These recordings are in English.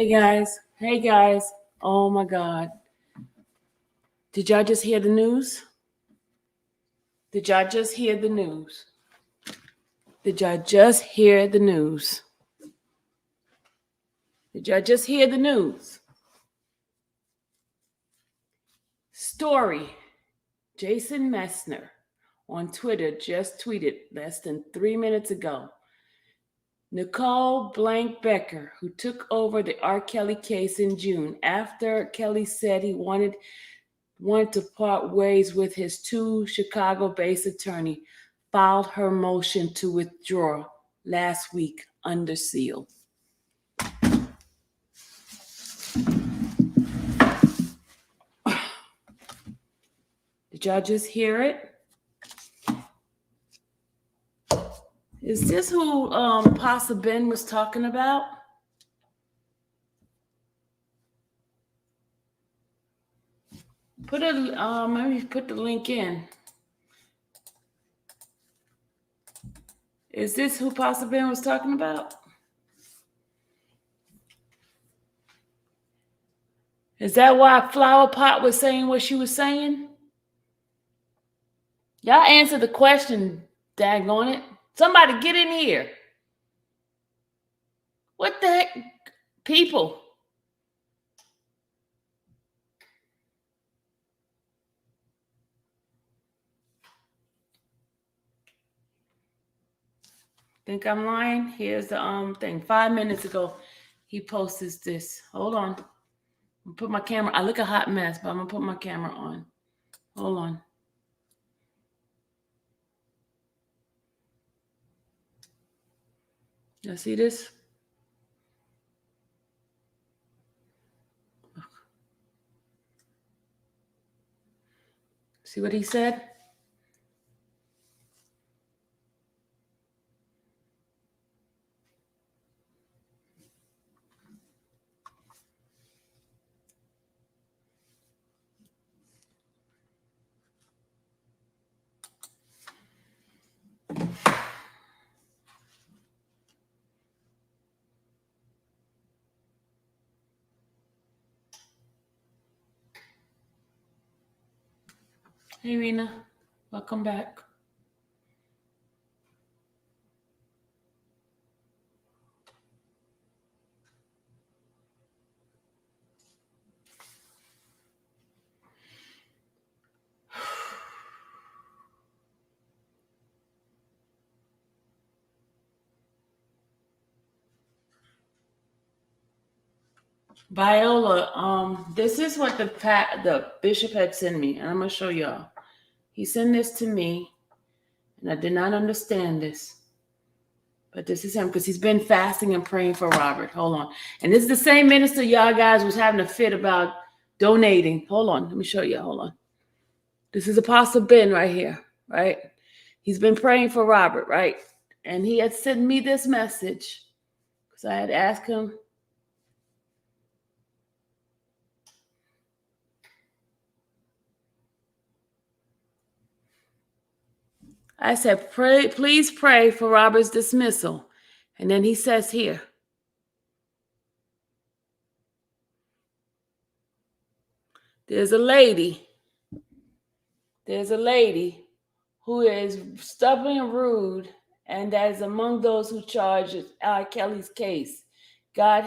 Hey guys. Oh my God. Did y'all just hear the news? Did y'all just hear the news? Did y'all just hear the news? Did y'all just hear the news? Story. Jason Messner on Twitter just tweeted less than 3 minutes ago. Nicole Blank Becker, who took over the R. Kelly case in June after Kelly said he wanted to part ways with his two Chicago-based attorney, filed her motion to withdraw last week under seal. Did y'all just hear it? Is this who Pasa Ben was talking about? Let me put the link in. Is this who Pasa Ben was talking about? Is that why Flower Pot was saying what she was saying? Y'all answer the question, daggone it. Somebody get in here. What the heck? People. Think I'm lying? Here's the thing. 5 minutes ago, he posted this. Hold on. I'm gonna put my camera. I look a hot mess, but I'm gonna put my camera on. Hold on. Y'all see this? See what he said? Hey, Rena. Welcome back. Viola, this is what the bishop had sent me, and I'm gonna show y'all. He sent this to me, and I did not understand this. But this is him because he's been fasting and praying for Robert. Hold on. And this is the same minister y'all guys was having a fit about donating. Hold on. Let me show you. Hold on. This is Apostle Ben right here, right? He's been praying for Robert, right? And he had sent me this message because I had asked him. I said, please pray for Robert's dismissal. And then he says here, there's a lady who is stubborn and rude, and that is among those who charge R. Kelly's case. God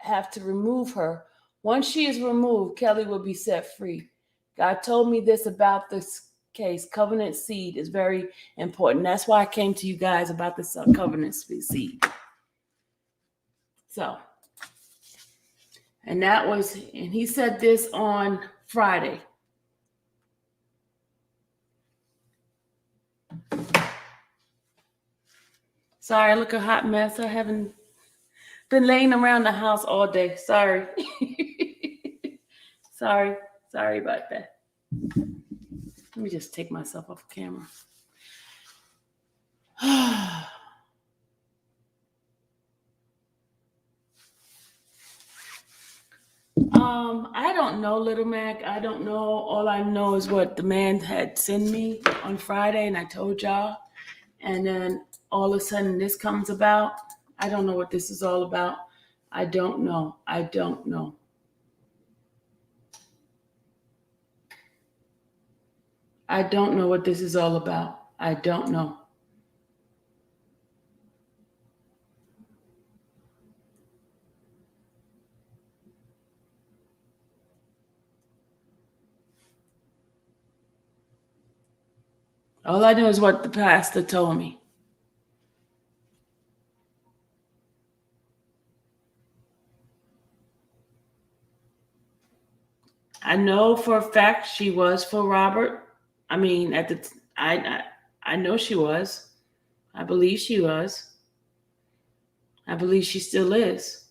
have to remove her. Once she is removed, Kelly will be set free. God told me this about this case. Covenant seed is very important. That's why I came to you guys about this covenant seed. So, and he said this on Friday. Sorry, I look a hot mess. I haven't been laying around the house all day. Sorry. Sorry about that. Let me just take myself off camera. I don't know, Little Mac. I don't know. All I know is what the man had sent me on Friday, and I told y'all. And then all of a sudden this comes about. I don't know what this is all about. I don't know. I don't know. I don't know what this is all about. I don't know. All I know is what the pastor told me. I know for a fact she was for Robert. I mean, I know she was. I believe she was. I believe she still is.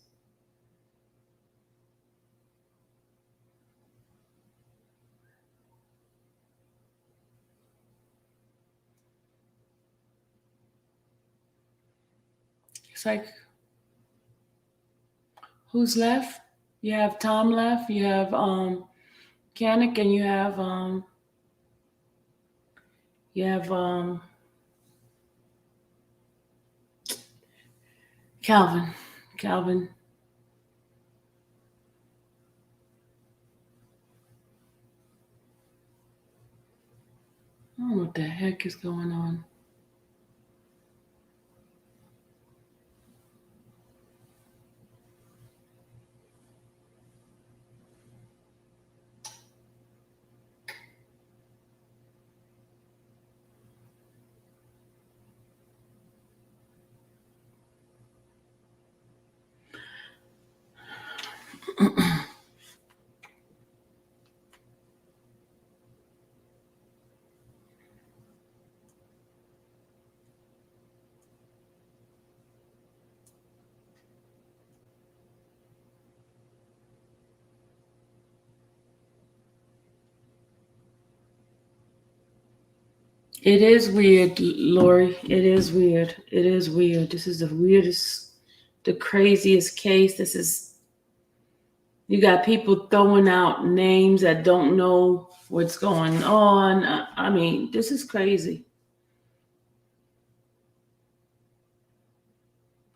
It's like, who's left? You have Tom left. You have Kanik, and you have Calvin. Calvin. I don't know what the heck is going on. It is weird, Lori. It is weird. It is weird. This is the weirdest, the craziest case. This is, you got people throwing out names that don't know what's going on. I mean, this is crazy.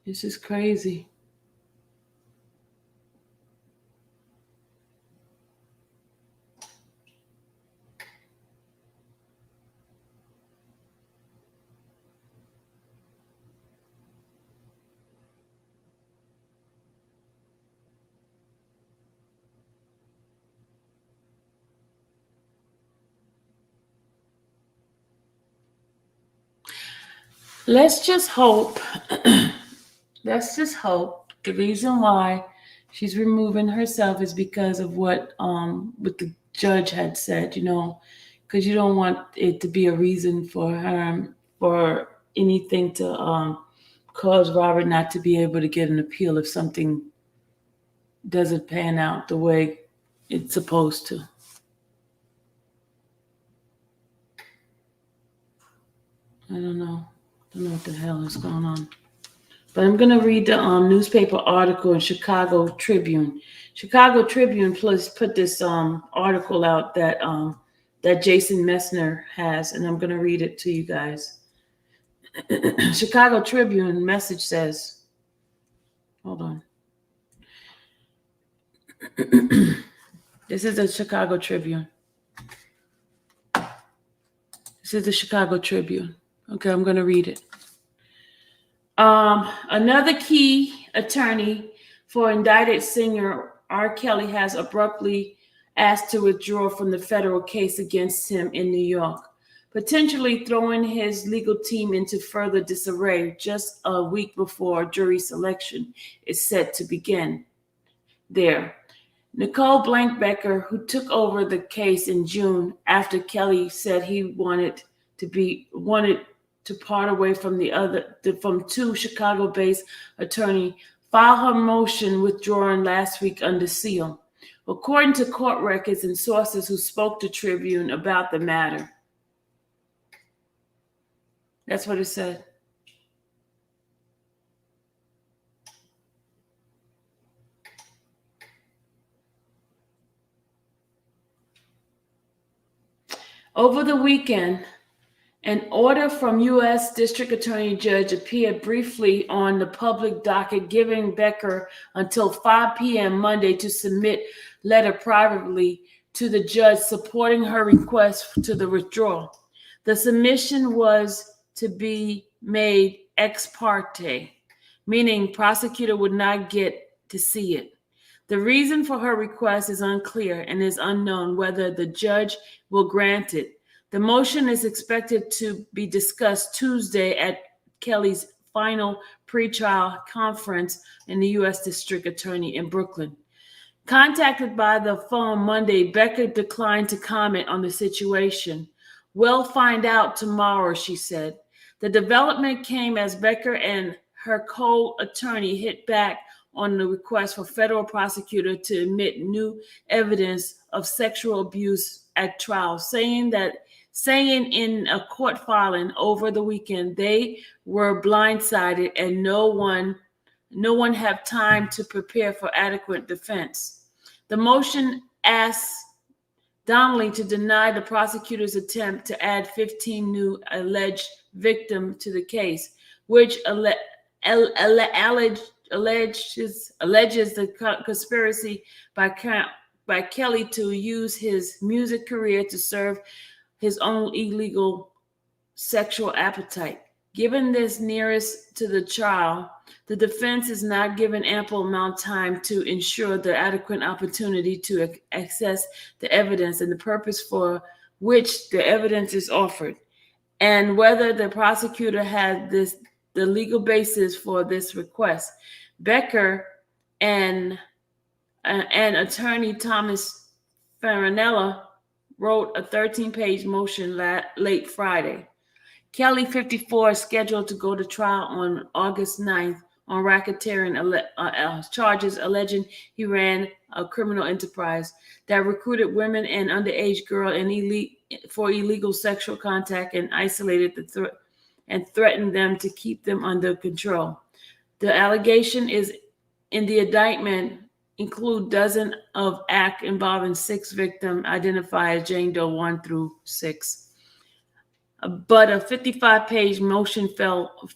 This is crazy. Let's just hope. Let's just hope the reason why she's removing herself is because of what the judge had said, because you don't want it to be a reason for her for anything to cause Robert not to be able to get an appeal if something doesn't pan out the way it's supposed to. I don't know. I don't know what the hell is going on. But I'm going to read the newspaper article in Chicago Tribune. Chicago Tribune plus put this article out that Jason Messner has, and I'm going to read it to you guys. Chicago Tribune message says, hold on. This is the Chicago Tribune. This is the Chicago Tribune. Okay, I'm going to read it. Another key attorney for indicted singer R. Kelly has abruptly asked to withdraw from the federal case against him in New York, potentially throwing his legal team into further disarray just a week before jury selection is set to begin there. Nicole Blankbecker, who took over the case in June after Kelly said he wanted to part away from two Chicago-based attorney, filed her motion withdrawing last week under seal, according to court records and sources who spoke to Tribune about the matter. That's what it said. Over the weekend, An order from U.S. District Attorney Judge appeared briefly on the public docket, giving Becker until 5 p.m. Monday to submit letter privately to the judge supporting her request to the withdrawal. The submission was to be made ex parte, meaning prosecutor would not get to see it. The reason for her request is unclear and is unknown whether the judge will grant it. The motion is expected to be discussed Tuesday at Kelly's final pretrial conference in the U.S. District Attorney in Brooklyn. Contacted by the phone Monday, Becker declined to comment on the situation. We'll find out tomorrow, she said. The development came as Becker and her co-attorney hit back on the request for federal prosecutor to admit new evidence of sexual abuse at trial, saying in a court filing over the weekend they were blindsided and no one had time to prepare for adequate defense. The motion asks Donnelly to deny the prosecutor's attempt to add 15 new alleged victims to the case, which alleges the conspiracy by Kelly to use his music career to serve his own illegal sexual appetite. Given this nearest to the trial, the defense is not given ample amount of time to ensure the adequate opportunity to access the evidence and the purpose for which the evidence is offered, and whether the prosecutor had the legal basis for this request. Becker and attorney Thomas Farinella wrote a 13-page motion late Friday. Kelly, 54, is scheduled to go to trial on August 9th on racketeering charges alleging he ran a criminal enterprise that recruited women and underage girls for illegal sexual contact and isolated and threatened them to keep them under control. The allegation is in the indictment include dozens of acts involving 6 victims identified as Jane Doe 1 through 6. But a 55-page motion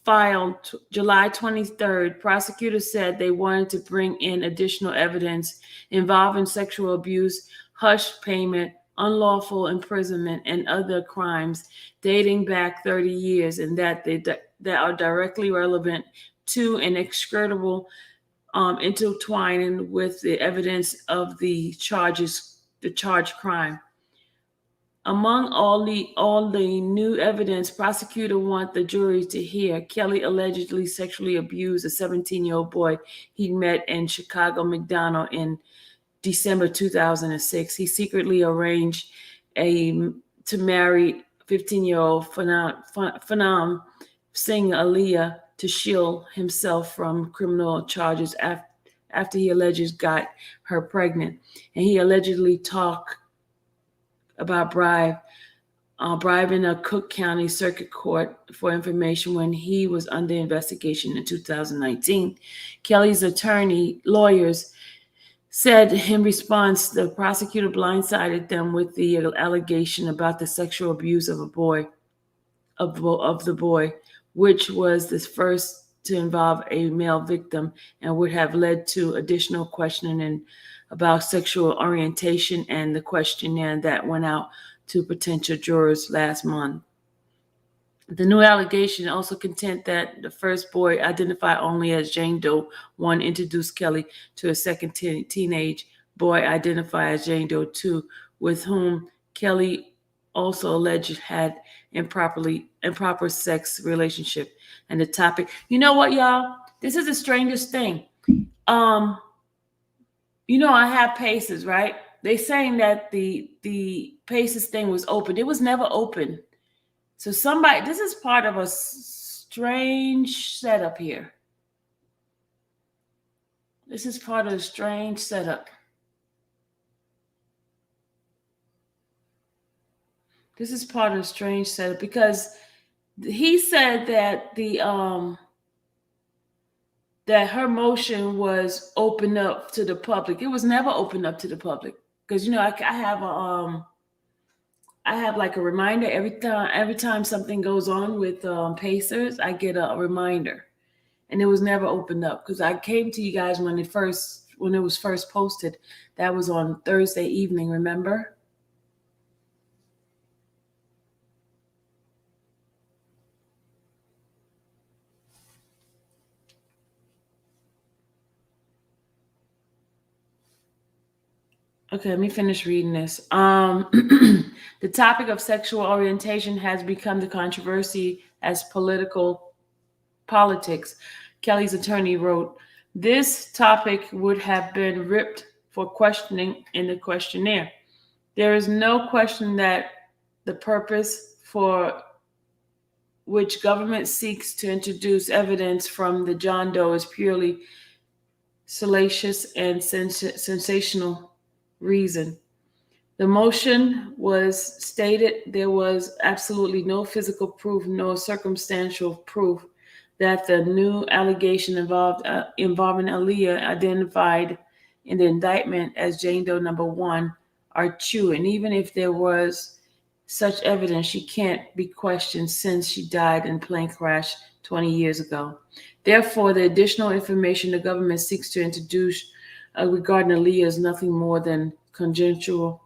filed July 23rd. Prosecutors said they wanted to bring in additional evidence involving sexual abuse, hush payment, unlawful imprisonment, and other crimes dating back 30 years, and that are directly relevant to and inextricable intertwining with the evidence of the charged crime. Among all the new evidence, prosecutor want the jury to hear Kelly allegedly sexually abused a 17-year-old boy he met in Chicago McDonald in December 2006. He secretly arranged to marry 15-year-old Phanam Singh Aliyah to shield himself from criminal charges after he allegedly got her pregnant. And he allegedly talked about bribing a Cook County Circuit Court for information when he was under investigation in 2019. Kelly's lawyers said in response, the prosecutor blindsided them with the allegation about the sexual abuse of the boy, which was the first to involve a male victim and would have led to additional questioning about sexual orientation and the questionnaire that went out to potential jurors last month. The new allegation also contend that the first boy, identified only as Jane Doe 1, introduced Kelly to a second teenage boy identified as Jane Doe 2, with whom Kelly also alleged had improper sex relationship. And the topic, you know what, y'all? This is the strangest thing. I have Paces, right? They saying that the Paces thing was open. It was never open. So this is part of a strange setup here. This is part of a strange setup. This is part of a strange setup because he said that that her motion was open up to the public. It was never open up to the public because I I have like a reminder every time something goes on with Pacers, I get a reminder, and it was never opened up because I came to you guys when it was first posted. That was on Thursday evening. Remember? Okay, let me finish reading this. The topic of sexual orientation has become the controversy as politics. Kelly's attorney wrote, "This topic would have been ripped for questioning in the questionnaire. There is no question that the purpose for which government seeks to introduce evidence from the John Doe is purely salacious and sensational reason. The motion was stated there was absolutely no physical proof, no circumstantial proof that the new allegation involving Aaliyah identified in the indictment as Jane Doe number one are true. And even if there was such evidence, she can't be questioned since she died in a plane crash 20 years ago. Therefore, the additional information the government seeks to introduce regarding Aaliyah is nothing more than conjectural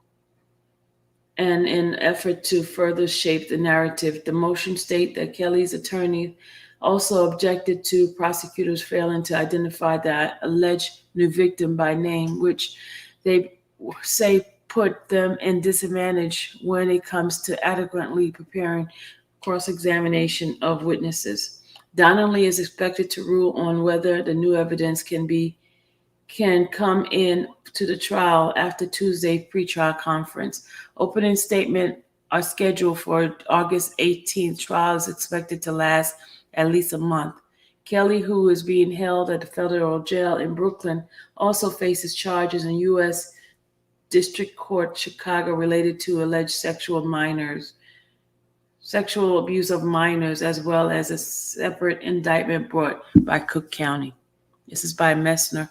and in effort to further shape the narrative. The motion state that Kelly's attorney also objected to prosecutors failing to identify the alleged new victim by name, which they say put them in disadvantage when it comes to adequately preparing cross-examination of witnesses. Donnelly is expected to rule on whether the new evidence can come in to the trial after Tuesday pretrial conference. Opening statement are scheduled for August 18th. Trial is expected to last at least a month. Kelly, who is being held at the federal jail in Brooklyn, also faces charges in U.S. District Court Chicago related to alleged sexual abuse of minors, as well as a separate indictment brought by Cook County. This is by Messner.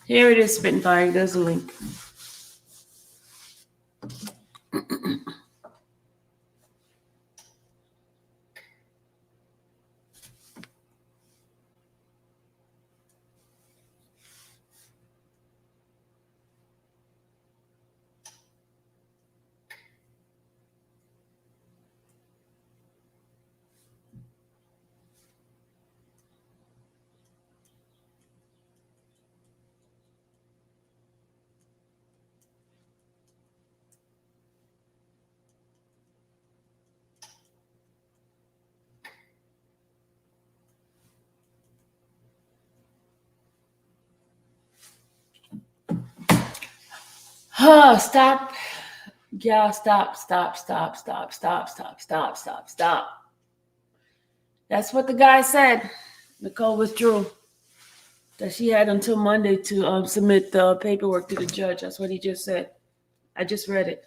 Here it is, Spitfire. There's a link. Oh, stop. Yeah, stop. That's what the guy said. Nicole withdrew. That she had until Monday to submit the paperwork to the judge. That's what he just said. I just read it.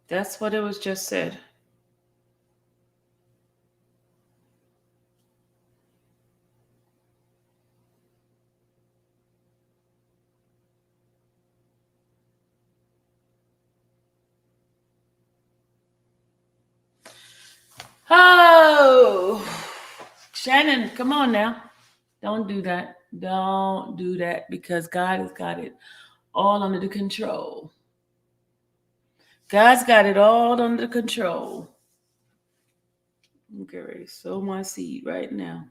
That's what it was just said. Oh, Shannon, come on now. Don't do that. Don't do that because God has got it all under the control. God's got it all under control. Okay, ready. Sow my seed right now.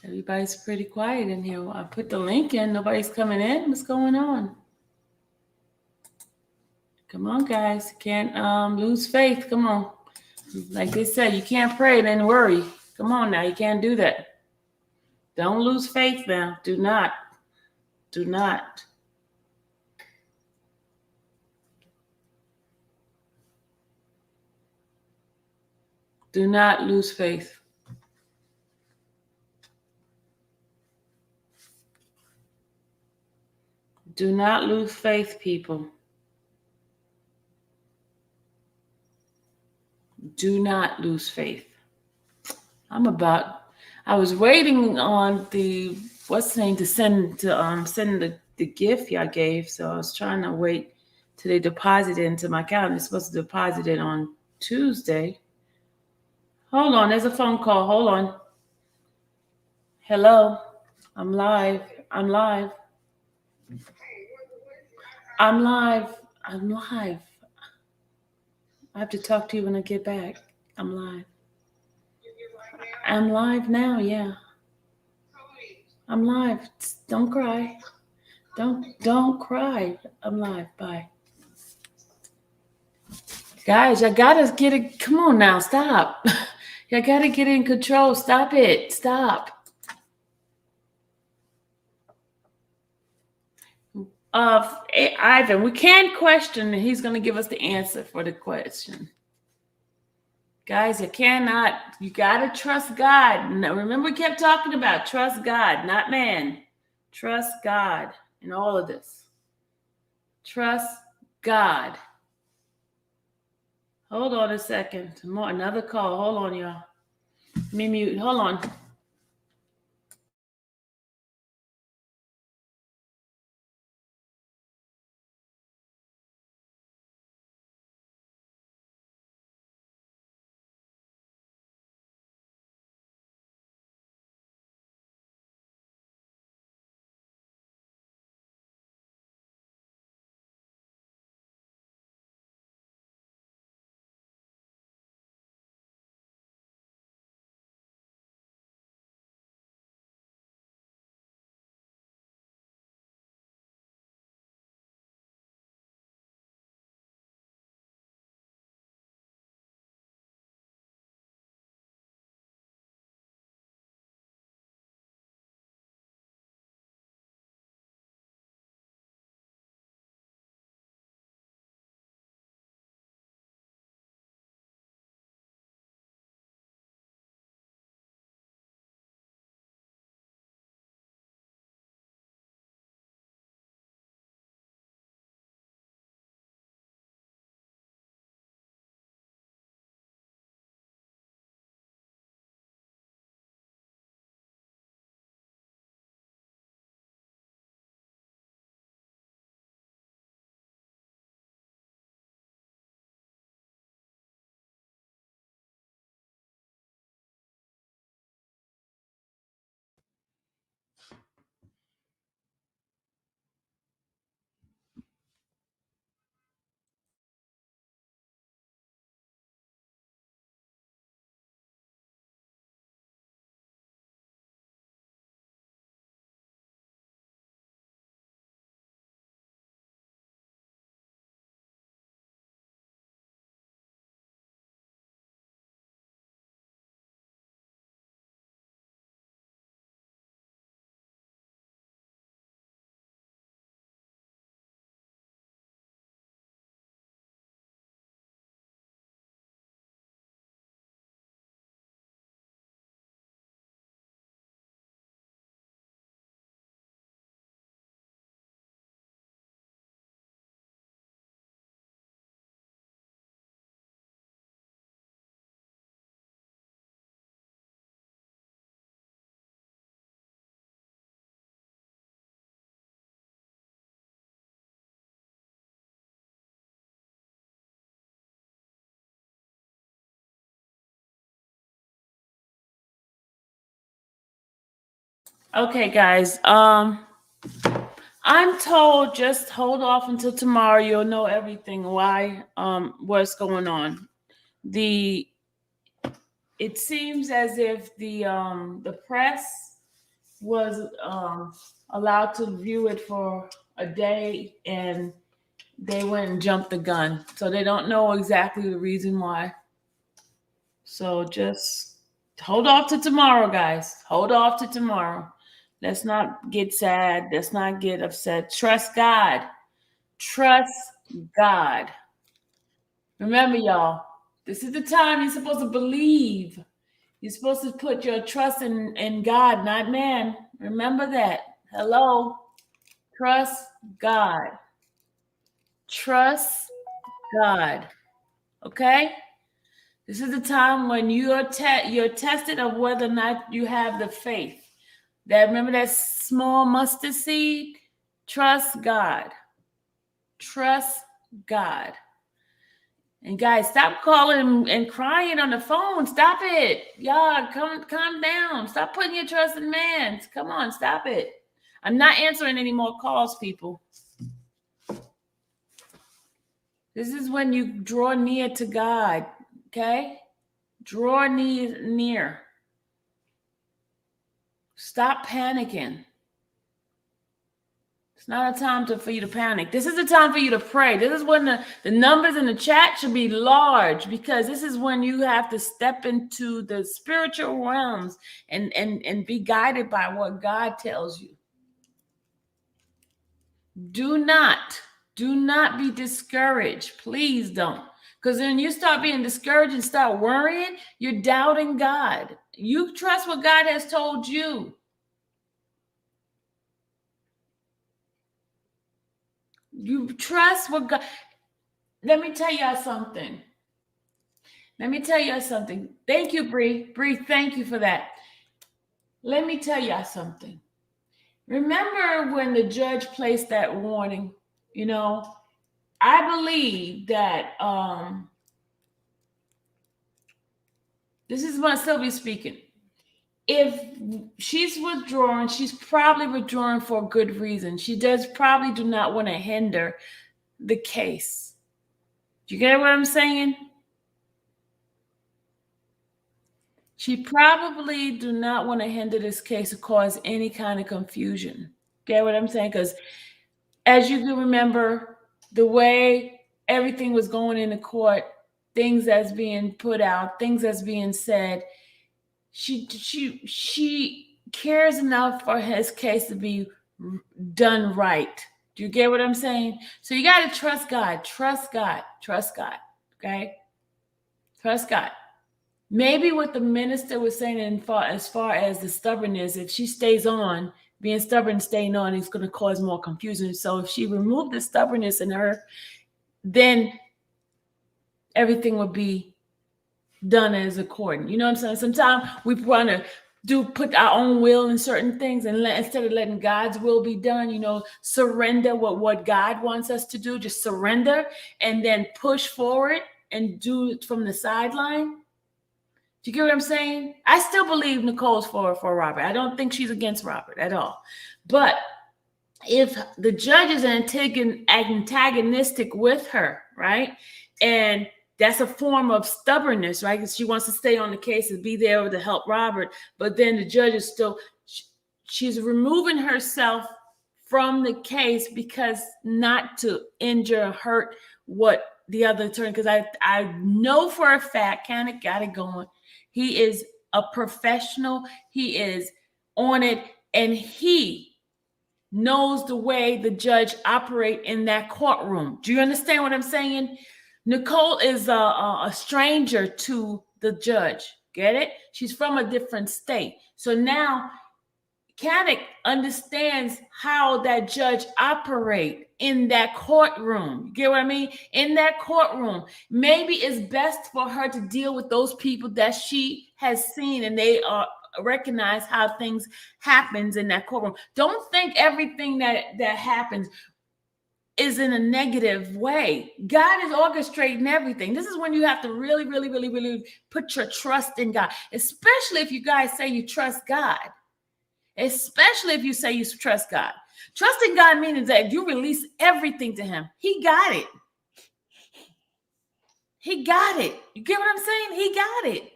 Everybody's pretty quiet in here. I put the link in. Nobody's coming in. What's going on? Come on, guys. Can't lose faith. Come on. Like they said, you can't pray and then worry. Come on now. You can't do that. Don't lose faith now. Do not. Do not. Do not lose faith. Do not lose faith, people. Do not lose faith. I was waiting on the what's the name to send the gift y'all gave. So I was trying to wait till they deposit it into my account. They're supposed to deposit it on Tuesday. Hold on, there's a phone call. Hold on. Hello. I'm live. I'm live. I'm live. I'm live. I have to talk to you when I get back. I'm live. I'm live now, yeah. I'm live. Don't cry. Don't cry. I'm live. Bye. Guys, I gotta get it. Come on now, stop. You gotta get in control. Stop it. Stop. Ivan, we can't question, and he's gonna give us the answer for the question. Guys, you gotta trust God. Now, remember, we kept talking about trust God, not man. Trust God in all of this. Trust God. Hold on a second. Another call. Hold on, y'all. Let me mute. Hold on. Okay, guys. I'm told just hold off until tomorrow. You'll know everything. Why? What's going on? The It seems as if the press was allowed to view it for a day, and they went and jumped the gun. So they don't know exactly the reason why. So just hold off to tomorrow, guys. Hold off to tomorrow. Let's not get sad. Let's not get upset. Trust God. Trust God. Remember, y'all, this is the time you're supposed to believe. You're supposed to put your trust in God, not man. Remember that. Hello. Trust God. Trust God. Okay? This is the time when you're tested of whether or not you have the faith. Remember that small mustard seed? Trust God. Trust God. And guys, stop calling and crying on the phone. Stop it. Y'all, calm down. Stop putting your trust in man. Come on, stop it. I'm not answering any more calls, people. This is when you draw near to God, okay? Draw near. Stop panicking. It's not a time for you to panic. This is the time for you to pray. This is when the numbers in the chat should be large, because this is when you have to step into the spiritual realms and be guided by what God tells you. Do not be discouraged. Please don't. Because when you start being discouraged and start worrying, you're doubting God. You trust what God has told you. You trust what God. Let me tell y'all something. Thank you, Bree. Bree, thank you for that. Let me tell y'all something. Remember when the judge placed that warning? You know, I believe that this is my Sylvia speaking. If she's withdrawing, she's probably withdrawing for a good reason. She probably do not want to hinder the case. Do you get what I'm saying? She probably do not want to hinder this case or cause any kind of confusion. Get what I'm saying? Because as you can remember, the way everything was going in the court, things that's being put out, things that's being said, she cares enough for his case to be done right. Do you get what I'm saying? So you got to trust God. Trust God. Trust God. Okay? Trust God. Maybe what the minister was saying as far as the stubbornness, if she stays on, being stubborn, staying on, it's going to cause more confusion. So if she removed the stubbornness in her, then everything would be done as according. You know what I'm saying? Sometimes we want to put our own will in certain things, and instead of letting God's will be done, surrender what God wants us to do, just surrender and then push forward and do it from the sideline. Do you get what I'm saying? I still believe Nicole's for Robert. I don't think she's against Robert at all. But if the judge is antagonistic with her, right? And that's a form of stubbornness, right? Because she wants to stay on the case and be there to help Robert. But then the judge is she's removing herself from the case because not to injure or hurt what the other attorney, because I know for a fact, Kenneth got it going. He is a professional. He is on it, and he knows the way the judge operate in that courtroom. Do you understand what I'm saying? Nicole is a stranger to the judge. Get it? She's from a different state. So now Caddick understands how that judge operate in that courtroom. Get what I mean? In that courtroom, maybe it's best for her to deal with those people that she has seen, and they recognize how things happens in that courtroom. Don't think everything that happens is in a negative way. God is orchestrating everything. This is when you have to really, really, really, really put your trust in God, especially if you guys say you trust God. especially if you say you trust God. Trusting God means that you release everything to him. He got it. He got it. You get what I'm saying? He got it.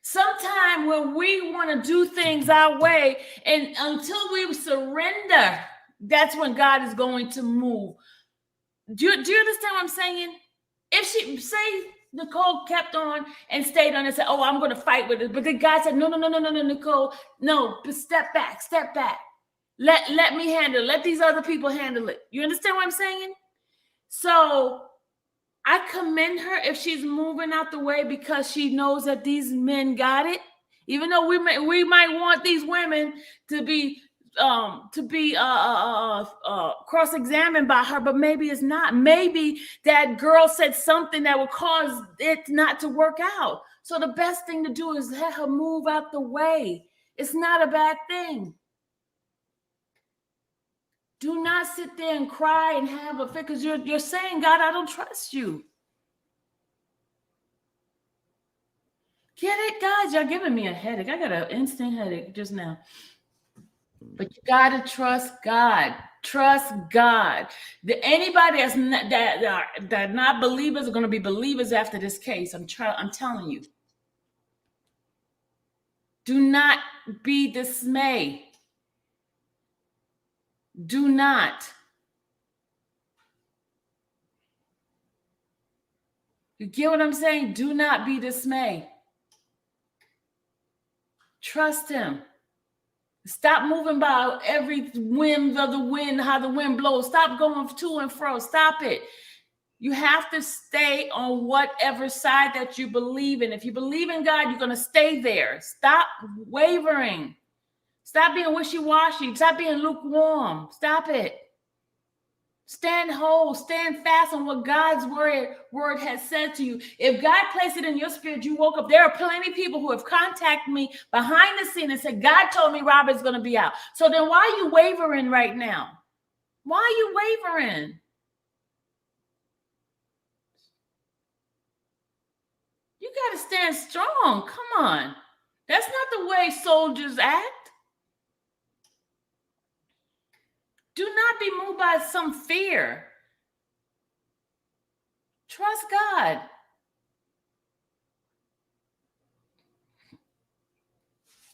Sometime when we want to do things our way, and until we surrender, that's when God is going to move. Do you understand what I'm saying? If she say Nicole kept on and stayed on and said, "Oh, I'm going to fight with it," but then God said, "No, no, no, no, no, no, Nicole, no, but step back, step back. Let me handle it. Let these other people handle it." You understand what I'm saying? So I commend her if she's moving out the way because she knows that these men got it. Even though we might want these women to be cross-examined by her, but maybe it's not. Maybe that girl said something that would cause it not to work out. So the best thing to do is let her move out the way. It's not a bad thing. Do not sit there and cry and have a fit because you're saying, God, I don't trust you. Get it, guys? Y'all giving me a headache. I got an instant headache just now. But you gotta trust God. Trust God. Anybody that not believers are going to be believers after this case. I'm telling you. Do not be dismayed. Do not. You get what I'm saying? Do not be dismayed. Trust him. Stop moving by every whim of the wind, how the wind blows. Stop going to and fro. Stop it. You have to stay on whatever side that you believe in. If you believe in God, you're going to stay there. Stop wavering. Stop being wishy-washy. Stop being lukewarm. Stop it. Stand whole. Stand fast on what God's word has said to you. If God placed it in your spirit, you woke up. There are plenty of people who have contacted me behind the scene and said, God told me Robert's going to be out. So then why are you wavering right now? Why are you wavering? You got to stand strong. Come on. That's not the way soldiers act. Do not be moved by some fear. Trust God.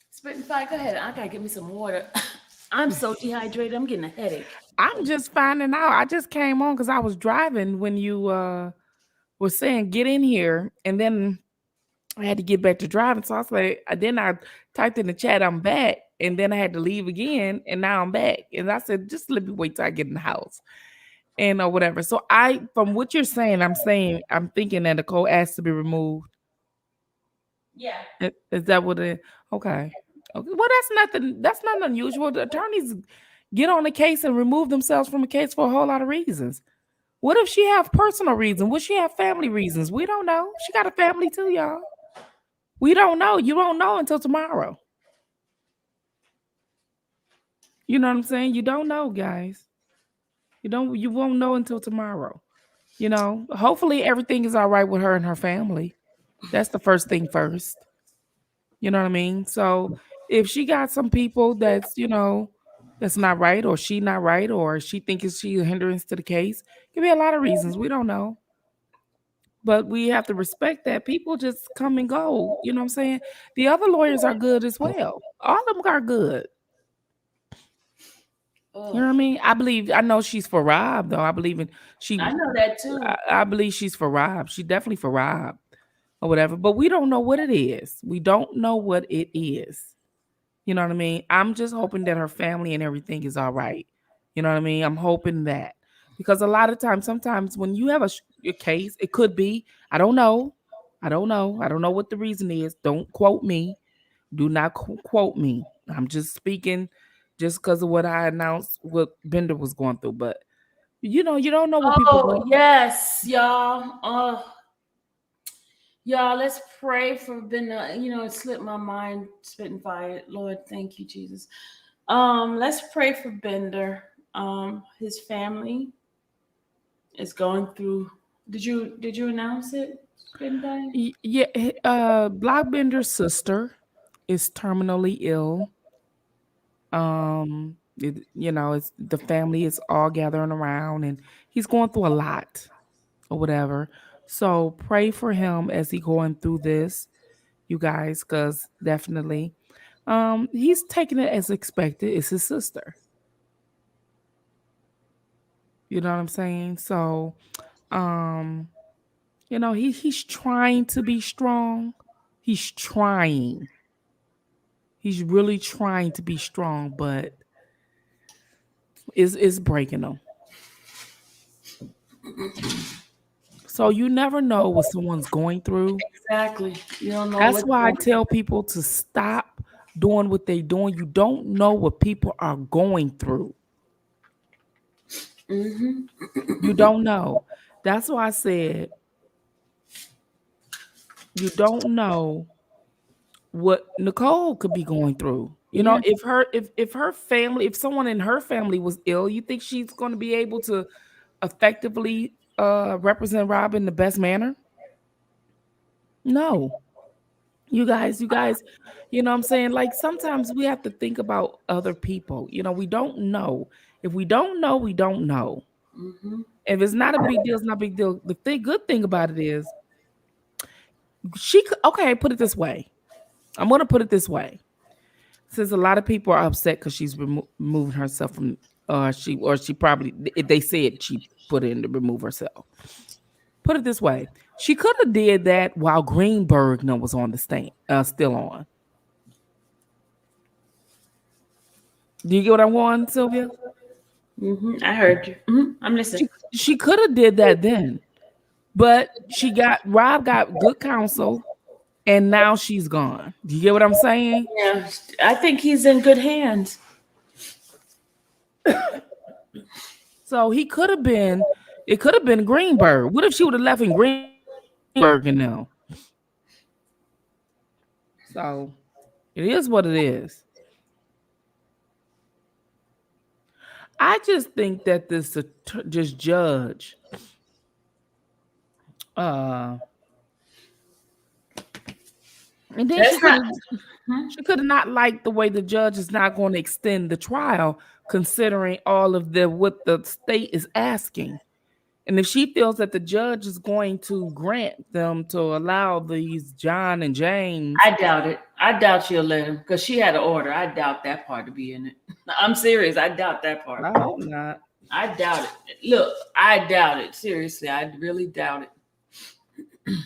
Spitting fire, go ahead. I got to get me some water. I'm so dehydrated. I'm getting a headache. I'm just finding out. I just came on because I was driving when you were saying get in here, and then I had to get back to driving. So I was like, then I typed in the chat, I'm back, and then I had to leave again, and now I'm back. And I said, just let me wait till I get in the house and or whatever. So from what you're saying, I'm thinking that Nicole asked to be removed. Yeah. Is that what it? Okay. Okay. Well, that's not unusual. The attorneys get on the case and remove themselves from the case for a whole lot of reasons. What if she have personal reasons? Would she have family reasons? We don't know. She got a family too, y'all. We don't know. You won't know until tomorrow. You know what I'm saying? You don't know, guys. You won't know until tomorrow. Hopefully everything is all right with her and her family. That's the first thing first. You know what I mean? So if she got some people that's not right, or she not right, or she thinks she a hindrance to the case, could be a lot of reasons. We don't know. But we have to respect that people just come and go. You know what I'm saying? The other lawyers are good as well. All of them are good. Oh. You know what I mean? I know she's for Rob, though. I know that too. I believe she's for Rob. She's definitely for Rob or whatever. But we don't know what it is. We don't know what it is. You know what I mean? I'm just hoping that her family and everything is all right. You know what I mean? I'm hoping that. Because a lot of times, sometimes when you have a case, it could be, I don't know. I don't know. I don't know what the reason is. Don't quote me. Do not quote me. I'm just speaking just because of what I announced what Bender was going through. But, you don't know what people go. Yes, y'all. Y'all, let's pray for Bender. It slipped my mind, spitting fire. Lord, thank you, Jesus. Let's pray for Bender. His family is going through. Did you announce it? Yeah, Blockbender's sister is terminally ill. It's the family is all gathering around, and he's going through a lot or whatever. So pray for him as he going through this, you guys, because definitely, he's taking it as expected. It's his sister. You know what I'm saying? So, um, he's trying to be strong. He's trying. He's really trying to be strong, but it's breaking him. So you never know what someone's going through. Exactly. You don't know That's what's why I going. tell people to stop doing what they're doing. You don't know what people are going through. Mm-hmm. You don't know. That's why I said you don't know what Nicole could be going through. Yeah. If her family, if someone in her family was ill, you think she's going to be able to effectively represent Rob in the best manner? No. You guys, you know what I'm saying? Like sometimes we have to think about other people. We don't know. If we don't know, we don't know. Mm-hmm. If it's not a big deal, it's not a big deal. Good thing about it is okay, put it this way. I'm gonna put it this way. Since a lot of people are upset because she's removing herself from she probably they said she put in to remove herself. Put it this way. She could have did that while Greenberg was on the stand, still on. Do you get what I'm going, Sylvia? Mm-hmm. I heard you. Mm-hmm. I'm listening. She could have did that then, but Rob got good counsel, and now she's gone. Do you get what I'm saying? Yeah, I think he's in good hands. So he could have been. It could have been Greenberg. What if she would have left in Greenberg and now? So it is what it is. I just think that this judge, uh, and then That's not. Hmm? she could have not liked the way the judge is not going to extend the trial, considering all of what the state is asking. And if she feels that the judge is going to grant them to allow these John and James, I doubt it. I doubt she'll let him because she had an order. I doubt that part to be in it. I'm serious. I doubt that part. I hope not. I doubt it. Look, I doubt it. Seriously, I really doubt it.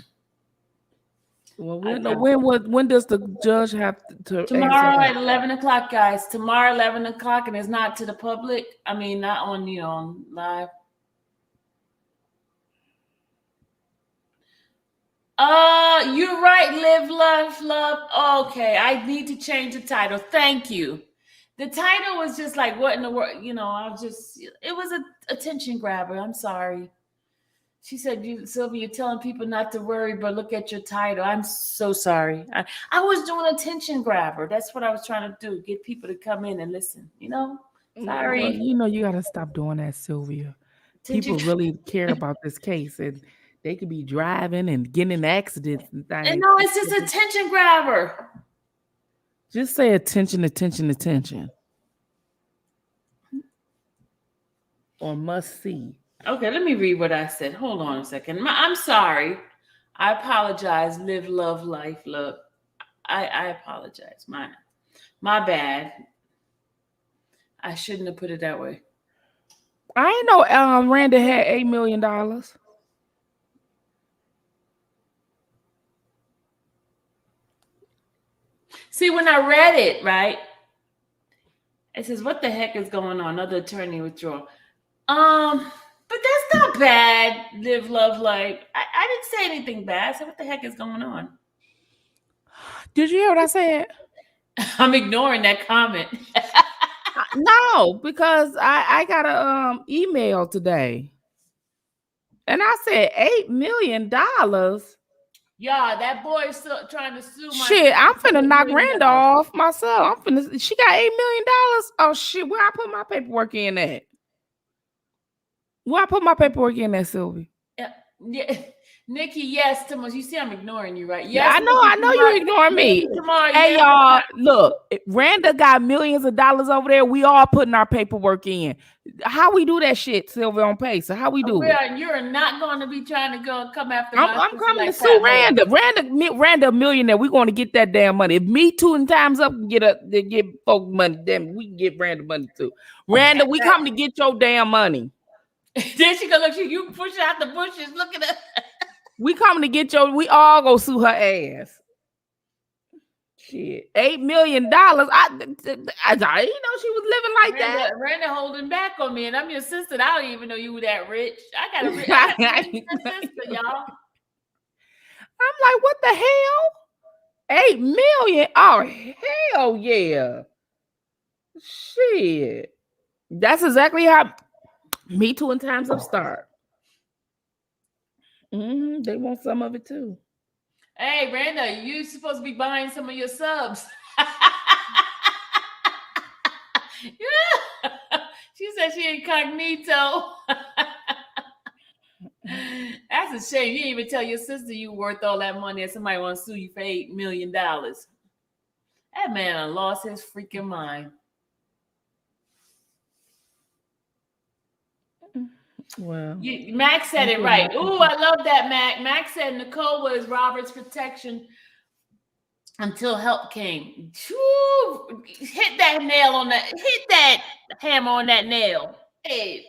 Well, when does the judge have to Tomorrow answer at 11 o'clock, guys. Tomorrow 11 o'clock, and it's not to the public. I mean, not on on live. You're right. Live, love, love. Okay, I need to change the title. Thank you. The title was just like, what in the world? It was a attention grabber. I'm sorry. She said, Sylvia, you're telling people not to worry, but look at your title. I'm so sorry. I was doing attention grabber. That's what I was trying to do. Get people to come in and listen. Sorry. Well, you got to stop doing that, Sylvia. Attention. People really care about this case, and they could be driving and getting in accidents and things. And no, it's just attention grabber. Just say attention, attention, attention. Or must see. Okay, let me read what I said. Hold on a second. I'm sorry. I apologize. Live, love, life, love. I apologize. My bad. I shouldn't have put it that way. I ain't know Randy had $8 million. See, when I read it, right, it says, what the heck is going on? Another attorney withdrawal. But that's not bad. Live, love, life. I didn't say anything bad. So what the heck is going on? Did you hear what I said? I'm ignoring that comment. No, because I got a email today, and I said $8 million. Yeah, that boy is still trying to sue my Shit, I'm finna knock Randa off myself. She got $8 million. Oh shit, where I put my paperwork in at? Where I put my paperwork in at, Sylvie? Yeah, Yeah, Nikki, yes, Timos. You see, I'm ignoring you, right? Yeah, Yes, I know you ignoring me. Tomorrow, Hey, yes. y'all, look, Randa got millions of dollars over there. We all putting our paperwork in. How we do that shit, Sylvia, on Pacer? How we do it? You're not going to be trying to go come after I'm my coming like to sue that, Randa. Randa a millionaire. We're going to get that damn money. If Me Too and Time's Up can get folk money, then we can get Randa money too. Randa, we coming to get your damn money. Then she go look. You push out the bushes. Look at that. We coming to get your. We all go sue her ass. Shit, $8 million. I didn't know she was living like that. Randa holding back on me, and I'm your sister. I don't even know you were that rich. I got a rich sister, y'all. I'm like, what the hell? 8 million? Oh, hell yeah. Shit. That's exactly how Me Too and Time's Up start. They want some of it too. Hey, Randa, you supposed to be buying some of your subs. She said she incognito. That's a shame. You didn't even tell your sister you worth all that money and somebody want to sue you for $8 million. That man lost his freaking mind. Well, Max said it right. Ooh, I love that, Mac. Max said Nicole was Robert's protection until help came. Whew, hit that nail on that. Hit that hammer on that nail. Hey.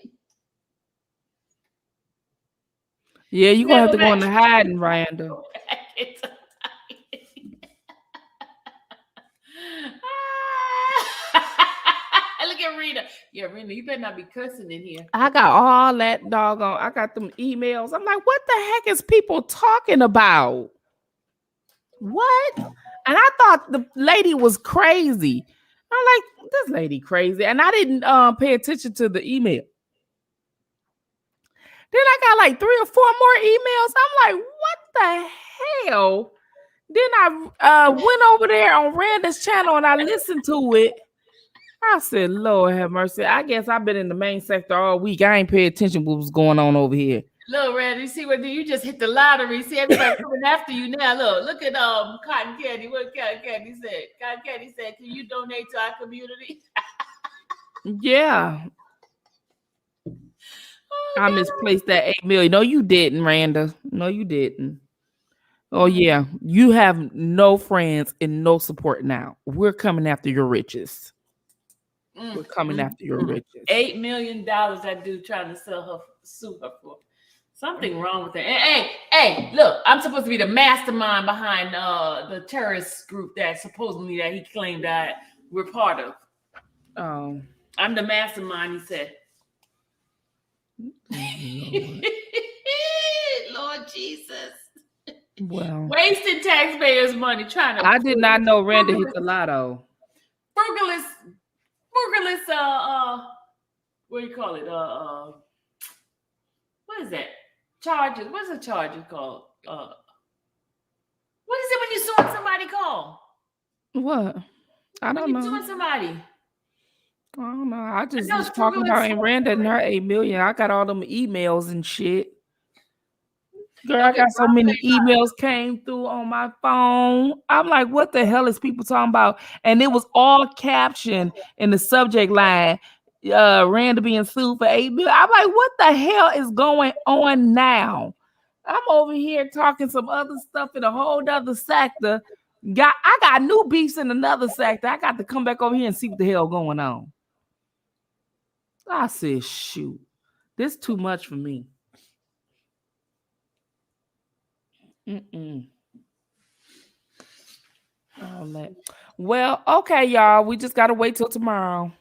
Yeah, you're gonna have to go into hiding, Randa. Look at Rita. Yeah, Rita, you better not be cussing in here. I got all that doggone. I got them emails. I'm like, what the heck is people talking about? What? And I thought the lady was crazy. I'm like, this lady crazy. And I didn't pay attention to the email. Then I got like 3 or 4 more emails. I'm like, what the hell? Then I went over there on Randa's channel and I listened to it. I said, Lord have mercy. I guess I've been in the main sector all week. I ain't pay attention to what was going on over here. Look, Randy, you see what you just hit the lottery. See everybody coming after you now. Look at Cotton Candy. What Cotton Candy said? Cotton Candy said, can you donate to our community? Yeah. I misplaced that 8 million. No, you didn't, Randa. No, you didn't. Oh, yeah. You have no friends and no support now. We're coming after your riches. We're coming after your riches. $8 million that dude trying to sue her for. Something wrong with it. Hey, look, I'm supposed to be the mastermind behind the terrorist group that supposedly that he claimed that we're part of. Oh. I'm the mastermind, he said. Lord Jesus. Well. Wasting taxpayers' money trying to. I did not know Randa hit the lotto. Frugalist, what do you call it? What is that? Charges. What's a charger called? What is it when you suing somebody called? What? I don't know. Suing somebody. I don't know. I just was talking about Randa and her 8 million. I got all them emails and shit. Girl, I got so many emails came through on my phone. I'm like, what the hell is people talking about? And it was all captioned in the subject line. Randa being sued for 8 million. I'm like, what the hell is going on now? I'm over here talking some other stuff in a whole other sector. I got new beefs in another sector. I got to come back over here and see what the hell going on. I said, shoot, this is too much for me. Well, okay, y'all. We just gotta wait till tomorrow.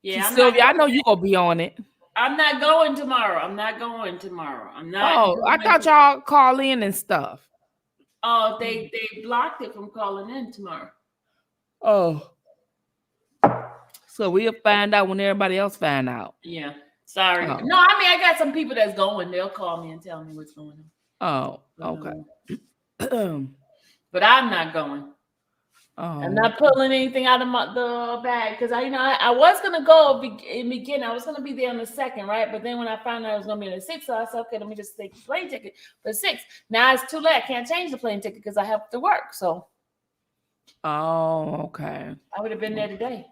Yeah, Sylvia, I know you gonna be on it. I'm not going tomorrow. I'm not. Oh, I thought y'all call in and stuff. Oh, they blocked it from calling in tomorrow. Oh, so we'll find out when everybody else find out. Yeah, sorry. Oh. No, I mean I got some people that's going. They'll call me and tell me what's going on. Oh, okay. But I'm not going. I'm Oh, not pulling anything out of the bag because I was gonna go in the beginning. I was gonna be there on the 2nd, right? But then when I found out I was gonna be on the 6th, so I said, okay, let me just take the plane ticket for the 6th. Now it's too late. I can't change the plane ticket because I have to work. So okay. I would have been there today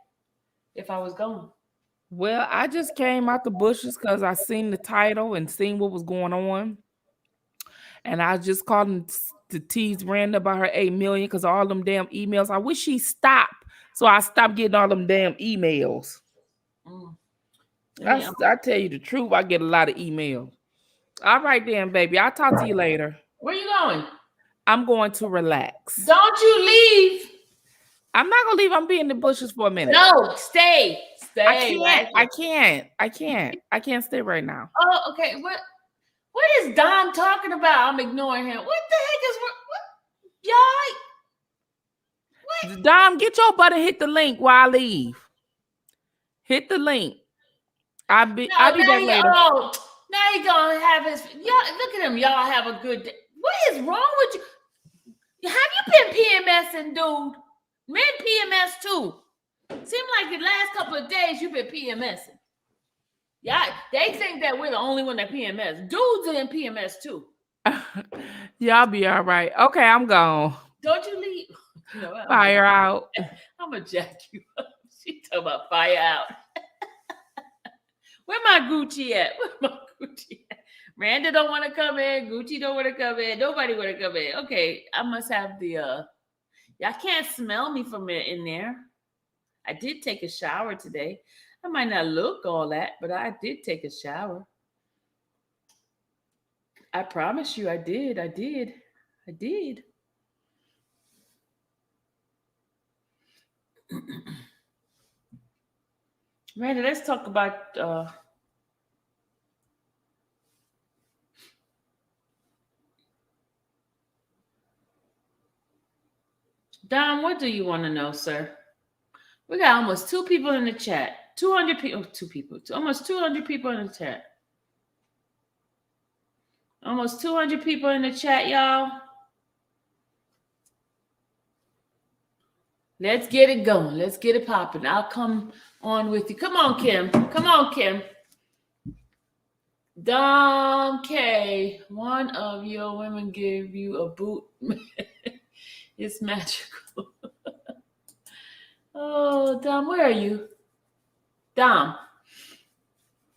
if I was going. Well, I just came out the bushes because I seen the title and seen what was going on. And I just called him to tease Brenda about her 8 million because all them damn emails. I wish she stopped. So I stopped getting all them damn emails. Mm. I tell you the truth, I get a lot of emails. All right then, baby. I'll talk to you later. Where you going? I'm going to relax. Don't you leave. I'm not gonna leave. I'm be in the bushes for a minute. No, stay. I Stay can't. right I here. can't. I can't. I can't stay right now. Oh, okay. What is Dom talking about? I'm ignoring him. What the heck is y'all? Dom, get your butt and hit the link while I leave. Hit the link. I'll be No, back later. Now he gonna have his y'all. Look at him. Y'all have a good day. What is wrong with you? Have you been PMSing, dude? Men PMS too. Seem like the last couple of days you've been PMSing. Yeah, they think that we're the only one that PMS. Dudes are in PMS too. Y'all be all right. Okay, I'm gone. Don't you leave? No, Fire out. I'm gonna jack you up. She talking about fire out. Where my Gucci at? Where my Gucci at? Miranda don't want to come in. Gucci don't want to come in. Nobody want to come in. Okay, I must have the y'all can't smell me from in there. I did take a shower today. I might not look all that, but I did take a shower. I promise you I did. I did. I did. Miranda, let's talk about Don, what do you want to know, sir? We got almost 2 people in the chat. 200 people, 2 people, almost 200 people in the chat. Almost 200 people in the chat, y'all. Let's get it going. Let's get it popping. I'll come on with you. Come on, Kim. Come on, Kim. Dom K, one of your women gave you a boot. It's magical. Oh, Dom, where are you? Dom.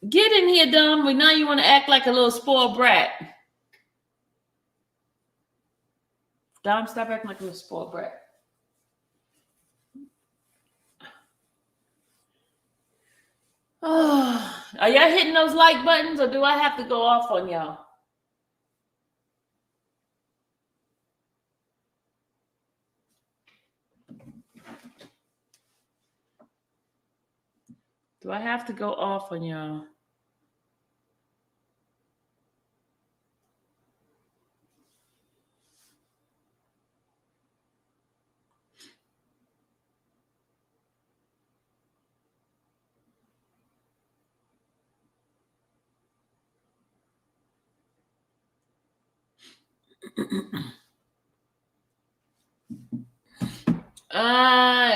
Get in here, Dom. But now you want to act like a little spoiled brat. Dom, stop acting like a little spoiled brat. Oh, are y'all hitting those like buttons or do I have to go off on y'all? Do I have to go off on y'all?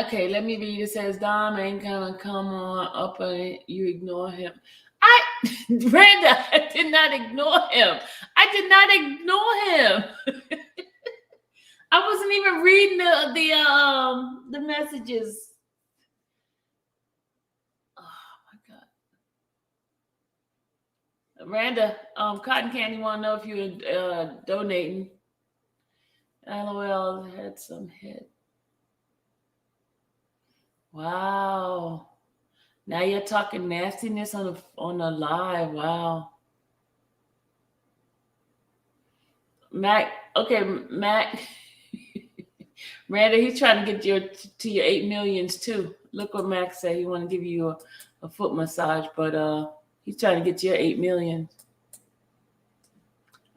Okay, let me read. It says Dom ain't gonna come on up and you ignore him. Brenda, I did not ignore him. I did not ignore him. I wasn't even reading the messages. Oh my God. Miranda, Cotton Candy want to know if you're donating. LOL had some hit. Wow. Now you're talking nastiness on the live. Wow. Mac, okay, Mac. Miranda, he's trying to get you to your 8 millions too. Look what Mac said. He want to give you a foot massage, but he's trying to get you 8 million.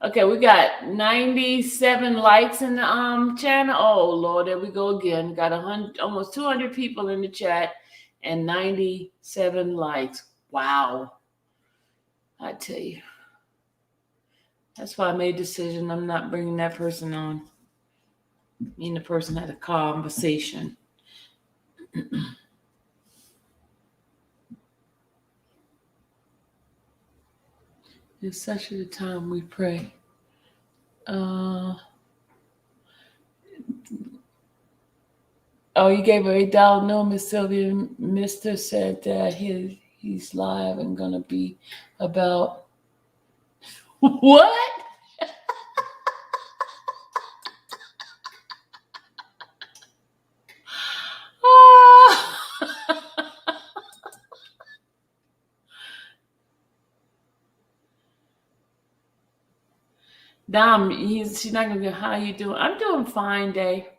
Okay, we got 97 likes in the channel. Oh Lord, there we go again. Got almost 200 people in the chat and 97 likes. Wow. I tell you. That's why I made a decision. I'm not bringing that person on. Me and the person had a conversation. It's such a time we pray. Uh, oh, you gave her $8. No, Miss Sylvia. Mister said that he's live and gonna be about what? Dom, she's not gonna get. How you doing? I'm doing fine, Day.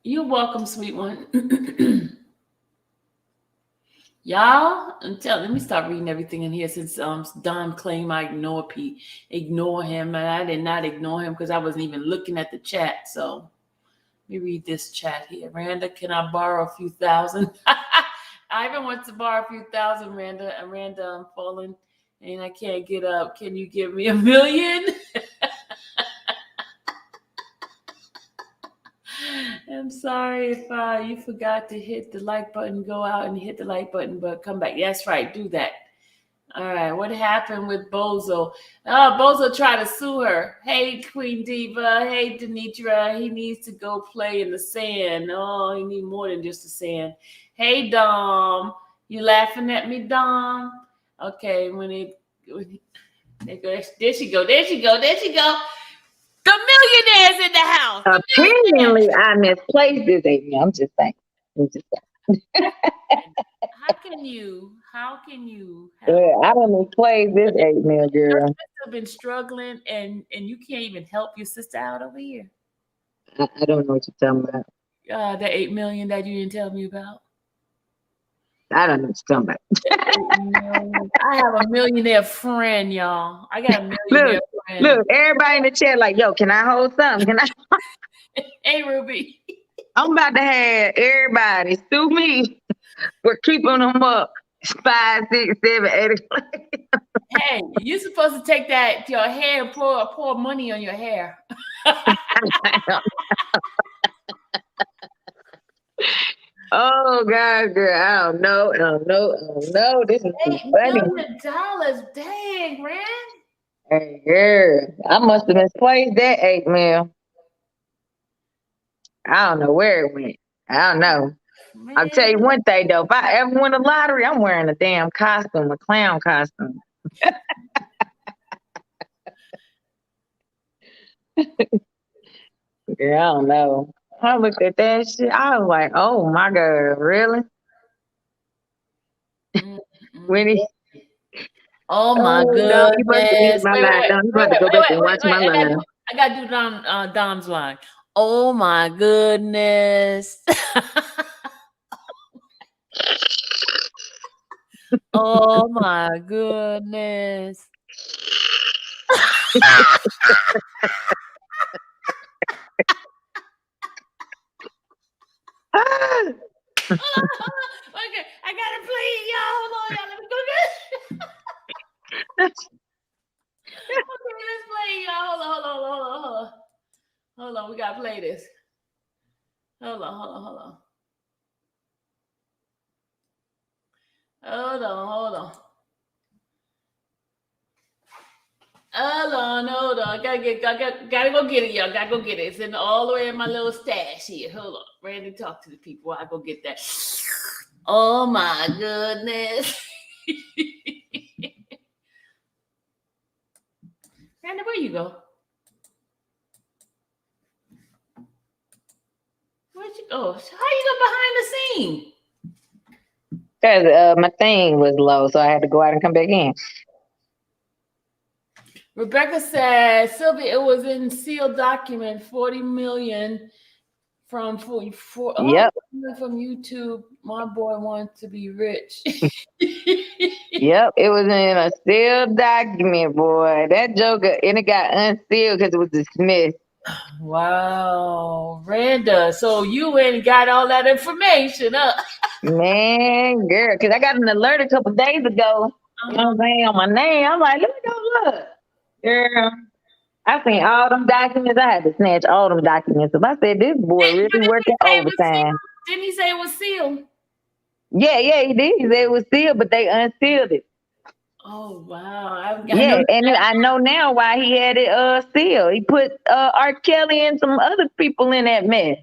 You're welcome, sweet one. Y'all, let me start reading everything in here since Don claimed I ignore him, and I did not ignore him because I wasn't even looking at the chat. So let me read this chat here. Randa, can I borrow a few thousand? Ivan wants to borrow a few thousand, Randa. And Randa, I'm falling and I can't get up. Can you give me $1 million? I'm sorry if you forgot to hit the like button. Go out and hit the like button, but come back. That's right. Do that. All right. What happened with Bozo? Oh, Bozo tried to sue her. Hey, Queen Diva. Hey, Denitra. He needs to go play in the sand. Oh, he need more than just the sand. Hey, Dom. You laughing at me, Dom? Okay. There she go. The millionaire's in the house. Apparently, I misplaced this evening. I'm just saying. How can you? I don't misplace this 8 mil, girl. Your sister been struggling, and you can't even help your sister out over here. I don't know what you're talking about. The 8 million that you didn't tell me about. I don't know what you're talking about. I have a millionaire friend, y'all. I got a millionaire friend. Look, everybody in the chat like, yo, can I hold something? Can I? Hey, Ruby. I'm about to have everybody sue me for keeping them up 5, 6, 7, 8. Hey, you're supposed to take that to your hair and pour money on your hair. Oh God, girl, I don't know. This is funny. $8 million, dang, Rand. Hey, girl, I must have misplaced that 8 mil. I don't know where it went. I don't know. Man. I'll tell you one thing though. If I ever win the lottery, I'm wearing a damn costume, a clown costume. Girl, I don't know. I looked at that shit. I was like, "Oh my God, really?" When he, oh my goodness! You about to go back and watch my live. I gotta do Dom's line. Oh my goodness! Oh my goodness! Okay, I gotta play it, y'all. Hold on, y'all. Let me go get it. Okay, let's play it, y'all. Hold on. We gotta play this. Hold on. Hold on. I gotta go get it, y'all. Gotta go get it. It's in all the way in my little stash here. Hold on. Randy, talk to the people while I go get that. Oh my goodness. Randy, where you go? Where'd you go? How you go behind the scene? Because my thing was low, so I had to go out and come back in. Rebecca said, Sylvia, it was in sealed document, 40 million from YouTube. My boy wants to be rich. Yep, it was in a sealed document, boy. That joker, and it got unsealed because it was dismissed. Wow, Randa. So you went and got all that information, huh? Man, girl, because I got an alert a couple days ago. You know what I'm saying? On my name. I'm like, let me go look. Girl, I seen all them documents. I had to snatch all them documents. If I said this boy But really didn't he working say it was sealed? overtime. Didn't he say it was sealed? Yeah, he did. He said it was sealed, but they unsealed it. Oh wow! I Yeah, know. and I know now why he had it sealed. He put R. Kelly and some other people in that mess.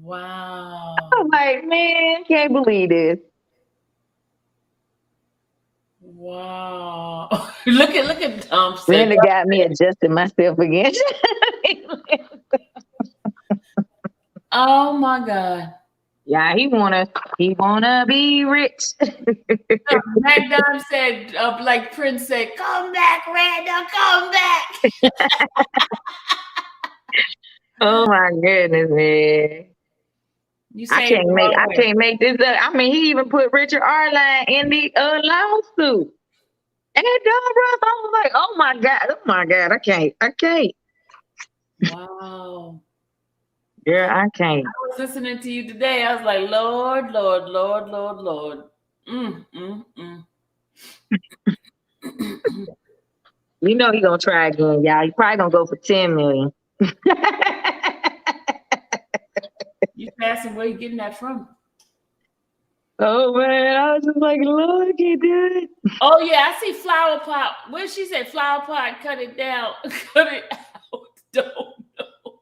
Wow! I'm like, man, can't believe this. Wow! look at Thompson. Brenda got me adjusting myself again. Oh my God! Yeah, he wanna be rich. Mac Don said, like Prince said, "Come back, Randall, come back." Oh my goodness, man. You I say can't make this up. I mean, he even put Richard Arline in the lawsuit. And Don Russ, I was like, oh my God, I can't. Wow! Yeah, I can't. I was listening to you today. I was like, Lord, Lord, Lord, Lord, Lord. You know he gonna try again, y'all. He probably gonna go for 10 million. You asking where you getting that from? Oh man, I was just like, Lord, I can't do it. Oh yeah, I see Flower Pot. What did she say? Flower Pot, cut it down, cut it out. Don't know.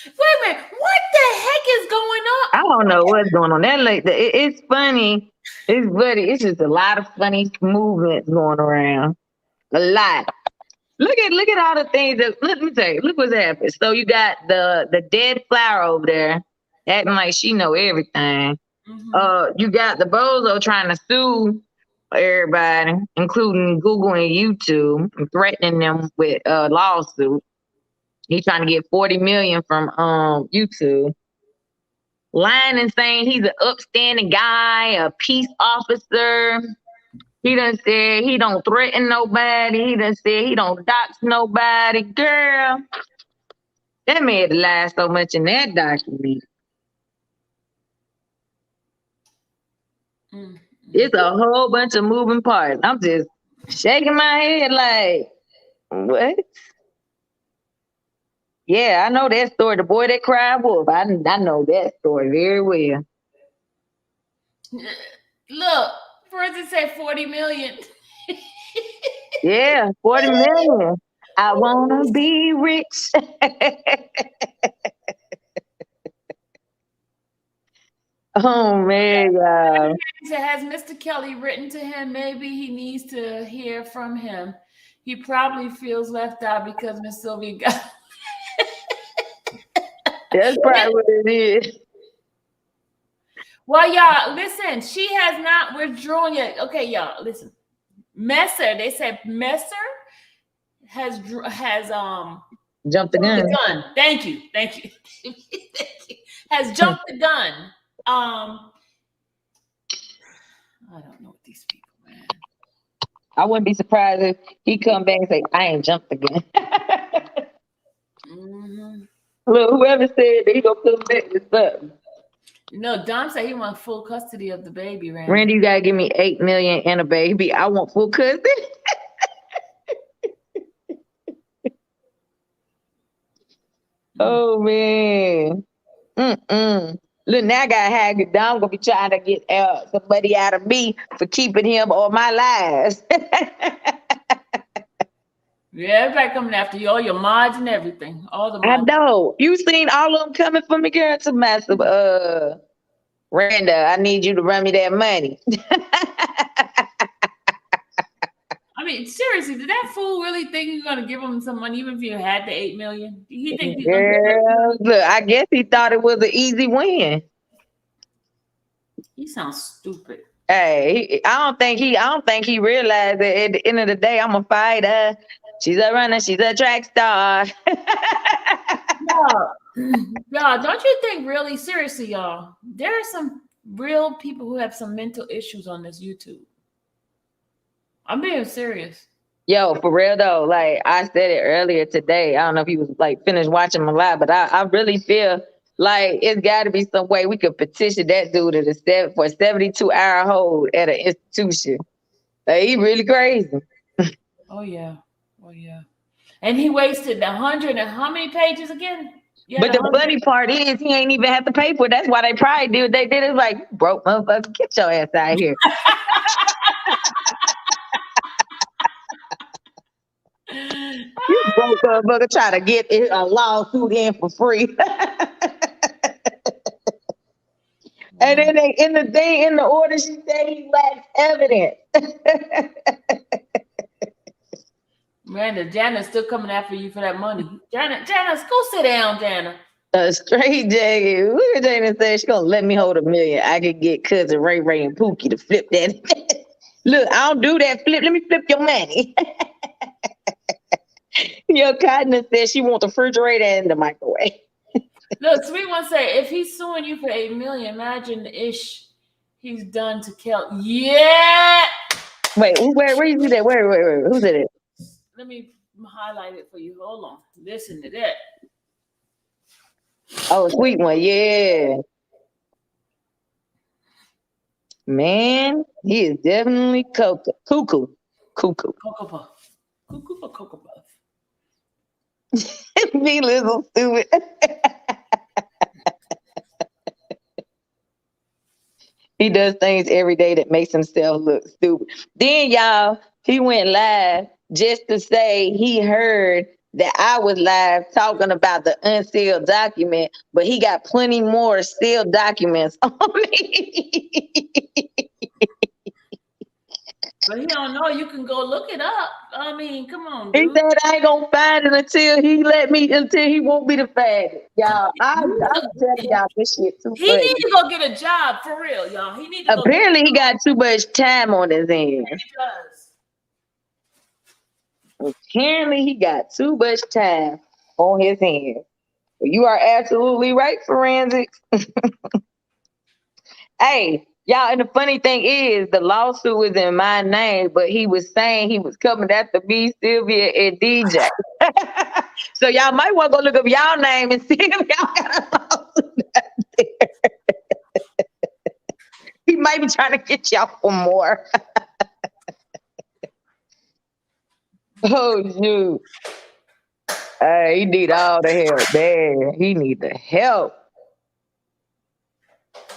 Wait a minute, what the heck is going on? I don't know what's going on. It's funny. It's funny. It's just a lot of funny movements going around. A lot. Look at all the things that. Let me tell you. Look what's happened. So you got the dead flower over there, acting like she know everything. Mm-hmm. You got the bozo trying to sue everybody, including Google and YouTube, and threatening them with a lawsuit. He's trying to get 40 million from YouTube. Lying and saying he's an upstanding guy, a peace officer. He done said he don't threaten nobody. He done said he don't dox nobody. Girl, that man lied so much in that document. Mm-hmm. It's a whole bunch of moving parts. I'm just shaking my head like, what? Yeah, I know that story. The boy that cried wolf. I know that story very well. Look, President said 40 million. Yeah, 40 million. I wanna be rich. Oh man, God. Has Mr. Kelly written to him? Maybe he needs to hear from him. He probably feels left out because Miss Sylvia got. That's probably what it is. Well, y'all, listen. She has not withdrawn yet. Okay, y'all, listen. Messer. They said Messer has Jumped the gun. Thank you. Has jumped the gun. I don't know what these people, man. I wouldn't be surprised if he come back and say, I ain't jumped the gun. Mm-hmm. Look, whoever said that he gonna put him back with something. No, Dom said he wants full custody of the baby, Randy. Randy, you gotta give me 8 million and a baby. I want full custody. Oh man. Look, now I got Haggard. Now I'm gonna be trying to get somebody out of me for keeping him all my lives. Yeah, everybody coming after you, all your mods and everything. All the mods. I know. You seen all of them coming for me, girl. To massive Randa, I need you to run me that money. I mean, seriously, did that fool really think you're gonna give him some money, even if you had the 8 million? Did he think look, I guess he thought it was an easy win. He sounds stupid. Hey, I don't think he realized that at the end of the day, I'm a fighter. She's a runner, she's a track star. Y'all, don't you think really, seriously, y'all, there are some real people who have some mental issues on this YouTube. I'm being serious. Yo, for real though, like I said it earlier today. I don't know if you was like finished watching my live, but I really feel like it's got to be some way we could petition that dude for a 72-hour hold at an institution. Like, he really crazy. Oh yeah. Oh yeah. And he wasted 100 and how many pages again? Yeah, But the funny part is he ain't even have to pay for it. That's why they probably did what they did. It's like, broke motherfucker, get your ass out of here. You broke motherfucker try to get a lawsuit in for free. And then they in the order she said he lacks evidence. Miranda, Jana's still coming after you for that money. Jana, go sit down, Jana. A straight jacket. Look at Jana said she gonna let me hold $1 million. I could get cousin Ray Ray and Pookie to flip that. Look, I don't do that. Let me flip your money. Your Cotton said she wants the refrigerator and the microwave. Look, Sweet One say if he's suing you for $8 million, imagine the ish he's done to Kel. Yeah. Wait, where you see that? Where? Who said it? Let me highlight it for you. Hold on. Listen to that. Oh, Sweet One, yeah. Man, he is definitely cuckoo. Cocoa Puff. Cuckoo for Cocoa Puff. Me little stupid. He does things every day that makes himself look stupid. Then y'all, he went live just to say he heard that I was live talking about the unsealed document, but he got plenty more sealed documents on it. But he don't know. You can go look it up. I mean, come on, He dude. said I ain't gonna find it until he want me to find it. Y'all, I'm telling y'all this shit too He funny. need to go get a job for real, y'all. He need to Apparently he got too much time on his hands. He does. Apparently he got too much time on his hands. You are absolutely right, Forensics. Hey, y'all, and the funny thing is the lawsuit was in my name, but he was saying he was coming after me, Sylvia, and DJ. So y'all might want to go look up y'all name and see if y'all got a lawsuit out there. He might be trying to get y'all for more. Oh, shoot. He need all the help, man. He need the help.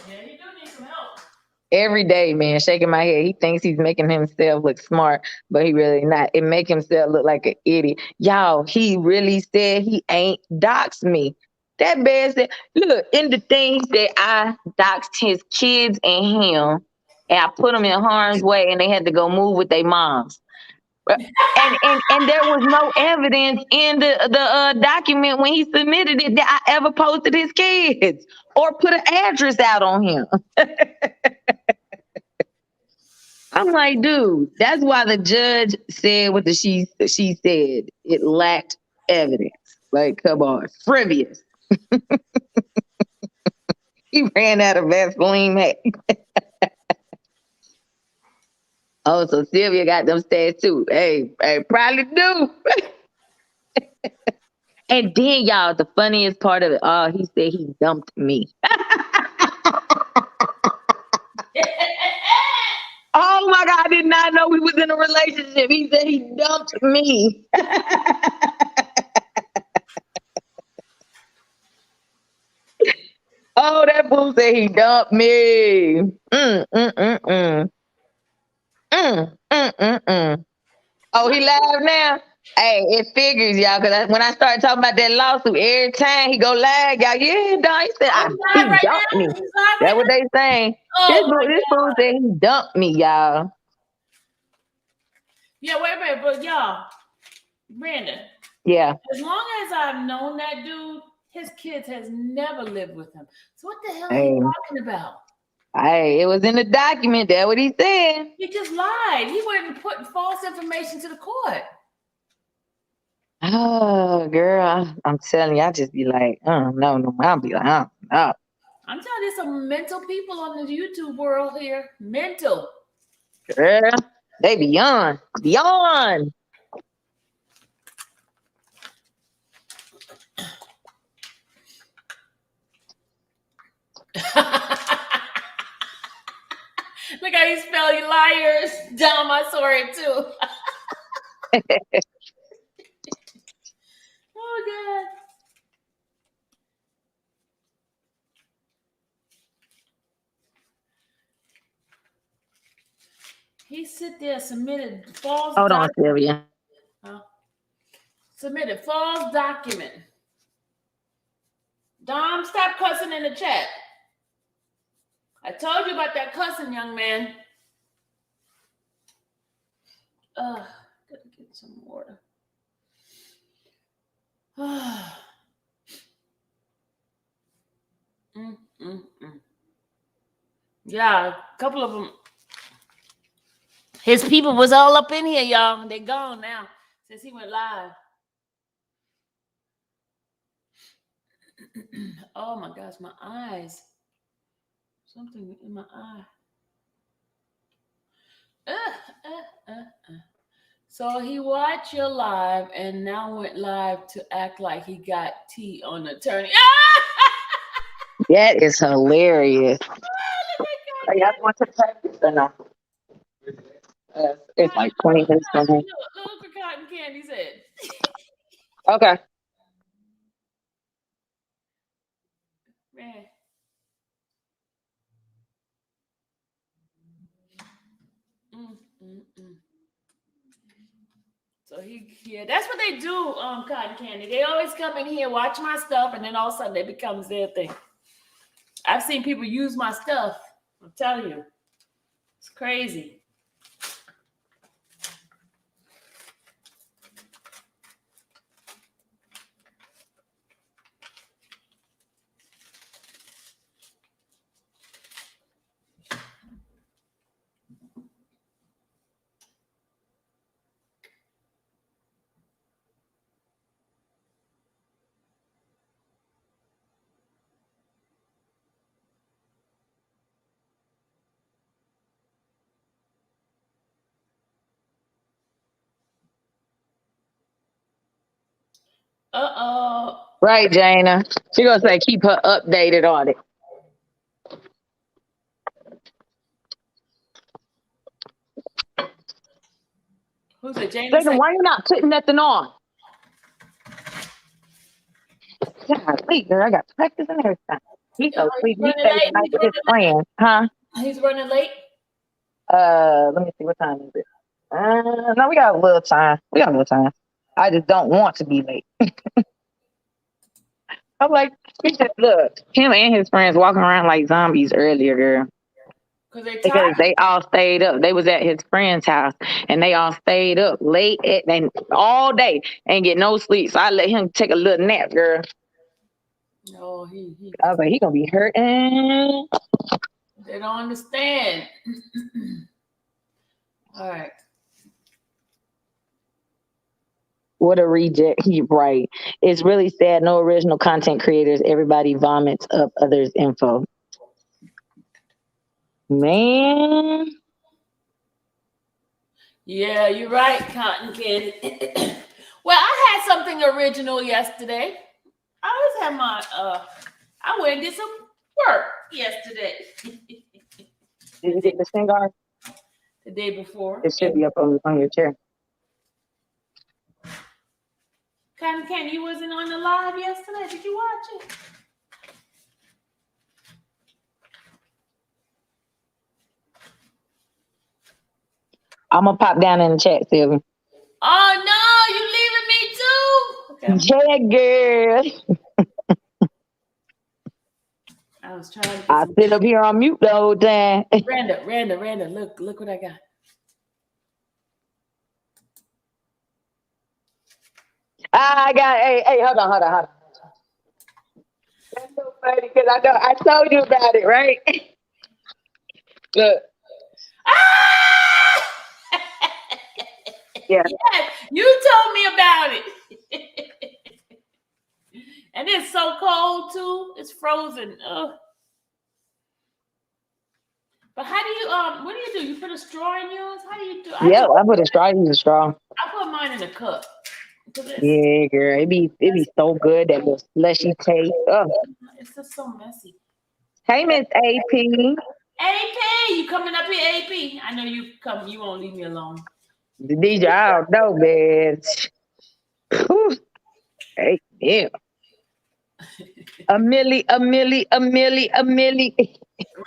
Yeah, he do need some help. Every day, man, shaking my head. He thinks he's making himself look smart, but he really not. It make himself look like an idiot. Y'all, he really said he ain't doxed me. That man said, look, in the things that I doxed his kids and him, and I put them in harm's way, and they had to go move with their moms. And there was no evidence in the document when he submitted it that I ever posted his kids or put an address out on him. I'm like, dude, that's why the judge said what she said. It lacked evidence. Like, come on, frivolous. He ran out of Vaseline. Oh, so Sylvia got them stats too. Hey, probably do. And then, y'all, the funniest part of it all, he said he dumped me. Oh my God, I did not know we was in a relationship. He said he dumped me. Oh, that fool said he dumped me. Oh, he live now? Hey, it figures, y'all, because when I started talking about that lawsuit, every time he go live, y'all, yeah, dog, he said, he Right dumped now? me. He's live That's right what now? they saying. Oh, This fool said he dumped me, y'all. yeah, wait a minute, but y'all, Brandon, Yeah. as long as I've known that dude, his kids has never lived with him. So what the hell are Hey. you talking about? Hey, it was in the document. That's what he said. He just lied. He wouldn't put false information to the court. Oh, girl, I'm telling you, I just be like, no. I'll be like, no. I'm telling you, there's some mental people on the YouTube world here. Mental. Girl, they beyond. Look how you spell you liars. Down my sword too. God. He sit there, submitted false Hold on, document. Sylvia. Submitted false document. Dom, stop cussing in the chat. I told you about that cussing, young man. Gotta get some water. Yeah, a couple of them. His people was all up in here, y'all. They gone now since he went live. Oh my gosh, my eyes. Something in my eye. So he watched your live and now went live to act like he got tea on the attorney. That is hilarious. Are y'all going to practice or no? It's like 20 minutes from here. Look what Cotton Candy said. Okay. Man. So yeah, that's what they do, Cotton Candy. They always come in here, watch my stuff, and then all of a sudden it becomes their thing. I've seen people use my stuff. I'm telling you. It's crazy. Uh-oh. Right, Jana. She gonna say keep her updated on it. Who's it? Jane? Jana, why you not putting nothing on? Golly, girl, I got practice and everything. He's so sweet. He stays the night with his friends, huh? He's running late. Let me see, what time is it? No, we got a little time. I just don't want to be late. I'm like, look, him and his friends walking around like zombies earlier, girl. Because they all stayed up. They was at his friend's house and they all stayed up late and all day and get no sleep. So I let him take a little nap, girl. No, I was like, he gonna be hurting. They don't understand. All right. What a reject. He right. It's really sad. No original content creators. Everybody vomits up others' info. Man. Yeah, you're right, Cotton Candy. Well, I had something original yesterday. I always have my I went and did some work yesterday. Did you get the cigar? The day before. It should be up on your chair. Cotton Candy, you wasn't on the live yesterday. Did you watch it? I'm gonna pop down in the chat, Sylvia. Oh no, you leaving me too? Okay. Yeah, girl. I was trying to I sit up here on mute the whole time. Randa, look what I got. I got, hey, hold on. That's so funny because I told you about it, right? Look. Ah! Yeah. Yes, you told me about it. And it's so cold too. It's frozen. Ugh. But how do you what do? You put a straw in yours? How do you do? Yeah, I put a straw. Use a straw. I put mine in a cup. Yeah, girl, it be so good, that little slushy taste. Oh. It's just so messy. Hey, Miss AP. AP, you coming up here, AP? I know you come. You won't leave me alone. DJ, I don't know, man. Hey, Yeah. A milli. Randall,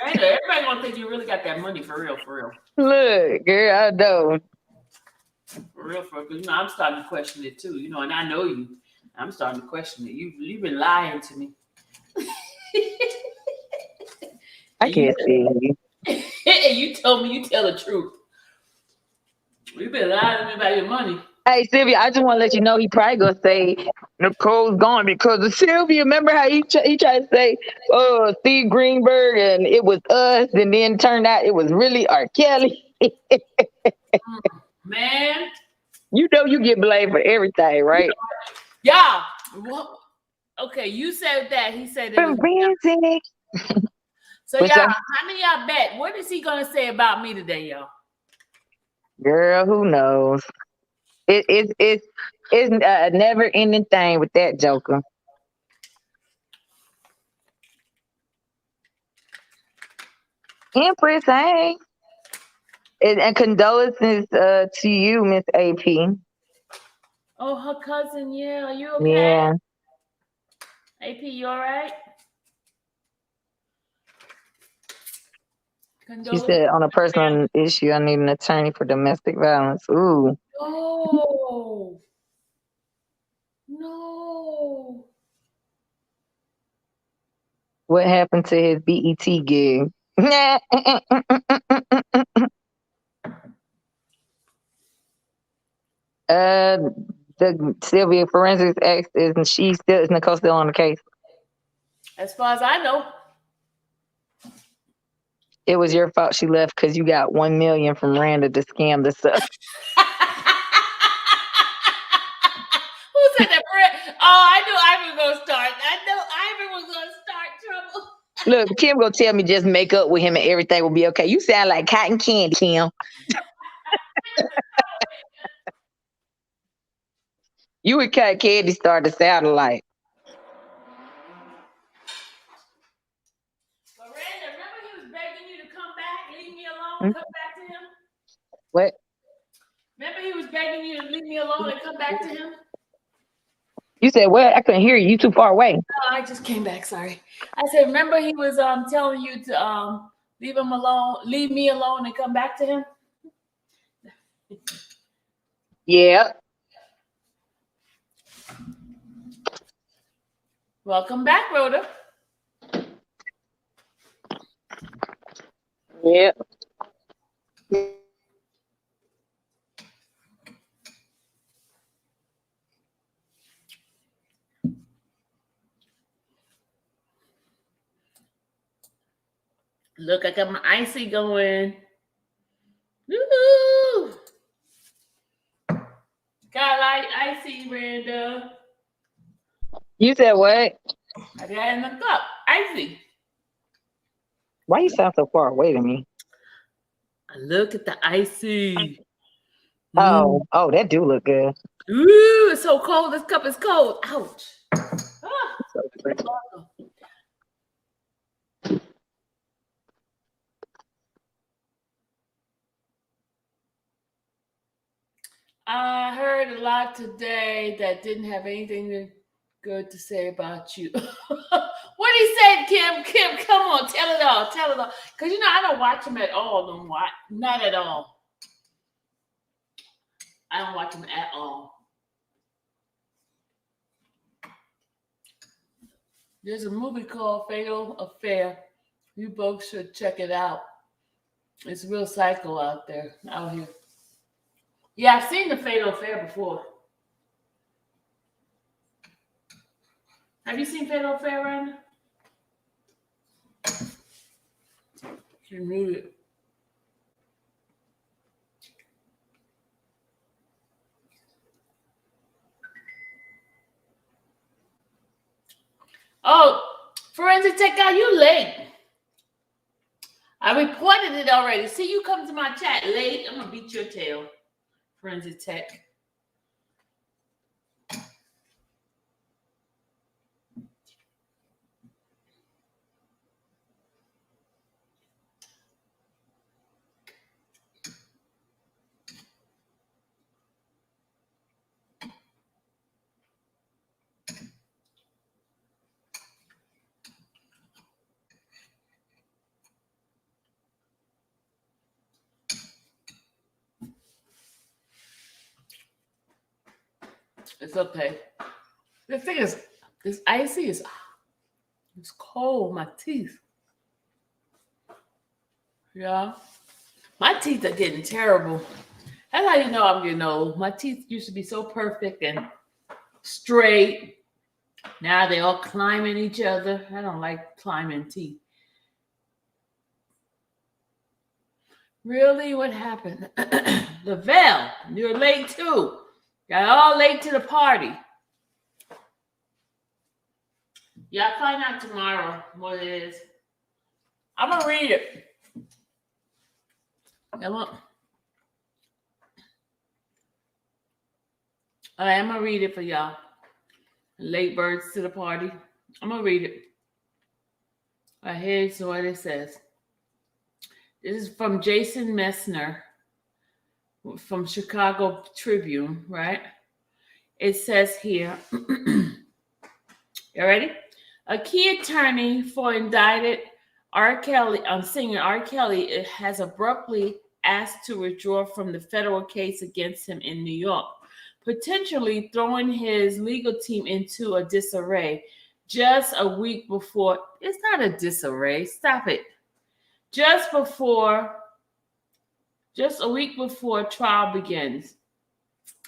everybody gonna think you really got that money for real, for real. Look, girl, I know. For real, for real. Because, I'm starting to question it too, and I know you. I'm starting to question it. You've been lying to me. I can't see you. And you told me you tell the truth. You've been lying to me about your money. Hey, Sylvia, I just want to let you know he probably gonna say Nicole's gone because of Sylvia. Remember how he tried to say, Steve Greenberg and it was us, and then turned out it was really R. Kelly. Man. You know you get blamed for everything, right? Yeah. Well, okay, you said that. He said it was. So, What's y'all, that? how many y'all bet? What is he going to say about me today, y'all? Girl, who knows? It's a never ending thing with that joker. Empress, hey. And condolences to you, Miss AP. Oh, her cousin, yeah. Are you okay? Yeah. AP, you all right? She said on a personal issue, I need an attorney for domestic violence. Ooh. Oh. No. What happened to his BET gig? The Sylvia forensics ex is Nicole still on the case? As far as I know. It was your fault she left because you got $1 million from Randa to scam the stuff. Who said that? Oh, I knew Ivan was gonna start. I know Ivan was gonna start trouble. Look, Kim gonna tell me just make up with him and everything will be okay. You sound like cotton candy, Kim. You and cotton candy started to sound alike. But Randa, remember he was begging you to come back, leave me alone, come back to him? What? Remember he was begging you to leave me alone and come back to him? You said what? I couldn't hear you. You too far away. Oh, I just came back. Sorry. I said, remember he was telling you to leave him alone, leave me alone, and come back to him. Yeah. Welcome back, Rhoda. Yeah. Look, I got my icy going. Woo-hoo! Got like icy, Randa. You said what? I got it in the cup. Icy. Why you sound so far away to me? Look at the icy. Oh, that do look good. Ooh, it's so cold. This cup is cold. Ouch. Ah. I heard a lot today that didn't have anything good to say about you. What he said, Kim? Kim, come on, tell it all. Tell it all. Because, I don't watch him at all. Not at all. I don't watch him at all. There's a movie called Fatal Affair. You both should check it out. It's real psycho out here. Yeah, I've seen the Fatal Affair before. Have you seen Fatal Affair, Ryan? You knew it. Oh, Forensic Tech Guy, you late. I reported it already. See, you come to my chat late. I'm going to beat your tail, Forensic Tech. It's okay. The thing is, this icy is it's cold. My teeth. Yeah. My teeth are getting terrible. That's how you know I'm getting old. My teeth used to be so perfect and straight. Now they all climbing each other. I don't like climbing teeth. Really? What happened? Lavelle, you're late too. Got all late to the party. Yeah, I'll find out tomorrow what it is. I'm gonna read it. I'm gonna read it for y'all. Late birds to the party. I'm gonna read it. Right, here's what it says. This is from Jason Messner from Chicago Tribune, right? It says here, you ready? A key attorney for indicted singer R. Kelly has abruptly asked to withdraw from the federal case against him in New York, potentially throwing his legal team into a disarray just a week before. It's not a disarray. Stop it. Just a week before trial begins.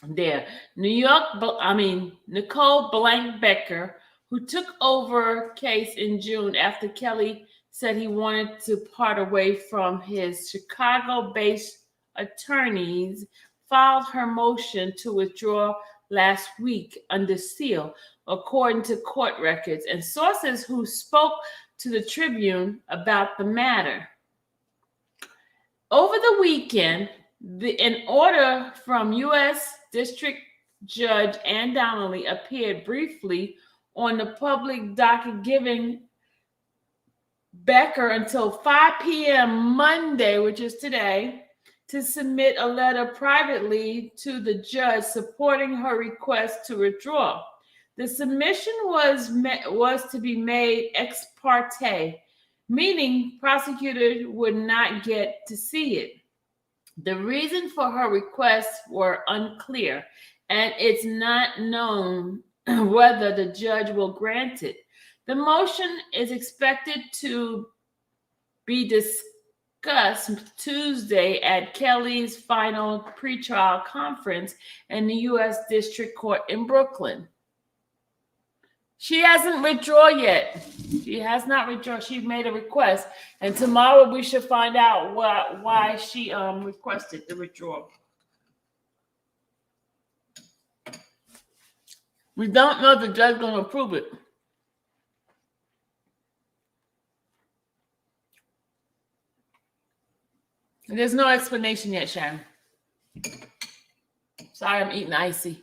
There, Nicole Blank Becker, who took over case in June after Kelly said he wanted to part away from his Chicago-based attorneys, filed her motion to withdraw last week under seal, according to court records and sources who spoke to the Tribune about the matter. Over the weekend, an order from U.S. District Judge Ann Donnelly appeared briefly on the public docket, giving Becker until 5 p.m. Monday, which is today, to submit a letter privately to the judge supporting her request to withdraw. The submission was to be made ex parte, meaning prosecutors would not get to see it. The reason for her requests were unclear, and it's not known whether the judge will grant it. The motion is expected to be discussed Tuesday at Kelly's final pretrial conference in the U.S. District Court in Brooklyn. She hasn't withdrawn yet. She has not withdrawn. She made a request, and tomorrow we should find out why she requested the withdrawal. We don't know if the judge is going to approve it. And there's no explanation yet, Sharon. Sorry, I'm eating icy.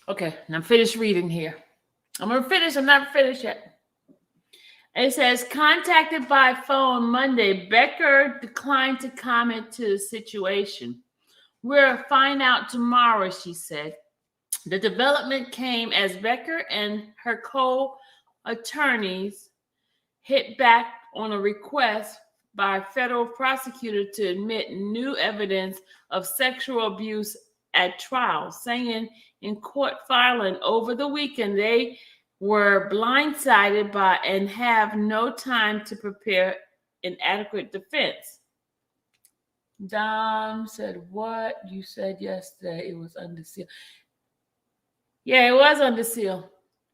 Okay, and I'm finished reading here. I'm not finished yet. It says, contacted by phone Monday, Becker declined to comment to the situation. We'll find out tomorrow, she said. The development came as Becker and her co-attorneys hit back on a request by a federal prosecutor to admit new evidence of sexual abuse at trial, saying in court filing over the weekend they were blindsided by and have no time to prepare an adequate defense. Dom said, what? You said yesterday it was under seal. Yeah, it was under seal.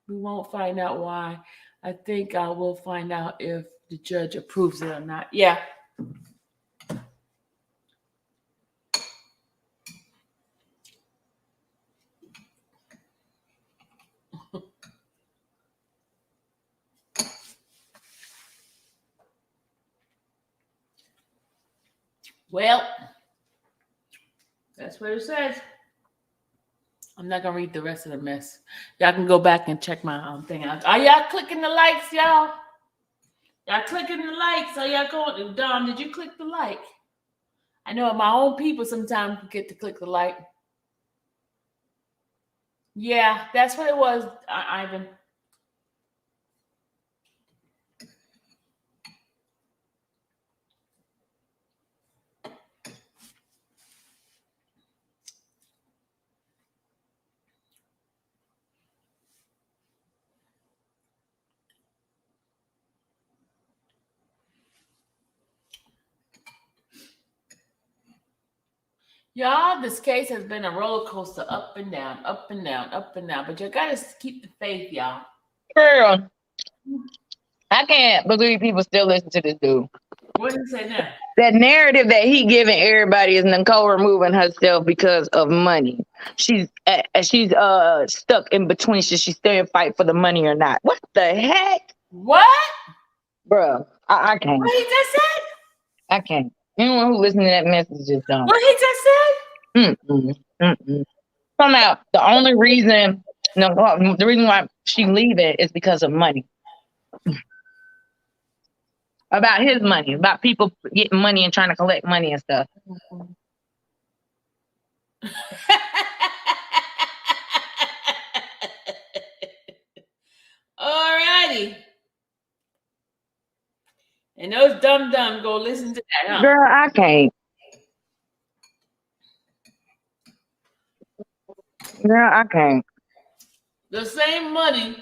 We won't find out why. I think I will find out if the judge approves it or not. Yeah. Well, that's what it says. I'm not going to read the rest of the mess. Y'all can go back and check my thing out. Are y'all clicking the likes, y'all? Y'all clicking the likes? Are y'all going? Don, did you click the like? I know my own people sometimes forget to click the like. Yeah, that's what it was, Ivan. Y'all, this case has been a roller coaster, up and down, up and down, up and down. But you gotta keep the faith, y'all. Girl, I can't believe people still listen to this dude. What did he say now? That narrative that he giving everybody is Nicole removing herself because of money. She's stuck in between. Should she stay and fight for the money or not? What the heck, What? bro? I can't. What he just said? I can't. Anyone who listens to that message just don't. What he just said? Somehow, the only reason, the reason why she leaving is because of money. About his money, about people getting money and trying to collect money and stuff. Alrighty. And those dumb go listen to that, huh? Girl, I can't. Girl, I can't. The same money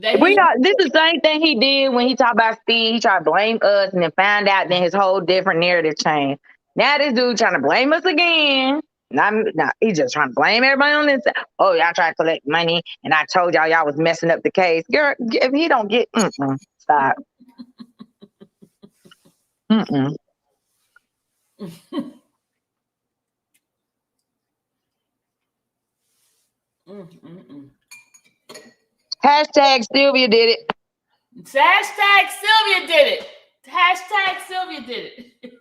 that This is the same thing he did when he talked about Steve. He tried to blame us and then found out then his whole different narrative changed. Now this dude trying to blame us again. Now he's just trying to blame everybody on this. Oh, y'all tried to collect money and I told y'all was messing up the case. Girl, if he don't get stop. Hashtag Sylvia did it. Hashtag Sylvia did it. Hashtag Sylvia did it.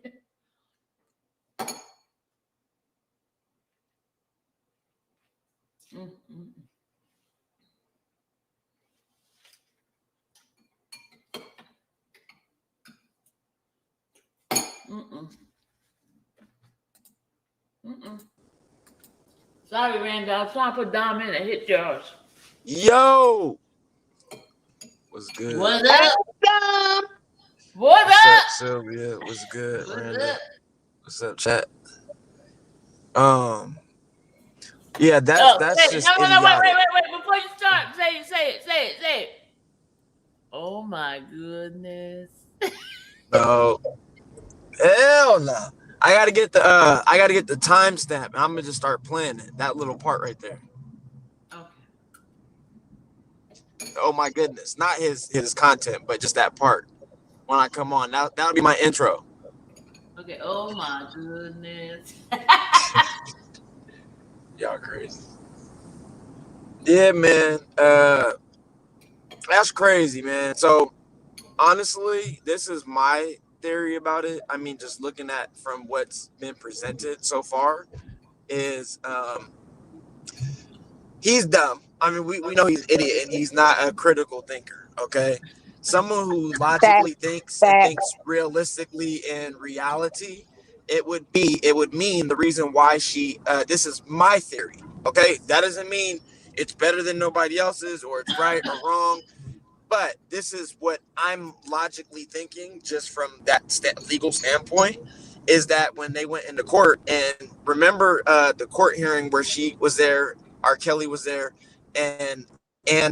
Sorry, Randy. I was trying to put Dom in and hit yours. Yo, what's good? What's up? What's up, Sylvia? What's good, What's Randy? up? What's up, chat? Yeah, that's just no, idiotic. wait. Before you start, say it. Oh my goodness. No, hell no. I gotta get the timestamp. I'm gonna just start playing it. That little part right there. Okay. Oh my goodness, not his content, but just that part. When I come on, that'll be my intro. Okay. Oh my goodness. Y'all crazy. Yeah, man. That's crazy, man. So honestly, this is my theory about it. I mean, just looking at from what's been presented so far, is he's dumb. I mean, we know he's an idiot and he's not a critical thinker. Okay, someone who logically thinks and thinks realistically in reality, it would mean the reason why she. This is my theory. Okay, that doesn't mean it's better than nobody else's or it's right or wrong. But this is what I'm logically thinking, just from that legal standpoint, is that when they went into court, and remember the court hearing where she was there, R. Kelly was there, and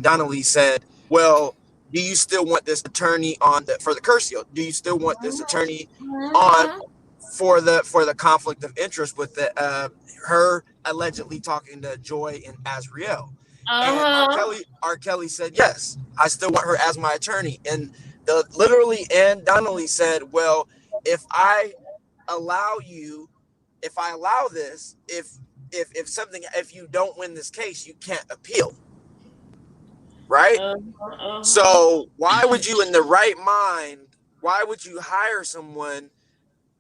Donnelly said, well, do you still want this attorney for the Curcio? Do you still want this attorney on for the conflict of interest with her allegedly talking to Joy and Azriel? And R. Kelly said, yes, I still want her as my attorney. And Ann Donnelly said, well, if I allow this, if you don't win this case, you can't appeal. Right? So why would you, in the right mind, why would you hire someone,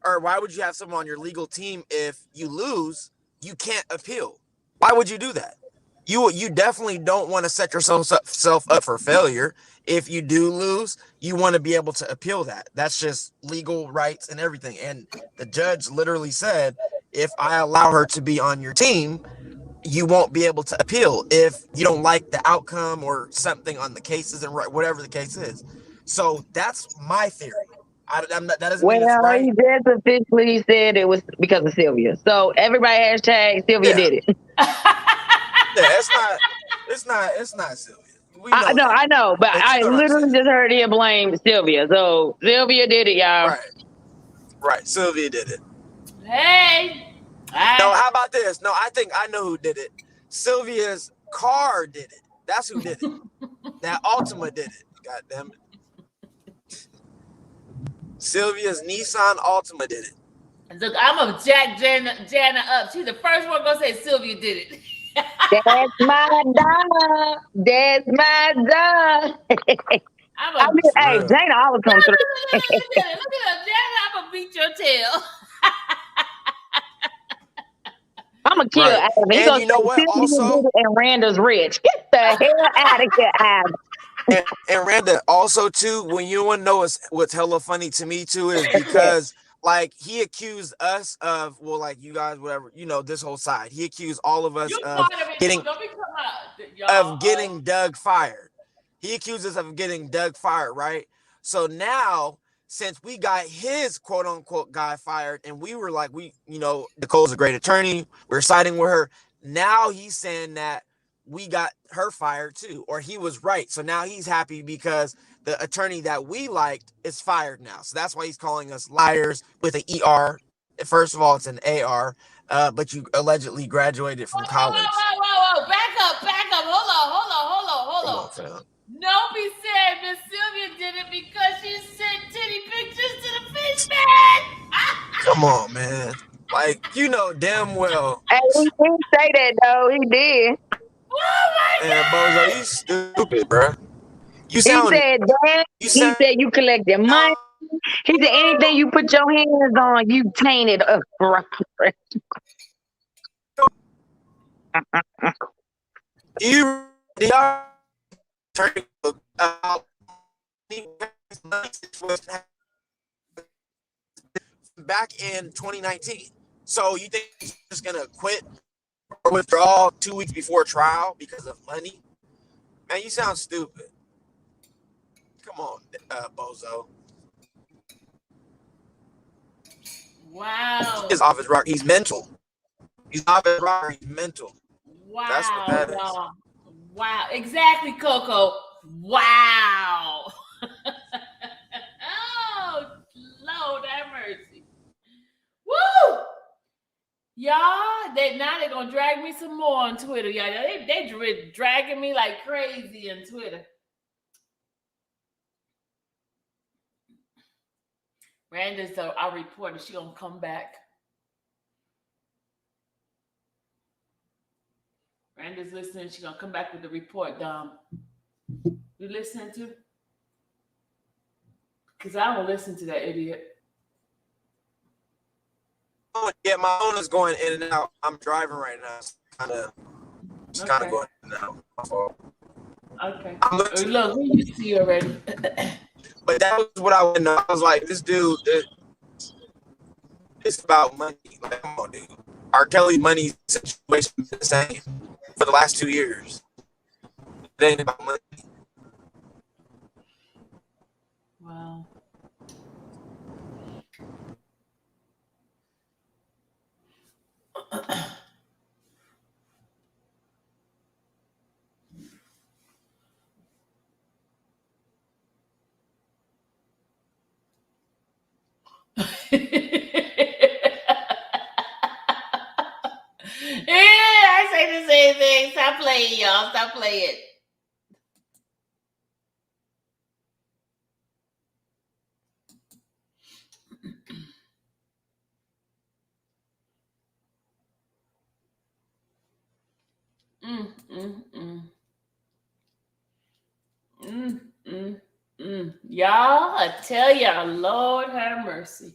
or why would you have someone on your legal team if you lose, you can't appeal? Why would you do that? You definitely don't want to set yourself up for failure. If you do lose, you want to be able to appeal that. That's just legal rights and everything. And the judge literally said, if I allow her to be on your team, you won't be able to appeal if you don't like the outcome or something on the cases and whatever the case is. So that's my theory. That doesn't mean it's right. He just officially said it was because of Sylvia. So everybody hashtag Sylvia did it. Yeah, it's not Sylvia. I know, but I literally just heard him blame Sylvia. So Sylvia did it, y'all. Right. Sylvia did it. Hey. No, how about this? No, I think I know who did it. Sylvia's car did it. That's who did it. That Altima did it. God damn it. Sylvia's Nissan Altima did it. Look, I'm gonna jack Jana up. She's the first one gonna say Sylvia did it. That's my dog. That's my dog. I'm Hey, Jana always come through. Look at her, Jana. I'm gonna beat your tail. I'm gonna kill Adam. He And gonna you know what? Also, and Randa's rich. Get the hell out of here, Adam. And Randa, also too, when you want to know what's hella funny to me too is because like he accused us of, well, like you guys, whatever, you know, this whole side. He accused all of us of getting Doug fired. He accused us of getting Doug fired, right? So now, since we got his quote unquote guy fired, and we were like, Nicole's a great attorney, we're siding with her. Now he's saying that we got her fired too, or he was right. So now he's happy because the attorney that we liked is fired now. So that's why he's calling us liars with an ER. First of all, it's an AR, but you allegedly graduated from college. Whoa. Back up. Hold on. Don't be sad. Miss Sylvia did it because she sent titty pictures to the fish man. Come on, man. Like, you know damn well. Hey, he didn't say that though. He did. Oh my God. Bozo, you stupid, bro. He said that. He said you collected money. He said anything you put your hands on, you tainted up, bro. Do y'all turn back in 2019? So you think he's just gonna quit or withdraw 2 weeks before trial because of money? Man, you sound stupid. Come on, Bozo. Wow. He's off his rock. He's mental. He's off his rock. He's mental. Wow. That's what that is. Wow. Exactly, Coco. Wow. Oh, Lord have mercy. Woo! Y'all, they're gonna drag me some more on Twitter. Y'all, they dragging me like crazy on Twitter. Randa's our reporter. She gonna come back. Randa's listening. She gonna come back with the report, Dom. You listening to? Because I don't listen to that idiot. Yeah, my phone is going in and out. I'm driving right now. It's kind of going in and out. My fault. Okay. Look, we used to you already. But that was what I would know. I was like, this dude, it's about money. Like, come on, dude. R. Kelly money situation is the same for the last 2 years. It ain't about money. Wow. I say the same thing. Stop playing, y'all. Stop playing. Y'all, I tell y'all, Lord have mercy.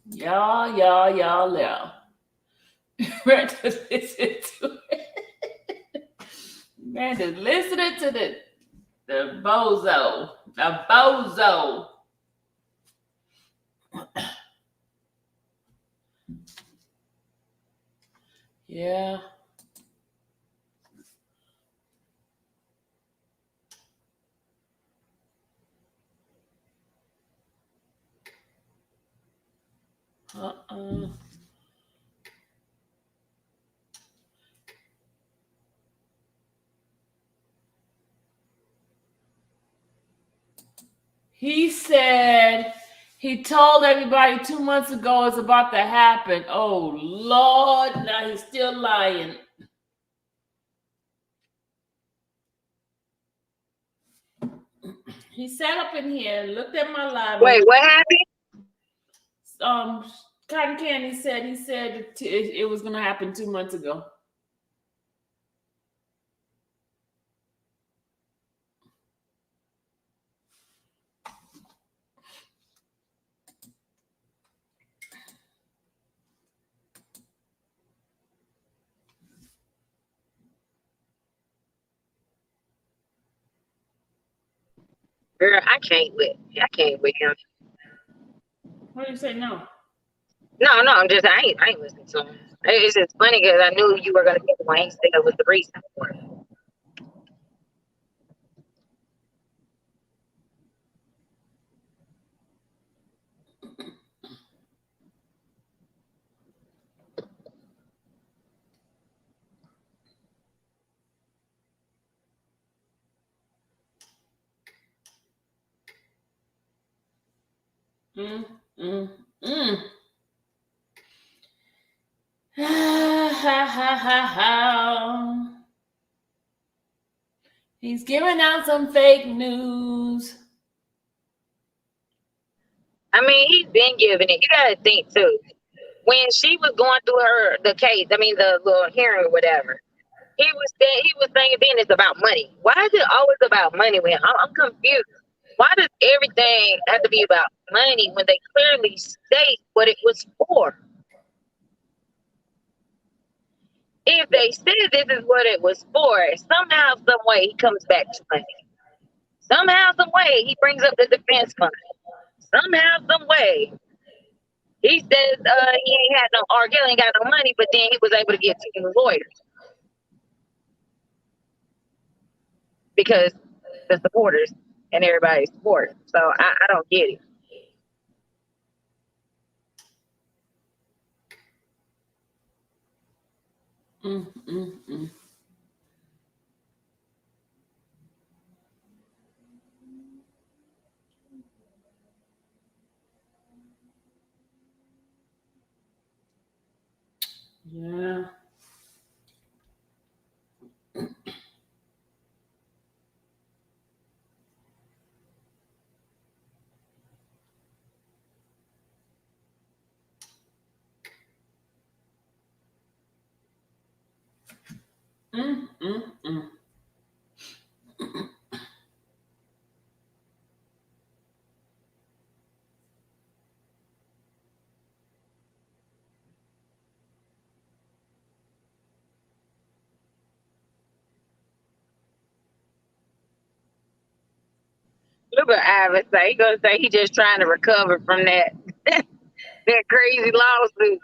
Y'all. Randa's listening to it. Randa's listening to the bozo. The bozo. Yeah. He said he told everybody 2 months ago it's about to happen. Oh, Lord, now he's still lying. He sat up in here and looked at my live. Wait, what happened? Cotton Candy said it was going to happen 2 months ago. Girl, I can't with him. What do you say? No. No, I ain't listening to him. It's just funny because I knew you were gonna get the one he said was the reason for it. He's giving out some fake news. I mean, he's been giving it. You gotta think too. When she was going through the case, I mean the little hearing or whatever, he was saying then it's about money. Why is it always about money with him? I'm confused. Why does everything have to be about money when they clearly state what it was for? If they said this is what it was for, somehow, some way, he comes back to money. Somehow, some way, he brings up the defense fund. Somehow, some way, he says he ain't had no, R. Kelly ain't got no money, but then he was able to get 2 new lawyers because the supporters and everybody support. So I don't get it. Yeah. Look at Ivan say. He gonna say he just trying to recover from that that crazy lawsuit.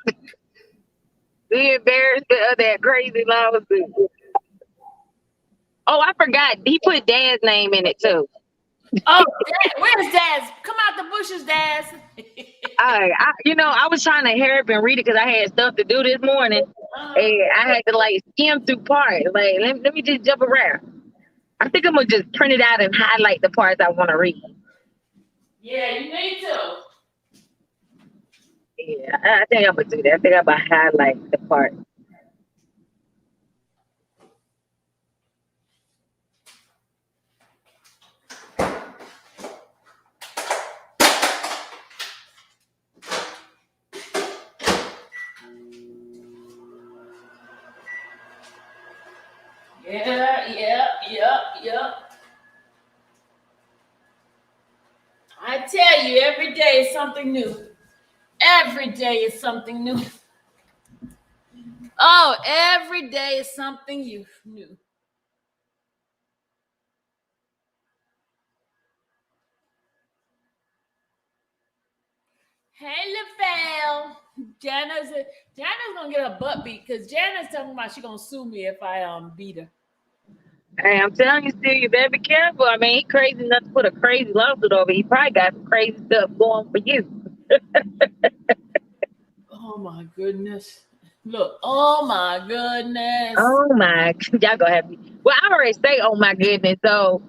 The embarrassment of that crazy lawsuit. Oh, I forgot. He put Dad's name in it too. Oh, where's Daz? Come out the bushes, Daz. I was trying to hurry up and read it because I had stuff to do this morning, and I had to skim through parts. Let me just jump around. I think I'm gonna just print it out and highlight the parts I want to read. Yeah, you need to. Yeah, I think I'm gonna do that. I think I'm gonna highlight the part. Yeah. I tell you, every day is something new. Every day is something new. Oh, every day is something new. Hey, LaFell. Jana's gonna get her butt beat because Jana's talking about she's gonna sue me if I beat her. Hey, I'm telling you, Steve, you better be careful. I mean, he crazy enough to put a crazy lawsuit over. He probably got some crazy stuff going for you. Oh my goodness. Look, oh my goodness. Oh my, y'all gonna have me. Well, I already say, oh my goodness. So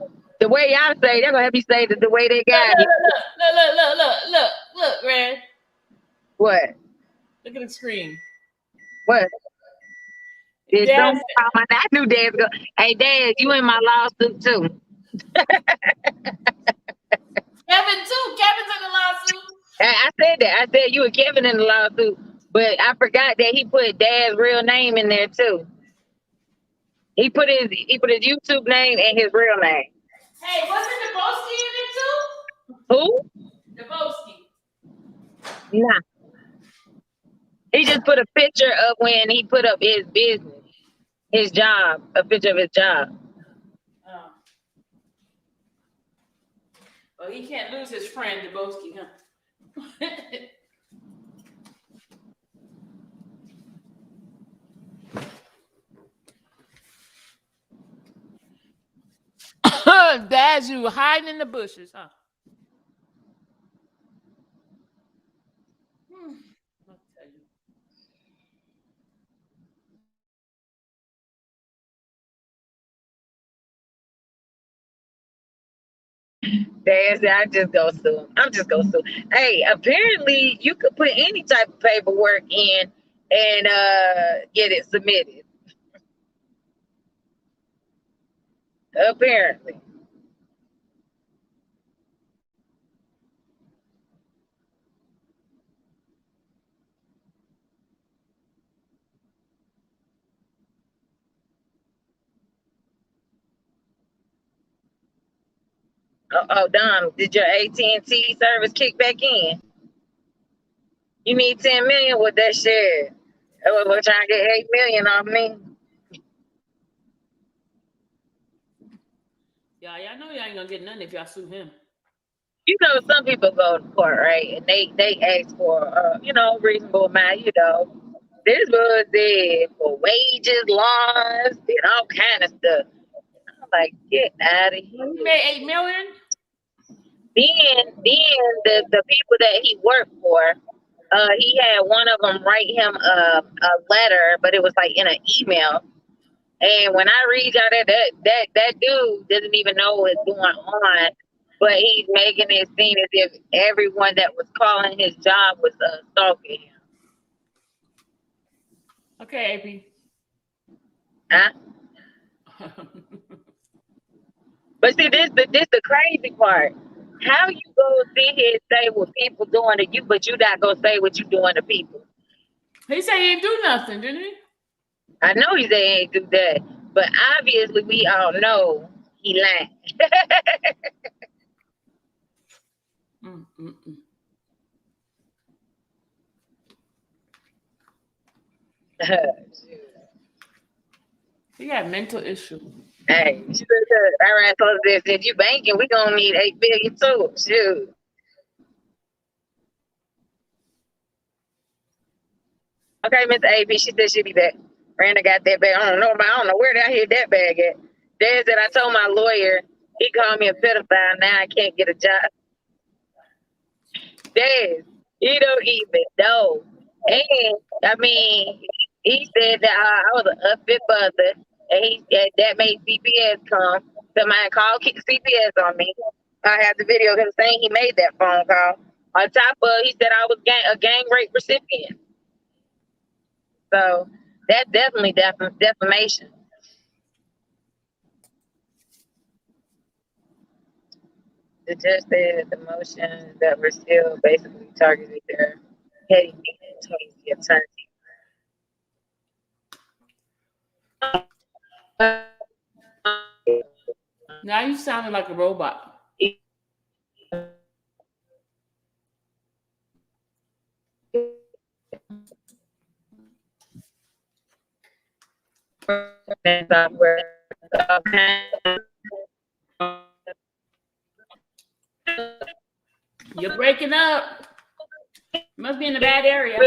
The way y'all say, they're gonna have you say the way they got it. Look, Red. What? Look at the screen. What? It's Dad, I knew Dad's go. Hey, Dad, you in my lawsuit too. Kevin too. Kevin's in the lawsuit. I said that. I said you and Kevin in the lawsuit, but I forgot that he put Dad's real name in there too. He put his YouTube name and his real name. Hey, wasn't Debowski in it too? Who? Debowski. Nah. He just put a picture of when he put up his business, his job, a picture of his job. Oh. Well, he can't lose his friend Debowski, huh? Dad, you hiding in the bushes, huh? I'll tell you. Dad said, I just go sue. I'm just gonna sue. Hey, apparently you could put any type of paperwork in and get it submitted. Apparently. Oh, Don, did your AT&T service kick back in? You need 10 million with that shit. We're trying to get 8 million off me. Yeah, y'all know y'all ain't gonna get none if y'all sue him. You know, some people go to court, right? And they ask for, reasonable amount, This was it for wages, laws, and all kind of stuff. I'm like, get out of here. He made $8 million. Then the people that he worked for, he had one of them write him a letter, but it was like in an email. And when I read y'all that dude doesn't even know what's going on, but he's making it seem as if everyone that was calling his job was stalking him. Okay, Huh? But see, this the crazy part. How you go sit here and say what people doing to you, but you not gonna say what you doing to people? He said he didn't do nothing, didn't he? I know he said he ain't do that, but obviously we all know he lying. He got mental issue. Hey, all right, so if you banking, we gonna need 8 billion too. Shoot. Okay, Miss AP, she said she'll be back. Brandon got that bag. I don't know where did I hear that bag at. Dad said I told my lawyer, he called me a pedophile. Now I can't get a job. Dad, you don't even know. And I mean, he said that I was an unfit mother, and that made CPS come. Somebody called CPS on me. I have the video of him saying he made that phone call. On top of, he said I was a gang rape recipient. So that's definitely defamation. The judge said the motions that were still basically targeted their petty meetings towards the attorney. Now you sounding like a robot. You're breaking up. You must be in a bad area.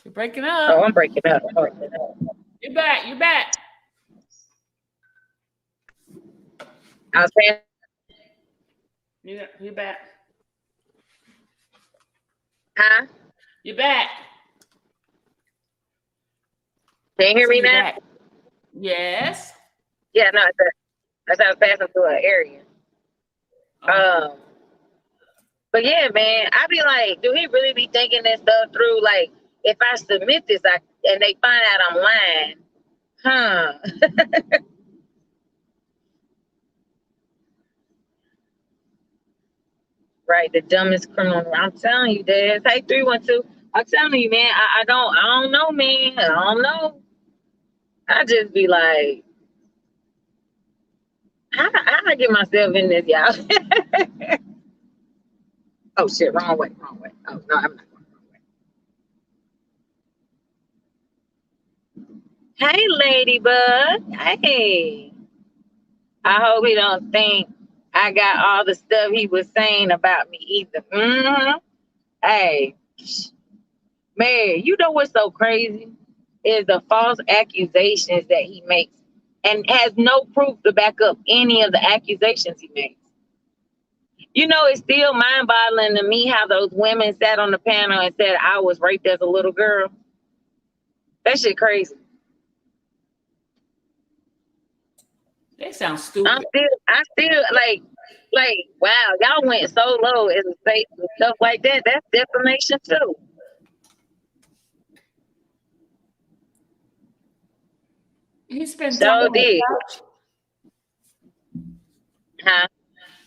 You're breaking up. Oh, I'm breaking up. You're back. You're back. I was saying. You're back. Huh? You're back. Can you hear me now? Back. Yes. Yeah, no, that's how I was passing through an area. But yeah, man, I be like, do he really be thinking that stuff through? Like, if I submit this, and they find out I'm lying, huh? Right, the dumbest criminal. I'm telling you, Dad. Hey, 312. I'm telling you, man. I don't know, man. I don't know. I just be like, how I get myself in this, y'all? Oh shit, wrong way. Oh no, I'm not going the wrong way. Hey, Ladybug. Hey. I hope he don't think I got all the stuff he was saying about me either. Hey, man, you know what's so crazy is the false accusations that he makes and has no proof to back up any of the accusations he makes. You know, it's still mind-boggling to me how those women sat on the panel and said I was raped as a little girl. That shit crazy. They sound stupid. I still like, wow, y'all went so low in the face and stuff like that. That's defamation too. He spent time on the couch. Huh?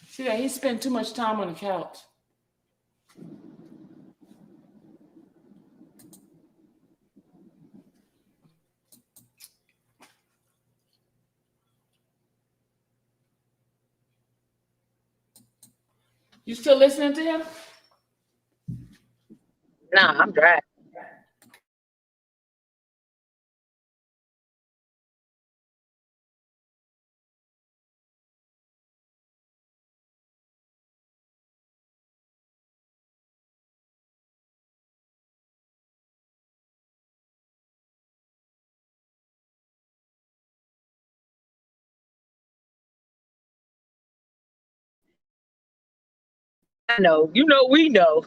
See that he spent too much time on the couch. You still listening to him? No, I'm dry. I know. You know, we know.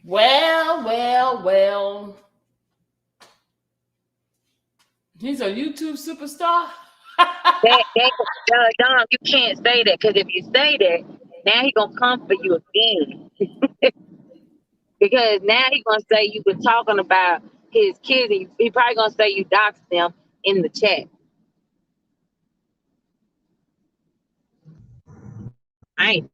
Well. He's a YouTube superstar. Dom, you can't say that because if you say that, now he's gonna come for you again. Because now he's gonna say you were talking about his kids. He probably gonna say you doxed them in the chat. I ain't.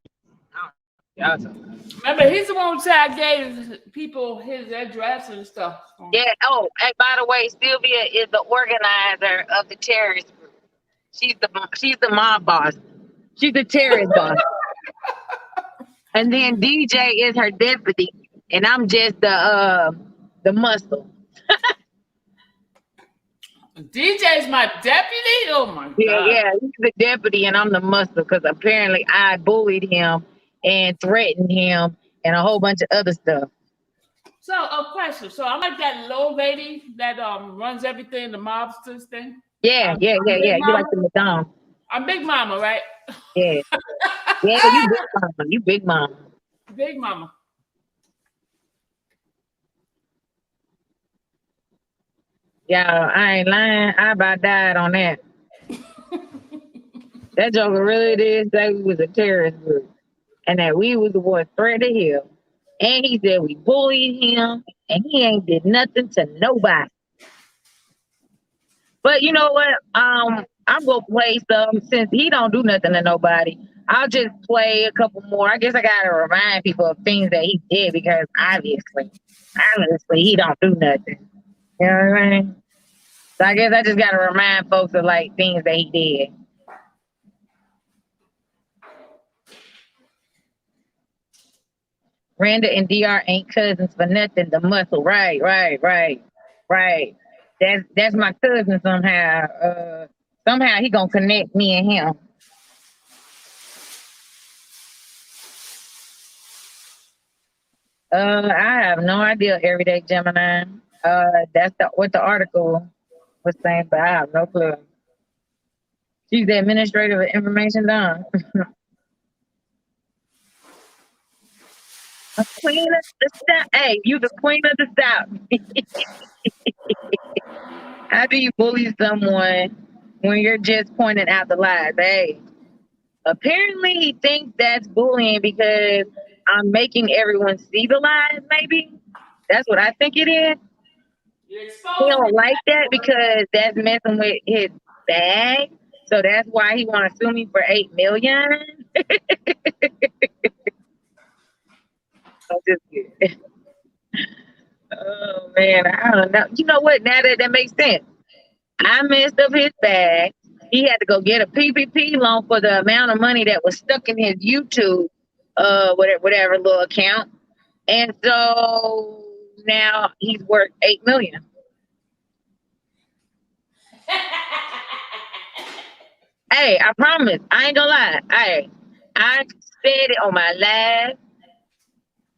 Remember, he's the one who said I gave people his address and stuff. Yeah. Oh, and by the way, Sylvia is the organizer of the terrorist group. She's the mob boss. She's the terrorist boss. And then DJ is her deputy, and I'm just the muscle. DJ's my deputy. Oh my god. Yeah, he's the deputy, and I'm the muscle because apparently I bullied him and threatened him and a whole bunch of other stuff. So, a question. So, I'm like that little lady that runs everything, the mobsters thing. Yeah. You like the Madonna. I'm Big Mama, right? Yeah. Yeah, you Big Mama. Big Mama. Yeah, I ain't lying. I about died on that. That joker really did say we was a terrorist group and that we was the ones threatening him. And he said we bullied him and he ain't did nothing to nobody. But you know what? I'm gonna play some since he don't do nothing to nobody. I'll just play a couple more. I guess I gotta remind people of things that he did because obviously he don't do nothing. You know what I mean? So I guess I just gotta remind folks of like things that he did. Randa and DR ain't cousins for nothing. The muscle, right. That's my cousin somehow. Somehow he gonna connect me and him. I have no idea. Everyday Gemini. That's what the article was saying, but I have no clue. She's the administrator of information done. A queen of the South. Hey, you the queen of the South. How do you bully someone when you're just pointing out the lies? Hey, apparently he thinks that's bullying because I'm making everyone see the lies, maybe. That's what I think it is. He don't like that because that's messing with his bag. So that's why he want to sue me for $8 million. I'm just kidding. Oh man, I don't know. You know what? Now that makes sense. I messed up his bag. He had to go get a PPP loan for the amount of money that was stuck in his YouTube, whatever little account. And so now he's worth $8 million. Hey, I promise. I ain't gonna lie. Hey, I said it on my live.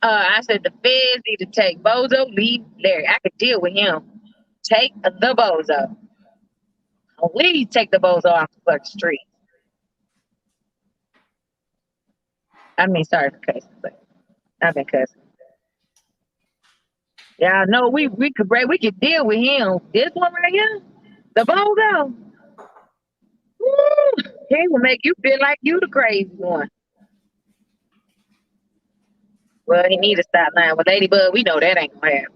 I said the feds need to take Bozo, leave Larry. I could deal with him. Take the Bozo. Please take the Bozo off the fucking street. I mean, sorry for cussing, but I've been cussing. Yeah, no, we could deal with him. This one right here, the Bozo. Woo, he will make you feel like you the crazy one. Well, he need to stop lying with Ladybug. We know that ain't gonna happen.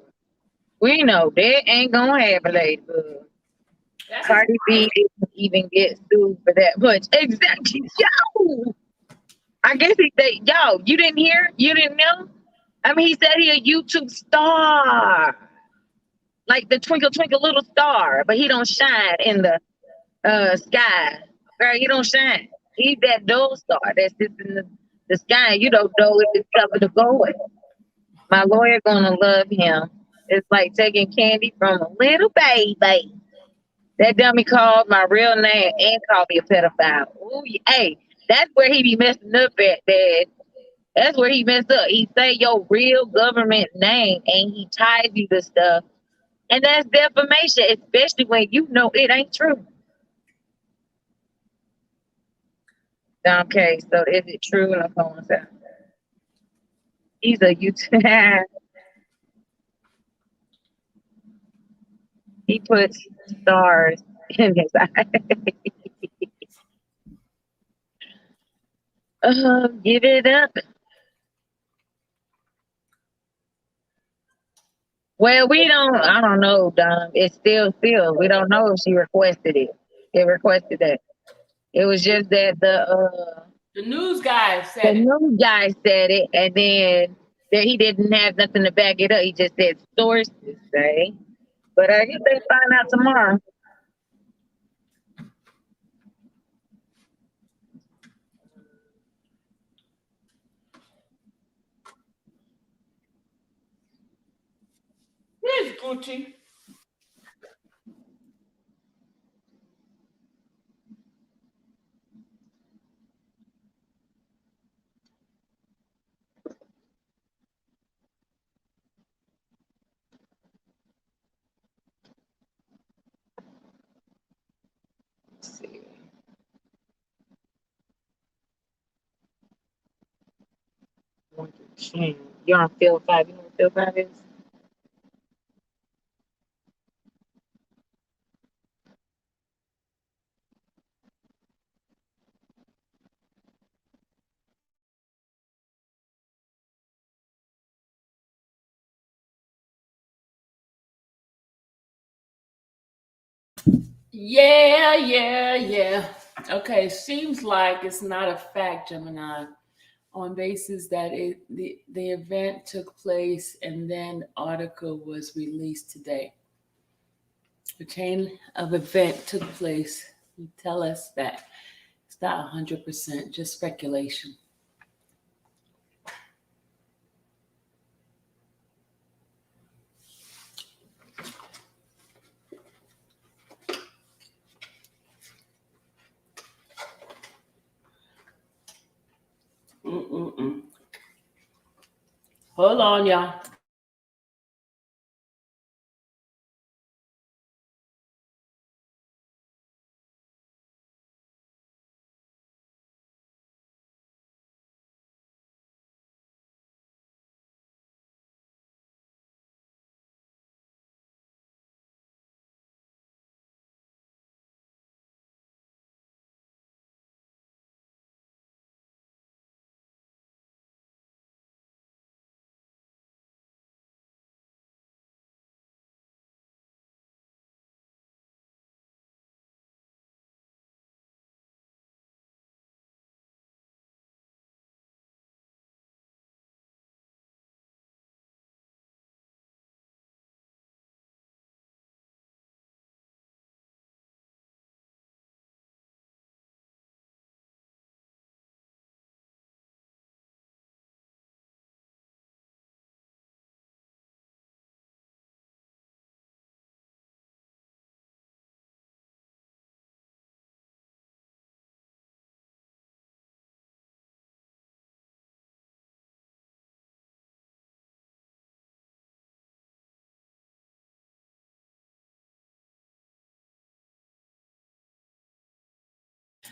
We know that ain't gonna happen, Ladybug. Cardi B didn't even get sued for that much. Exactly. Yo! I guess he said, yo, you didn't hear? You didn't know? I mean, he said he a YouTube star. Like the twinkle, twinkle little star, but he don't shine in the sky. Girl, he don't shine. He's that dull star that sits in the sky. You don't know if it's covered or going. My lawyer gonna love him. It's like taking candy from a little baby. That dummy called my real name and called me a pedophile. Ooh, hey, that's where he be messing up at, Dad. That's where he messed up. He say your real government name and he ties you to stuff. And that's defamation, especially when you know it ain't true. Okay, so is it true? He's a YouTube. He puts stars in his eyes. Give it up. Well, I don't know, Dom. It's still. We don't know if she requested it. It requested that. It was just that the news guy said the news guy said it, and then that he didn't have nothing to back it up. He just said sources say. But I guess they find out tomorrow. Where's Gucci? Let's see. You're on field 5. You know what field 5 is? Yeah. Okay, seems like it's not a fact, Gemini, on basis that the event took place and then article was released today. A chain of event took place. You tell us that it's not 100%, just speculation. Mm-mm-mm. Hold on, y'all.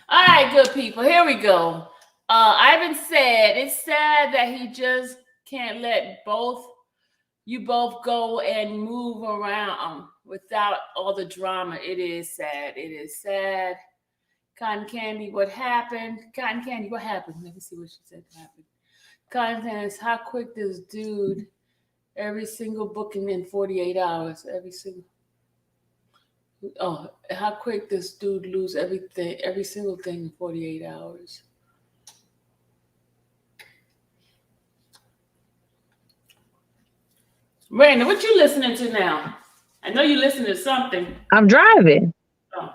All right, good people. Here we go. Ivan said it's sad that he just can't let you both go and move around without all the drama. It is sad. It is sad. Cotton Candy, what happened? Cotton Candy, what happened? Let me see what she said happened. Cotton Candy, how quick this dude, every single booking in 48 hours, every single. Oh, how quick this dude lose everything, every single thing in 48 hours. Brandon, what you listening to now? I know you listening to something. I'm driving. Oh.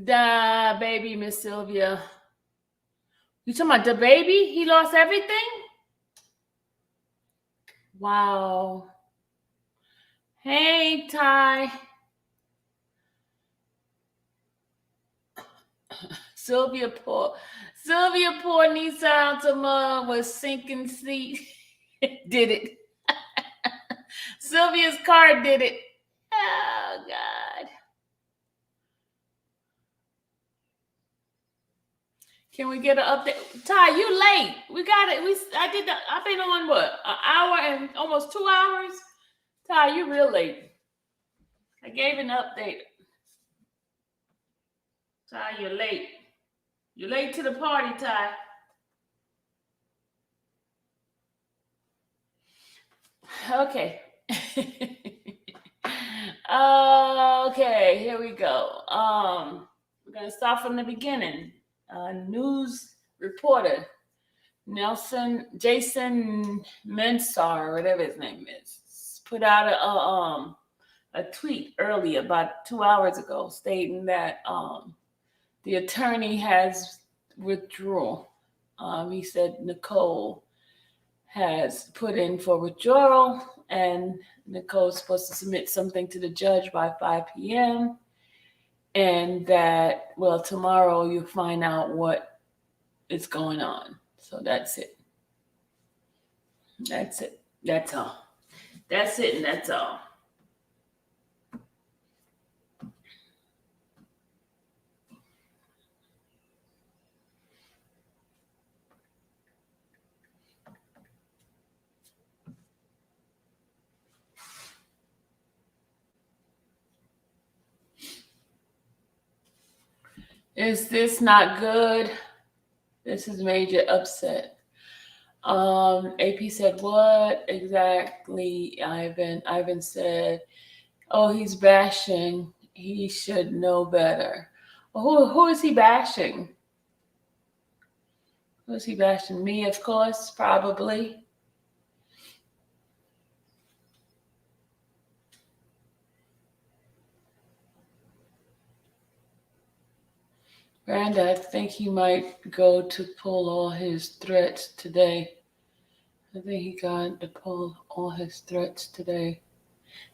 Da baby, Miss Sylvia. You talking about the baby? He lost everything? Wow. Hey, Ty. Sylvia poor Nisa Altima was sinking seat. Did it. Sylvia's car did it. Oh God. Can we get an update? Ty, you late. We got it. I've been on what? An hour and almost 2 hours? Ty, you real late. I gave an update. Ty, you're late. You're late to the party, Ty. Okay. Okay, here we go. We're gonna start from the beginning. News reporter Jason Mensar, whatever his name is, put out a tweet earlier, about 2 hours ago, stating that the attorney has withdrawn. He said Nicole has put in for withdrawal, and Nicole's supposed to submit something to the judge by 5 p.m. And that, well, tomorrow you'll find out what is going on. So that's it. That's it. That's all. That's it, and that's all. Is this not good? This is major upset. AP said, what exactly, Ivan? Ivan said, oh, he's bashing. He should know better. Who is he bashing? Who is he bashing? Me, of course, probably. Brenda, I think he might go to pull all his threats today. I think he got to pull all his threats today.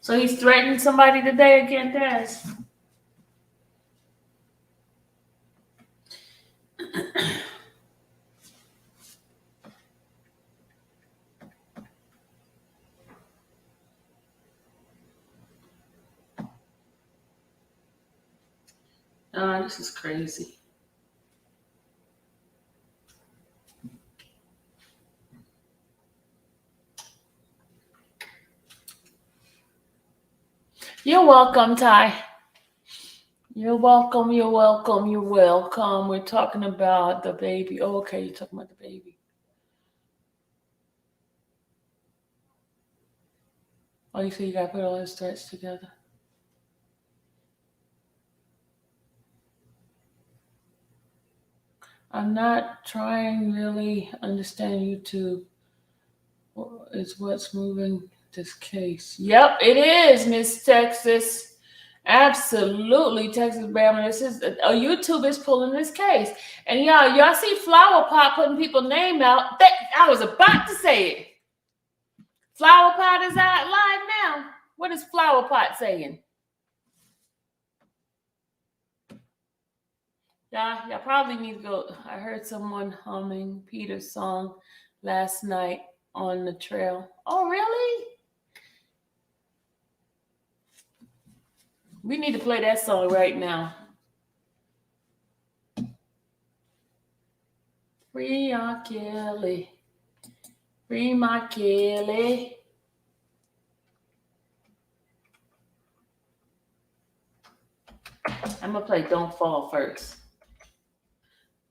So he's threatening somebody today again, Des. This is crazy. You're welcome, Ty. You're welcome, you're welcome, you're welcome. We're talking about the baby. Oh, okay, you're talking about the baby. Oh, you say you got to put all his threats together. I'm not trying really understand YouTube. Is what's moving this case. Yep, it is, Miss Texas. Absolutely, Texas Bama. This is YouTube is pulling this case. And y'all see Flower Pot putting people's name out. I was about to say it. Flower Pot is out live now. What is Flower Pot saying? Y'all probably need to go. I heard someone humming Peter's song last night on the trail. Oh, really? We need to play that song right now. Free R. Kelly. Free my Kelly. I'm going to play Don't Fall first.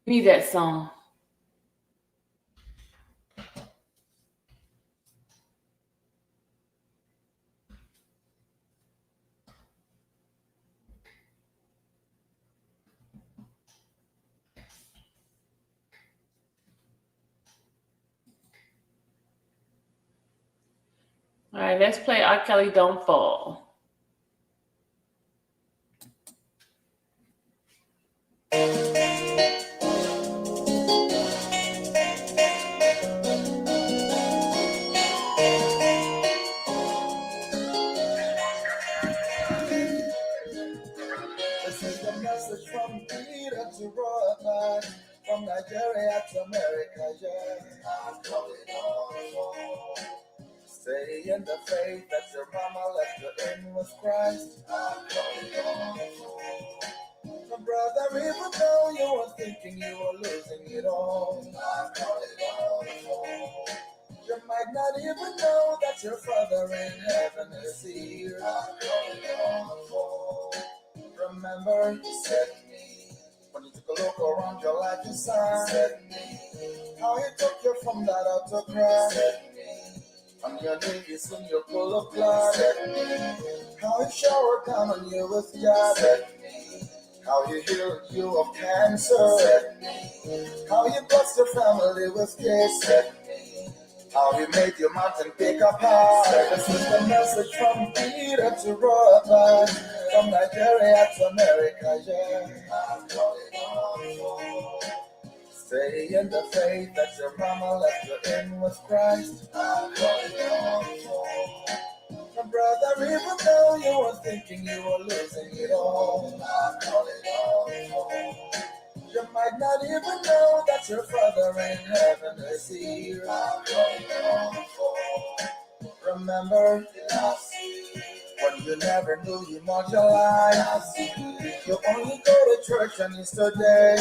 Give me that song. All right, let's play R. Kelly Don't Fall. From Peter to Robert, from Nigeria to America, yeah. I'm calling on. Stay in the faith that your mama left you in with Christ. I'm calling on. My brother, even though you were thinking you were losing it all, I'm calling on. You might not even know that your Father in heaven is here. I'm calling on. Remember, you said me when you took a look around your life, you said me how he took you from that autocrat. Said me on your knees when you're full of blood. Said me how he showered down on you with God. Said me how he healed you of cancer. Said me how he blessed your family with kids. Said me how he made your mountain big up high. This is the message from Peter to Robert, from Nigeria to America, yeah. I'm calling on. Stay in the faith that your mama left you in with Christ. I'm calling on. My brother, even though you were thinking you were losing it all, I'm calling on. You might not even know that your Father in heaven is here. I'm calling on. Remember when you never knew you much alive. You only go to church on Easter Day.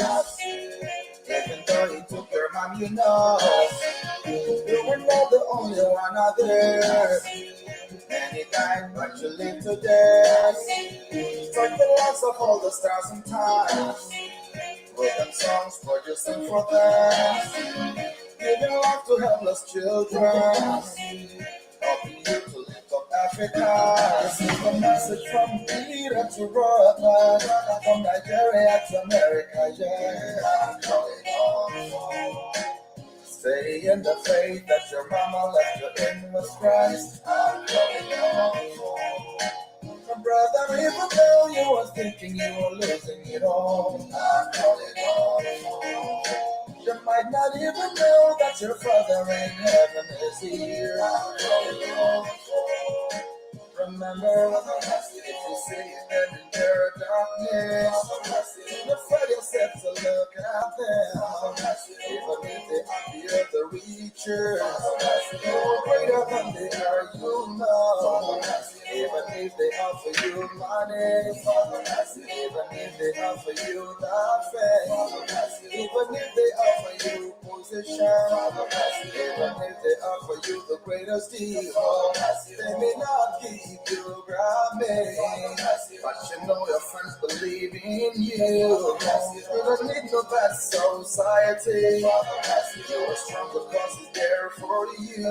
Even though he took your mom, you know you were not the only one out there. And he died, but you live today. Take the lives of all the stars and time. Written songs for you sing for them. Giving life to helpless children. Helping you to lift up Africa. This is a message from Peter to Robert, from Nigeria to America. Yeah. Stay in the faith that your mama left you in with Christ. My brother, even though you were thinking you were losing it all, you might not even know that your Father in heaven is here. Remember when if you see them in their darkness, don't afraid yourself to look at them. Even if they appear the reacher, you're greater than they are, you know. Even if they offer you money, even if they offer you nothing, even if they offer you position, even if they offer you the greatest deal, they may not give you Grammy, but you know your friends believe in you. You don't need no bad society. You're strong because he's there for you.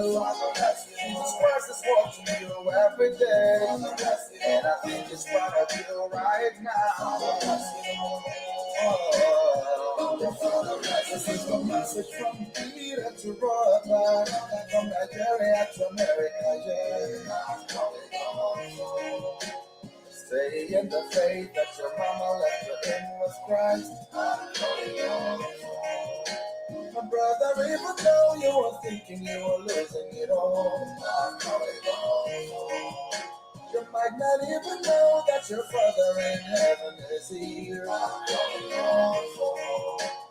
Jesus Christ is watching you every day, and I think it's what I do right now. This is a message from Peter to Robert, from Nigeria to America. Yeah. Stay in the faith that your mama left you in with Christ. My brother, even though you were thinking you were losing it all, you might not even know that your Father in heaven is here.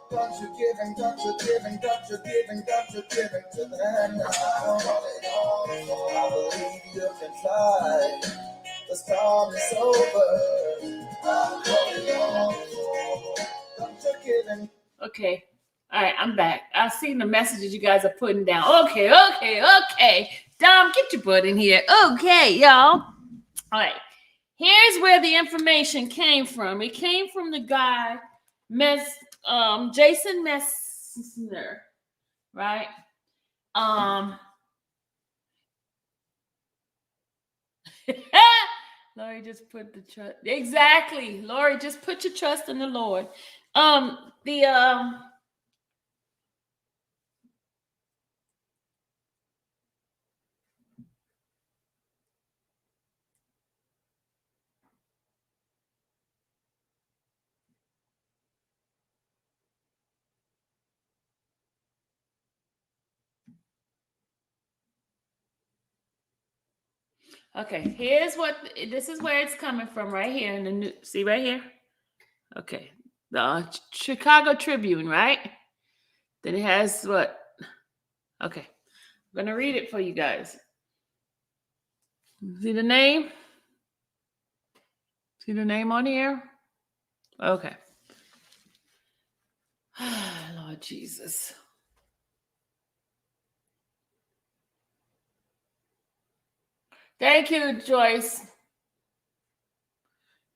Don't you giving, don't you giving, don't you giving, don't you giving to them now. I believe you can fly. The storm is over. Don't you giving. Okay. All right, I'm back. I've seen the messages you guys are putting down. Okay. Dom, get your butt in here. Okay, y'all. All right. Here's where the information came from. It came from the guy, Jason Messner, right? Lori just put the trust. Exactly. Lori, just put your trust in the Lord. Okay, this is where it's coming from right here in the new, see right here? Okay, the Chicago Tribune, right? Then it has what? Okay, I'm gonna read it for you guys. See the name? See the name on here? Okay. Lord Jesus. Thank you, Joyce.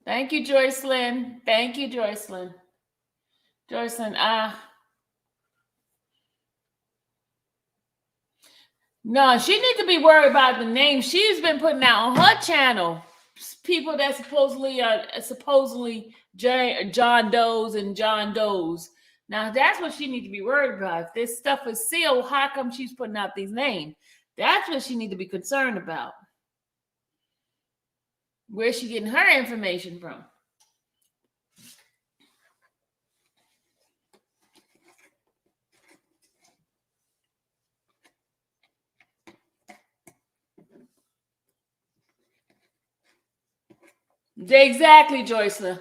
Thank you, Joycelyn. Thank you, Joycelyn. Joycelyn, no, she needs to be worried about the name she's been putting out on her channel. People that supposedly are John Does and John Does. Now that's what she needs to be worried about. If this stuff is sealed, how come she's putting out these names? That's what she needs to be concerned about. Where's she getting her information from? Exactly, Joycelyn.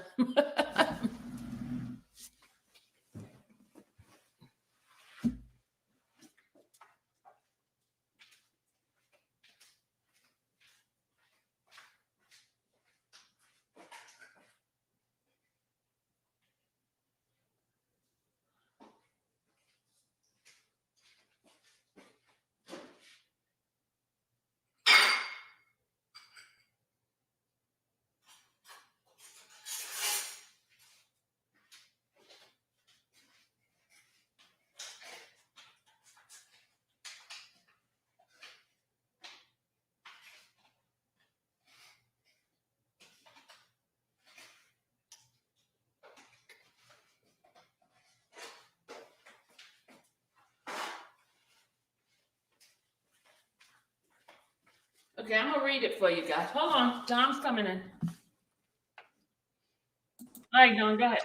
Okay, I'm gonna read it for you guys. Hold on, John's coming in. All right, John, go ahead.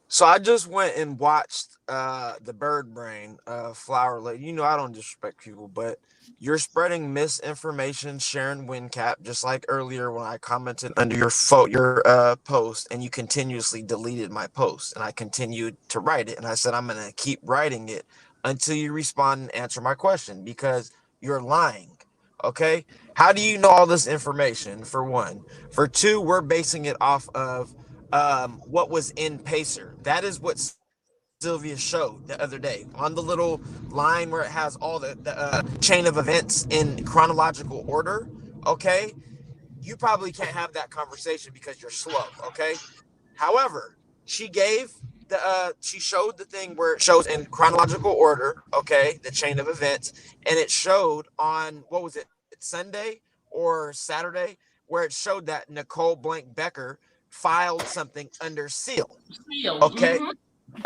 So I just went and watched the Bird Brain Flower Lady. You know I don't disrespect people, but you're spreading misinformation, Sharon Wincap, just like earlier when I commented under your post, and you continuously deleted my post, and I continued to write it, and I said I'm gonna keep writing it until you respond and answer my question because you're lying. Okay, how do you know all this information? For one, for two, we're basing it off of what was in Pacer. That is what Sylvia showed the other day on the little line where it has all the chain of events in chronological order. Okay, you probably can't have that conversation because you're slow. Okay, however, she showed the thing where it shows in chronological order. Okay, the chain of events, and it showed on what was it, Sunday or Saturday, where it showed that Nicole Blank Becker filed something under seal. Seal. Okay,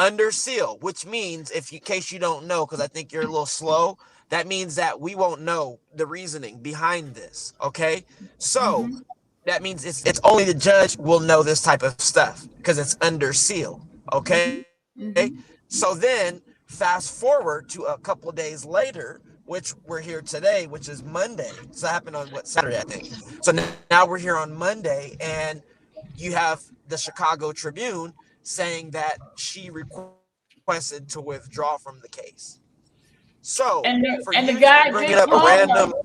under seal, which means, if you, in case you don't know, because I think you're a little slow, that means that we won't know the reasoning behind this. Okay, so that means it's only the judge will know this type of stuff because it's under seal. Okay, so then fast forward to a couple of days later, which we're here today, which is Monday. So that happened on Saturday, I think. So now we're here on Monday, and you have the Chicago Tribune saying that she requested to withdraw from the case. So And for the you guy to bring did it up call random, her.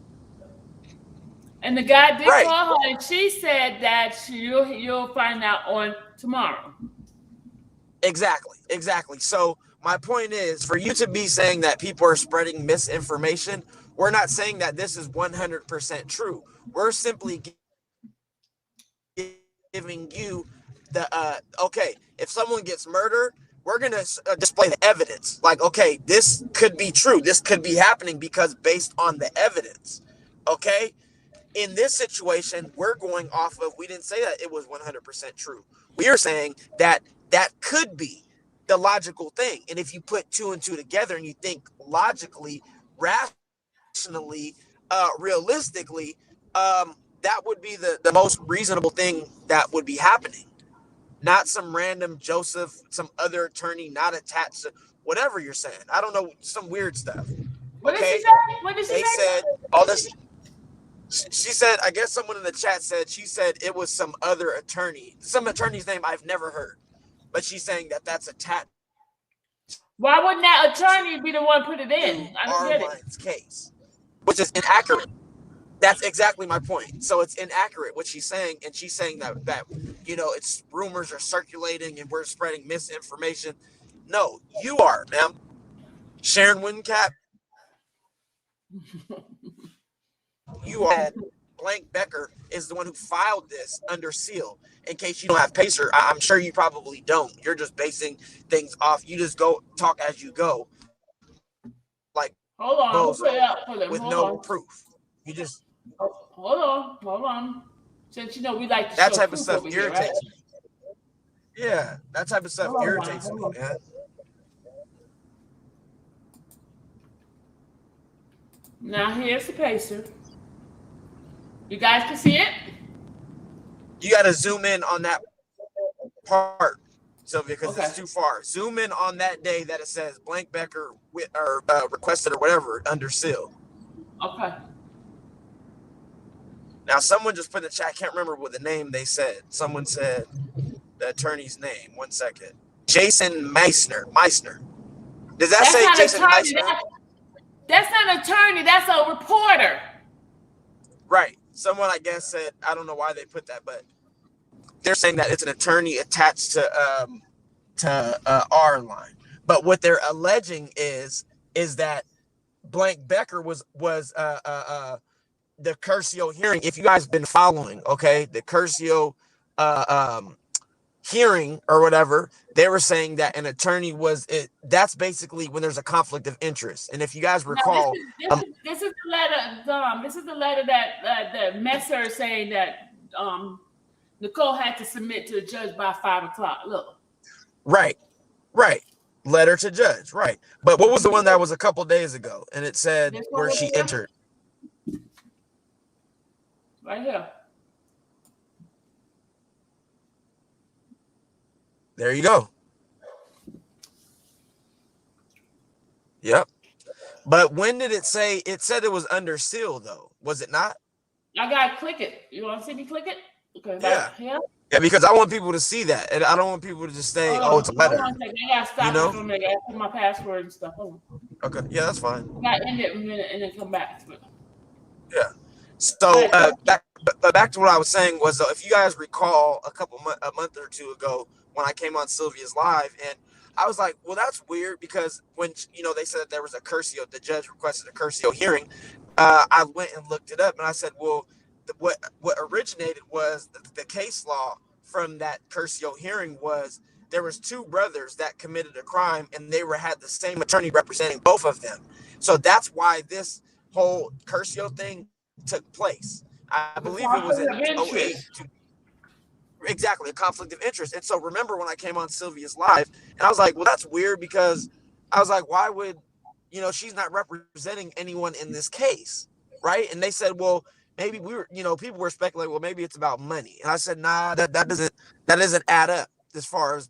And the guy did right? call her, and she said that you'll find out on tomorrow. Exactly. So my point is, for you to be saying that people are spreading misinformation, we're not saying that this is 100% true. We're simply giving you the okay, if someone gets murdered, we're gonna display the evidence. Like, okay, this could be true. This could be happening because based on the evidence. Okay, in this situation, we're going off of, we didn't say that it was 100% true. We are saying that that could be the logical thing. And if you put two and two together and you think logically, rationally, realistically, that would be the most reasonable thing that would be happening. Not some random Joseph, some other attorney not attached to whatever you're saying. I don't know, some weird stuff. What did she Okay? say? What did she They say? said all this. She said, I guess someone in the chat said, she said it was some other attorney, some attorney's name I've never heard, but she's saying that that's attached Why wouldn't that attorney be the one put it in? to I don't get it. Arline's case, which is inaccurate. That's exactly my point. So it's inaccurate what she's saying, and she's saying that it's rumors are circulating and we're spreading misinformation. No, you are, ma'am. Sharon Wincap, you are. Blank Becker is the one who filed this under seal. In case you don't have Pacer, I'm sure you probably don't. You're just basing things off. You just go talk as you go, like Hold on, we'll put it up for them. with Hold no on. proof. You just Hold on. Since we like to that show type of proof stuff over here, right? irritates me. Yeah, that type of stuff irritates me, man. Now here's the Pacer. You guys can see it? You got to zoom in on that part, Sylvia, because Okay. it's too far. Zoom in on that day that it says Blank Becker requested or whatever under seal. Okay. Now, someone just put in the chat, I can't remember what the name they said. Someone said the attorney's name. 1 second. Jason Meissner. Does that say Jason Meissner? That's not an attorney. That's a reporter. Right. Someone, I guess, said, I don't know why they put that, but they're saying that it's an attorney attached to Arline. But what they're alleging is that Blank Becker was the Curcio hearing. If you guys been following, okay, the Curcio hearing or whatever, they were saying that an attorney was it. That's basically when there's a conflict of interest. And if you guys recall, this is the letter. This is the letter that Messer is saying that Nicole had to submit to the judge by 5 o'clock. Look. Right. Letter to judge. Right. But what was the one that was a couple days ago? And it said where she entered. Right here. There you go. Yep. But when did it say? It said it was under seal, though. Was it not? I gotta click it. You want to see me click it? Okay, Yeah. right here. Yeah, because I want people to see that, and I don't want people to just say, "Oh, it's a letter." Hold on a second. I gotta stop it for a minute. I gotta put my password and stuff. Hold on. Okay. Yeah, that's fine. I gotta end it a minute and then come back. Yeah. So back to what I was saying was, if you guys recall, a month or two ago when I came on Sylvia's live, and I was like, well, that's weird because when they said that there was a cursio, the judge requested a cursio hearing. I went and looked it up, and I said, well, what originated was the case law from that cursio hearing was there was two brothers that committed a crime, and they had the same attorney representing both of them. So that's why this whole cursio thing took place. I believe it was in 2008. Exactly, a conflict of interest. And so remember when I came on Sylvia's live, and I was like, well, that's weird because I was like, why would, she's not representing anyone in this case, right? And they said, well, maybe people were speculating, well, maybe it's about money. And I said, nah, that doesn't add up as far as,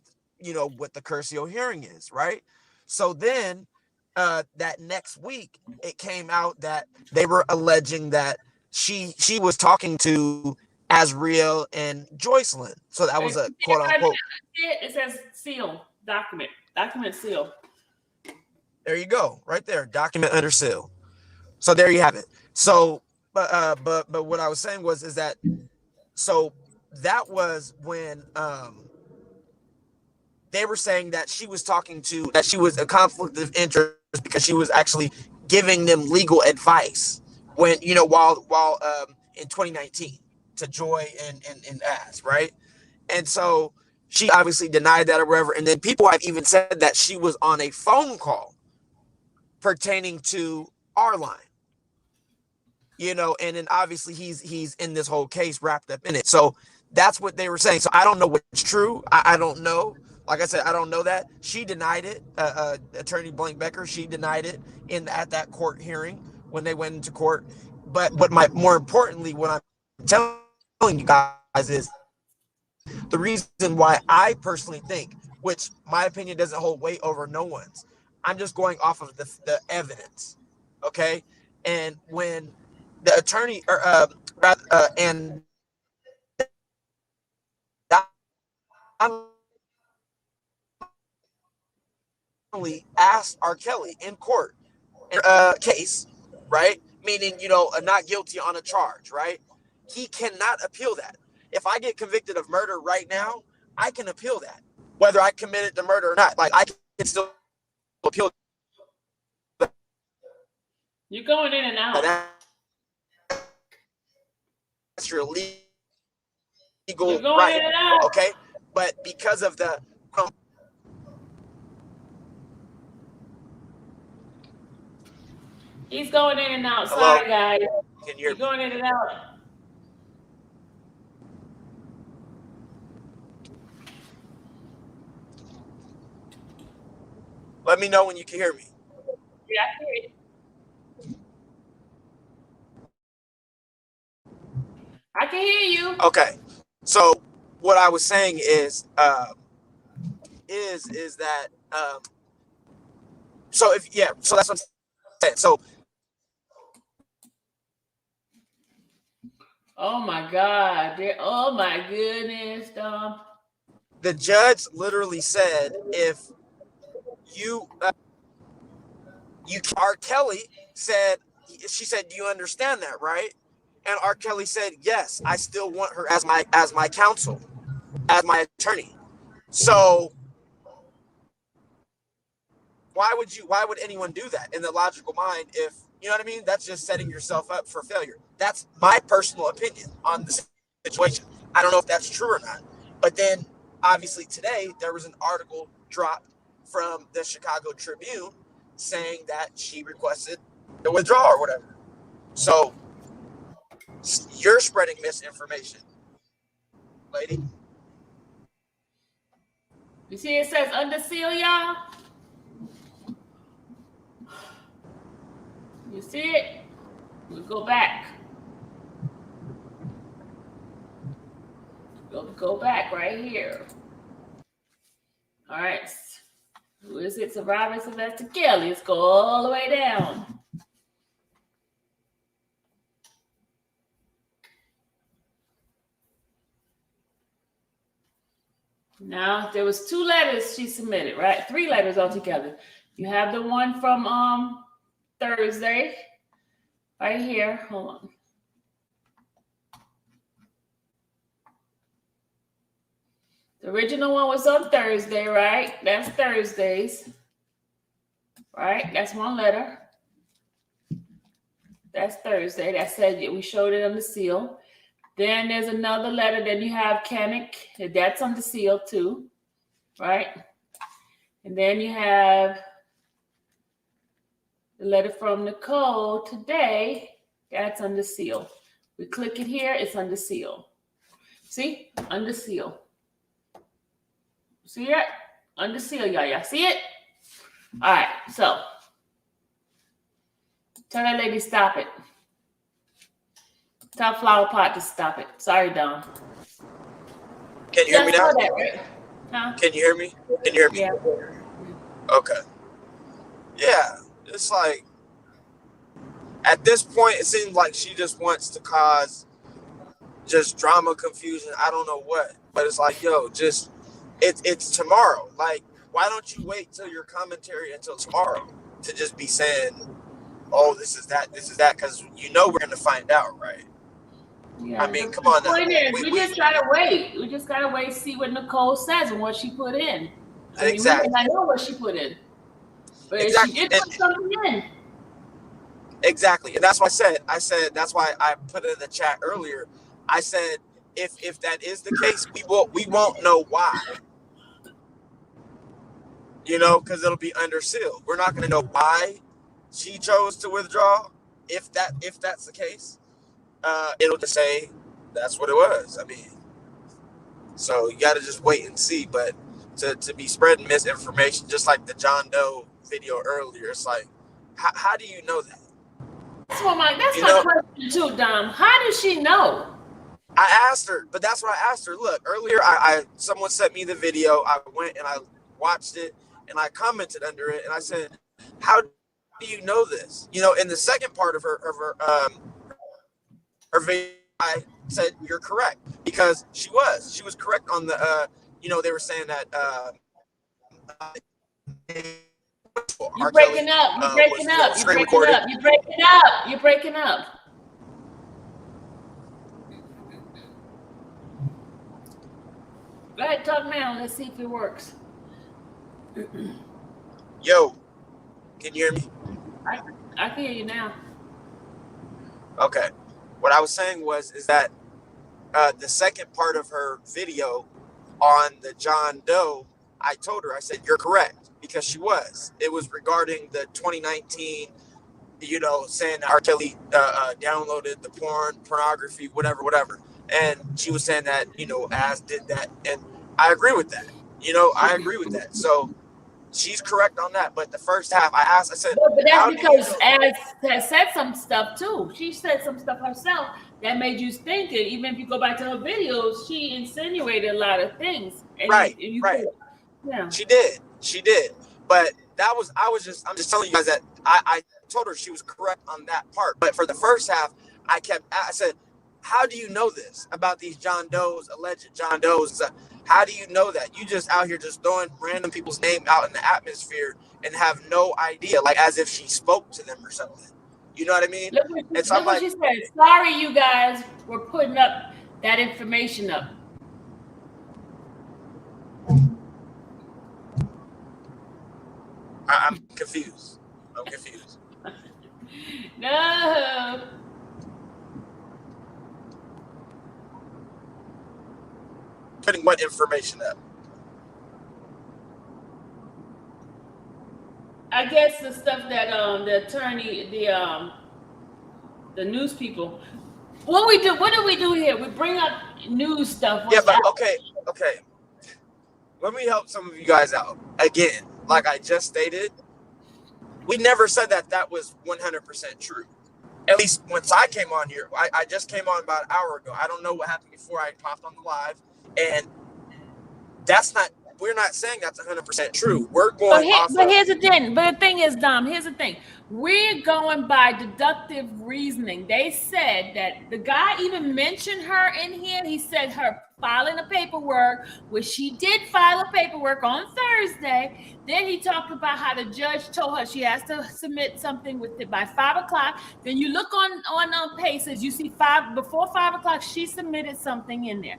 what the cursio hearing is, right? So then that next week, it came out that they were alleging that she was talking to Azriel and Joycelyn. So that was a quote unquote. It says seal document seal. There you go, right there, document under seal. So there you have it. So, but what I was saying is that so that was when they were saying that she was that she was a conflict of interest because she was actually giving them legal advice when while in 2019 to Joy and Az, right? And so she obviously denied that or whatever. And then people have even said that she was on a phone call pertaining to our line, and then obviously he's in this whole case wrapped up in it. So that's what they were saying. So I don't know what's true. I don't know. Like I said, I don't know that. She denied it. Attorney Blank Becker, she denied it at that court hearing when they went into court. But more importantly, what I'm telling you guys is the reason why I personally think, which my opinion doesn't hold weight over no one's, I'm just going off of the evidence, okay? And when the attorney and asked R. Kelly in court case, right? Meaning, not guilty on a charge, right? He cannot appeal that. If I get convicted of murder right now, I can appeal that, whether I committed the murder or not. Like I can still appeal. You're going in and out. That's your legal You're going right, in and out. okay? But because of the he's going in and out. Hello? Sorry, guys. Can you hear You're going in and out. Let me know when you can hear me. Yeah, I hear you. I can hear you. Okay. So what I was saying is that so that's what I'm saying. So oh my God. Oh my goodness, the judge literally said if R. Kelly said, she said, do you understand that, right? And R. Kelly said, yes, I still want her as my counsel, as my attorney. So why would anyone do that in the logical mind if, you know what I mean? That's just setting yourself up for failure. That's my personal opinion on the situation. I don't know if that's true or not. But then obviously today there was an article dropped from the Chicago Tribune saying that she requested the withdrawal or whatever. So you're spreading misinformation, lady. You see it says under seal, y'all? You see it? We'll go back. go back right here. All right. Who is it? Survivor Sylvester Kelly. Let's go all the way down. Now, there was 2 letters she submitted, right? 3 letters altogether. You have the one from Thursday, right here. Hold on. The original one was on Thursday, right? That's Thursdays, right? That's 1 letter. That's Thursday. That said we showed it on the seal. Then there's another letter. Then you have Kanik. That's on the seal too, right? And then you have the letter from Nicole today. That's on the seal. We click it here. It's on the seal. See? On the seal. See it? On the seal, y'all. See it? All right. So tell that lady stop it. Tell Flower Pot to stop it. Sorry, Don. Can you hear me now? That, right? Huh? Can you hear me? Can you hear me? Yeah. Okay. Yeah, it's like at this point, it seems like she just wants to cause just drama, confusion. I don't know what, but it's like, yo, just it's tomorrow. Like, why don't you wait till your commentary until tomorrow to just be saying, oh, this is that, because you know we're gonna find out, right? Yeah, I mean, come on now. We just gotta wait. We just gotta wait, see what Nicole says and what she put in. Exactly. We may not know what she put in, but exactly. she did put something in. Exactly, and that's what I said. That's why I put it in the chat earlier. I said, if that is the case, we won't know why. You know, because it'll be under seal. We're not gonna know why she chose to withdraw. If that's the case. It'll just say that's what it was. I mean, so you got to just wait and see. But to be spreading misinformation, just like the John Doe video earlier, it's like, how do you know that? That's my question too, Dom. How does she know? I asked her, but that's what I asked her. Look, earlier, someone sent me the video. I went and I watched it and I commented under it and I said, how do you know this? You know, in the second part of her video, I said you're correct because she was correct on the they were saying that you're breaking up. You're breaking up. Go ahead, talk now. Let's see if it works. Yo, can you hear me? I can hear you now. Okay. What I was saying is that the second part of her video on the John Doe, I told her, I said, you're correct, because she was. It was regarding the 2019, saying that R. Kelly downloaded the pornography, whatever. And she was saying that, Az did that. And I agree with that. I agree with that. So she's correct on that. But the first half, I said, but that's because Az has said some stuff too. She said some stuff herself that made you think it. Even if you go back to her videos, she insinuated a lot of things. And right. Yeah. She did. But I'm just telling you guys that I told her she was correct on that part. But for the first half, I said, how do you know this about these John Does, alleged John Does? How do you know that? You just out here just throwing random people's name out in the atmosphere and have no idea, like as if she spoke to them or something. You know what I mean? Look what she said. Sorry, you guys, we're putting up that information up. I'm confused. No. Putting what information up? I guess the stuff that the attorney, the news people. What do we do here? We bring up news stuff. Yeah, but okay. Let me help some of you guys out. Again, like I just stated, we never said that was 100% true. At least once I came on here, I just came on about an hour ago. I don't know what happened before I popped on the live. And we're not saying that's 100% true. We're going off but of. here's the thing. But the thing is, Dom, here's the thing. We're going by deductive reasoning. They said that the guy even mentioned her in here. He said her filing a paperwork, which she did file a paperwork on Thursday. Then he talked about how the judge told her she has to submit something with it by 5 o'clock. Then you look on Paces, you see before 5 o'clock, she submitted something in there.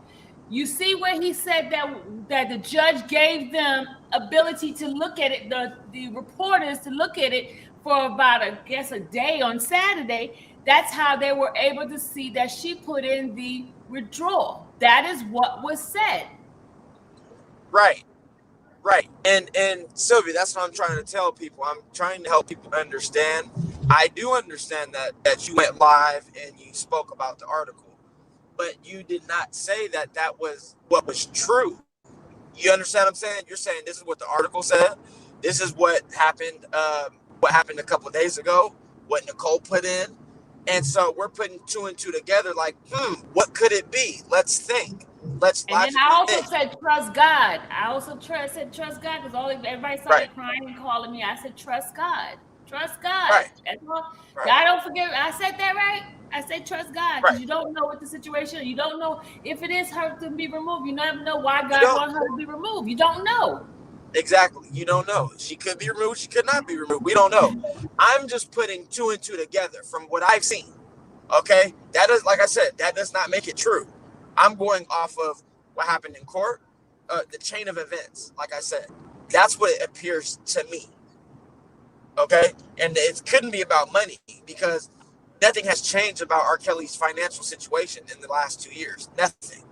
You see where he said that the judge gave them ability to look at it, the reporters to look at it for about, I guess, a day on Saturday. That's how they were able to see that she put in the withdrawal. That is what was said. Right. And Sylvia, that's what I'm trying to tell people. I'm trying to help people understand. I do understand that you went live and you spoke about the article. But you did not say that was what was true. You understand what I'm saying? You're saying this is what the article said. This is what happened. What happened a couple of days ago. What Nicole put in, and so we're putting two and two together. Like, what could it be? Let's think. Let's. And then I also said trust God. I also said trust God because everybody started crying and calling me. I said trust God. Trust God. Right. That's all. Right. God, don't forget. I said that right. I say trust God because you don't know what the situation. You don't know if it is her to be removed. You never know why God wants her to be removed. You don't know. Exactly. You don't know. She could be removed. She could not be removed. We don't know. I'm just putting two and two together from what I've seen. Okay. That is, like I said, that does not make it true. I'm going off of what happened in court, the chain of events. Like I said, that's what it appears to me. Okay. And it couldn't be about money because nothing has changed about R. Kelly's financial situation in the last 2 years. Nothing.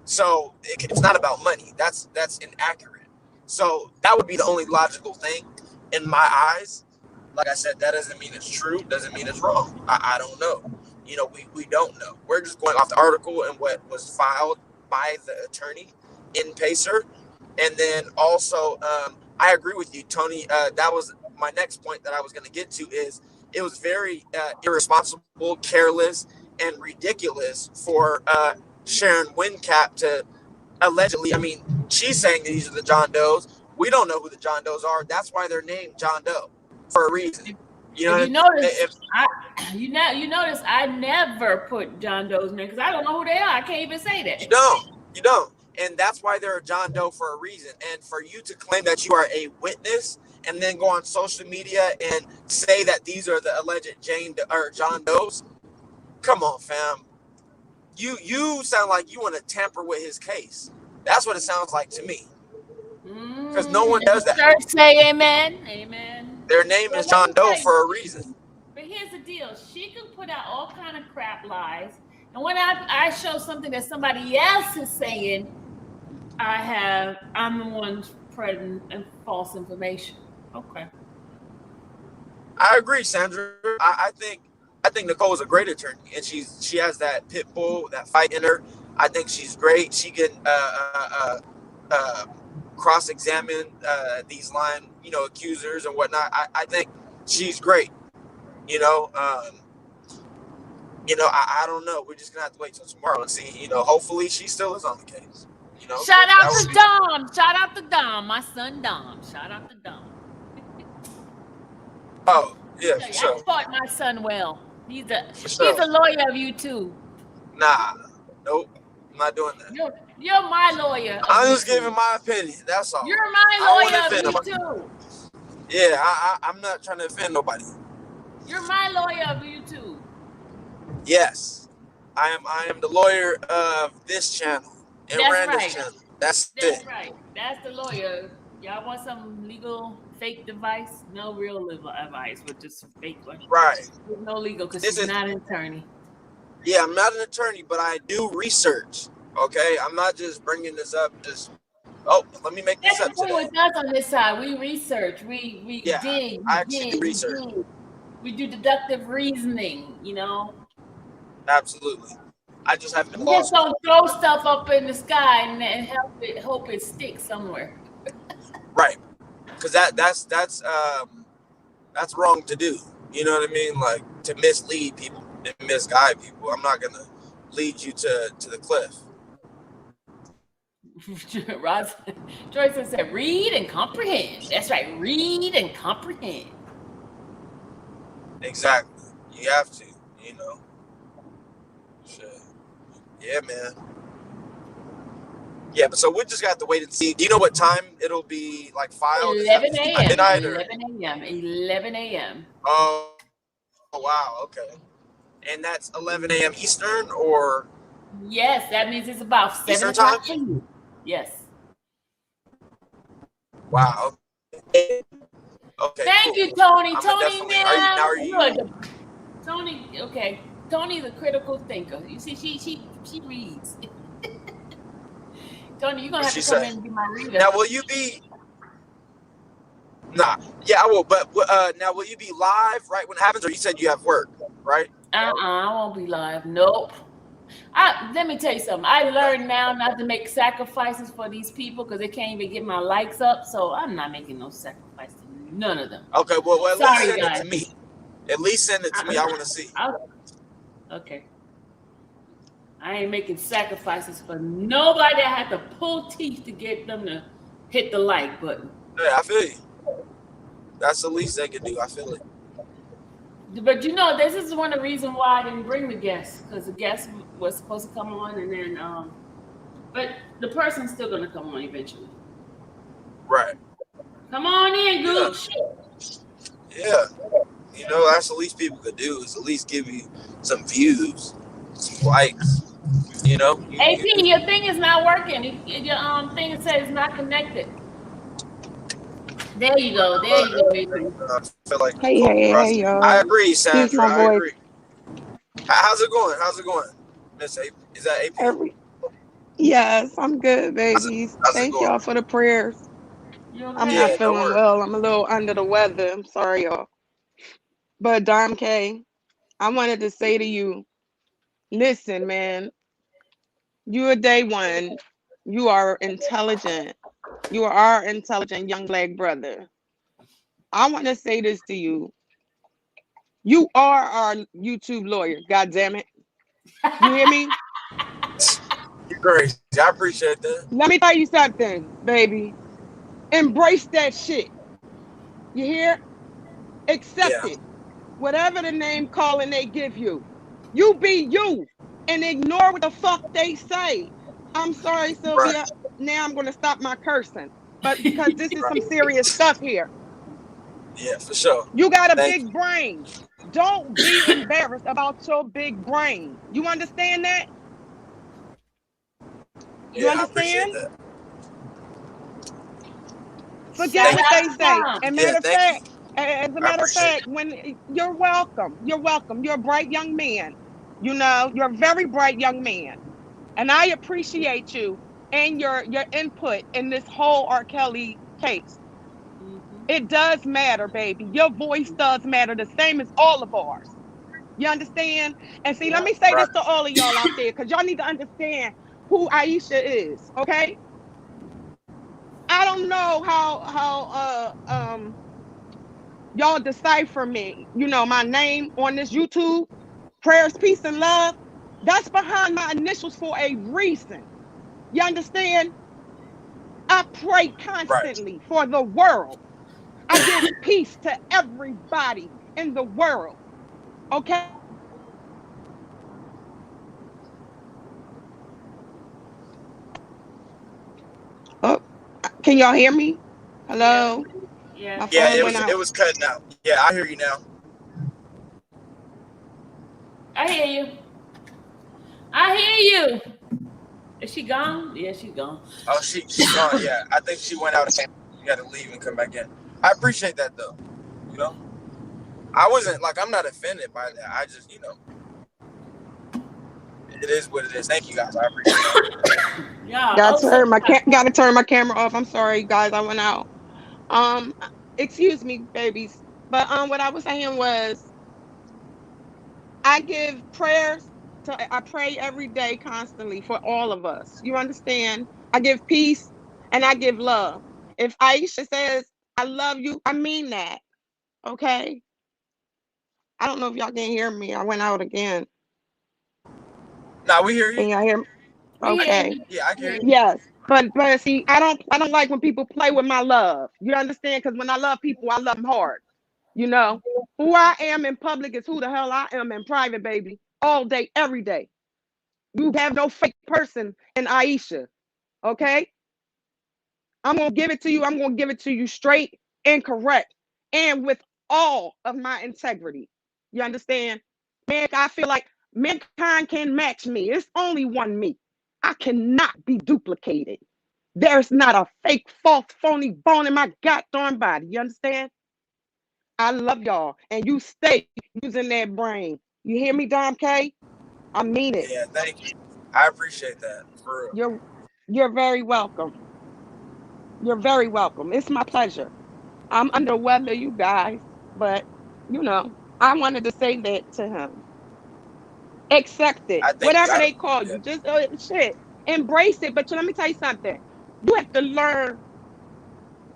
So it's not about money. That's inaccurate. So that would be the only logical thing in my eyes. Like I said, that doesn't mean it's true. Doesn't mean it's wrong. I don't know. We don't know. We're just going off the article and what was filed by the attorney in Pacer. And then also, I agree with you, Tony. That was my next point that I was going to get to is it was very irresponsible, careless, and ridiculous for Sharon Wincap to allegedly, she's saying these are the John Does. We don't know who the John Does are. That's why they're named John Doe for a reason. You notice I never put John Doe's name because I don't know who they are. I can't even say that. You don't. And that's why they're a John Doe for a reason. And for you to claim that you are a witness and then go on social media and say that these are the alleged John Does, come on, fam. You sound like you want to tamper with his case. That's what it sounds like to me. Because no one does that. Church say amen. Amen. Their name is John Doe for a reason. But here's the deal. She can put out all kind of crap lies. And when I show something that somebody else is saying, I'm the one spreading false information. Okay. I agree, Sandra. I think Nicole is a great attorney, and she has that pit bull, that fight in her. I think she's great. She can cross-examine these lying, accusers and whatnot. I think she's great. I don't know. We're just gonna have to wait till tomorrow and see. Hopefully she still is on the case. Shout out to Dom. Shout out to Dom, my son Dom. Shout out to Dom. Oh yeah, for sure. I taught my son well. He's a lawyer of YouTube. Nah, nope, I'm not doing that. You're my lawyer. I'm just giving my opinion. That's all. You're my lawyer of YouTube. Yeah, I'm not trying to offend nobody. You're my lawyer of YouTube. Yes, I am the lawyer of this channel and Randa's channel. That's it. Right. That's the lawyer. Y'all want some legal fake advice? No real legal advice, but just fake one. Right. No legal because she's not an attorney. Yeah, I'm not an attorney, but I do research. Okay, I'm not just bringing this up. Let me make this up today. That's what does on this side. We research. We dig. I actually do research. We do deductive reasoning. Absolutely. I just have to. We just don't throw stuff up in the sky and hope it sticks somewhere. Right, because that's wrong to do. You know what I mean? Like to mislead people and misguide people. I'm not gonna lead you to the cliff. Joyce said, read and comprehend. That's right. Read and comprehend. Exactly. You have to, you know. Shit. Yeah, man. Yeah, but so we just got to wait and see. Do you know what time it'll be like filed? Is that 11 before a.m. midnight or? 11 a.m. 11 a.m. Oh, wow. Okay. And that's 11 a.m. Eastern or Yes, that means it's about 7 Eastern time? o'clock for you. Yes. Wow. Okay. Okay. Thank Cool. you, Tony. I'm Tony, definitely. man. Are you? Tony, okay. Tony's a critical thinker. You see, she reads. Tony, you're gonna have She to come said. in and be my reader. Now, will you be? Nah. Yeah, I will. But now, will you be live right when it happens, or you said you have work, right? I won't be live. Nope. Let me tell you something. I learned now not to make sacrifices for these people because they can't even get my likes up. So I'm not making no sacrifice to none of them. Okay. Well, at least Sorry, send guys. it to me. At least send it to me. I want to see. Okay. I ain't making sacrifices for nobody that had to pull teeth to get them to hit the like button. Yeah, I feel you. That's the least they can do. I feel it. But you know, this is one of the reasons why I didn't bring the guest, because the guest was supposed to come on, and then but the person's still gonna come on eventually. Right. Come on in, Gooch. Yeah. You know, that's the least people could do is at least give you some views, some likes. You know. AP, your thing is not working. Your thing says not connected. There you go. There you go, AP. I feel like Hey, y'all. I agree, Excuse Sandra. my I voice. agree. How's it going? How's it going, Miss AP? Is that AP? Yes, I'm good, babies. How's it Thank going? y'all for the prayers. You okay? I'm Yeah, not no feeling worries. well. I'm a little under the weather. I'm sorry, y'all. But Dom K, I wanted to say to you, listen, man, you are day one. You are intelligent. You are our intelligent young black brother. I want to say this to you. You are our YouTube lawyer. God damn it. You hear me? You're crazy. I appreciate that. Let me tell you something, baby. Embrace that shit. You hear? Accept Yeah. it. Whatever the name calling they give you. You be you and ignore what the fuck they say. I'm sorry, Right. Sylvia. Now I'm gonna stop my cursing. But because this is some serious stuff here. Yeah, for sure. You got a Thank big brain. Don't be embarrassed about your big brain. You understand that? you. You Yeah, I appreciate understand? that. Forget Shout what out they to say. Dom. And Yeah, matter of thank you. fact, as a I matter of appreciate fact, it. when you're welcome, you're welcome. You're a bright young man. You know, you're a very bright young man. And I appreciate you and your input in this whole R. Kelly case. Mm-hmm. It does matter, baby. Your voice does matter, the same as all of ours. You understand? And see, let Yep. me say Right. this to all of y'all out there, because y'all need to understand who Aisha is, okay? I don't know how y'all decipher me, you know, my name on this YouTube, prayers, peace, and love. That's behind my initials for a reason. You understand? I pray Right. constantly for the world. I give peace to everybody in the world. Okay? Oh, can y'all hear me? Yeah. Hello? Yeah. My Yeah, phone went it out. was cutting out. Yeah, I hear you now. I hear you. I hear you. Is she gone? Yeah, she's gone. Oh, she's gone. Yeah, I think she went out and you got to leave and come back in. I appreciate that though. You know, I wasn't like I'm not offended by that. I just it is what it is. Thank you guys. I appreciate it. Yeah. Gotta Also, turn my camera off. I'm sorry, guys. I went out. Um, excuse me, babies. But what I was saying was I give prayers I pray every day constantly for all of us. You understand? I give peace and I give love. If Aisha says I love you, I mean that. Okay? I don't know if y'all can hear me. I went out again. Now we hear you. Can y'all hear me? we hear Okay. you. Yeah, I can hear you. Yes. But see, I don't like when people play with my love. You understand? Because when I love people, I love them hard. You know, who I am in public is who the hell I am in private, baby. All day, every day. You have no fake person in Aisha. Okay? I'm gonna give it to you. I'm gonna give it to you straight and correct and with all of my integrity. You understand? Man, I feel like mankind can match me. It's only one me. I cannot be duplicated. There's not a fake, false, phony bone in my goddamn body. You understand? I love y'all. And you stay using that brain. You hear me, Dom K? I mean it. Yeah, thank you. I appreciate that. For real. You're very welcome. You're very welcome. It's my pleasure. I'm under weather, you guys, but I wanted to say that to him. Accept it. I think Whatever I, they call yeah, you, just shit. Embrace it. But let me tell you something. You have to learn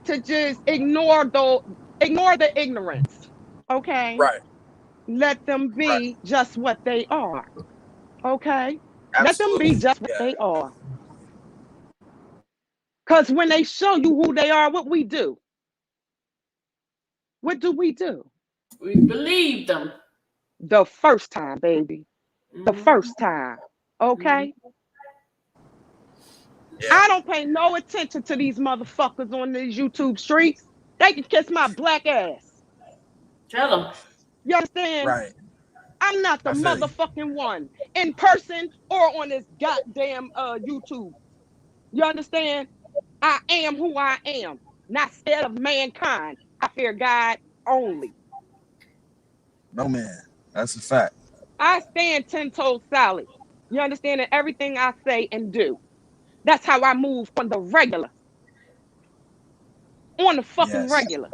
to just ignore the ignorance. Okay? right. Let them Right. be just what they are. Okay? Let them be Absolutely. just what Yeah. they are. Because when they show you who they are, what we do? What do we do? We believe them. The first time, baby. The Mhm. first time. Okay? Yeah. I don't pay no attention to these motherfuckers on these YouTube streets. They can kiss my black ass. Tell them. You understand? Right. I'm not the I feel you. motherfucking one in person or on this goddamn YouTube. You understand? I am who I am, not scared of mankind. I fear God only. No, man. That's a fact. I stand 10 toes solid. You understand? In everything I say and do. That's how I move on the regular. On the fucking Yes. regular.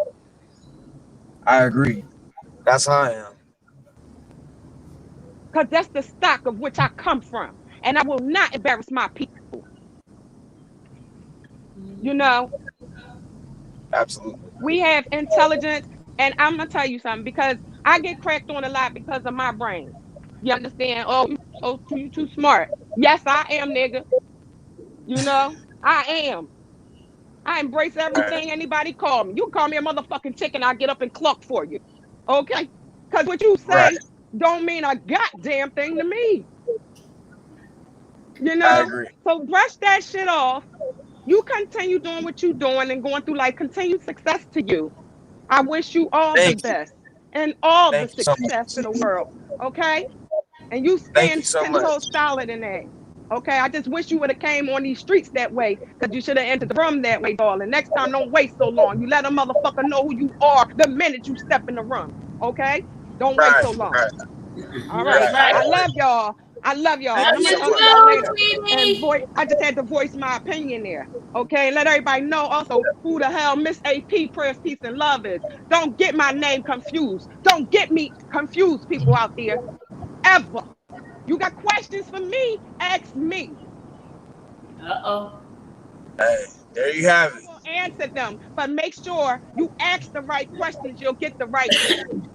I agree. That's how I am. Because that's the stock of which I come from. And I will not embarrass my people. You know, Absolutely. we have intelligence. And I'm going to tell you something because I get cracked on a lot because of my brain. You understand? Oh, you too smart. Yes, I am, nigga. I am. I embrace Right. everything anybody call me. You call me a motherfucking chicken, I get up and cluck for you. Okay? Because what you Right. say don't mean a goddamn thing to me. I agree. So brush that shit off. You continue doing what you're doing and going through life. Continued success to you. I wish you all the Thank you. best and all the Thank you so success in much. the world. Okay? And you Thank you stand so 10 much. toes solid in that. Okay, I just wish you would have came on these streets that way because you should have entered the room that way, darling. Next time, don't wait so long. You let a motherfucker know who you are the minute you step in the room. Okay, don't wait Right. so long. Right. All That's right, Right. right. I I agree. love y'all. I love y'all, Thank and Love I'm you gonna you so talk to much. y'all too, later. And sweetie. I just had to voice my opinion there. Okay, let everybody know also who the hell Miss AP Prayers, Peace, and Love is. Don't get my name confused. Don't get me confused, people out there. Ever. You got questions for me? Ask me. Uh-oh. Hey, there you have I it. will answer them, but make sure you ask the right questions. You'll get the right answer.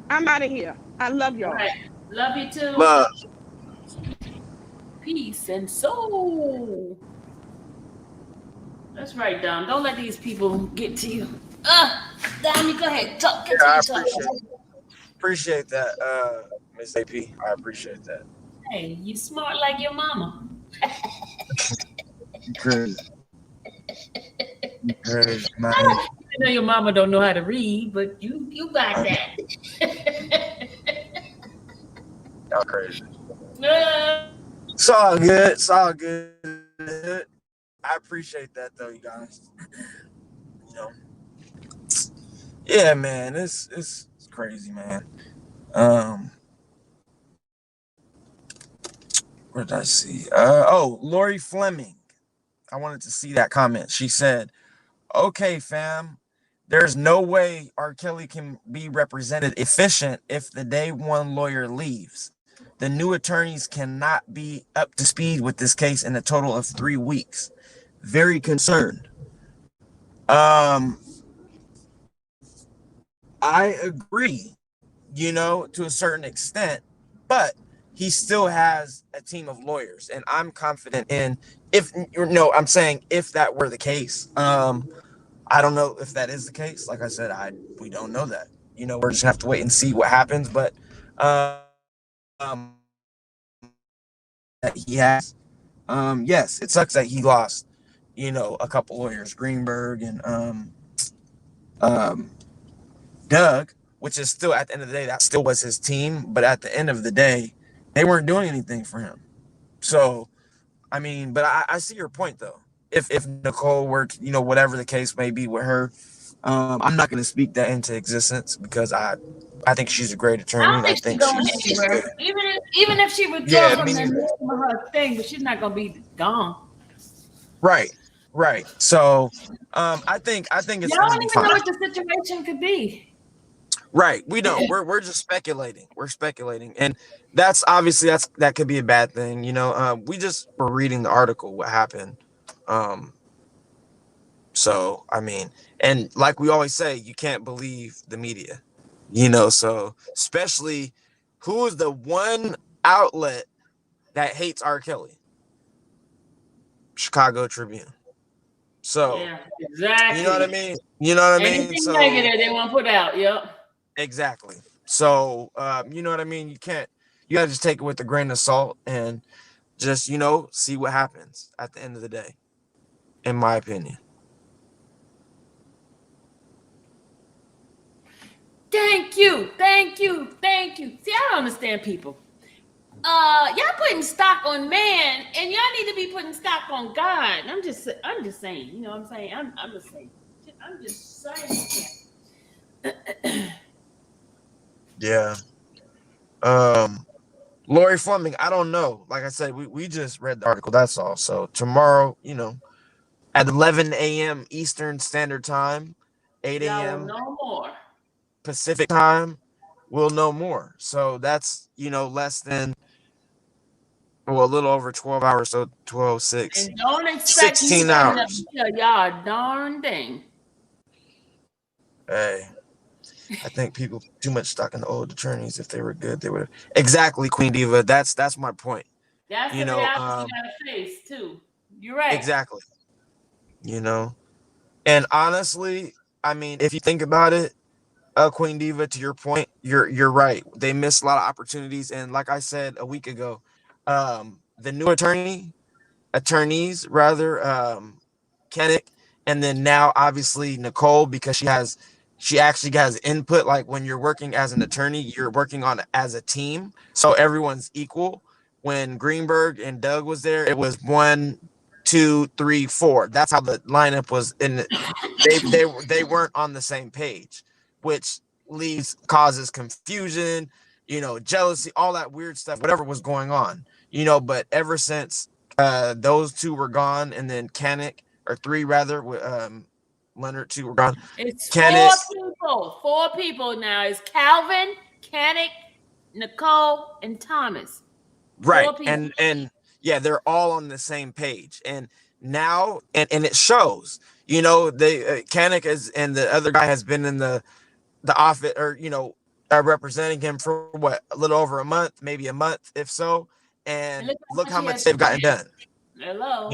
I'm out of here. I love All y'all. right. Love you too. Love. Peace and soul. That's right, Dom. Don't let these people get to you. Dom, you go ahead. Talk. Yeah, I Continue appreciate talking. appreciate that, Miss AP. I appreciate that. Hey, you smart like your mama. You crazy. You crazy, man. I know your mama don't know how to read, but you got I know. that. Y'all crazy. Uh, It's all good. It's all good. I appreciate that though, you guys. You know. Yeah, man. It's crazy, man. Um, what did I see? Lori Fleming. I wanted to see that comment. She said, "Okay, fam, there's no way R. Kelly can be represented efficient if the day one lawyer leaves. The new attorneys cannot be up to speed with this case in a total of 3 weeks. Very concerned." Um, I agree, to a certain extent, but he still has a team of lawyers, and I'm confident in I'm saying if that were the case. I don't know if that is the case. Like I said, we don't know that. We're just gonna have to wait and see what happens. But that he has, yes, it sucks that he lost, a couple lawyers, Greenberg and um, Doug, which is still at the end of the day, that still was his team. But at the end of the day, they weren't doing anything for him. So, I mean, but I see your point though. If Nicole were, whatever the case may be with her, I'm not going to speak that into existence because I think she's a great I attorney. don't think she's going anywhere. Even if she withdraws from her thing, but she's not going to be gone. Right. So, I think it's y'all going to don't be even fine. know what the situation could be. Right. We don't. We're just speculating. We're speculating, and that's obviously that could be a bad thing. We just were reading the article what happened. So I mean, and like we always say, you can't believe the media. So especially who is the one outlet that hates R. Kelly? Chicago Tribune. So yeah, exactly. You know what I mean? Anything negative they want to put out. Yep. Exactly. So, you know what I mean? You gotta just take it with a grain of salt and just, see what happens at the end of the day, in my opinion. Thank you. See, I don't understand people. Y'all putting stock on man, and y'all need to be putting stock on God. I'm just saying. You know what I'm saying? I'm just saying. I'm just saying. Yeah. Lori Fleming, I don't know. Like I said, we just read the article. That's all. So tomorrow, at 11 a.m. Eastern Standard Time, 8 a.m. No more Pacific Time, we'll know more. So that's less than a little over 12 hours. So 12, 6, and don't expect 16 hours. Y'all a darn thing. Hey. I think people put too much stock in the old attorneys. If they were good, they would have. Exactly, Queen Diva. That's my point. That's the reality you gotta face too. You're right. Exactly. And honestly, I mean, if you think about it, Queen Diva, to your point, you're right. They missed a lot of opportunities, and like I said a week ago, the new attorneys rather, Kennick, and then now obviously Nicole, because she actually has input. Like when you're working as an attorney, you're working on as a team, so everyone's equal. When Greenberg and Doug was there, it was 1, 2, 3, 4. That's how the lineup was. They weren't on the same page, which causes confusion, jealousy, all that weird stuff, whatever was going on, But ever since those two were gone, and then Kennick, or 3 rather, Leonard 2 were gone. It's Kennick, 4 people now. It's Calvin, Kennick, Nicole, and Thomas. Right. And yeah, they're all on the same page. And now, and it shows, they Kennick and the other guy has been in the office, or, representing him for a little over a month, maybe a month, if so. And look how much they've gotten done. Hello.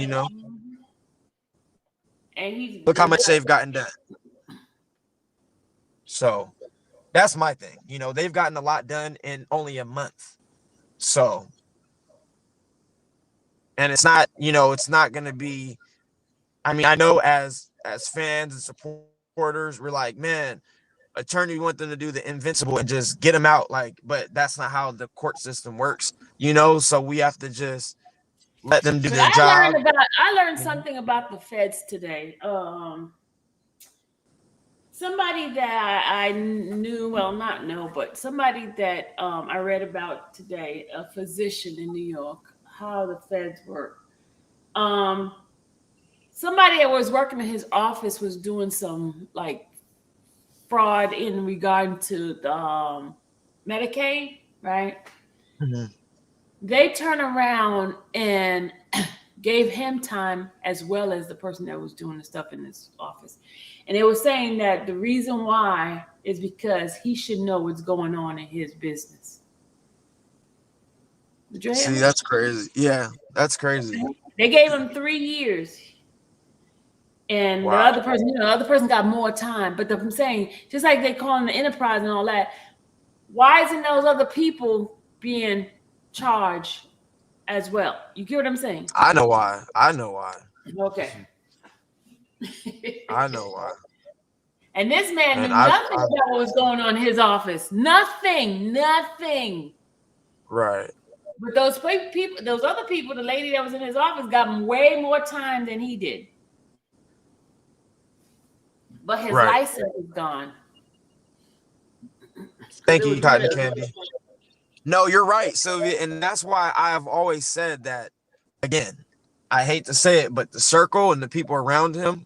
And look how much they've gotten done. So that's my thing. They've gotten a lot done in only a month. So, and it's not going to be, I mean, I know as fans and supporters, we're like, man, attorney, we want them to do the invincible and just get them out. But that's not how the court system works, so we have to just let them do their job. I learned something about the feds today. Somebody that I knew, well, not know, but somebody that I read about today, a physician in New York, how the feds work. Somebody that was working in his office was doing some fraud in regard to the Medicaid, right? Mm-hmm. They turned around and gave him time, as well as the person that was doing the stuff in his office. And they were saying that the reason why is because he should know what's going on in his business. Did you hear See, me? that's crazy. Yeah, that's crazy. They gave him 3 years. And Wow. the other person, the other person got more time. But I'm saying, just like they call him the enterprise and all that, why isn't those other people being charged as well? You get what I'm saying? I know why. I know why. Okay. I know why. And this man And knew nothing about what was going on in his office. Nothing. Right. But those people, those other people, the lady that was in his office got way more time than he did. But his license is gone. Thank you, Cotton Candy. No, you're right, Sylvia. And that's why I have always said that, again, I hate to say it, but the circle and the people around him,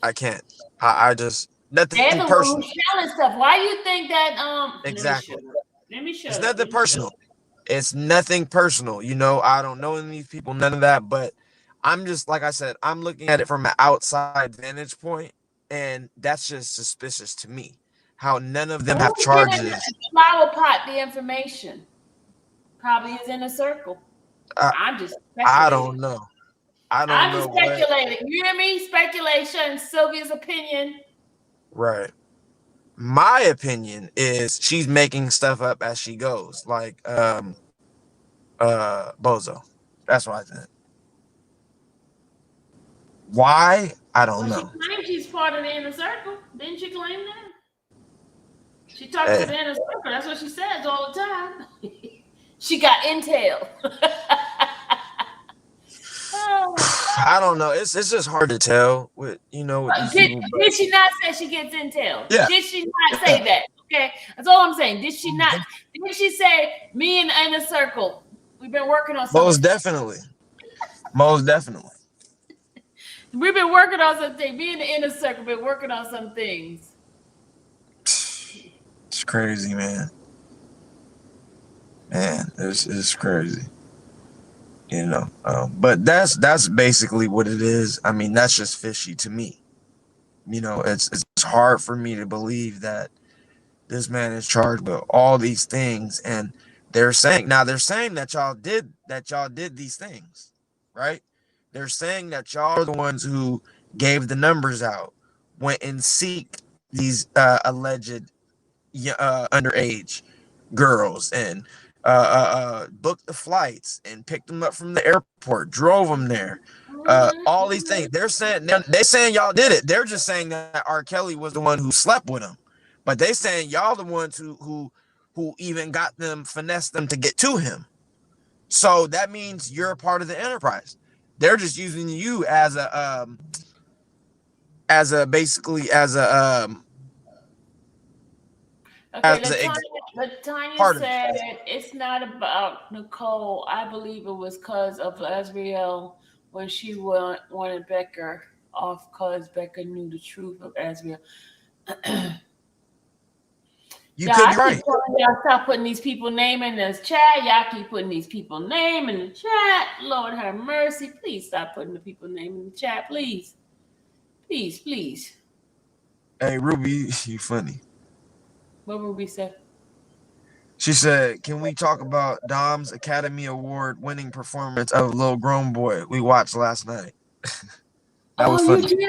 I can't. I just, nothing They're the personal. one who's selling stuff. Why do you think that Exactly. Let me show It's nothing personal. It's nothing personal. You know, I don't know any of these people, none of that, but I'm just, like I said, I'm looking at it from an outside vantage point, and that's just suspicious to me. How none of them have charges. Flower pot the information. Probably is in a circle. I'm just speculating. I don't know. I'm just speculating. You hear me? Speculation. Sylvia's opinion. Right. My opinion is she's making stuff up as she goes, like Bozo. That's what I think. Why? I don't know. She claims she's part of the inner circle. Didn't she claim that? She talks to the inner circle. That's what she says all the time. She got intel. I don't know. It's just hard to tell with with these people. Did she not say she gets intel? Yeah. Did she not say that? Okay, that's all I'm saying. Did she not? Did she say me and the inner circle? We've been working on something. Most definitely. We've been working on something. Me and the inner circle been working on some things. It's crazy, man. It's crazy. But that's basically what it is. I mean, that's just fishy to me. It's hard for me to believe that this man is charged with all these things, and they're saying that y'all did these things, right? They're saying that y'all are the ones who gave the numbers out, went and seeked these alleged underage girls, and booked the flights and picked them up from the airport, drove them there, all these things. They're saying y'all did it. They're just saying that R. Kelly was the one who slept with him, but they saying y'all the ones who even got them, finessed them to get to him. So that means you're a part of the enterprise. They're just using you as a Okay, Latanya said it's not about Nicole. I believe it was because of Azriel when she wanted Becca off because Becca knew the truth of Azriel. You could be right. Y'all stop putting these people name in this chat. Y'all keep putting these people name in the chat. Lord have mercy. Please stop putting the people name in the chat. Please. Please, please. Hey, Ruby, you funny. What Ruby said? She said, "Can we talk about Dom's Academy Award winning performance of Lil Grown Boy we watched last night?" That was funny. You did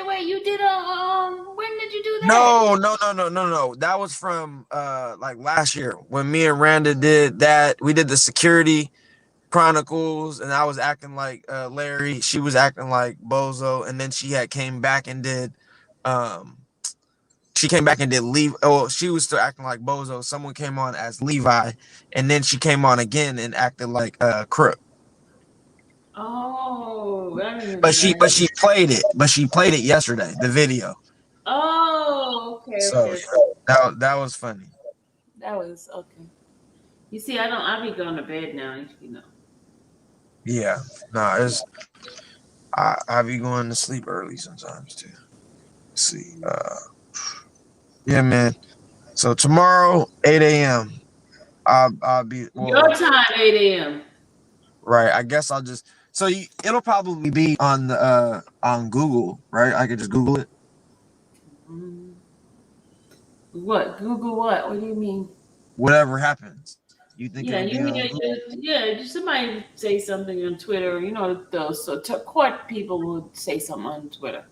wait. You did when did you do that? No. That was from like last year when me and Randa did that. We did the Security Chronicles, and I was acting like Larry. She was acting like Bozo, and then she came back and did Levi. Oh, she was still acting like Bozo. Someone came on as Levi, and then she came on again and acted like Crook. Oh, but she played it. But she played it yesterday, the video. Oh, okay. So okay. that was funny. That was okay. You see, I be going to bed now, Yeah, I be going to sleep early sometimes too. Let's see, yeah, man. So tomorrow, 8 a.m. I'll be your time, 8 a.m. Right. I guess I'll just it'll probably be on the on Google, right? I could just Google it. What? Google what? What do you mean? whatever happens. You think Yeah, it'll be on Google? somebody say something on Twitter. You know, those court people would say something on Twitter.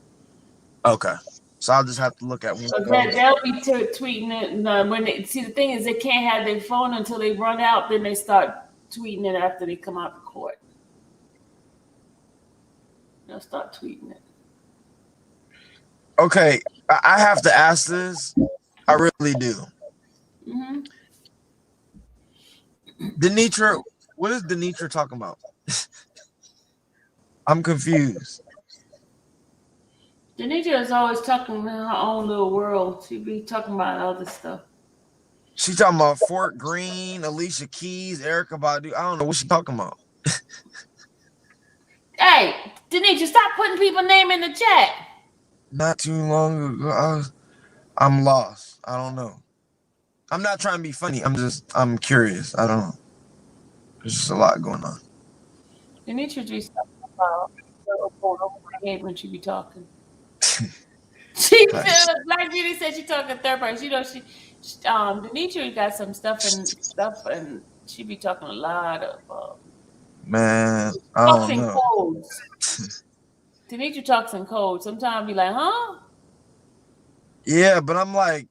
Okay. So I'll just have to look at one So of those. they'll be tweeting it. And, when they see, the thing is, they can't have their phone until they run out. Then they start tweeting it after they come out of court. They'll start tweeting it. Okay, I have to ask this. I really do. Mm-hmm. Denitra, what is Denitra talking about? I'm confused. Denitra is always talking in her own little world. She be talking about other stuff. She talking about Fort Greene, Alicia Keys, Erica Badu. I don't know what she talking about. Hey, Denitra, stop putting people's name in the chat. Not too long ago, I'm lost. I don't know. I'm not trying to be funny. I'm curious. I don't know. There's just a lot going on. Denitra just over my head when she be talking. She like Judy said, she talking third person. You know, Denitra got some stuff and she be talking a lot of man. I don't know. Codes. Denitra talks in code. Sometimes I be like, huh? Yeah, but I'm like,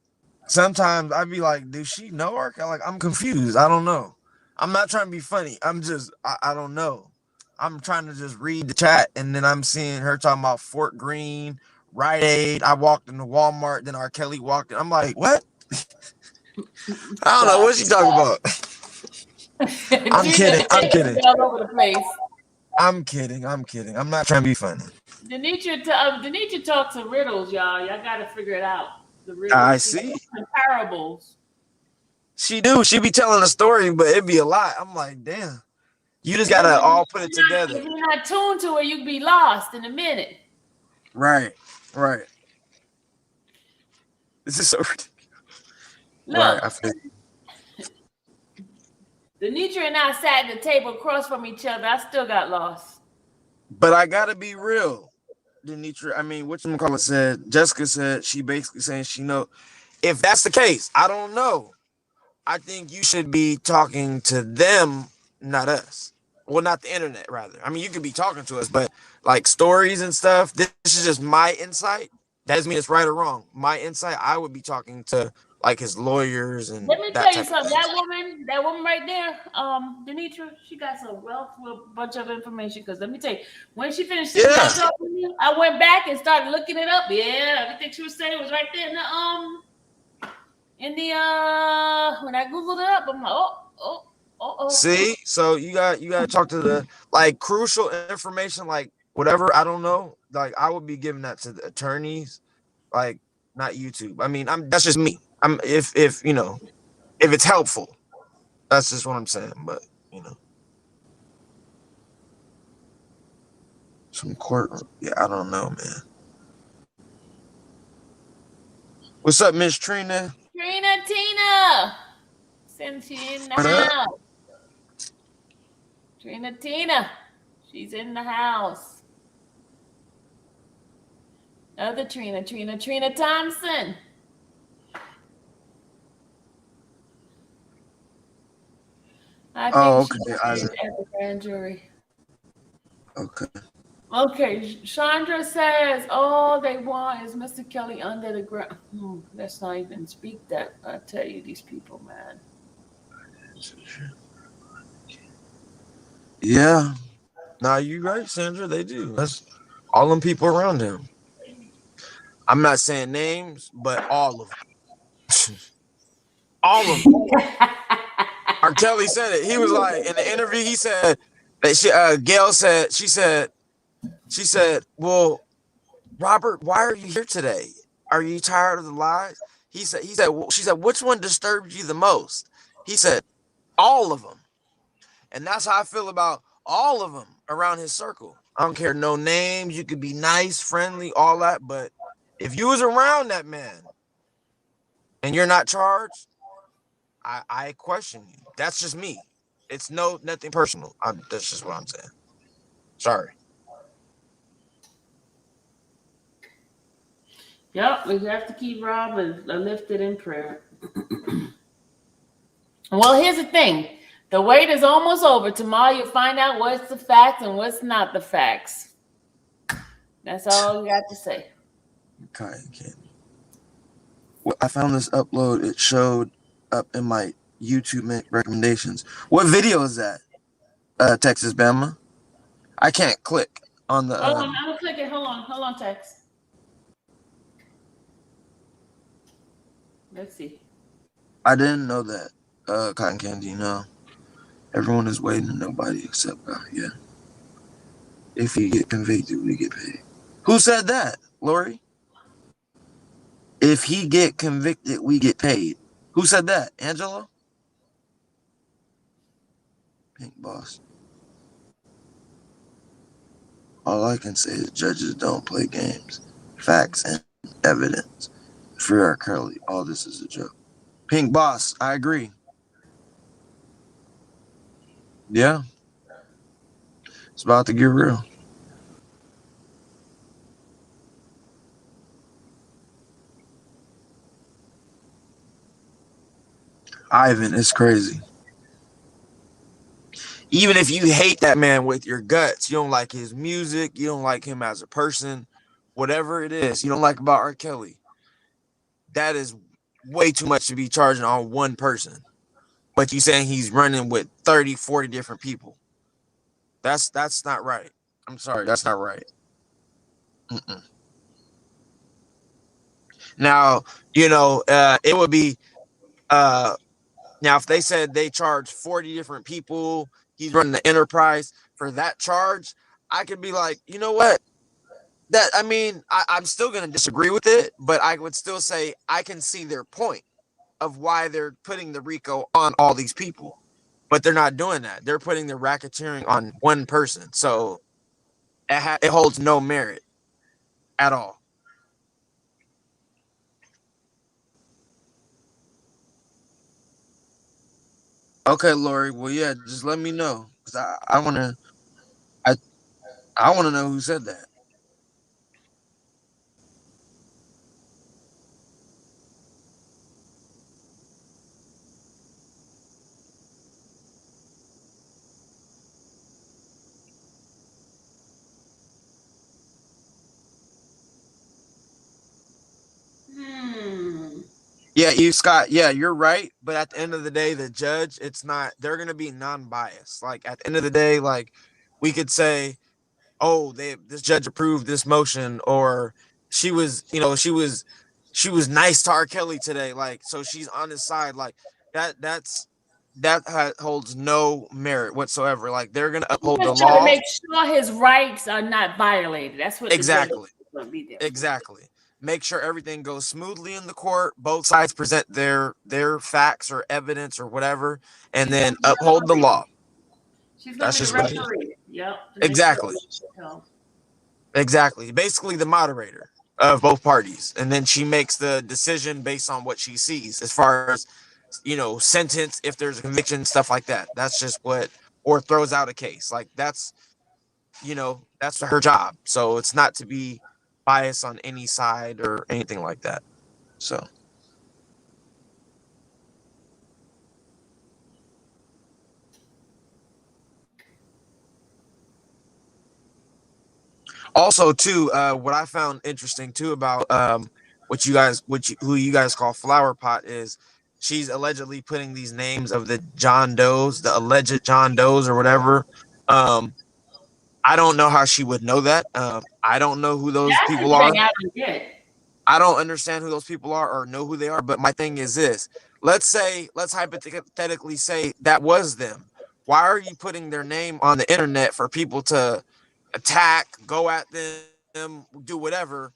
sometimes I be like, does she know her? Like, I'm confused. I don't know. I'm not trying to be funny. I'm just, I don't know. I'm trying to just read the chat, and then I'm seeing her talking about Fort Greene, Rite Aid. I walked into Walmart, then R. Kelly walked in. I'm like, what? I don't know what she talking about. I'm kidding. I'm kidding. All over the place. I'm kidding. I'm not trying to be funny. Denitra talks in riddles, y'all. Y'all got to figure it out. The riddles. I see. Parables. She do. She be telling a story, but it'd be a lot. I'm like, damn. You just gotta all put it together. If you're not tuned to it, you'd be lost in a minute. Right. This is so ridiculous. Look, right, Denitra and I sat at the table across from each other. I still got lost. But I gotta be real, Denitra. I mean, whatchamacallit said, Jessica said, she basically saying she know. If that's the case, I don't know. I think you should be talking to them, not us. Well, not the internet, rather. I mean, you could be talking to us, but like stories and stuff, this is just my insight. That doesn't mean it's right or wrong. My insight, I would be talking to like his lawyers and let me tell you something. That woman right there, Denitra, she got some wealth with a bunch of information. Because let me tell you, when she finished talking to me, I went back and started looking it up. Yeah, everything she was saying was right there in the when I googled it up. I'm like, oh. See, so you got to talk to the like crucial information, like whatever. I don't know. Like I would be giving that to the attorneys, like not YouTube. I mean, that's just me. If you know, if it's helpful, that's just what I'm saying. But you know, some court. Yeah, I don't know, man. What's up, Miss Trina? Tina. Since she's in the house. Tina. She's in the house. Other Trina Thompson. I think she's at the grand jury. Okay, Chandra says all they want is Mr. Kelly under the ground. Let's not even speak that. I tell you, these people, man. Yeah. Nah, you right, Sandra. They do. That's all them people around him. I'm not saying names, but all of them. All of them. R. Kelly said it. He was like, in the interview, he said that Gail said, she said, well, Robert, why are you here today? Are you tired of the lies? She said, which one disturbed you the most? He said, all of them. And that's how I feel about all of them around his circle. I don't care, no names. You could be nice, friendly, all that. But if you was around that man and you're not charged, I question you. That's just me. It's nothing personal. That's just what I'm saying. Sorry. Yep, we have to keep Rob lifted in prayer. Well, here's the thing. The wait is almost over. Tomorrow you'll find out what's the facts and what's not the facts. That's all you got to say. Cotton candy. Well, I found this upload. It showed up in my YouTube recommendations. What video is that? Texas Bama. I can't click on the. Hold on, I'm gonna click it. Hold on, Tex. Let's see. I didn't know that. Cotton candy. No, everyone is waiting. Nobody except God. Yeah. If you get convicted, we get paid. Who said that, Lori? If he get convicted, we get paid. Who said that? Angela? Pink boss. All I can say is judges don't play games. Facts and evidence. Free R. Kelly. All this is a joke. Pink boss. I agree. Yeah. It's about to get real. Ivan, it's crazy. Even if you hate that man with your guts, you don't like his music, you don't like him as a person, whatever it is, you don't like about R. Kelly, that is way too much to be charging on one person. But you saying he's running with 30, 40 different people. That's not right. I'm sorry, that's not right. Mm-mm. Now, it would be now if they said they charge 40 different people, he's running the enterprise for that charge, I could be like, you know what? I'm still gonna disagree with it, but I would still say I can see their point of why they're putting the RICO on all these people. But they're not doing that. They're putting the racketeering on one person. So it holds no merit at all. Okay, Lori. Well, yeah, just let me know because I want to know who said that. Yeah, Scott. Yeah, you're right. But at the end of the day, the judge, it's not. They're gonna be non-biased. Like at the end of the day, like we could say, oh, this judge approved this motion, or she was, she was nice to R. Kelly today, like so she's on his side, like that holds no merit whatsoever. Like they're gonna uphold the Just trying to law. make sure his rights are not violated. That's what Exactly. The judge is going to be there. Exactly. Make sure everything goes smoothly in the court. Both sides present their facts or evidence or whatever, and then uphold the law. That's just what it is. Yep. Exactly. Exactly. Basically the moderator of both parties. And then she makes the decision based on what she sees as far as, sentence, if there's a conviction, stuff like that. That's just or throws out a case. Like that's her job. So it's not to be biased on any side or anything like that. So. Also, too, what I found interesting too about who you guys call Flower Pot is she's allegedly putting these names of the John Does, the alleged John Does or whatever. I don't know how she would know that. I don't know who those people are. I don't understand who those people are or know who they are. But my thing is this: let's hypothetically say that was them. Why are you putting their name on the internet for people to attack, go at them, do whatever?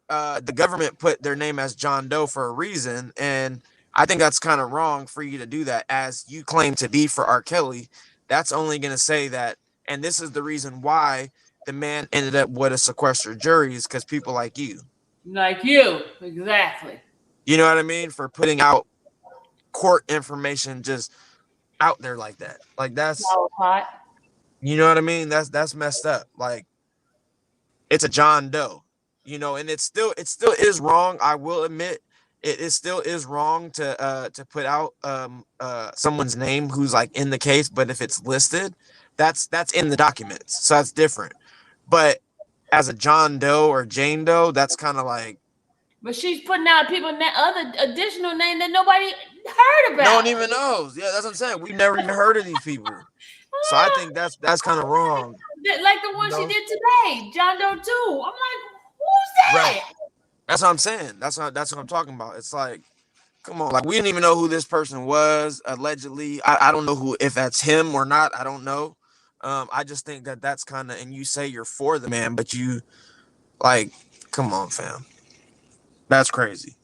The government put their name as John Doe for a reason, and I think that's kind of wrong for you to do that as you claim to be for R. Kelly. That's only going to say that, and this is the reason why the man ended up with a sequestered jury is because people like you. Like you, exactly. You know what I mean? For putting out court information just out there like that. Like that's hot. You know what I mean? That's messed up. Like it's a John Doe, and it still is wrong. I will admit it still is wrong to put out someone's name who's like in the case, but if it's listed, that's in the documents, so that's different. But as a John Doe or Jane Doe, that's kind of like But she's putting out people other additional name that nobody heard about. no one even knows. Yeah, that's what I'm saying. We've never even heard of these people, so I think that's kind of wrong. Like the one she did today, John Doe 2. I'm like, who's that? Right. That's what I'm saying. That's what I'm talking about. It's like, come on, like we didn't even know who this person was allegedly. I don't know who, if that's him or not. I don't know. I just think that's kind of, and you say you're for the man, but you like, come on, fam, that's crazy.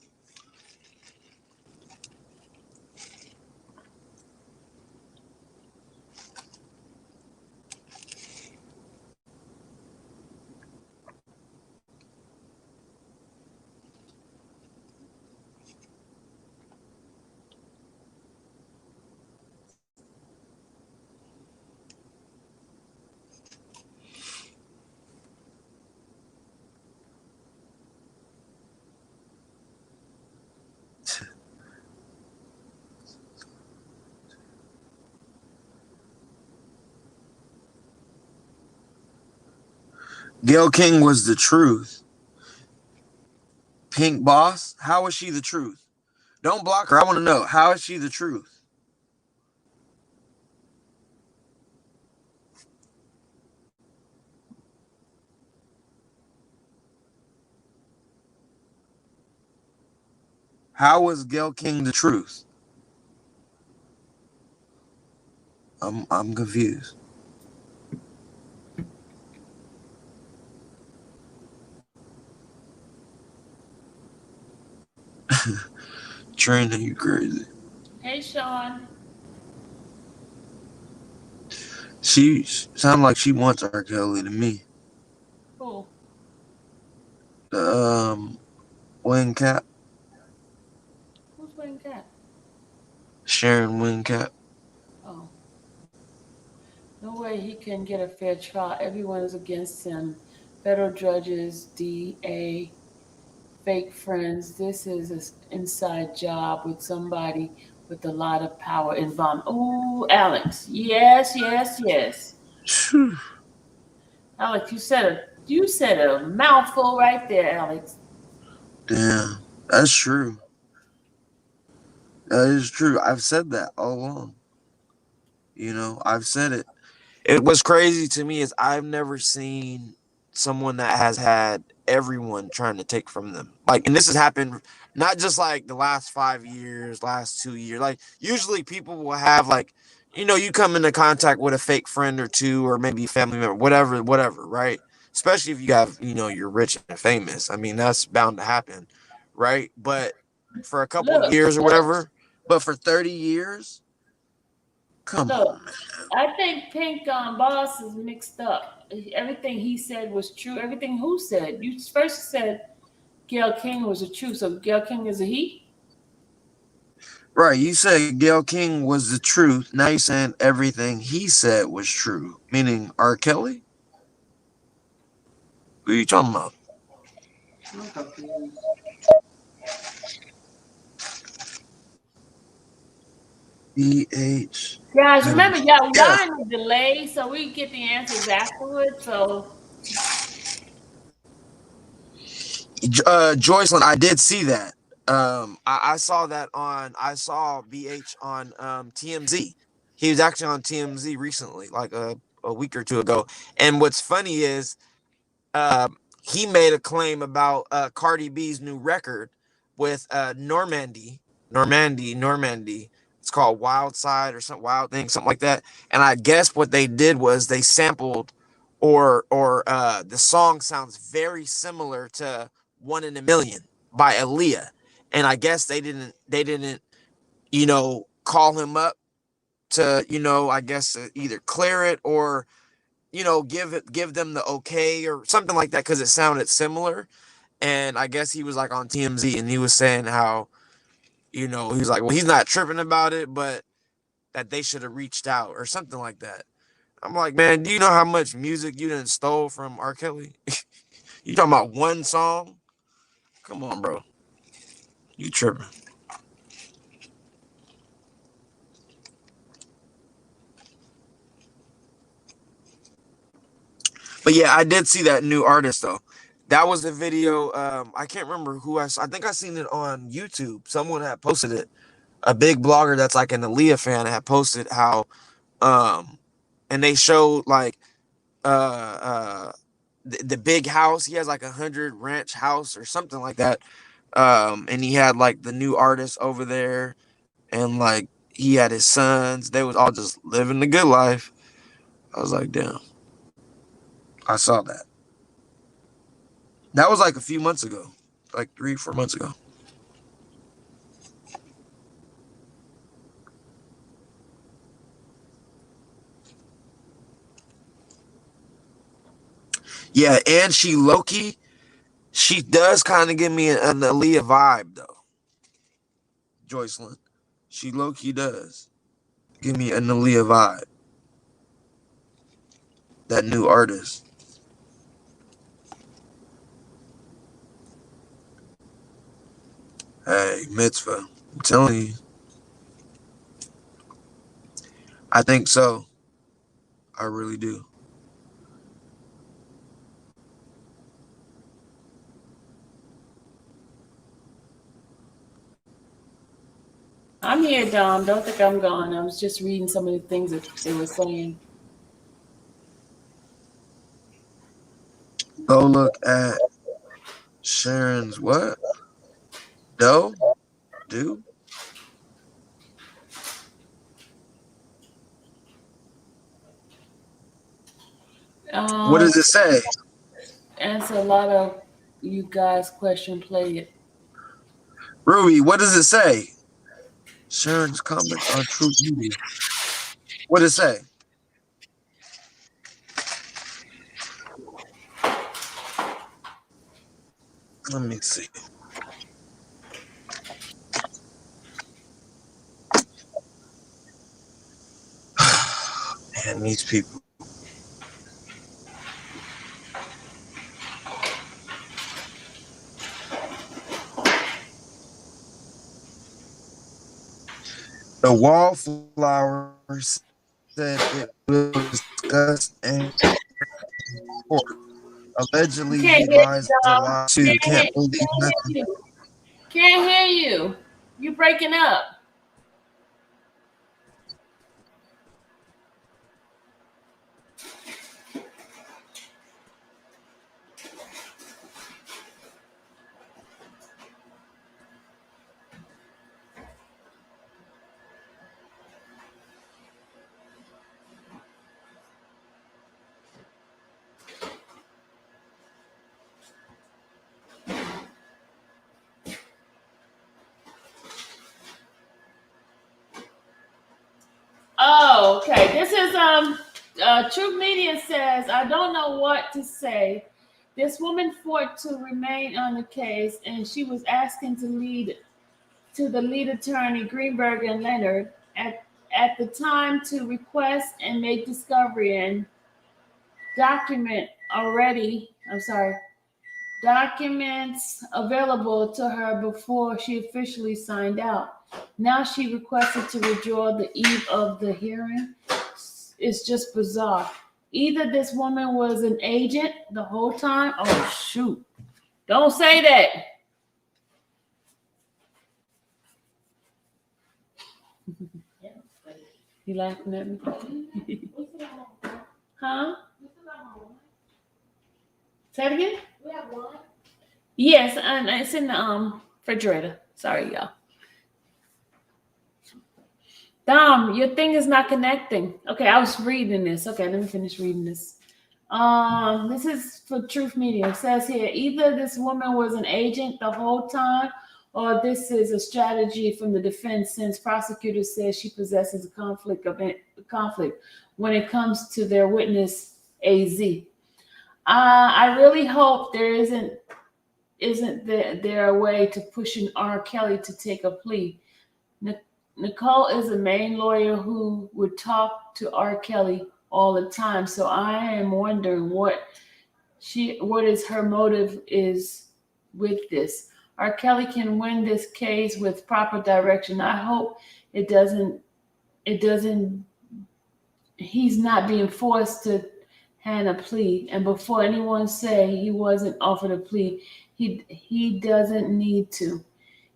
Gail King was the truth. Pink Boss, how is she the truth? Don't block her. I want to know, how is she the truth? How was Gail King the truth? I'm confused. Trina, you crazy. Hey, Sean. She sounds like she wants R. Kelly to me. Who? Wing Cap. Who's Wayne Cat? Sharon Wing Cap. Oh. No way he can get a fair trial. Everyone is against him. Federal judges, DA, fake friends. This is an inside job with somebody with a lot of power involved. Oh, Alex. Yes. Alex, you said a mouthful right there, Alex. Damn, that's true. That is true. I've said that all along. I've said it. What's crazy to me is I've never seen someone that has had everyone trying to take from them. Like, and this has happened not just like the last 5 years, last 2 years. Like, usually people will have like, you come into contact with a fake friend or two, or maybe family member, whatever, right? Especially if you have, you're rich and famous. I mean, that's bound to happen, right? But for a couple of years or whatever, but for 30 years, come on, man. I think Pink Boss is mixed up. Everything he said was true. Everything who said. You first said Gail King was a true. So Gail King is a he? Right. You said Gail King was the truth. Now you're saying everything he said was true. Meaning R. Kelly? What are you talking about? I'm confused. BH. Guys, remember, y'all in the delay, so we get the answers afterwards. So, Joycelyn, I did see that. I saw that I saw BH on TMZ. He was actually on TMZ recently, like a week or two ago. And what's funny is he made a claim about Cardi B's new record with Normandy. It's called Wild Side or some Wild Thing, something like that. And I guess what they did was they sampled, or the song sounds very similar to "One in a Million" by Aaliyah. And I guess they didn't call him up to I guess either clear it or give them the okay or something like that, because it sounded similar. And I guess he was like on TMZ and he was saying how he was like, well, he's not tripping about it, but that they should have reached out or something like that. I'm like, man, do you know how much music you done stole from R. Kelly? You talking about one song? Come on, bro. You tripping. But yeah, I did see that new artist though. That was a video. I can't remember who I think I seen it on YouTube. Someone had posted it. A big blogger that's like an Aaliyah fan had posted how and they showed like the big house. He has like 100 ranch house or something like that. And he had like the new artist over there, and like he had his sons. They was all just living the good life. I was like, damn. I saw that. That was like a few months ago, like 3-4 months ago. Yeah, and she low-key, she does kind of give me an Aaliyah vibe though. Joycelyn, she low-key does give me an Aaliyah vibe. That new artist. Hey, Mitzvah, I'm telling you. I think so. I really do. I'm here, Dom. Don't think I'm gone. I was just reading some of the things that they were saying. Go look at Sharon's what? Do? What does it say? Answer a lot of you guys' question. Play it. Ruby, what does it say? Sharon's comments on Truth Media. What does it say? Let me see. Man, these people. The Wallflowers said it will discuss and report. Allegedly, he lies a lot too. Can't believe nothing. Can't hear you. You're breaking up. Oh, okay. This is Truth Media says, I don't know what to say. This woman fought to remain on the case, and she was asking to the lead attorney Greenberg and Leonard at the time to request and make discovery and documents available to her before she officially signed out. Now she requested to withdraw the eve of the hearing. It's just bizarre. Either this woman was an agent the whole time. Oh, shoot. Don't say that. You laughing at me? Huh? Say it again? We have one. Yes, and it's in the refrigerator. Sorry, y'all. Dom, your thing is not connecting. Okay, I was reading this. Okay, let me finish reading this. This is for Truth Media. It says here, either this woman was an agent the whole time, or this is a strategy from the defense, since prosecutors say she possesses a conflict when it comes to their witness, AZ. I really hope there isn't there a way to push an R. Kelly to take a plea. Nicole is a main lawyer who would talk to R. Kelly all the time, so I am wondering what is her motive is with this. R. Kelly can win this case with proper direction. I hope it doesn't, he's not being forced to hand a plea. And before anyone say he wasn't offered a plea, he doesn't need to.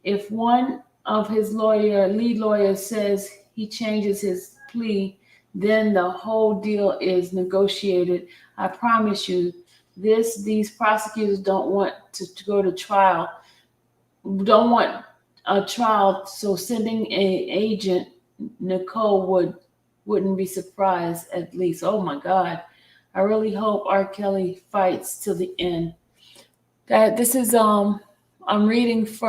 If one of his lead lawyers says he changes his plea, then the whole deal is negotiated. I promise you, these prosecutors don't want to go to trial, don't want a trial. So sending a agent, Nicole wouldn't be surprised at least. Oh my God. I really hope R. Kelly fights till the end. That this is I'm reading this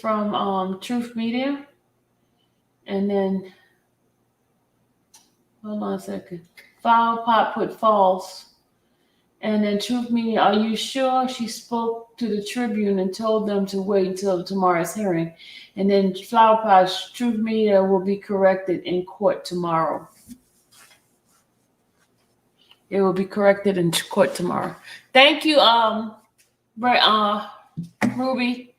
from Truth Media, and then hold on a second. Flower Pot put false, and then Truth Media. Are you sure? She spoke to the Tribune and told them to wait until tomorrow's hearing, and then Flower Pot's Truth Media will be corrected in court tomorrow. It will be corrected in court tomorrow. Thank you, Ruby.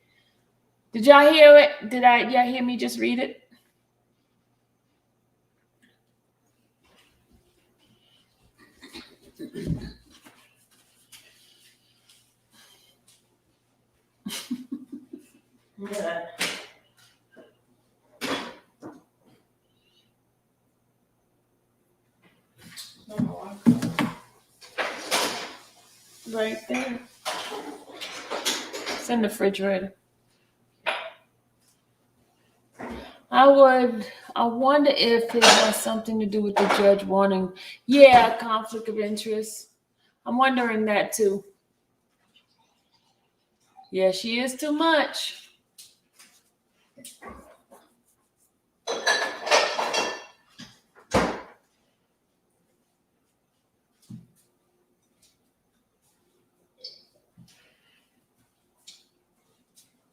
Did y'all hear it? Y'all hear me just read it? Yeah. Right there. It's in the refrigerator. I wonder if it has something to do with the judge wanting, conflict of interest. I'm wondering that too. Yeah, she is too much.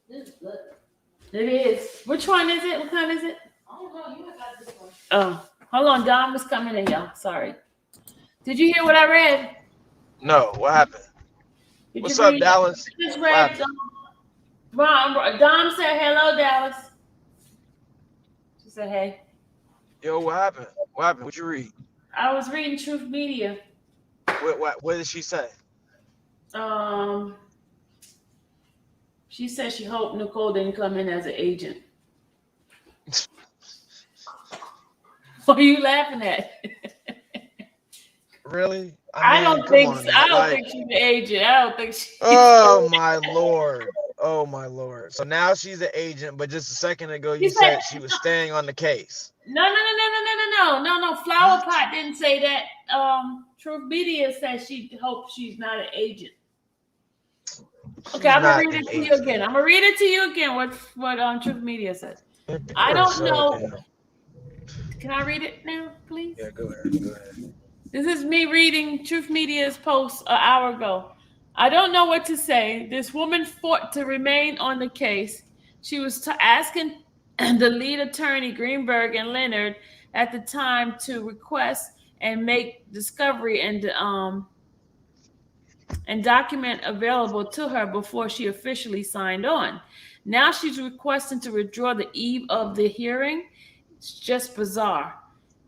This is good. It is. Which one is it? What kind is it? I don't know. You got this one. Oh, hold on. Dom was coming in, y'all. Sorry. Did you hear what I read? No, what happened? What's up, Dallas? I just read. Dom said hello, Dallas. She said hey. Yo, what happened? What happened? What'd you read? I was reading Truth Media. What did she say? She said she hoped Nicole didn't come in as an agent. What are you laughing at? Really? I don't think she's an agent. I don't think she. Oh my lord! Oh my lord! So now she's an agent, but just a second ago you said she was staying on the case. No. Flower Pot didn't say that. Truth Media says she hopes she's not an agent. Okay, I'm gonna read it to you again. What Truth Media says. I don't know. Can I read it now, please? Yeah, go ahead. This is me reading Truth Media's post an hour ago. I don't know what to say. This woman fought to remain on the case. She was asking the lead attorney, Greenberg and Leonard, at the time to request and make discovery and document available to her before she officially signed on. Now she's requesting to withdraw the eve of the hearing. It's just bizarre.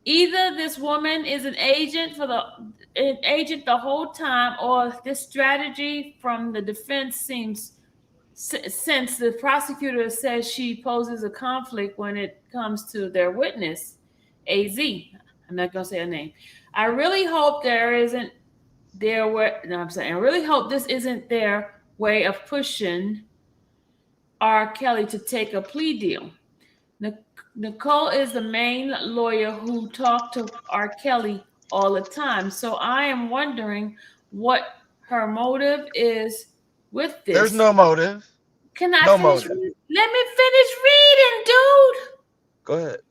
Either this woman is an agent the whole time, or this strategy from the defense seems, since the prosecutor says she poses a conflict when it comes to their witness, AZ. I'm not gonna say her name. I really hope I really hope this isn't their way of pushing R. Kelly to take a plea deal. Nicole is the main lawyer who talked to R. Kelly all the time. So I am wondering what her motive is with this. There's no motive. Can I finish reading? Let me finish reading, dude. Go ahead.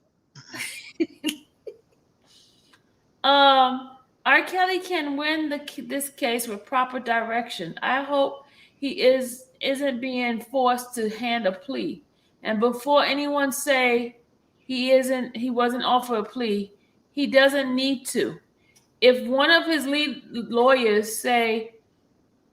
R. Kelly can win this case with proper direction. I hope he isn't being forced to hand a plea. And before anyone say he wasn't offered a plea, he doesn't need to. if one of his lead lawyers say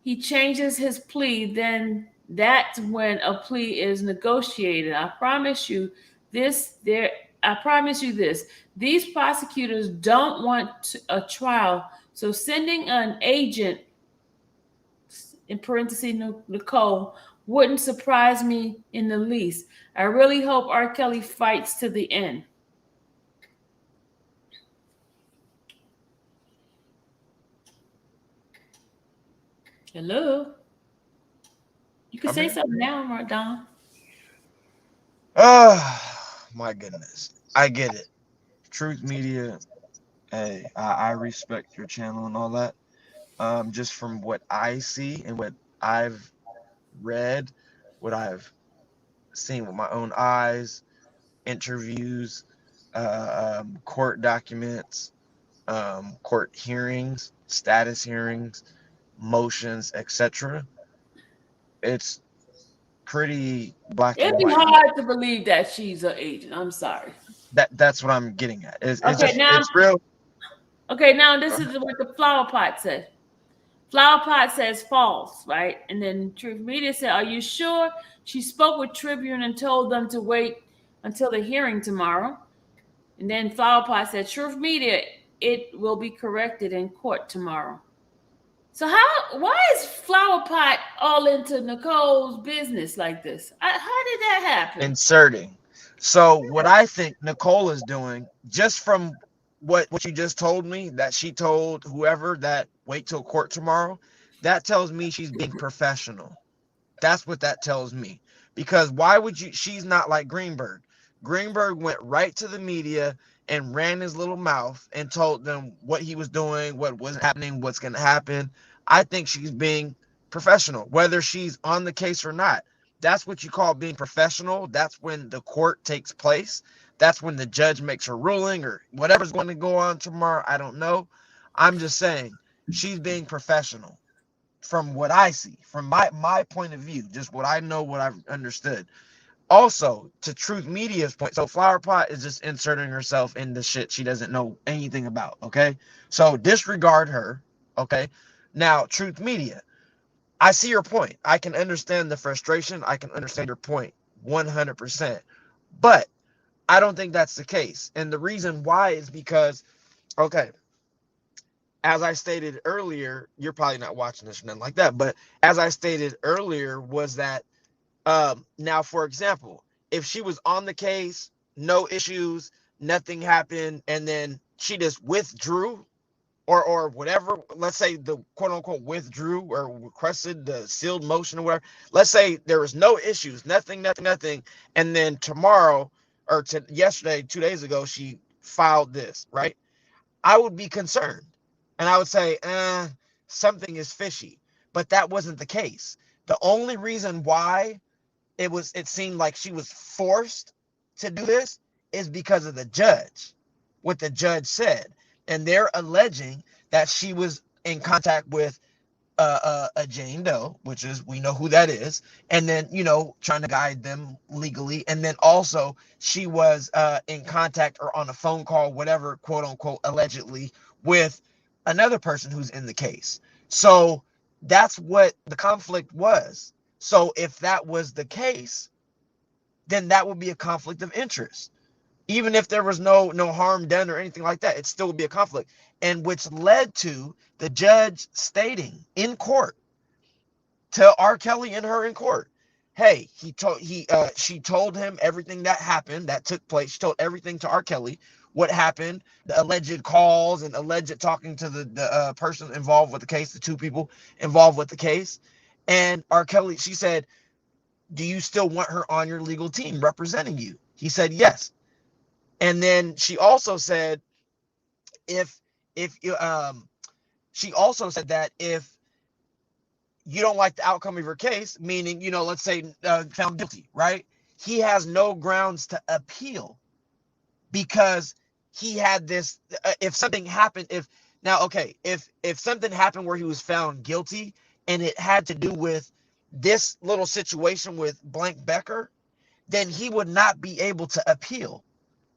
he changes his plea, then that's when a plea is negotiated. I promise you this. I promise you this. These prosecutors don't want a trial, so sending an agent, in parentheses Nicole, wouldn't surprise me in the least. I really hope R. Kelly fights to the end. Hello. You can say something now, Don. Oh my goodness. I get it. Truth Media, hey, I respect your channel and all that. Just from what I see and what I've read, what I've seen with my own eyes, interviews, court documents, court hearings, status hearings, motions, etc. It's pretty black and It'd be white. hard to believe that she's an agent. I'm sorry. That's what I'm getting at. It's Okay, just now it's real. okay, now this is what the flower pot says. Flower pot says false, right? And then Truth Media said, "Are you sure?" She spoke with Tribune and told them to wait until the hearing tomorrow. And then Flower Pot said, "Truth Media, it will be corrected in court tomorrow." So why is Flower Pot all into Nicole's business like this? How did that happen? Inserting. So what I think Nicole is doing, just from what you just told me, that she told whoever that wait till court tomorrow, that tells me she's being professional. That's what that tells me. Because why would you? She's not like Greenberg. Greenberg went right to the media and ran his little mouth and told them what he was doing, what was happening, what's going to happen. I think she's being professional, whether she's on the case or not. That's what you call being professional. That's when the court takes place. That's when the judge makes her ruling or whatever's going to go on tomorrow. I don't know. I'm just saying she's being professional from what I see, from my point of view, just what I know, what I've understood. Also, to Truth Media's point, so Flower Pot is just inserting herself into shit she doesn't know anything about, okay? So disregard her, okay? Now, Truth Media, I see your point. I can understand the frustration. I can understand your point 100%. But I don't think that's the case. And the reason why is because, okay, as I stated earlier, you're probably not watching this or nothing like that, but as I stated earlier was that now, for example, if she was on the case, no issues, nothing happened, and then she just withdrew or whatever, let's say the quote unquote withdrew or requested the sealed motion or whatever. Let's say there was no issues, nothing, and then tomorrow or yesterday, 2 days ago, she filed this, right? I would be concerned. And I would say, something is fishy. But that wasn't the case. The only reason why it seemed like she was forced to do this is because of the judge, what the judge said. And they're alleging that she was in contact with a Jane Doe, which is, we know who that is, and then, trying to guide them legally. And then also she was in contact or on a phone call, whatever, quote unquote, allegedly, with another person who's in the case. So that's what the conflict was. So if that was the case, then that would be a conflict of interest. Even if there was no harm done or anything like that, it still would be a conflict. And which led to the judge stating in court to R. Kelly and her in court, hey, she told him everything that happened, that took place. She told everything to R. Kelly, what happened, the alleged calls and alleged talking to the person involved with the case, the two people involved with the case. And R. Kelly, she said, do you still want her on your legal team representing you? He said, yes. And then she also said, she also said that if you don't like the outcome of your case, meaning, let's say found guilty, right? He has no grounds to appeal because he had this, if something happened, if something happened where he was found guilty and it had to do with this little situation with blank Becker, then he would not be able to appeal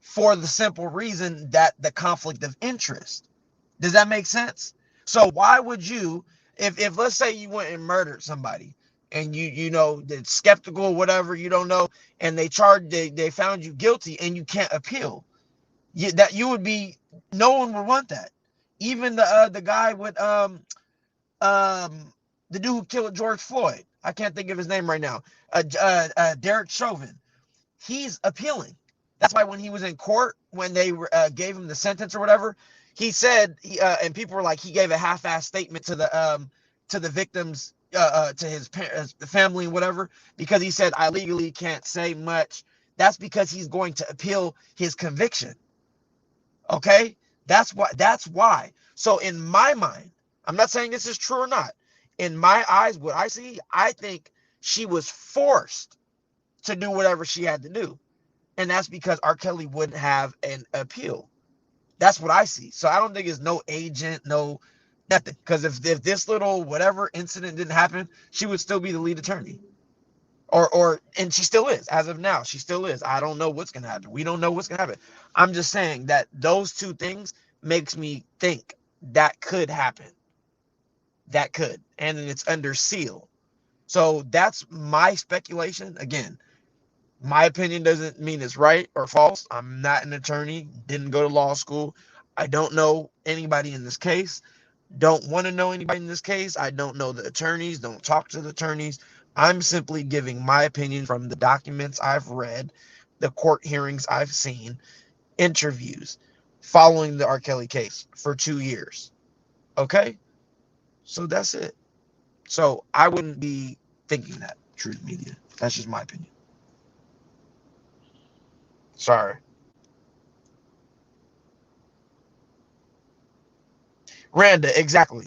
for the simple reason that the conflict of interest. Does that make sense? So why would you, if let's say you went and murdered somebody and you know that's skeptical, whatever, you don't know, and they found you guilty and you can't appeal, that you would be, no one would want that. Even the guy with um the dude who killed George Floyd, I can't think of his name right now, Derek Chauvin, he's appealing. That's why when he was in court, when they gave him the sentence or whatever, he said, and people were like, he gave a half-assed statement to the victims, to his parents, the family, and whatever, because he said, I legally can't say much. That's because he's going to appeal his conviction. Okay, that's why. That's why. So in my mind, I'm not saying this is true or not. In my eyes, what I see, I think she was forced to do whatever she had to do. And that's because R. Kelly wouldn't have an appeal. That's what I see. So I don't think it's no agent, no nothing. Because if this little whatever incident didn't happen, she would still be the lead attorney. And she still is. As of now, she still is. I don't know what's gonna happen. We don't know what's gonna happen. I'm just saying that those two things makes me think that could happen. That could. And it's under seal. So that's my speculation. Again, my opinion doesn't mean it's right or false. I'm not an attorney, didn't go to law school. I don't know anybody in this case. Don't want to know anybody in this case. I don't know the attorneys, don't talk to the attorneys. I'm simply giving my opinion from the documents I've read, the court hearings I've seen, interviews following the R. Kelly case for 2 years. Okay? So that's it. So I wouldn't be thinking that, Truth Media. That's just my opinion. Sorry. Randa, exactly.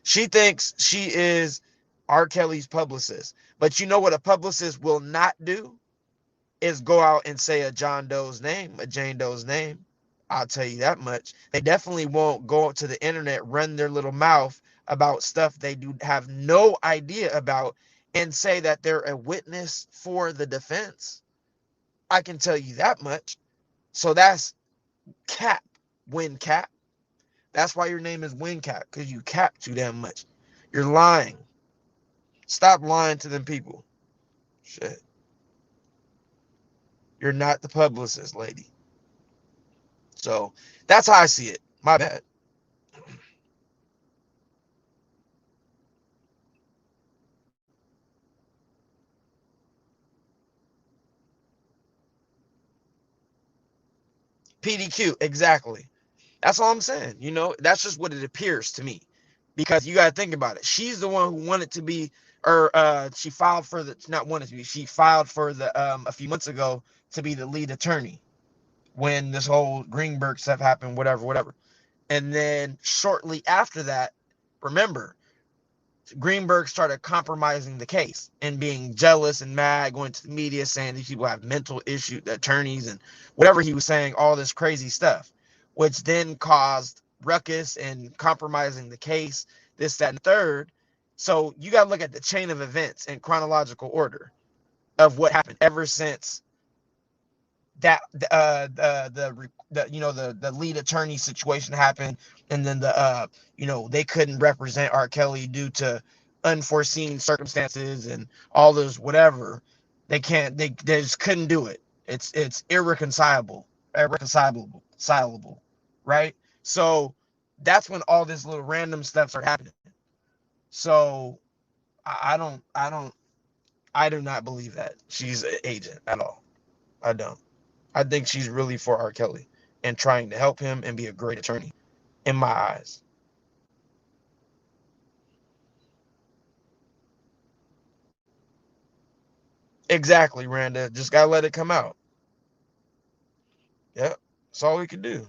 She thinks she is R. Kelly's publicist. But you know what a publicist will not do? Is go out and say a John Doe's name, a Jane Doe's name. I'll tell you that much. They definitely won't go to the internet, run their little mouth about stuff they do have no idea about and say that they're a witness for the defense. I can tell you that much. So that's cap, win cap. That's why your name is win cap, because you cap too damn much. You're lying. Stop lying to them people. Shit. You're not the publicist, lady. So that's how I see it. My bad. PDQ, exactly. That's all I'm saying. You know, that's just what it appears to me. Because you got to think about it. She's the one who wanted to be, or she filed for the, not wanted to be, she filed for the, a few months ago to be the lead attorney when this whole Greenberg stuff happened, whatever, whatever. And then shortly after that, remember, Greenberg started compromising the case and being jealous and mad, going to the media saying these people have mental issues, attorneys, and whatever he was saying, all this crazy stuff, which then caused ruckus and compromising the case, this, that, and third. So you got to look at the chain of events in chronological order of what happened ever since that the lead attorney situation happened, and then they couldn't represent R. Kelly due to unforeseen circumstances and all those whatever. They just couldn't do it. It's irreconcilable, right? So that's when all this little random stuff started happening. So I do not believe that she's an agent at all. I don't. I think she's really for R. Kelly and trying to help him and be a great attorney, in my eyes. Exactly, Randa. Just gotta let it come out. Yep. That's all we can do.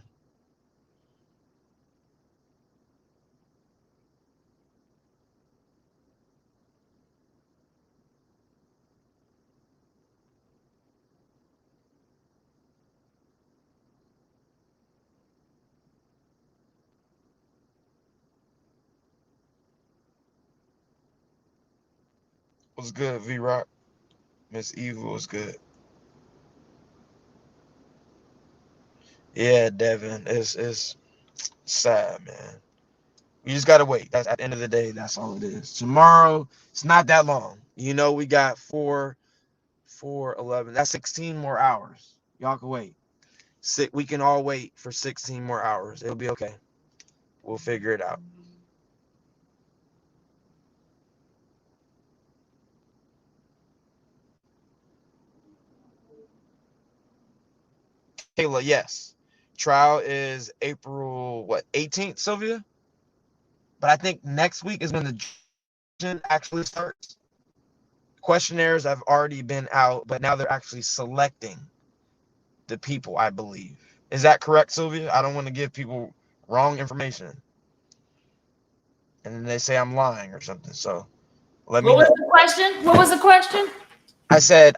Was good, V Rock. Miss Evil was good. Yeah, Devin. It's sad, man. We just gotta wait. That's at the end of the day. That's all it is. Tomorrow, it's not that long. You know, we got 4, 11. That's 16 more hours. Y'all can wait. We can all wait for 16 more hours. It'll be okay. We'll figure it out. Kayla, yes. Trial is April, 18th, Sylvia? But I think next week is when the judging actually starts. Questionnaires have already been out, but now they're actually selecting the people, I believe. Is that correct, Sylvia? I don't want to give people wrong information. And then they say I'm lying or something. So let me know. What was the question? What was the question? I said,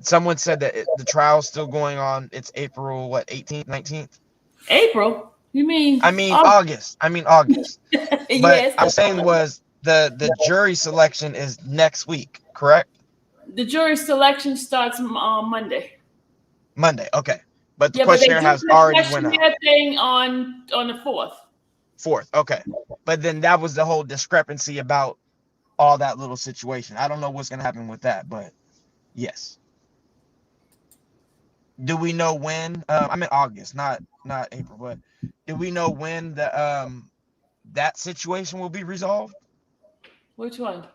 someone said that the trial's still going on. It's April, 18th, 19th? April? You mean? August. But Yes. I'm saying was the jury selection is next week, correct? The jury selection starts on Monday. Monday, okay. But the Yeah, but they questionnaire do has the already went out. questionnaire thing on the 4th. 4th, okay. But then that was the whole discrepancy about all that little situation. I don't know what's gonna happen with that, but yes. Do we know when? I'm in August, not April, but do we know when the that situation will be resolved? Which one?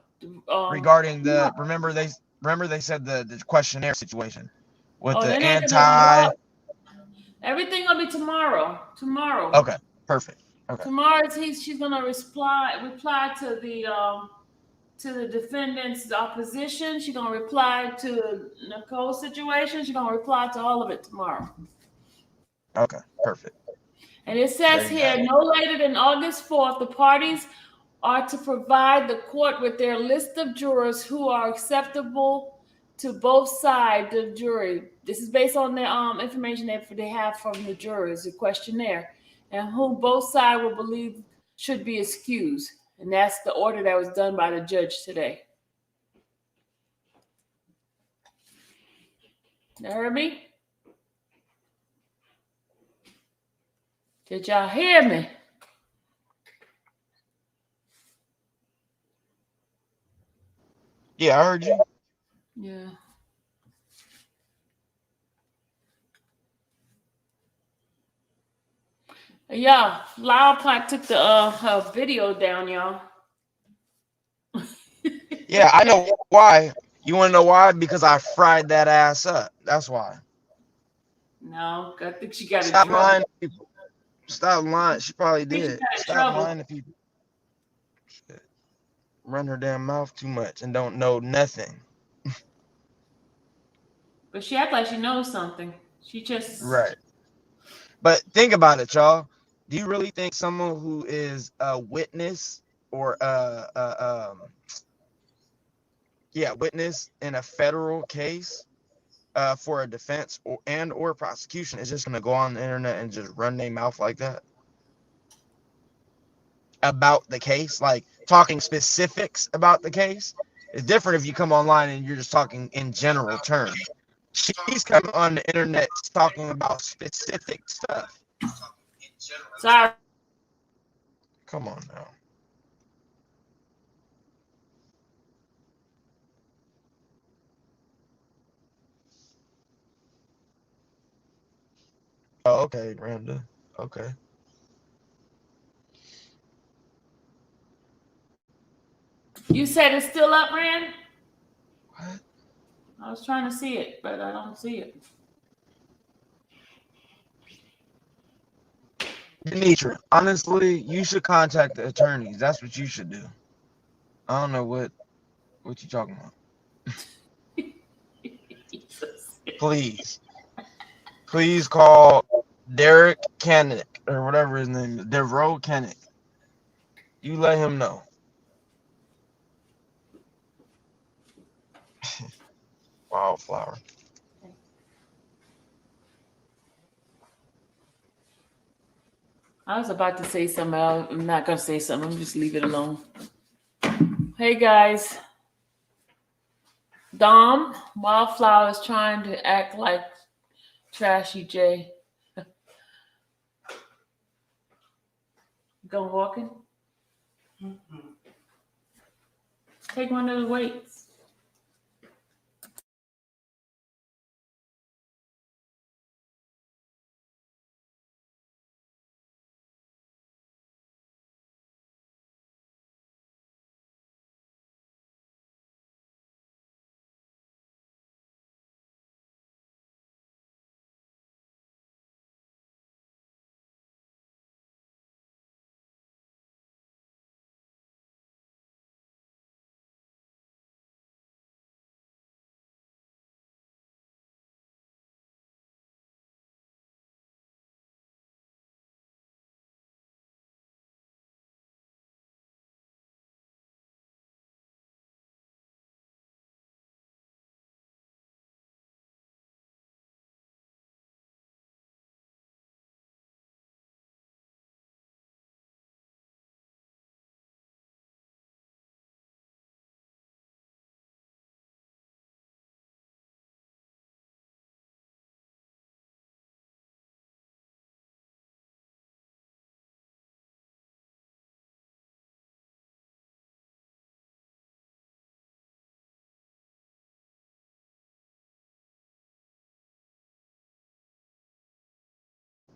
Regarding the remember they said the questionnaire situation with the they're not anti. Everything will be tomorrow. Okay, perfect. Okay. Tomorrow she's gonna reply to the defendant's opposition. She's gonna reply to Nicole's situation. She's gonna reply to all of it tomorrow. Okay, perfect. And it says here, no later than August 4th, the parties are to provide the court with their list of jurors who are acceptable to both sides of the jury. This is based on the information that they have from the jurors, the questionnaire, and who both sides will believe should be excused. And that's the order that was done by the judge today. You heard me? Did y'all hear me? Yeah, I heard you. Yeah. Yeah, Flower Pot took the her video down, y'all. Yeah, I know why. You want to know why? Because I fried that ass up. That's why. No, I think she got Stop in trouble. lying to people. Stop lying. She probably did. Stop lying to people. Shit. Run her damn mouth too much and don't know nothing. But she act like she knows something. She just right. But think about it, y'all. Do you really think someone who is a witness or witness in a federal case for a defense or prosecution is just gonna go on the internet and just run their mouth like that about the case, like talking specifics about the case? It's different if you come online and you're just talking in general terms. She's coming on the internet talking about specific stuff. sorry. Come on now. Oh, okay, Randa. Okay. You said it's still up, Rand? What? I was trying to see it, but I don't see it. Demetra, honestly, you should contact the attorneys. That's what you should do. I don't know what you're talking about. Please call Derek Kannick or whatever his name is, Devereaux Kannick. You let him know. Wildflower. I was about to say something. I'm not going to say something. I'm just leave it alone. Hey, guys. Dom, Wildflower is trying to act like Trashy J. Go walking. Take one of the weights.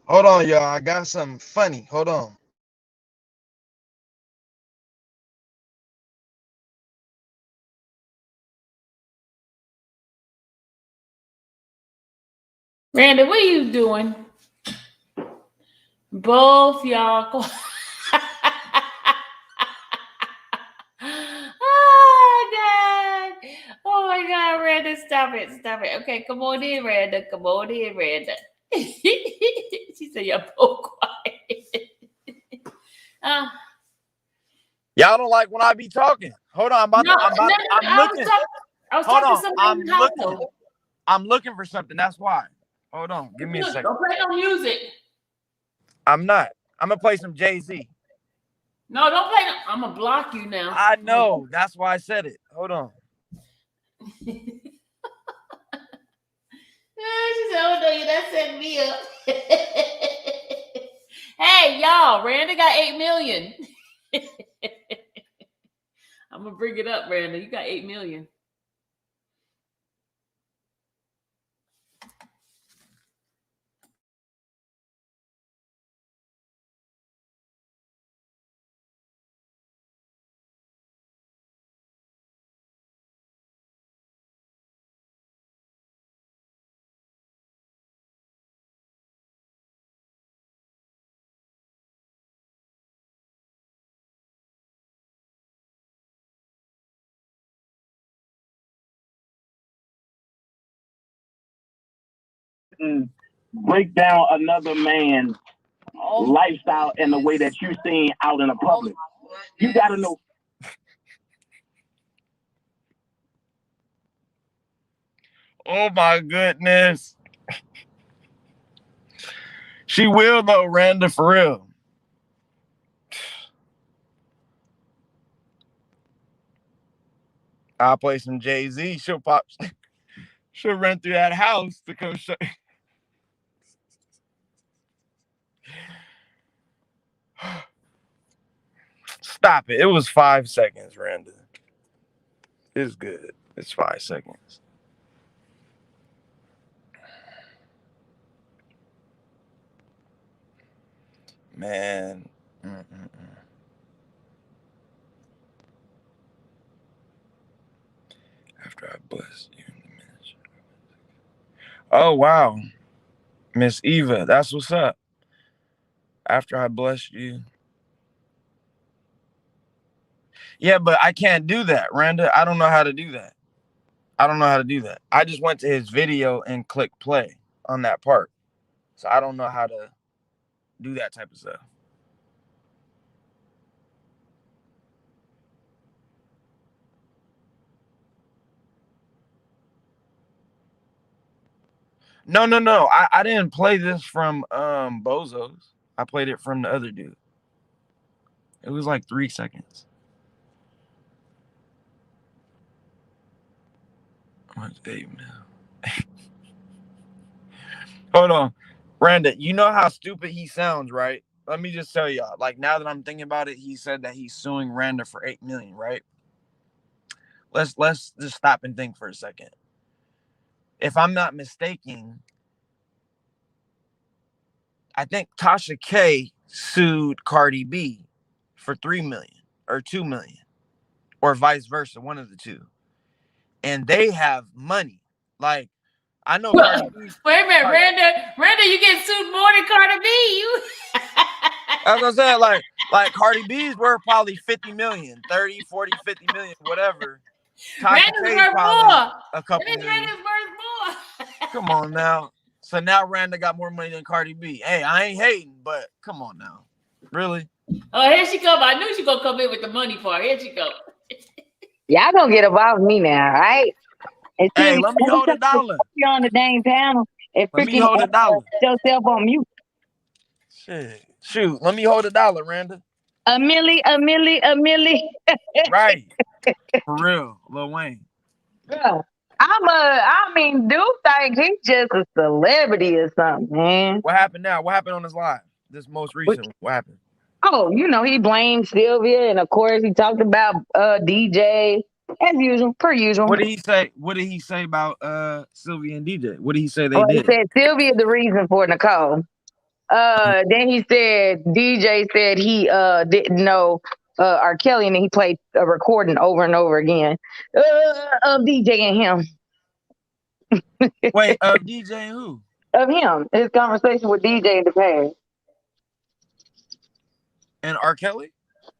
Hold on, y'all. I got something funny. Hold on. Randy, what are you doing? Both y'all. Oh God. Oh my God, Randa, stop it. Stop it. Okay, come on in, Randa. Come on in, Randa. She said you're both quiet. Y'all don't like when I be talking. Hold on, I'm looking. I was Hold talking to on, somebody in the household. I'm looking for something. That's why. Hold on, give me a second. Don't play no music. I'm not. I'm gonna play some Jay-Z. No, don't play. I'm gonna block you now. I know. That's why I said it. Hold on. She said, "Oh no, you done set me up." Hey, y'all, Randa got 8 million. I'm gonna bring it up, Randa. You got 8 million. Break down another man's lifestyle in the way that you seen out in the public. You got to know. Oh my goodness. She will though, Randa, for real. I'll play some Jay-Z. She'll pop. She'll run through that house to come show. Stop it. It was 5 seconds, Randa. It's good. It's 5 seconds. Man. After I blessed you in the ministry. Oh, wow. Miss Eva, that's what's up. After I blessed you. Yeah, but I can't do that, Randa. I don't know how to do that. I just went to his video and clicked play on that part. So I don't know how to do that type of stuff. No. I didn't play this from Bozo's. I played it from the other dude. It was like 3 seconds. What's 8 now? Hold on. Randa, you know how stupid he sounds, right? let me just tell y'all. Like, now that I'm thinking about it, he said that he's suing Randa for $8 million, right? Let's just stop and think for a second. If I'm not mistaken, I think Tasha K sued Cardi B for $3 million or $2 million, or vice versa, one of the two. And they have money. Like, I know Cardi B. Wait a minute, Randa, you get sued more than Cardi B. You. As I said, like Cardi B's worth probably 50 million, 30, 40, 50 million, whatever. Randa's worth more. A couple million. Randa's worth more. Come on now. So now Randa got more money than Cardi B. Hey, I ain't hating, but come on now. Really? Oh, here she come. I knew she gonna come in with the money part. Here she go. Y'all gonna get above me now, right? Hey, let me hold $1. You on the dang panel. Let me hold $1. Yourself on mute. Shit. Shoot, let me hold $1, Randa. A milli. Right. For real, Lil Wayne. Bro, I mean, dude think he's just a celebrity or something, man. What happened now? What happened on his live? This most recent. What happened? Oh, he blamed Sylvia, and of course he talked about DJ as usual, per usual. What did he say? What did he say about Sylvia and DJ? What did he say they did? He said Sylvia the reason for Nicole. Then he said DJ said he didn't know R. Kelly, and then he played a recording over and over again of DJ and him. Wait, of DJ and who? Of him, his conversation with DJ in the past. And R. Kelly?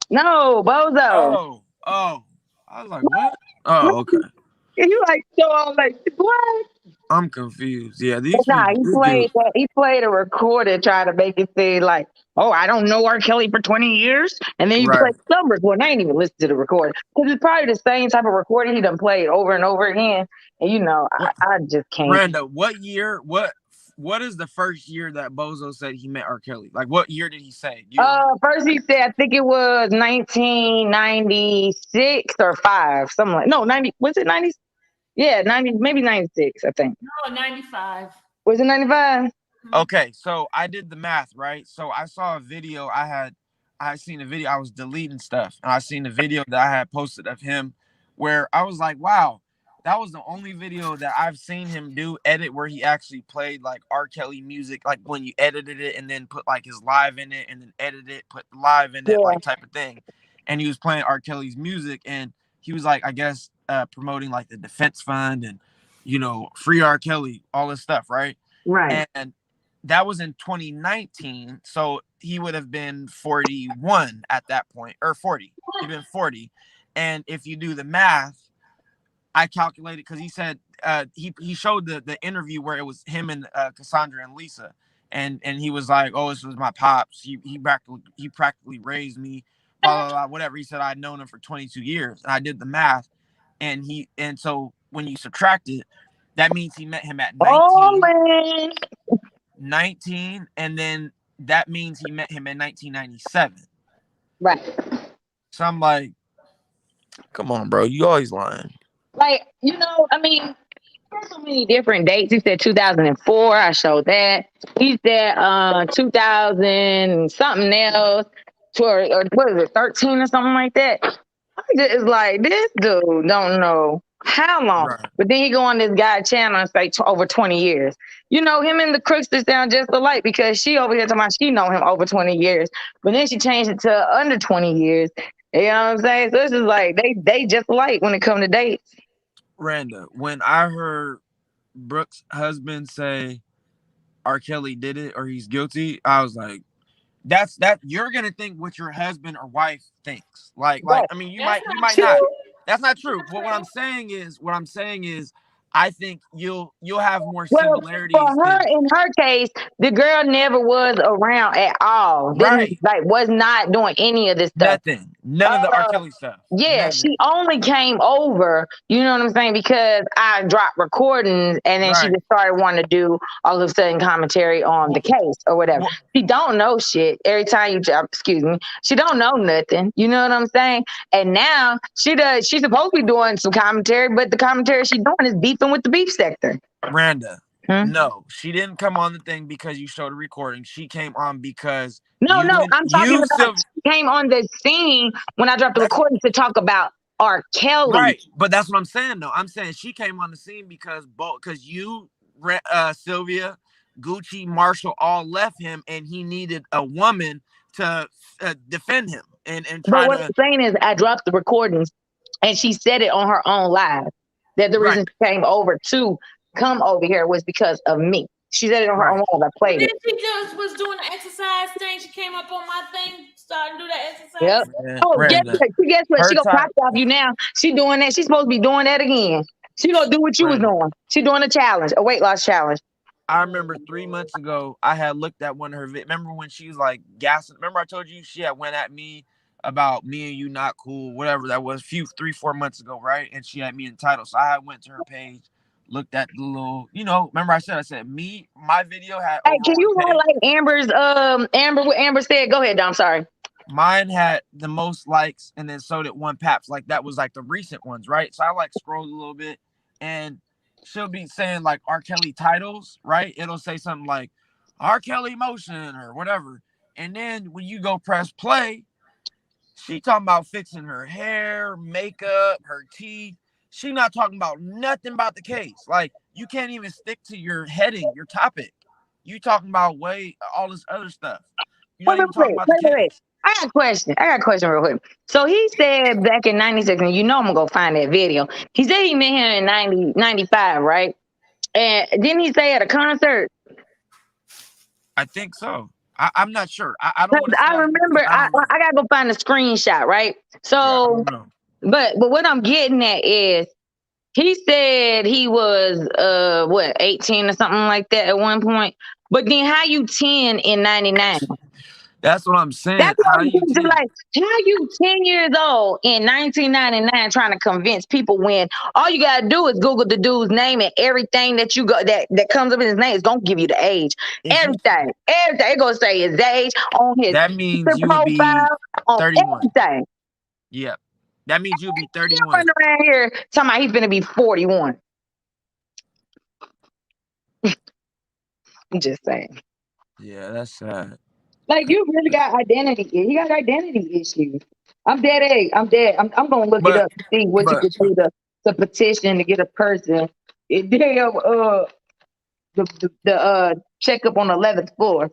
No, Bozo. Oh. I was like, what? Oh, okay. You like so all like what? I'm confused. Yeah, he played a recording trying to make it seem like, oh, I don't know R. Kelly for 20 years. And then you play some recording. I ain't even listened to the recording. Because it's probably the same type of recording he done played over and over again. And I just can't. Brenda, what year, what is the first year that Bozo said he met R. Kelly? Like, what year did he say? First he said, I think it was 1996 or 5, something like. No, 90. Was it 90? Yeah, 90, maybe 96. I think. No, 95. Was it 95? Okay, so I did the math, right? So I saw a video. I had seen a video. I was deleting stuff, and I seen a video that I had posted of him, where I was like, wow. That was the only video that I've seen him edit where he actually played like R. Kelly music, like when you edited it and then put like his live in it and then edit it, put live in it, like type of thing. And he was playing R. Kelly's music, and he was like, I guess, promoting like the defense fund and, free R. Kelly, all this stuff, right? Right. And that was in 2019. So he would have been 41 at that point, or 40. He'd been 40. And if you do the math, I calculated, because he said he showed the interview where it was him and Cassandra and Lisa, and he was like, oh, this was my pops. He practically raised me, blah, blah, blah, whatever. He said I'd known him for 22 years. And I did the math, and so when you subtract it, that means he met him at 19. 19, and then that means he met him in 1997. Right. So I'm like, come on, bro, you always lying. Like, I mean, there's so many different dates. He said 2004. I showed that. He said 2000 something else, or what is it, 13 or something like that. It's like, this dude don't know how long. Right. But then he go on this guy channel and say over 20 years. Him and the Crooksters sound just alike, because she over here talking about she know him over 20 years. But then she changed it to under 20 years. You know what I'm saying? So this is like, they just alike when it comes to dates. Randa, when I heard Brooke's husband say R. Kelly did it or he's guilty, I was like, that's you're gonna think what your husband or wife thinks. Like I mean, you might not. That's not true. But what I'm saying is I think you'll have more similarities. For her, in her case, the girl never was around at all. Right. Was not doing any of this stuff. Nothing. None of the R. Kelly stuff. Yeah, Nothing. she only came over, you know what I'm saying, because I dropped recordings, and then she just started wanting to do all of a sudden commentary on the case or whatever. She don't know shit. Every time she don't know nothing. You know what I'm saying? And now she's supposed to be doing some commentary, but the commentary she's doing is beefing with the beef sector. Randa, No, she didn't come on the thing because you showed a recording. She came on because No, I'm talking about Sylvia she came on the scene when I dropped the recording to talk about R. Kelly. Right, but that's what I'm saying though. I'm saying she came on the scene because you, Sylvia, Gucci, Marshall all left him, and he needed a woman to defend him and try But what to. I'm saying is, I dropped the recordings, and she said it on her own live that the reason she came over to come over here was because of me. She said it on her own live. I played it. She just was doing the exercise thing. She came up on my thing, starting to do that exercise. Yep. Guess what? She gonna copy off you now. She doing that. She's supposed to be doing that again. She gonna do what you was doing. She doing a challenge, a weight loss challenge. I remember 3 months ago, I had looked at one of her videos. Remember when she was like gassing? Remember I told you she had went at me about me and you not cool, whatever that was, 3-4 months ago, right? And she had me entitled. So I went to her page, looked at the little, remember I said my video had. Hey, can you highlight Amber? What Amber said? Go ahead, Dom. Sorry. Mine had the most likes, and then so did one Paps. Like that was like the recent ones, right? So I scrolled a little bit, and she'll be saying like R. Kelly titles, right? It'll say something like R. Kelly motion or whatever. And then when you go press play, she talking about fixing her hair, makeup, her teeth. She not talking about nothing about the case. Like you can't even stick to your heading, your topic. You talking about all this other stuff. You not even talking about the case. I got a question real quick. So he said back in 96, and I'm gonna go find that video. He said he met him in 95, right? And didn't he say at a concert? I think so. I'm not sure. I don't want to. I remember. I gotta go find the screenshot, right? So, but what I'm getting at is, he said he was 18 or something like that at one point. But then how you 10 in 99? That's what I'm saying. That's what I'm saying. Like, how you 10 years old in 1999 trying to convince people when all you gotta do is Google the dude's name, and everything that you go that comes up in his name is gonna give you the age. Everything. It gonna say his age on his. That means you would be 31. Everything. Yeah, that means you'll be 31. Running around here talking about he's gonna be 41. I'm just saying. Yeah, that's sad. Like, you really got identity. You got identity issues. I'm dead. I'm gonna look it up to see what you could do to petition to get a person. The checkup on the 11th floor.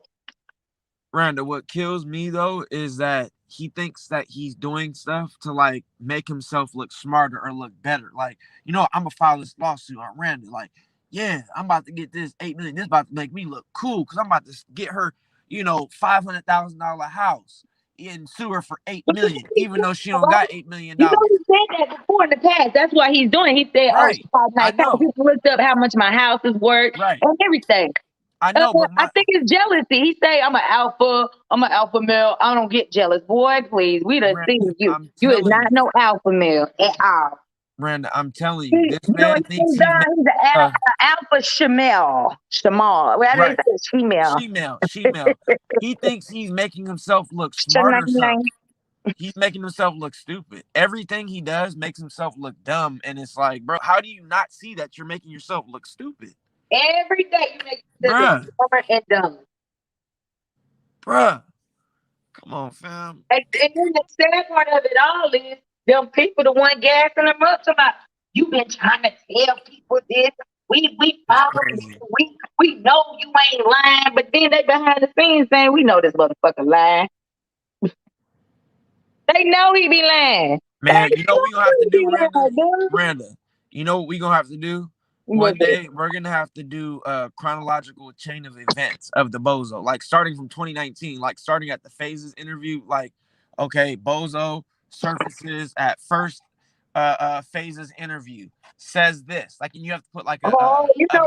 Randa, what kills me though is that he thinks that he's doing stuff to like make himself look smarter or look better. Like, I'm gonna file this lawsuit on Randa. Like, yeah, I'm about to get this 8 million. This about to make me look cool because I'm about to get her, $500,000 house and sue her for $8 million, even though she don't got $8 million. He said that before in the past. That's why he's doing it. He said, people looked up how much my house is worth and everything. I know, but I think it's jealousy. He say, I'm an alpha male. I don't get jealous. Boy, please. We done seen you. You is not no alpha male at all. Brenda, I'm telling you, this man thinks he's an alpha Shamal. Well, they say it's female. Shemale. He thinks he's making himself look smart or something. He's making himself look stupid. Everything he does makes himself look dumb. And it's like, bro, how do you not see that you're making yourself look stupid? Every day you make yourself look dumber and dumb. Bruh. Come on, fam. And then the sad part of it all is, them people, the one gassing them up, about you been trying to tell people this. We follow you. We know you ain't lying, but then they behind the scenes saying, we know this motherfucker lying. They know he be lying. Man, you know what we gonna have to do, Brenda? You know what we gonna have to do? One day we're gonna have to do a chronological chain of events of the Bozo, like starting from 2019, like starting at the Phases interview, like, okay, Bozo surfaces at first Phases interview, says this, like, and you have to put like a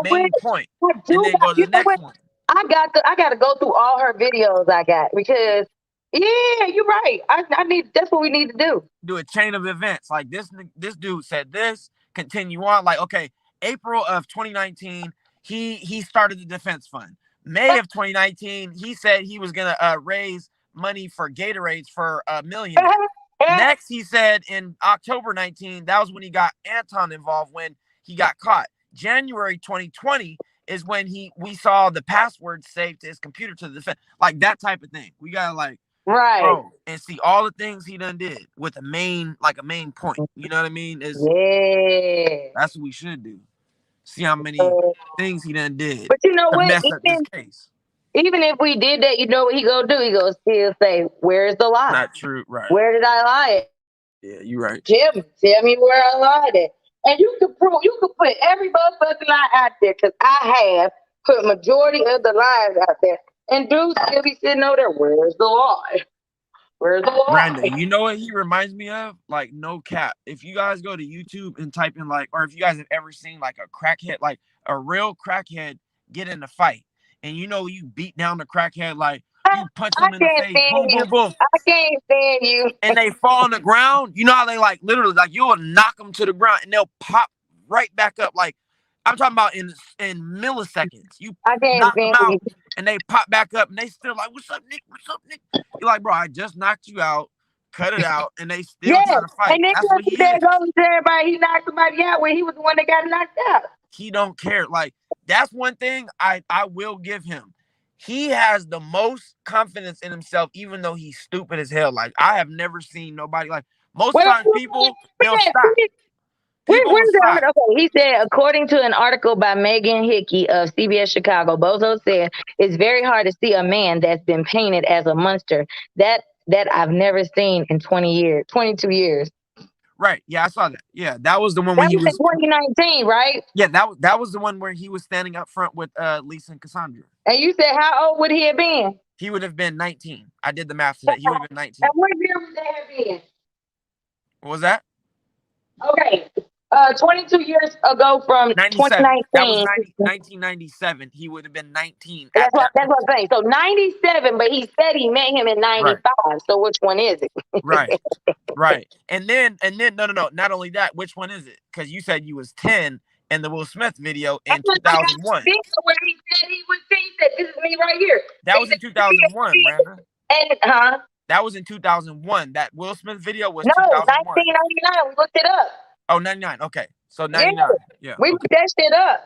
main point, and then go to the next one. I got to go through all her videos I got, because yeah, you're right. I need, that's what we need to do. Do a chain of events, like this dude said this, continue on, like, okay, April of 2019, he started the defense fund. May of 2019, he said he was gonna raise money for Gatorades for $1 million. Next, he said in October 19, that was when he got Anton involved when he got caught. January 2020 is when we saw the password saved to his computer to the defense, like that type of thing. We gotta like bro and see all the things he done did with a main point. You know what I mean? That's what we should do. See how many things he done did but you know to what? mess up this case. Even if we did that, you know what he gonna do? He gonna still say, "Where's the lie? Not true, right? Where did I lie?" Yeah, you're right. Tell me where I lied at. And you can put every motherfucking lie out there, because I have put majority of the lies out there. And dudes still be sitting over there, where's the lie? Where's the lie? Brandon, you know what he reminds me of? Like, no cap. If you guys go to YouTube and type in like, or if you guys have ever seen like a crackhead, like a real crackhead get in a fight, and you know you beat down the crackhead, like you punch them in the face, boom, boom, boom. I can't stand you. And they fall on the ground. You know how they like literally like you'll knock them to the ground and they'll pop right back up. Like I'm talking about in milliseconds. You knock them out and they pop back up and they still like, what's up, Nick? What's up, Nick? You're like, bro, I just knocked you out, cut it out, and they still trying to fight. And then that's what he goes to everybody, he knocked somebody out when he was the one that got knocked out. He don't care. Like that's one thing I will give him. He has the most confidence in himself, even though he's stupid as hell. Like I have never seen nobody like most times people they'll stop. Okay, he said, according to an article by Megan Hickey of CBS Chicago, Bozo said it's very hard to see a man that's been painted as a monster that I've never seen in 22 years. Right. Yeah, I saw that. Yeah, that was the one that when he was was 2019, right? Yeah, that was the one where he was standing up front with Lisa and Cassandra. And you said, how old would he have been? He would have been 19. I did the math today. He would have been 19. And what year would that have been? What was that? Okay. 22 years ago from 2019. That was 1997. He would have been 19. That's what I'm saying. So 97, but he said he met him in 95. Right. So which one is it? Right. And then no. Not only that, which one is it? Because you said you was 10 in the Will Smith video in 2001. Where he said he was 10. He said, this is me right here. That was in 2001, Miranda. And that was in 2001. That Will Smith video was 2001. 1999. We looked it up. Oh, 99. Okay. So 99. Yeah. We looked that shit up.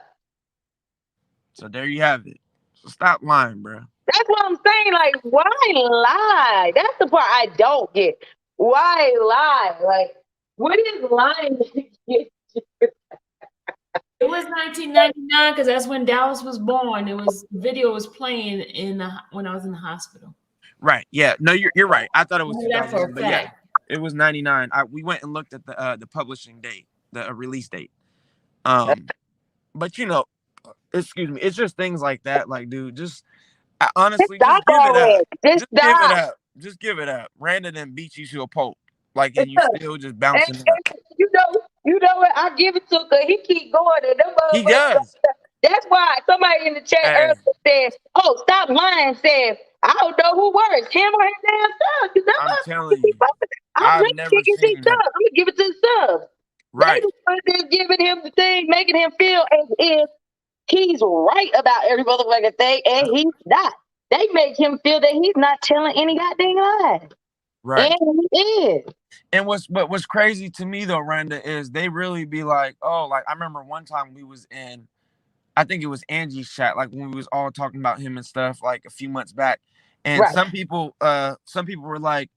So there you have it. So stop lying, bro. That's what I'm saying. Like, why lie? That's the part I don't get. Why lie? Like, what is lying? It was 1999 because that's when Dallas was born. Video was playing when I was in the hospital. Right. Yeah. No, you're right. I thought it was 2000, but yeah. It was 99. We went and looked at the publishing date, the release date. But you know, excuse me, it's just things like that. Like, dude, honestly, just give it up. Just give it up. Just give it up. Random and beat you to a pulp. Like, and you still just bouncing up. You know what? I give it to him because he keep going. And he does. That's why somebody in the chat earlier said, "Oh, stop lying." Said, "I don't know who works, him or his damn son." I'm telling you, I've never seen that. I'm gonna give it to the subs. Right. They're giving him the thing, making him feel as if he's right about every motherfucking thing, and he's not. They make him feel that he's not telling any goddamn lies. Right. And he is. And what's crazy to me though, Randa, is they really be like, oh, like I remember one time we was in, I think it was Angie's chat, like when we was all talking about him and stuff, like a few months back. And some people were like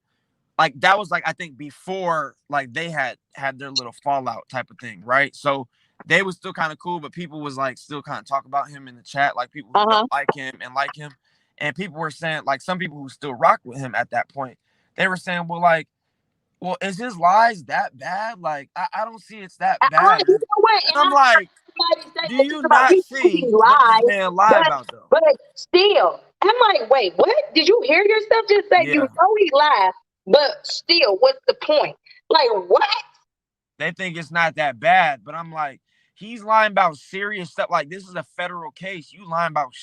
that was like, I think before like they had their little fallout type of thing, right? So they was still kind of cool, but people was like still kind of talk about him in the chat, like people who don't like him and like him. And people were saying, like some people who still rock with him at that point, they were saying, well, is his lies that bad? Like, I don't see it's that bad. You know what? And I'm like, do you not see what this man lied about though? But still, I'm like, wait, what? Did you hear yourself just say you know he lied, but still, what's the point? Like, what? They think it's not that bad, but I'm like, he's lying about serious stuff. Like, this is a federal case. You lying about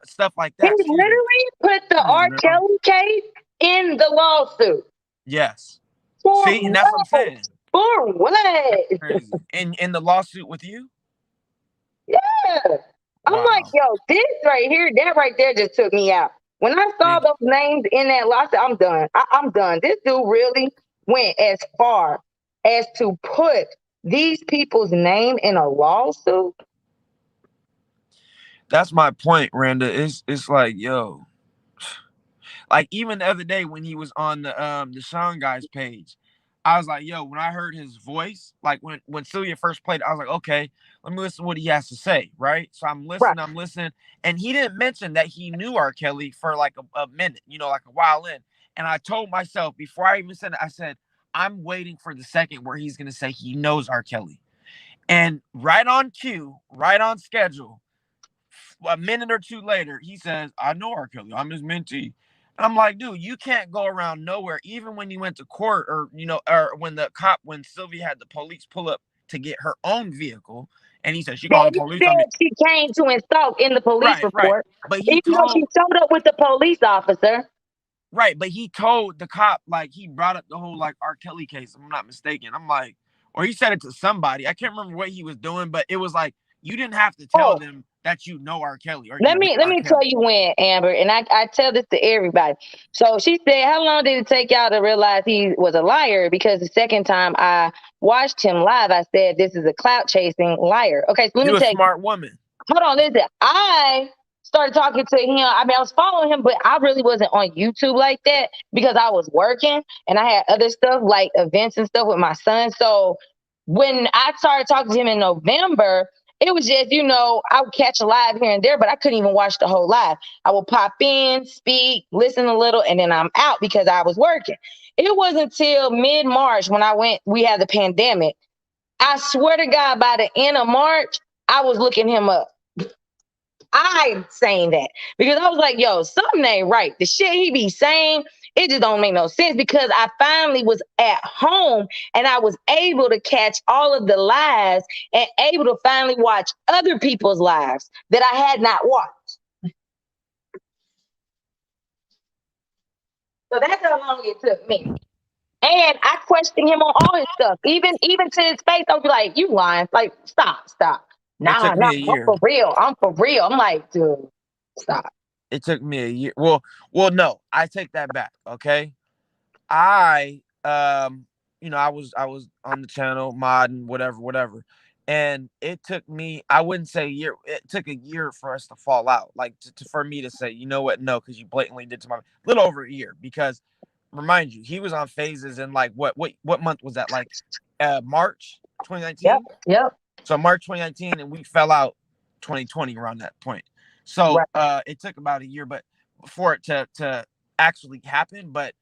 stuff like that. He literally put the R. Kelly case in the lawsuit. Yes. For see, and that's what I'm saying. For what? Crazy. In the lawsuit with you? Yeah. I'm like, yo, this right here, that right there just took me out. When I saw those names in that lawsuit, I'm done. I'm done. This dude really went as far as to put these people's name in a lawsuit. That's my point, Randa. It's like, yo, like even the other day when he was on the Sean Guys page, I was like, yo, when I heard his voice, like when Sylvia first played, I was like, okay, let me listen to what he has to say, right? So Right. I'm listening, and he didn't mention that he knew R. Kelly for like a minute, like a while in. And I told myself before I even said it, I said, I'm waiting for the second where he's gonna say he knows R. Kelly. And right on cue, right on schedule, a minute or two later, he says, I know R. Kelly. I'm his mentee. And I'm like, dude, you can't go around nowhere. Even when you went to court or when Sylvia had the police pull up to get her own vehicle, and he said, she That called the he police on me. said she came to insult in the police Right, right. report, But even though she showed up with the police officer. Right, but he told the cop, like, he brought up the whole, like, R. Kelly case, if I'm not mistaken. I'm like, or he said it to somebody. I can't remember what he was doing, but it was like, you didn't have to tell them that you know R. Kelly or Let me tell you when, Amber, and I tell this to everybody. So she said, how long did it take y'all to realize he was a liar? Because the second time I watched him live, I said, this is a clout chasing liar. Okay, so let me tell you. You're a smart woman. Hold on, listen. I started talking to him. I mean, I was following him, but I really wasn't on YouTube like that because I was working and I had other stuff like events and stuff with my son. So when I started talking to him in November, it was just, I would catch a live here and there, but I couldn't even watch the whole live. I would pop in, speak, listen a little, and then I'm out because I was working. It wasn't until mid-March when we had the pandemic. I swear to God, by the end of March, I was looking him up. I'm saying that because I was like, yo, something ain't right. The shit he be saying, it just don't make no sense because I finally was at home and I was able to catch all of the lives and able to finally watch other people's lives that I had not watched. So that's how long it took me. And I questioned him on all his stuff. Even to his face, I'll be like, you lying. Like, stop. Nah, me a year. I'm for real. I'm like, dude, stop. It took me a year. Well, no, I take that back. Okay. I was on the channel modding, whatever. And it took me, I wouldn't say a year. It took a year for us to fall out. Like for me to say, you know what? No, because you blatantly did to my little over a year. Because remind you, he was on phases in like what month was that? Like March 2019. Yep. So March 2019, and we fell out 2020 around that point. So it took about a year, but for it to actually happen. But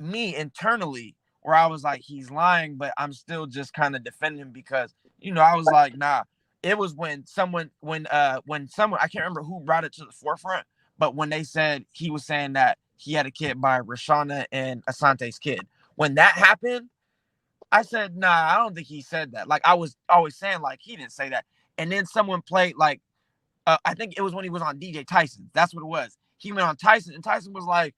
me internally, where I was like, he's lying, but I'm still just kind of defending him because I was like, nah. It was when someone, I can't remember who brought it to the forefront, but when they said he was saying that he had a kid by Rashana and Asante's kid, when that happened, I said, nah, I don't think he said that. Like I was always saying, like he didn't say that. And then someone played like, I think it was when he was on DJ Tyson. That's what it was. He went on Tyson, and Tyson was like,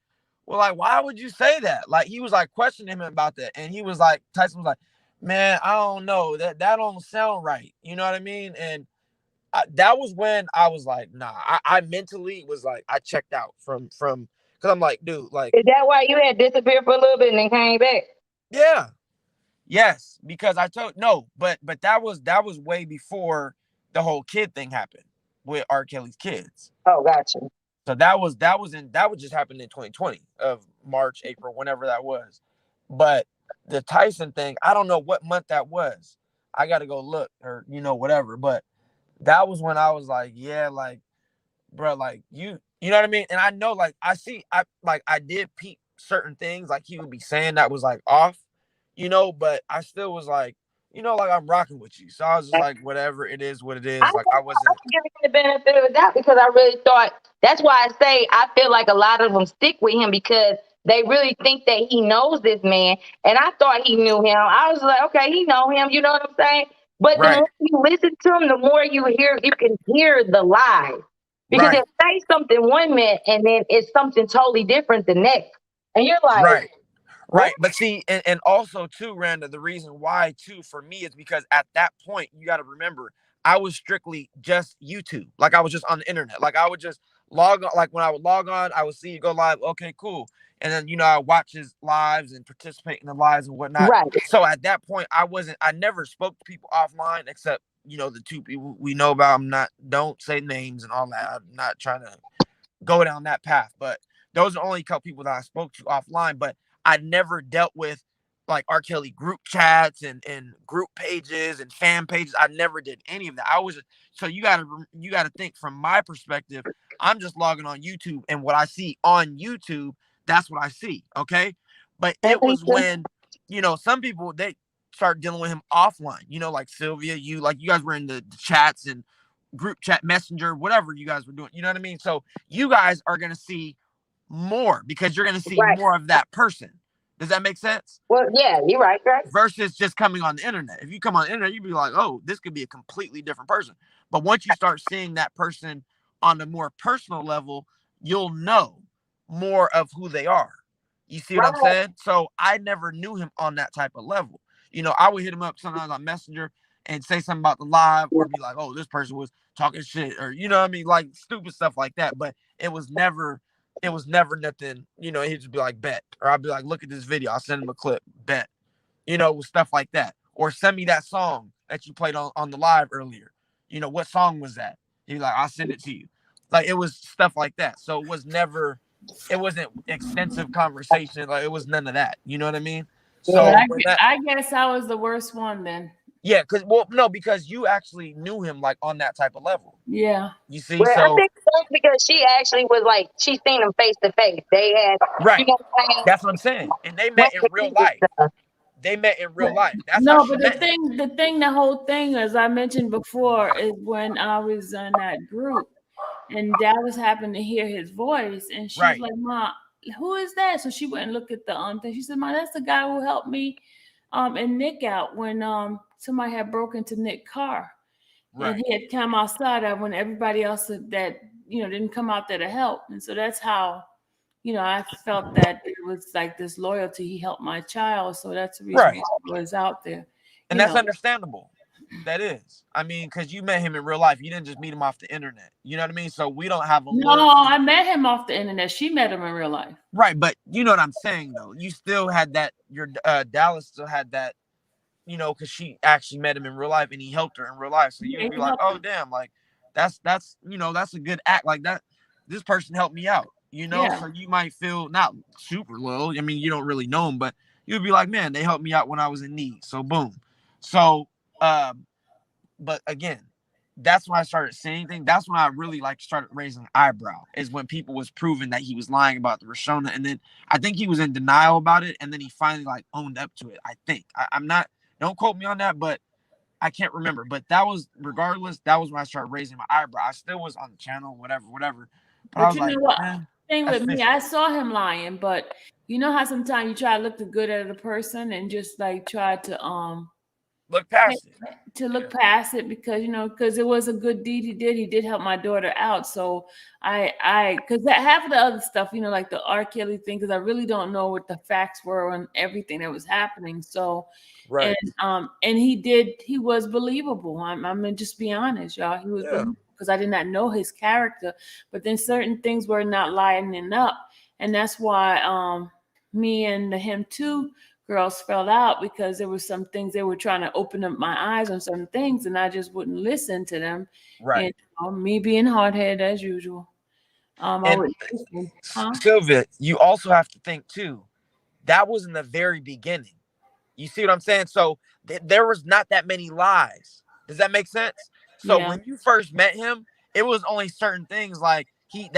well, like, why would you say that? Like, he was like questioning him about that. And he was like, Tyson was like, man, I don't know. That don't sound right. You know what I mean? And that was when I was like, nah, I mentally was like, I checked out from, because I'm like, dude, like. Is that why you had disappeared for a little bit and then came back? Yeah. Yes, because but that was way before the whole kid thing happened with R. Kelly's kids. Oh, gotcha. So that was just happened in 2020 of March, April, whenever that was. But the Tyson thing, I don't know what month that was. I got to go look or whatever. But that was when I was like, yeah, like, bro, like you know what I mean. And I know, like, I did peep certain things, like he would be saying that was like off. But I still was like, like I'm rocking with you. So I was just like, whatever it is, what it is. Like I wasn't giving him the benefit of the doubt because I really thought that's why I say I feel like a lot of them stick with him because they really think that he knows this man. And I thought he knew him. I was like, okay, he know him. You know what I'm saying? But the more you listen to him, the more you can hear the lie. Because they say something one minute and then it's something totally different the next. And you're like, Right. But see, and also too, Randa, the reason why too for me is because at that point, you got to remember, I was strictly just YouTube. Like I was just on the internet. Like I would just log on. Like when I would log on, I would see you go live. Okay, cool. And then, I watch his lives and participate in the lives and whatnot. Right. So at that point, I never spoke to people offline except the two people we know about. Don't say names and all that. I'm not trying to go down that path, but those are only a couple people that I spoke to offline. But I never dealt with like R. Kelly group chats and group pages and fan pages. I never did any of that. So you gotta think from my perspective. I'm just logging on YouTube, and what I see on YouTube, that's what I see. Okay. But it was when, some people, they start dealing with him offline, like Sylvia, you guys were in the chats and group chat, messenger, whatever you guys were doing. You know what I mean? So you guys are going to see more because you're going to see more of that person. Does that make sense? Well, yeah, you're right. Versus just coming on the internet. If you come on the internet, you'd be like, oh, this could be a completely different person. But once you start seeing that person on a more personal level, you'll know more of who they are. You see what I'm saying? So I never knew him on that type of level. I would hit him up sometimes on Messenger and say something about the live, or be like, oh, this person was talking shit, or you know what I mean, like stupid stuff like that. But it was never nothing, he'd just be like, bet. Or I'd be like, look at this video, I'll send him a clip, bet. Stuff like that. Or send me that song that you played on the live earlier. What song was that? He'd be like, I'll send it to you. Like, it was stuff like that. So it wasn't extensive conversation. Like, it was none of that. You know what I mean? So I guess I was the worst one then. Yeah, because you actually knew him like on that type of level. Yeah. You see, well, so I think that's because she actually was like, she seen him face to face. They had right. That's what I'm saying. And they met in real life. That's no, but the whole thing, as I mentioned before, is when I was in that group and Dallas happened to hear his voice, and she was like, "Ma, who is that?" So she went and looked at the thing. She said, "Ma, that's the guy who helped me and Nick out when somebody had broken into Nick's car." And he had come outside when everybody else that didn't come out there to help. And so that's how, I felt that it was like this loyalty. He helped my child. So that's the reason he was out there. And that's understandable. That is. I mean, because you met him in real life. You didn't just meet him off the internet. You know what I mean? So we don't have a No, I met him off the internet. She met him in real life. Right. But you know what I'm saying, though. You still had that. Your Dallas still had that, because she actually met him in real life and he helped her in real life. So you'd be like, oh, damn, like that's a good act, like that. This person helped me out, so you might feel not super low. I mean, you don't really know him, but you'd be like, man, they helped me out when I was in need. So boom. So, but again, that's when I started seeing things. That's when I really started raising an eyebrow, is when people was proving that he was lying about the Rashona. And then I think he was in denial about it. And then he finally owned up to it. I think I'm not, don't quote me on that, but I can't remember. But that was when I started raising my eyebrow. I still was on the channel, whatever. But I was you know what? Thing with me, I saw him lying, but you know how sometimes you try to look the good at the person and just try to look past it. To look past it because it was a good deed he did help my daughter out. So because half of the other stuff, like the R. Kelly thing, because I really don't know what the facts were on everything that was happening. So and he was believable. I'm gonna just be honest, y'all. He was believable because I did not know his character, but then certain things were not lining up, and that's why me and him too girls fell out, because there were some things they were trying to open up my eyes on certain things, and I just wouldn't listen to them. Right. And me being hard-headed as usual. I wouldn't listen. Sylvia, you also have to think too, that was in the very beginning. You see what I'm saying? So there was not that many lies. Does that make sense? So when you first met him, it was only certain things that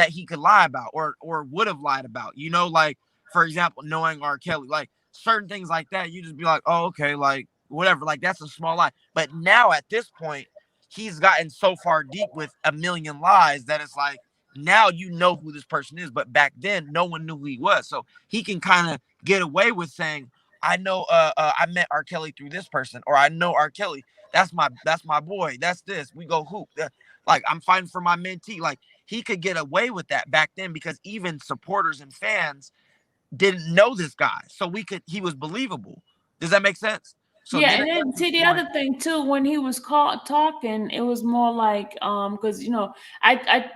he could lie about or would have lied about. For example, knowing R. Kelly, certain things like that, you just be like, oh, okay, whatever, that's a small lie. But now at this point, he's gotten so far deep with a million lies that it's now you know who this person is. But back then, no one knew who he was. So he can kind of get away with saying, I know I met R. Kelly through this person, or I know R. Kelly. That's my boy. That's this. We go hoop. I'm fighting for my mentee. He could get away with that back then because even supporters and fans didn't know this guy. So he was believable. Does that make sense? So Yeah, then and it got then to see the the point. other thing too, when he was talking, it was more like because I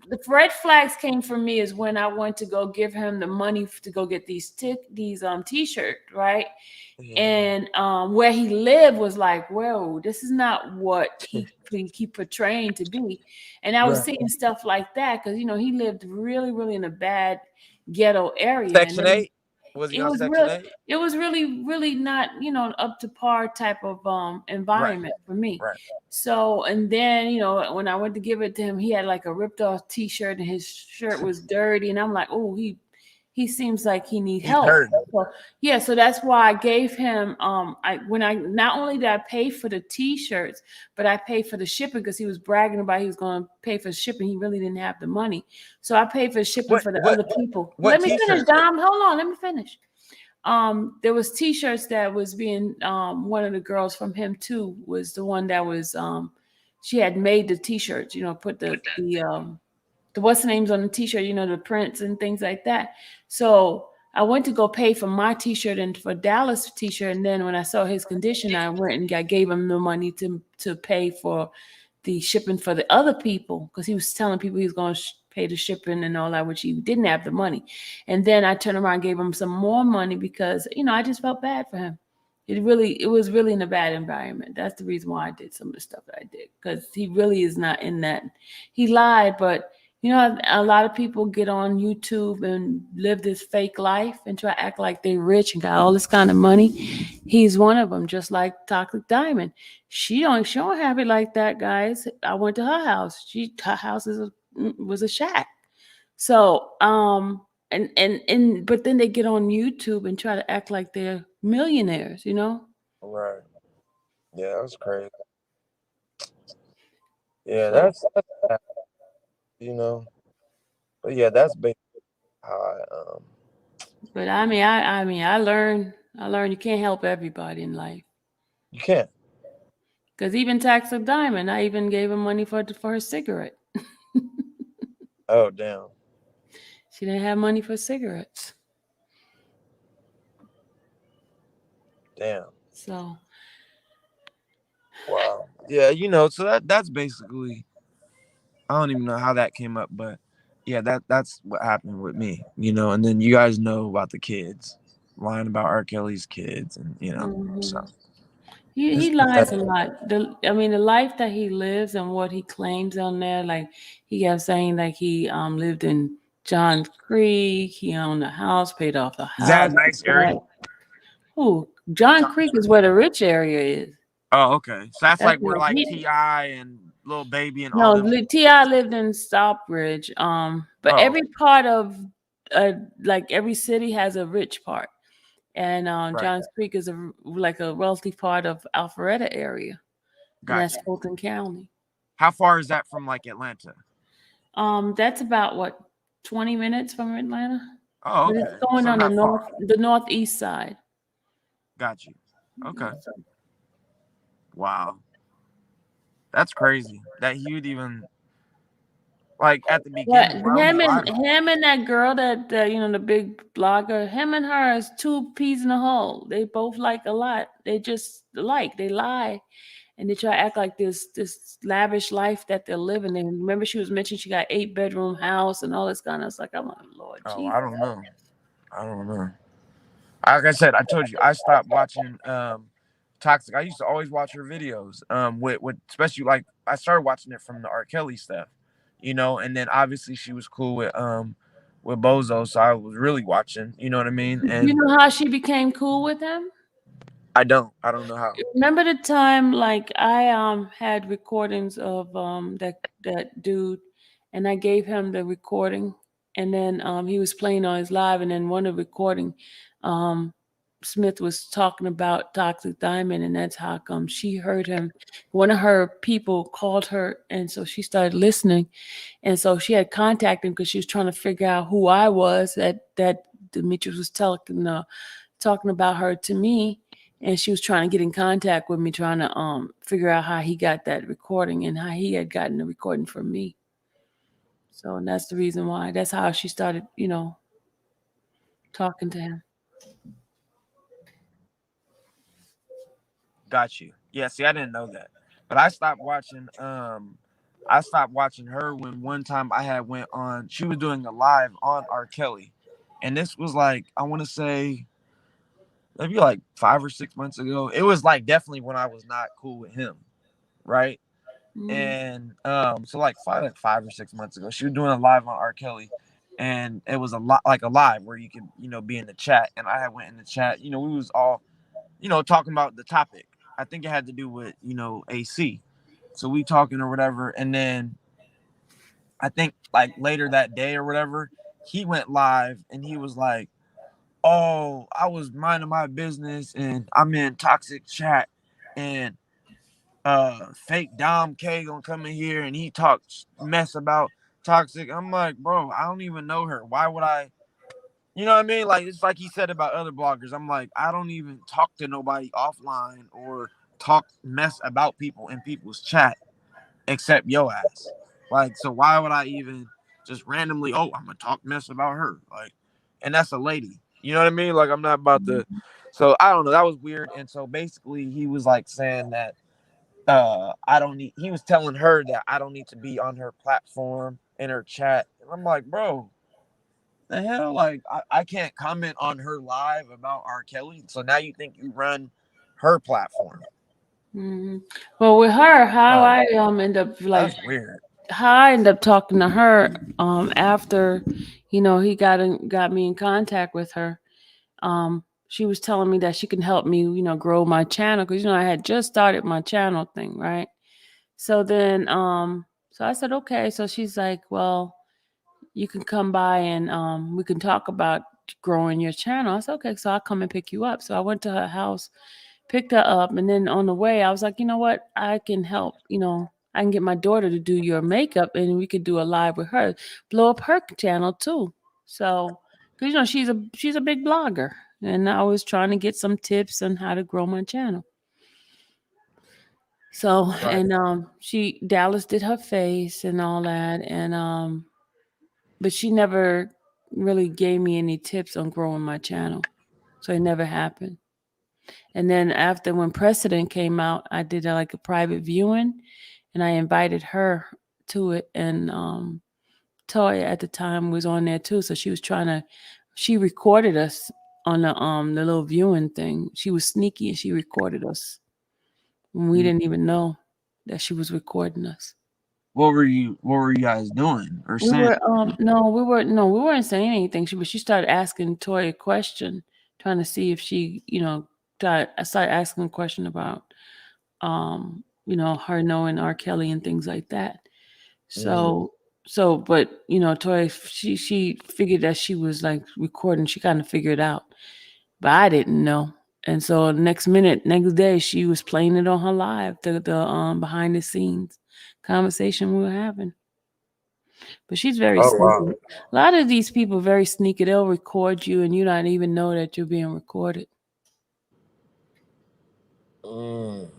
the red flags came for me is when I went to go give him the money to go get these t-shirt, right? And where he lived was like, whoa, this is not what he portraying to be. And I was Right. seeing stuff like that because he lived really, really in a bad ghetto area. And Section then 8? Was he it on was Section real 8? it was really, really not, up to par type of Right. environment for me. Right. So, and then, when I went to give it to him, he had like a ripped off t-shirt and his shirt was dirty. And I'm like, oh, he seems like he need He's help. hurt. So, yeah, so that's why I gave him when I not only did I pay for the t-shirts, but I paid for the shipping because he was bragging about he was going to pay for shipping. He really didn't have the money. So I paid for shipping What for the what other people. what Let me finish, t-shirt? Dom. Hold on, let me finish. There was t-shirts that was being one of the girls from him too was the one that was she had made the t-shirts, put the what's the names on the t-shirt, the prints and things like that. So I went to go pay for my t-shirt and for Dallas t-shirt, and then when I saw his condition, I went and gave him the money to pay for the shipping for the other people because he was telling people he was going to pay the shipping and all that, which he didn't have the money. And then I turned around and gave him some more money because I just felt bad for him. It was really in a bad environment. That's the reason why I did some of the stuff that I did, because he really is not in that. He lied, but a lot of people get on YouTube and live this fake life and try to act like they're rich and got all this kind of money. He's one of them, just like Toxic Diamond. She don't have it like that, guys. I went to her house. Her house was a shack. So, but then they get on YouTube and try to act like they're millionaires, Right. Yeah, that's crazy. Yeah, So, that's sad, But yeah, that's basically how but I learned you can't help everybody in life. you can't. Because even Toxic Diamond, I even gave him money for her cigarette. Oh damn. She didn't have money for cigarettes. Damn. So, Wow. Yeah, so that's basically, I don't even know how that came up, but yeah, that's what happened with me, and then you guys know about the kids lying about R. Kelly's kids, and so it's he lies a pathetic. lot. The life that he lives and what he claims on there, like he kept saying, like he lived in Johns Creek, he owned a house, paid off the Is that house. a nice area? Who? John Creek is where the rich area is. Oh, okay. So that's That's like where where like T.I. and Lil Baby and all no, them. T.I. lived in Stockbridge. But Oh, every part of like every city has a rich part. And right. Johns Creek is like a wealthy part of Alpharetta area, and that's Gotcha. Fulton County. How far is that from like Atlanta? That's about what 20 minutes from Atlanta, Oh, but okay. it's going So on the not far. northeast side. Got you. Okay. So, Wow. That's crazy. That he would even like at the but beginning. Why would he lie to her? him and that girl that the big blogger, him and her is two peas in a hole. They both like a lot. They just like they lie. And they try to act like this lavish life that they're living. And remember, she was mentioning she got 8-bedroom house and all this kind of. It's like, I'm like, Lord Oh, Jesus. I don't know. Like I said, I told you I stopped watching Toxic. I used to always watch her videos. With especially like I started watching it from the R. Kelly stuff, and then obviously she was cool with Bozo, so I was really watching. You know what I mean? You And know how she became cool with him? I don't know how. Remember the time like I had recordings of that dude, and I gave him the recording, and then he was playing on his live, and then one of the recording, um Smith was talking about Toxic Diamond, and that's how come she heard him. One of her people called her, and so she started listening, and so she had contacted him because she was trying to figure out who I was. That Demetrius was talking about her to me, and she was trying to get in contact with me, trying to figure out how he got that recording and how he had gotten the recording from me. So, and that's the reason why. That's how she started, talking to him. Got you. Yeah, see, I didn't know that. But I stopped watching her when one time I had went on, she was doing a live on R. Kelly. And this was like, I want to say maybe like 5 or 6 months ago. It was like definitely when I was not cool with him, right? Mm. And so like 5 or 6 months ago, she was doing a live on R. Kelly, and it was a lot like a live where you could be in the chat, and I had went in the chat. We was all talking about the topic. I think it had to do with AC. So we talking or whatever, and then I think like later that day or whatever, he went live and he was like, "Oh, I was minding my business and I'm in toxic chat and fake Dom K gonna come in here and he talks mess about toxic." I'm like, bro, I don't even know her. Why would I? You know what I mean? Like it's like he said about other bloggers. I'm like, I don't even talk to nobody offline or talk mess about people in people's chat except yo ass. Like, so why would I even just randomly, oh, I'm gonna talk mess about her? Like, and that's a lady. You know what I mean? Like I'm not about to. So I don't know. That was weird. And so basically he was like saying that I don't need, he was telling her that I don't need to be on her platform in her chat. And I'm like, bro, the hell? Like I can't comment on her live about R. Kelly. So now you think you run her platform. Mhm. Well, with her, how Like, I end up like that's weird. how I ended up talking to her after he got me in contact with her. She was telling me that she can help me grow my channel because I had just started my channel thing, right? So then so I said okay. So she's like, well, you can come by and we can talk about growing your channel. I said okay, so I'll come and pick you up. So I went to her house, picked her up, and then on the way I was like, you know what, I can help. I can get my daughter to do your makeup and we could do a live with her, blow up her channel too. So because she's a big blogger, and I was trying to get some tips on how to grow my channel. So Right. and she Dallas did her face and all that, and but she never really gave me any tips on growing my channel. So it never happened. And then after when Precedent came out, I did like a private viewing, and I invited her to it. And Toya at the time was on there too, so she recorded us on the little viewing thing. She was sneaky and she recorded us when we didn't even know that she was recording us. What were you guys doing or We saying? were we weren't saying anything. She started asking Toya a question, trying to see if she I started asking a question about her knowing R. Kelly and things like that. So but Toya, she figured that she was like recording. She kind of figured it out, but I didn't know. And so next day, she was playing it on her live, the behind the scenes conversation we were having. But she's very Oh wow. sneaky. A lot of these people are very sneaky. They'll record you and you don't even know that you're being recorded. Mm.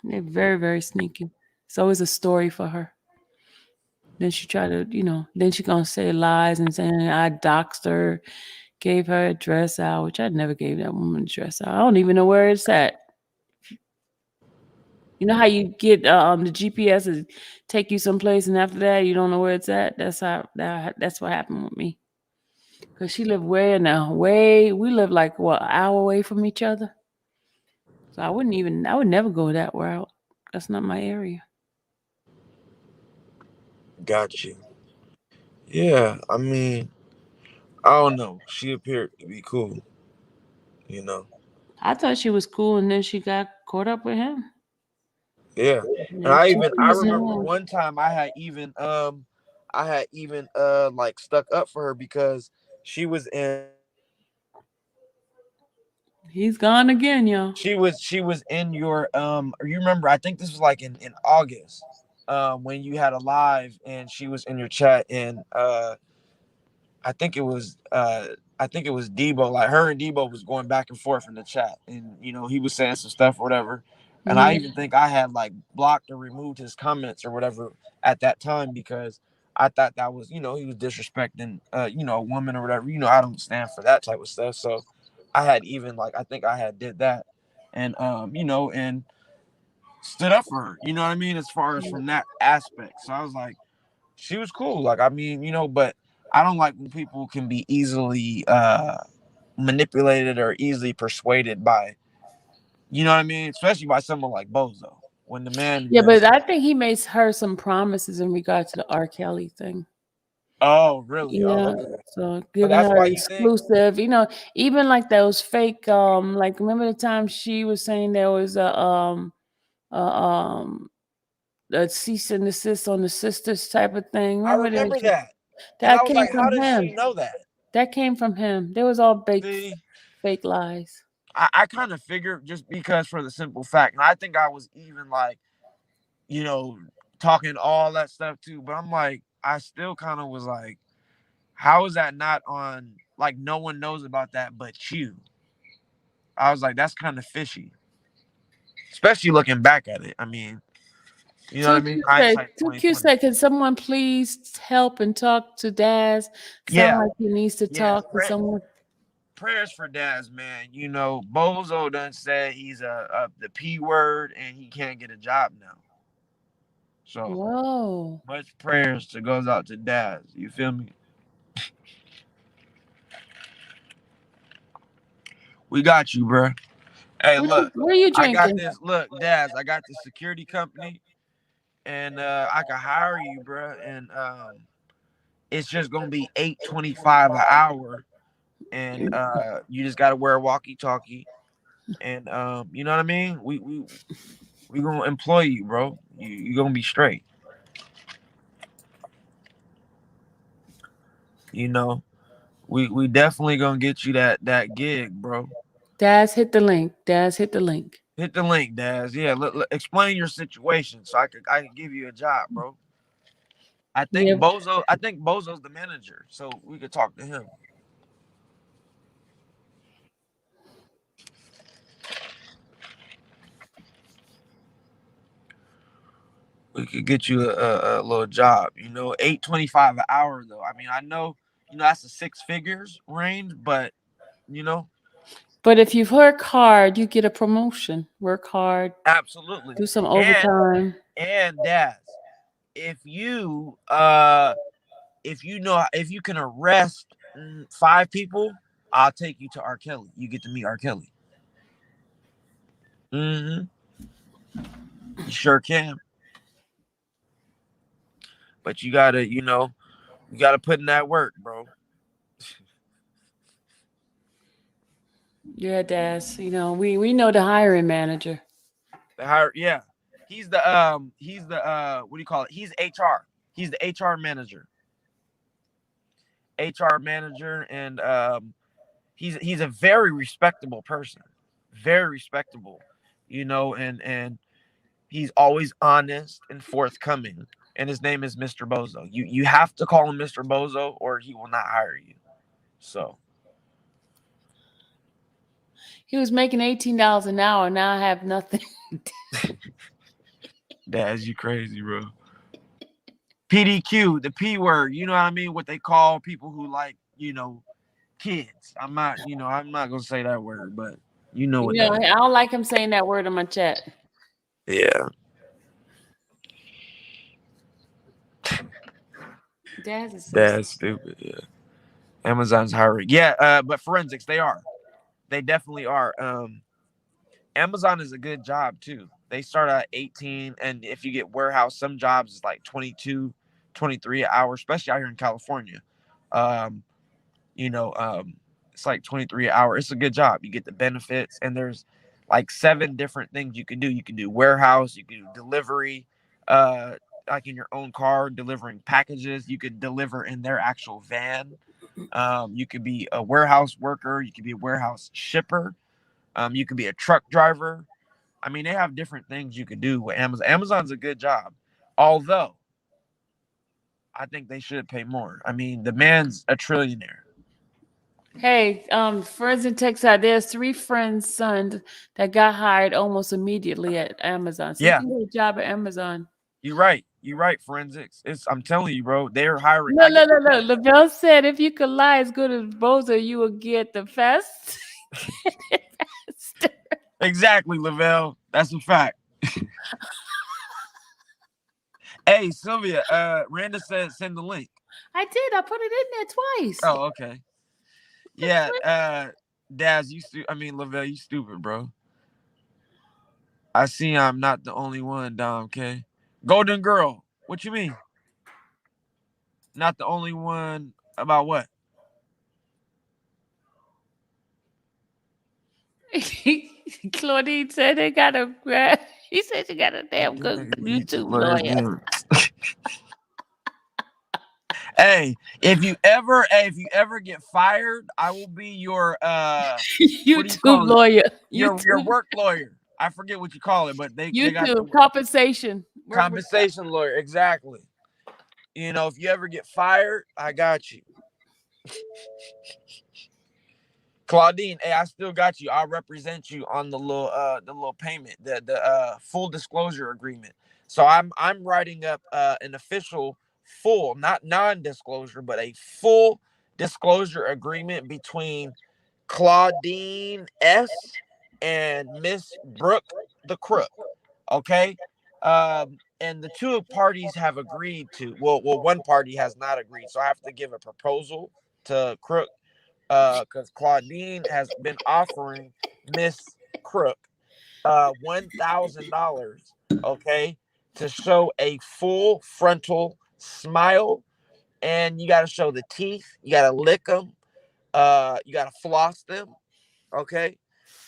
They're very, very sneaky. It's always a story for her. Then she try to, then she gonna say lies and saying I doxed her, gave her address out, which I never gave that woman address out. I don't even know where it's at. You know how you get the GPS is take you someplace, and after that you don't know where it's at. That's what happened with me. Cause she lived we live like what, an hour away from each other. So I would never go that route. That's not my area. Got you. Yeah, I mean, I don't know. She appeared to be cool, you know. I thought she was cool, and then she got caught up with him. Yeah. And Yeah, I cheating is remember no. one time I had even like stuck up for her because she was in He's gone again, y'all. she was in your you remember, I think this was like in August, when you had a live and she was in your chat, and I think it was Debo. Like her and Debo was going back and forth in the chat, and he was saying some stuff or whatever. And I Mhm. even think I had like blocked or removed his comments or whatever at that time because I thought that was he was disrespecting a woman or whatever. I don't stand for that type of stuff. So I had even like I think I had did that. and and stood up for her. You know what I mean? As far as from that aspect. So I was like, she was cool. Like, I mean, but I don't like when people can be easily manipulated or easily persuaded by, you know what I mean? Especially by someone like Bozo. When the man Yeah, but just, I think he made her some promises in regard to the R. Kelly thing. oh, really? Oh, Yeah, okay. so But giving that's her why you think, exclusive, even like those fake, like remember the time she was saying there was a cease and desist on the sisters type of thing. I Remember remember that? that. And I That was came like, how from does him. she know that? That came from him. There was all See, fake lies. I kind of figured just because for the simple fact, and I think I was even like, talking all that stuff too, but I'm like, I still kind of was like, how is that not on, like, no one knows about that but you? I was like, that's kind of fishy, especially looking back at it. I mean, you know what I mean? Hindsight Too cute 2020. said, can someone please help and talk to Daz? Sound Yeah, like he needs to yeah. talk to someone. Prayers for Daz, man. Bozo done said he's the P word and he can't get a job now. So Whoa. much prayers goes out to Daz. You feel me? We got you, bro. Hey, look, What are you I got drinking? this. Look, Daz, I got this security company, and I can hire you, bro. And it's just gonna be $8.25 an hour, and you just gotta wear a walkie-talkie, and you know what I mean? We gonna employ you, bro. You gonna be straight. We definitely gonna get you that gig, bro. Daz, hit the link. Daz, hit the link. Hit the link, Daz. Yeah, explain your situation so I could give you a job, bro. I Yeah. think Bozo's the manager, so we could talk to him. We could get you a little job, $8.25 an hour though. I mean, I know, that's a six figures range, but you know, But if you work hard, you get a promotion. Work hard, absolutely. do some And overtime. Daz, if you if you can arrest 5 people, I'll take you to R. Kelly. You get to meet R. Kelly. You sure can. But you gotta put in that work, bro. Yeah, Daz. We know the hiring manager. Yeah. He's the what do you call it? He's HR. He's the HR manager. HR manager, and he's a very respectable person. Very respectable. And he's always honest and forthcoming. And his name is Mr. Bozo. You have to call him Mr. Bozo or he will not hire you. So He was making $18 an hour. Now I have nothing. Daz, you crazy, bro. PDQ, the P word, you know what I mean? What they call people who like, kids. I'm not gonna say that word, but you know what that is. I don't like him saying that word in my chat. Yeah. That's stupid. Yeah. Amazon's hiring. Yeah, but forensics, they definitely are. Amazon is a good job too. They start at 18, and if you get warehouse, some jobs is like 22, 23 an hour, especially out here in California. It's like 23 an hour. It's a good job. You get the benefits, and there's like 7 different things you can do. You can do warehouse, you can do delivery, like in your own car, delivering packages. You could deliver in their actual van. You could be a warehouse worker, you could be a warehouse shipper, you could be a truck driver. I mean, they have different things you could do with Amazon. Amazon's a good job, although I think they should pay more. I mean, the man's a trillionaire. Hey, friends in Texas, there's 3 friends' sons that got hired almost immediately at Amazon. So Yeah. you can get a job at Amazon. You're right. Forensics. I'm telling you, bro. They're hiring. No. LaBelle said if you could lie as good as Bozo, you will get the fast. Exactly, Lavelle. That's a fact. Hey, Sylvia, Randa said send the link. I did. I put it in there twice. Oh, okay. Yeah, Daz, Lavelle, you stupid, bro. I see I'm not the only one, Dom, okay? Golden Girl, what you mean? Not the only one about what? Claudine said they got a grab. He said you got a damn good YouTube lawyer. Hey, if you ever get fired, I will be your YouTube lawyer. Your work lawyer. I forget what you call it, but they got the compensation lawyer. Exactly. You know, if you ever get fired, I got you. Claudine, hey, I still got you. I'll represent you on the little payment, the full disclosure agreement. So I'm writing up an official full, not non-disclosure, but a full disclosure agreement between Claudine S. and Miss Brooke the Crook. Okay. And the two parties have agreed to. Well, one party has not agreed, so I have to give a proposal to Crook. Because Claudine has been offering Miss Crook $1,000, okay, to show a full frontal smile, and you got to show the teeth, you got to lick them, you got to floss them, okay,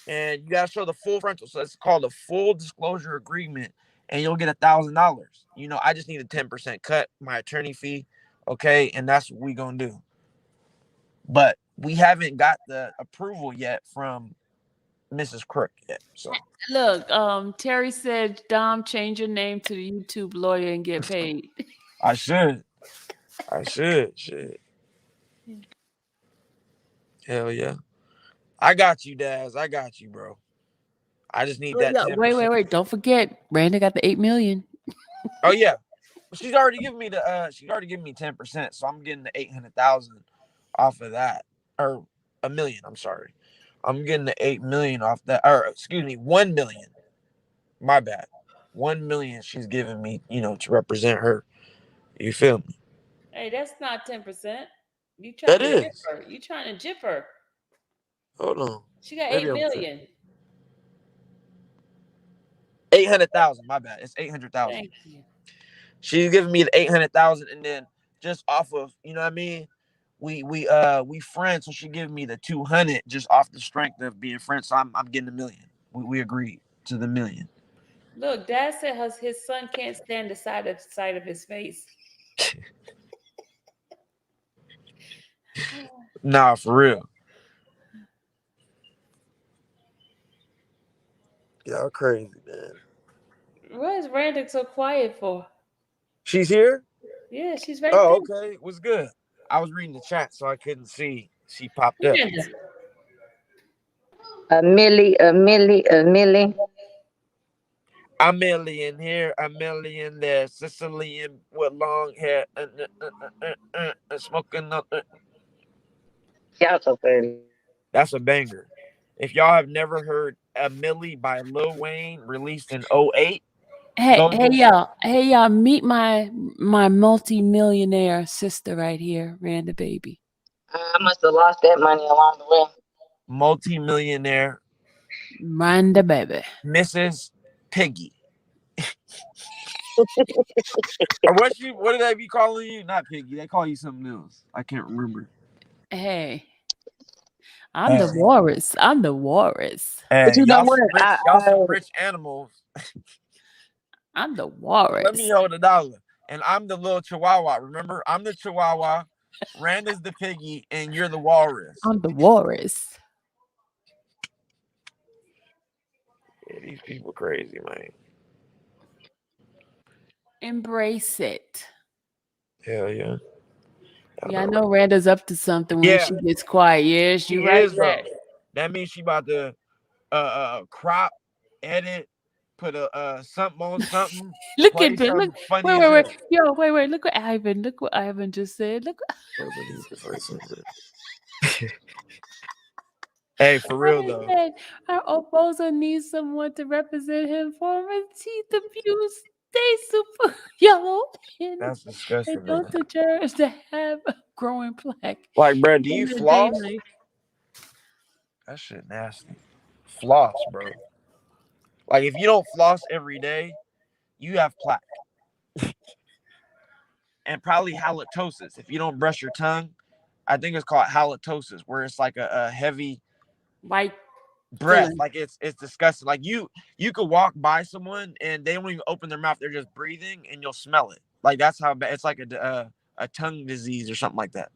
and you got to show the full frontal. So it's called a full disclosure agreement, and you'll get $1,000. You know, I just need a 10% cut, my attorney fee, okay, and that's what we gonna do. But we haven't got the approval yet from Mrs. Crook yet. So look, Terry said, Dom, change your name to the YouTube lawyer and get paid. I should. Hell yeah. I got you, Daz. I got you, bro. I just need that. Yeah, wait. Don't forget, Brandon got the $8 million. Oh yeah. She's already given me 10%, so I'm getting the 800,000 off of that. Or $1 million, I'm sorry. I'm getting the 8 million off that, or excuse me, 1 million. My bad. 1 million she's giving me, to represent her. You feel me? Hey, that's not 10%. You trying to jip her. You trying to jip her. Hold on. She got 8 million. 800,000. My bad. It's 800,000. Thank you. She's giving me the 800,000, and then just off of, you know what I mean? We friends, so she giving me the 200 just off the strength of being friends. So I'm getting $1 million. We agreed to the $1 million. Look, Dad said his son can't stand the sight of his face. Nah, for real. Y'all crazy, man. Why is Randa so quiet for? She's here? Yeah, she's right there. Oh, okay. What's good? I was reading the chat, so I couldn't see. She popped up. A milli. A million here, a million there. Sicilian with long hair, smoking up. Y'all so funny. That's a banger. If y'all have never heard A Milli by Lil Wayne, released in 2008. Hey y'all, meet my multi-millionaire sister right here, Randa baby. I must have lost that money along the way. Multi-millionaire Randa baby. Mrs. Piggy. Or what did they be calling you? Not Piggy. They call you something else. I can't remember. Hey. I'm the walrus. Hey, but you know what? Y'all some rich animals. I'm the walrus. Let me hold $1. And I'm the little chihuahua. Remember? I'm the chihuahua. Randa's the piggy, and you're the walrus. I'm the walrus. Yeah, these people crazy, man. Embrace it. Hell yeah. Yeah, I know Randa's up to something when she gets quiet. Yeah, she right there. That means she about to crop, edit, put a something on something. Look at this. Look. Wait. Yo, wait. Look what Ivan just said. Look. Hey, for real He though. said, our opposer needs someone to represent him for his teeth abuse. Stay super yellow and That's they disgusting, don't man. deserve to have a growing plaque Like, bro, do in you their floss? daylight. That shit nasty. Floss, bro. Like, if you don't floss every day, you have plaque and probably halitosis. If you don't brush your tongue, I think it's called halitosis, where it's like a heavy White breath. filling. Like it's disgusting. Like you could walk by someone and they don't even open their mouth; they're just breathing, and you'll smell it. Like that's how bad. It's like a tongue disease or something like that.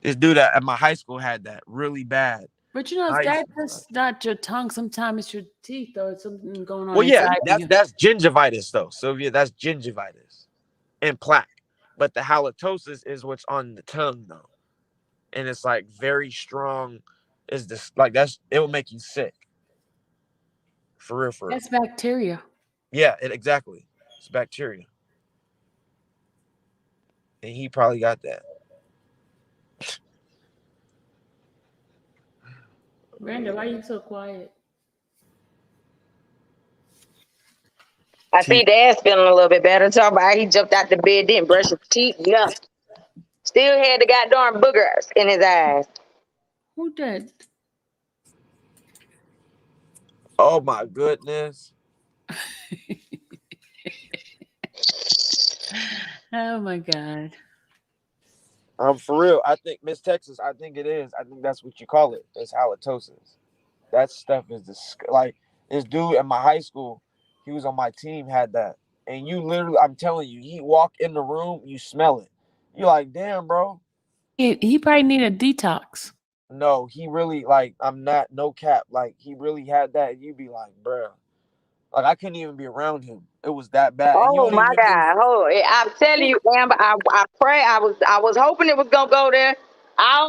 This dude at my high school had that really bad. But you know, High that's school. not your tongue. Sometimes it's your teeth or it's something going on Well, yeah, inside of you. that's gingivitis though. Sylvia, that's gingivitis and plaque. But the halitosis is what's on the tongue though, and it's like very strong. Is this like that's it will make you sick for real, for real. That's bacteria. Yeah, exactly. It's bacteria, and he probably got that. Brenda, why are you so quiet? I see Teeth. Dad's feeling a little bit better. Talk about how he jumped out the bed, didn't brush his teeth, nothing. Still had the goddamn boogers in his eyes. Who did? Oh my goodness. Oh my God. For real. I think Miss Texas. I think it is. I think that's what you call it. It's halitosis. That stuff is like this dude at my high school. He was on my team. Had that, and you literally. I'm telling you, he walk in the room, you smell it. You're like, damn, bro. He probably need a detox. No, he really like. I'm not no cap. Like he really had that. You be like, bro. Like I couldn't even be around him. It was that bad. And you Oh don't my even think. God! Oh, I'm telling you, Amber. I pray. I was hoping it was gonna go there. I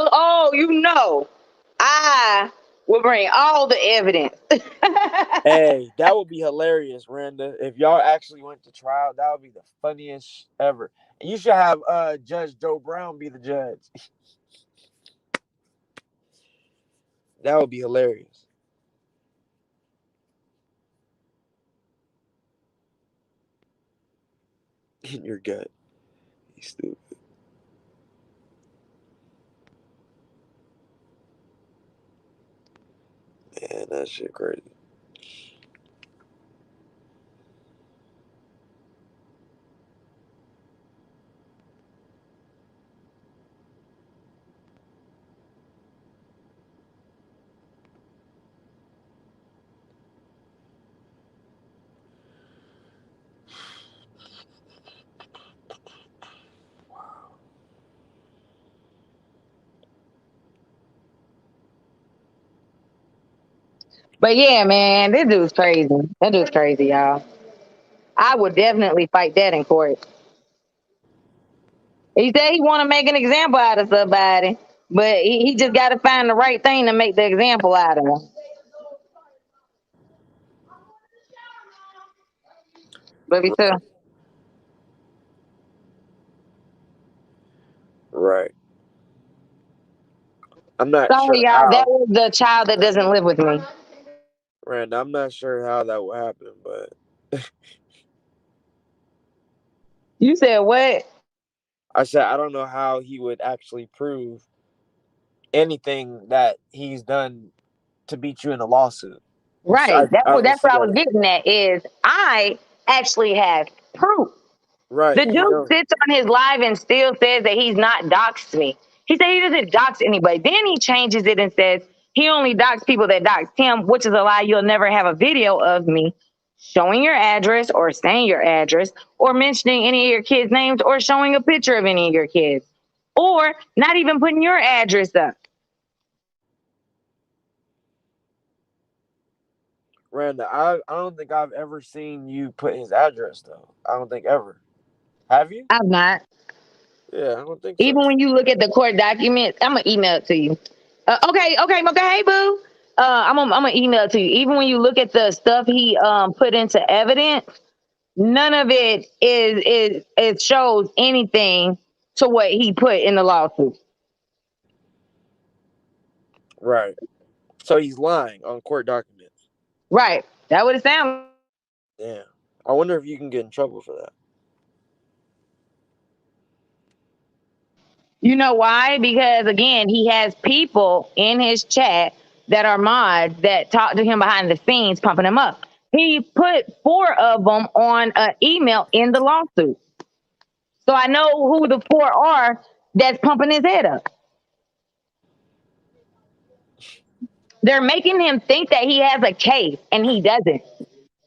will bring all the evidence. Hey, that would be hilarious, Randa. If y'all actually went to trial, that would be the funniest ever. And you should have Judge Joe Brown be the judge. That would be hilarious. In your gut. You stupid. Man, that shit crazy. But yeah, man, this dude's crazy. That dude's crazy, y'all. I would definitely fight that in court. He said he want to make an example out of somebody, but he just got to find the right thing to make the example out of him. But me too. Right. I'm not Sorry, sure y'all. That how. was the child that doesn't live with me. Randa, I'm not sure how that would happen, but You said what? I said I don't know how he would actually prove anything that he's done to beat you in a lawsuit. So Right. I don't That's see what I that. was getting at. Is I actually have proof. Right. The He dude don't. sits on his live and still says that he's not doxed me. He said he doesn't dox anybody. Then he changes it and says he only doxed people that doxed him, which is a lie. You'll never have a video of me showing your address or saying your address or mentioning any of your kids' names or showing a picture of any of your kids or not even putting your address up. Randa, I don't think I've ever seen you put his address though. I don't think ever. Have you? I'm not. Yeah, I don't think so. Even when you look at the court documents, I'm gonna email it to you. Okay, Mocha, hey boo. I'm gonna email it to you. Even when you look at the stuff he put into evidence, none of it is it shows anything to what he put in the lawsuit. Right. So he's lying on court documents. Right. That would it sound. Damn. I wonder if you can get in trouble for that. You know why? Because again, he has people in his chat that are mods that talk to him behind the scenes, pumping him up. He put 4 of them on an email in the lawsuit. So I know who the 4 are that's pumping his head up. They're making him think that he has a case, and he doesn't.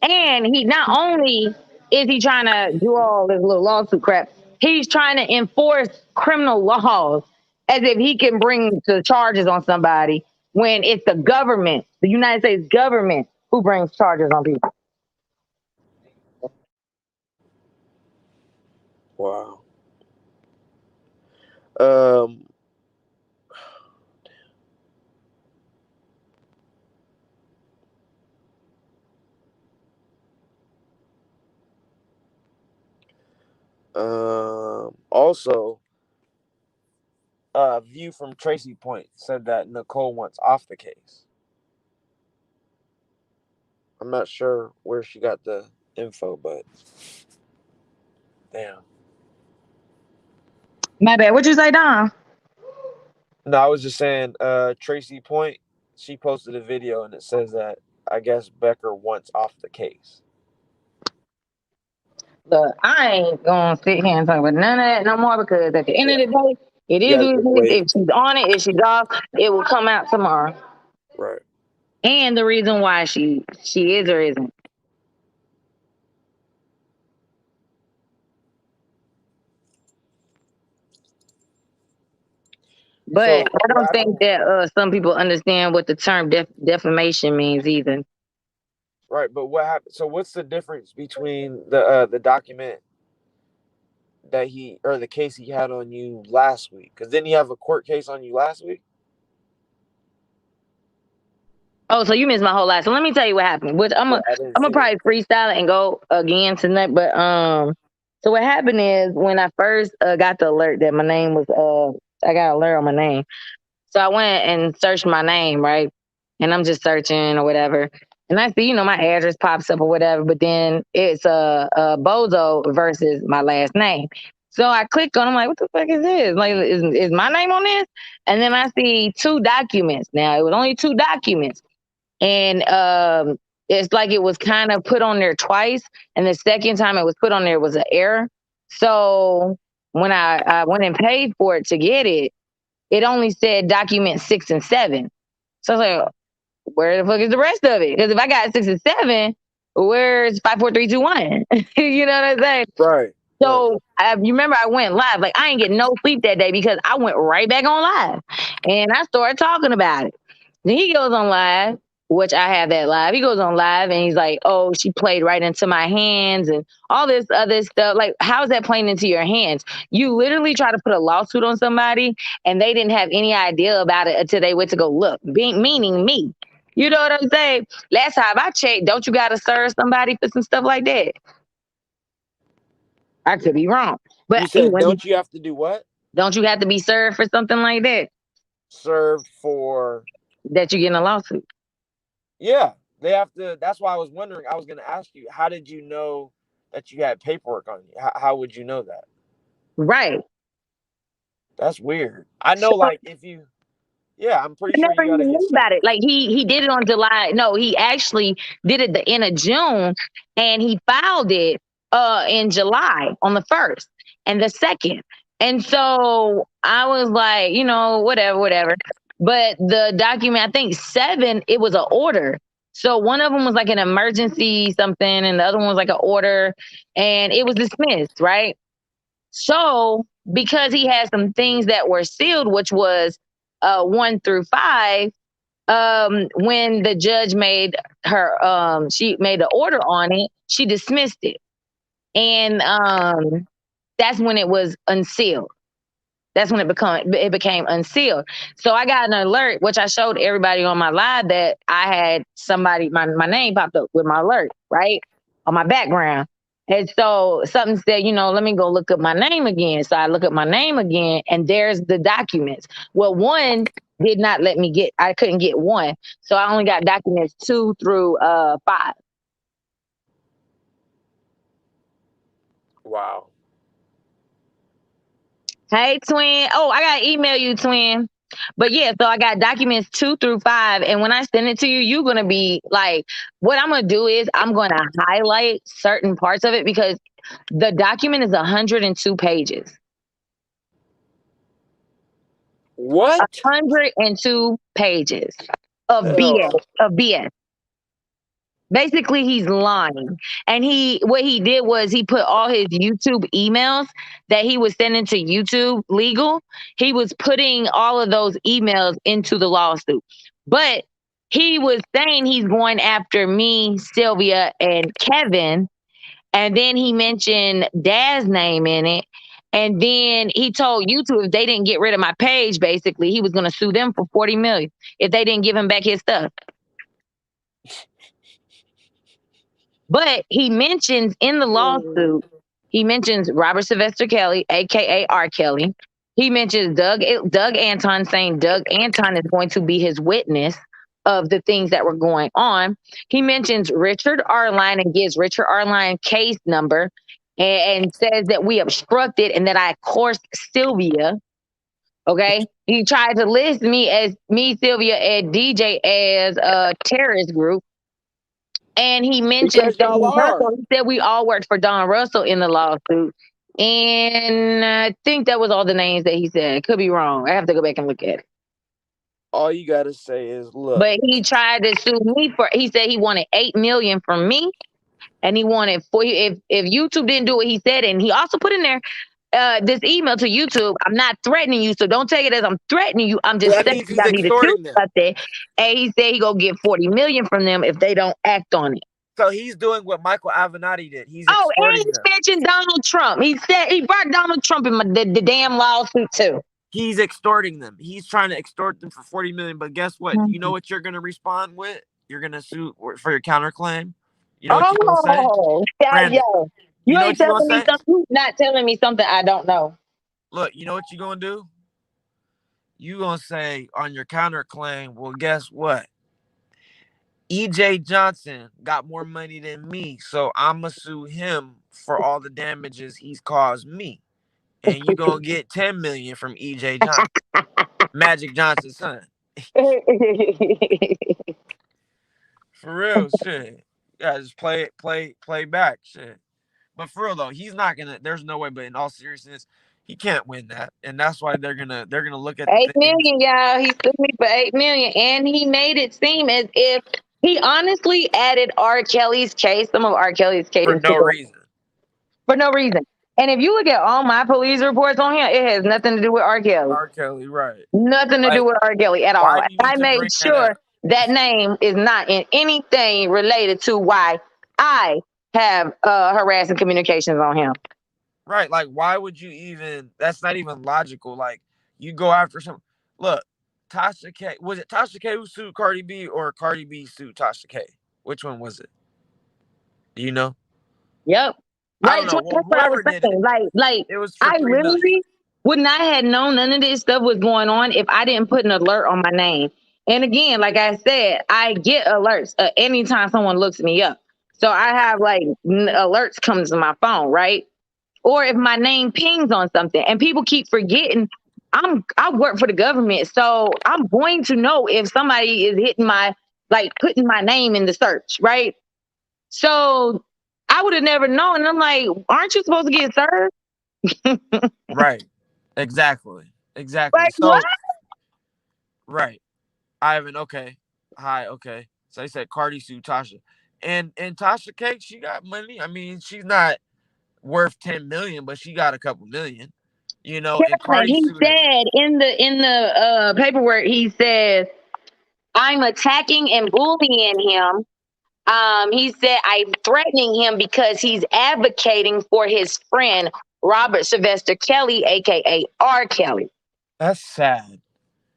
And he not only is he trying to do all this little lawsuit crap, he's trying to enforce criminal laws as if he can bring the charges on somebody when it's the government, the United States government, who brings charges on people. Wow. Also, View from Tracy Point said that Nicole wants off the case. I'm not sure where she got the info, but damn. My bad. What'd you say, Don? No, I was just saying, Tracy Point, she posted a video and it says that I guess Becker wants off the case. Look, I ain't gonna sit here and talk about none of that no more because at the end of the day, it is what it is. If she's on it, if she's off, it will come out tomorrow. Right. And the reason why she is or isn't. But So, I don't think that some people understand what the term defamation means either. Right, but what happened? So, what's the difference between the document that the case he had on you last week? Because didn't he have a court case on you last week? Oh, so you missed my whole life. So let me tell you what happened. Which I'm gonna probably freestyle it and go again tonight. But so what happened is when I first got the alert that my name was I got an alert on my name. So I went and searched my name, right? And I'm just searching or whatever. And I see, my address pops up or whatever, but then it's Bozo versus my last name. So I click on, I'm like, what the fuck is this? Like, is my name on this? And then I see 2 documents. Now, it was only 2 documents. And it's like it was kind of put on there twice. And the second time it was put on there was an error. So when I went and paid for it to get it, it only said document 6 and 7. So I was like, where the fuck is the rest of it? Because if I got 6 and 7, where's 5, 4, 3, 2, 1? You know what I'm saying? Right. So you remember I went live. Like I ain't getting no sleep that day because I went right back on live. And I started talking about it. Then he goes on live, which I have that live. He goes on live and he's like, oh, she played right into my hands and all this other stuff. Like, how is that playing into your hands? You literally try to put a lawsuit on somebody and they didn't have any idea about it until they went to go look, meaning me. You know what I'm saying? Last time I checked, don't you got to serve somebody for some stuff like that? I could be wrong. But you said, don't you have to do what? Don't you have to be served for something like that? Served for? That you get in a lawsuit. Yeah, they have to. That's why I was wondering. I was going to ask you, how did you know that you had paperwork on you? How would you know that? Right. That's weird. I know, like, if you... Yeah, I'm pretty sure you gotta get about it. Like he did it on July. No, he actually did it the end of June, and he filed it in July on the 1st and the 2nd. And so I was like, whatever. But the document, I think 7, it was an order. So one of them was like an emergency something, and the other one was like an order, and it was dismissed, right? So because he had some things that were sealed, which was 1 through 5, when the judge made her, she made the order on it, she dismissed it. And that's when it was unsealed. That's when it became unsealed. So I got an alert, which I showed everybody on my live that I had somebody, my name popped up with my alert, right? On my background. And so something said, let me go look up my name again. So I look up my name again, and there's the documents. Well, one did not let me get, I couldn't get one. So I only got documents 2 through 5. Wow. Hey, twin. Oh, I got to email you, twin. But yeah, so I got documents 2 through 5. And when I send it to you, you're going to be like, what I'm going to do is I'm going to highlight certain parts of it because the document is 102 pages. What? 102 pages of BS. Basically, he's lying. And what he did was he put all his YouTube emails that he was sending to YouTube legal. He was putting all of those emails into the lawsuit. But he was saying he's going after me, Sylvia, and Kevin. And then he mentioned Dad's name in it. And then he told YouTube if they didn't get rid of my page, basically, he was going to sue them for $40 million if they didn't give him back his stuff. But he mentions in the lawsuit, he mentions Robert Sylvester Kelly, a.k.a. R. Kelly. He mentions Doug Anton, saying Doug Anton is going to be his witness of the things that were going on. He mentions Richard Arline and gives Richard Arline case number and says that we obstructed and that I coursed Sylvia. Okay. He tried to list me, Sylvia, and DJ as a terrorist group. And he mentioned Don Russell. He said we all worked for Don Russell in the lawsuit. And I think that was all the names that he said. Could be wrong. I have to go back and look at it. All you gotta say is look. But he tried to sue me he said he wanted $8 million from me. And he wanted if YouTube didn't do what he said, and he also put in there this email to YouTube. I'm not threatening you, so don't take it as I'm threatening you. I'm just saying I need to do something. And he said he gonna get $40 million from them if they don't act on it. So he's doing what Michael Avenatti did. He's and he mentioned Donald Trump. He said he brought Donald Trump in the damn lawsuit too. He's extorting them. He's trying to extort them for $40 million. But guess what? You know what you're gonna respond with? You're gonna sue for your counterclaim. You know what you're gonna say? Brandon, you ain't telling me something. You not telling me something I don't know. Look, you know what you're gonna do? You gonna say on your counterclaim, well, guess what? EJ Johnson got more money than me, so I'ma sue him for all the damages he's caused me. And you gonna get $10 million from EJ Johnson, Magic Johnson's son. For real, shit. Yeah, just play back, shit. But for real though, he's not gonna. There's no way. But in all seriousness, he can't win that, and that's why they're gonna look at $8 million, y'all. He sued me for $8 million, and he made it seem as if he honestly added R. Kelly's case, some of R. Kelly's case, for no reason. For no reason. And if you look at all my police reports on him, it has nothing to do with R. Kelly. R. Kelly, right? Nothing to do with R. Kelly at all. I made sure that name is not in anything related to why I have harassing communications on him. Right. Like, why would you even, that's not even logical. Like, you go after some, look, Tasha K, was it Tasha K who sued Cardi B or Cardi B sued Tasha K? Which one was it? Do you know? Yep. Right. That's what I was saying. Like it was I literally would not have known none of this stuff was going on if I didn't put an alert on my name. And again, like I said, I get alerts anytime someone looks me up. So I have like alerts come to my phone, right? Or if my name pings on something, and people keep forgetting I work for the government, so I'm going to know if somebody is hitting putting my name in the search, right? So I would have never known. And I'm like, aren't you supposed to get served? Right. Exactly. Like, so, what? Right. Ivan, okay. Hi, okay. So they said Cardi sued Tasha. And Tasha K, she got money. I mean, she's not worth 10 million, but she got a couple million. You know, and Cardi he said in the paperwork, he says, I'm attacking and bullying him. He said I'm threatening him because he's advocating for his friend Robert Sylvester Kelly, aka R. Kelly. That's sad.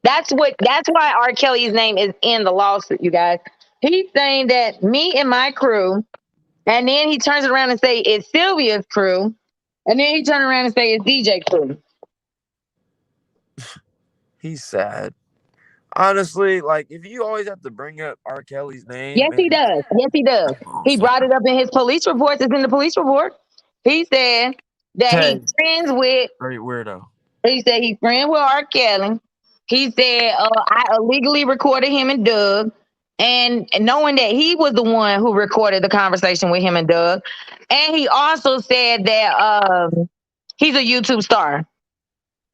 That's why R. Kelly's name is in the lawsuit, you guys. He's saying that me and my crew And then he turns around and say it's Sylvia's crew. And then he turns around and say it's DJ crew. He's sad. Honestly, like if you always have to bring up R. Kelly's name, Yes, he does. Yes, he does. He brought it up in his police reports. It's in the police report. He said that he's friends with. Very weirdo. He said he's friends with R. Kelly. He said I illegally recorded him and Doug, and knowing that he was the one who recorded the conversation with him and Doug, and he also said that he's a YouTube star.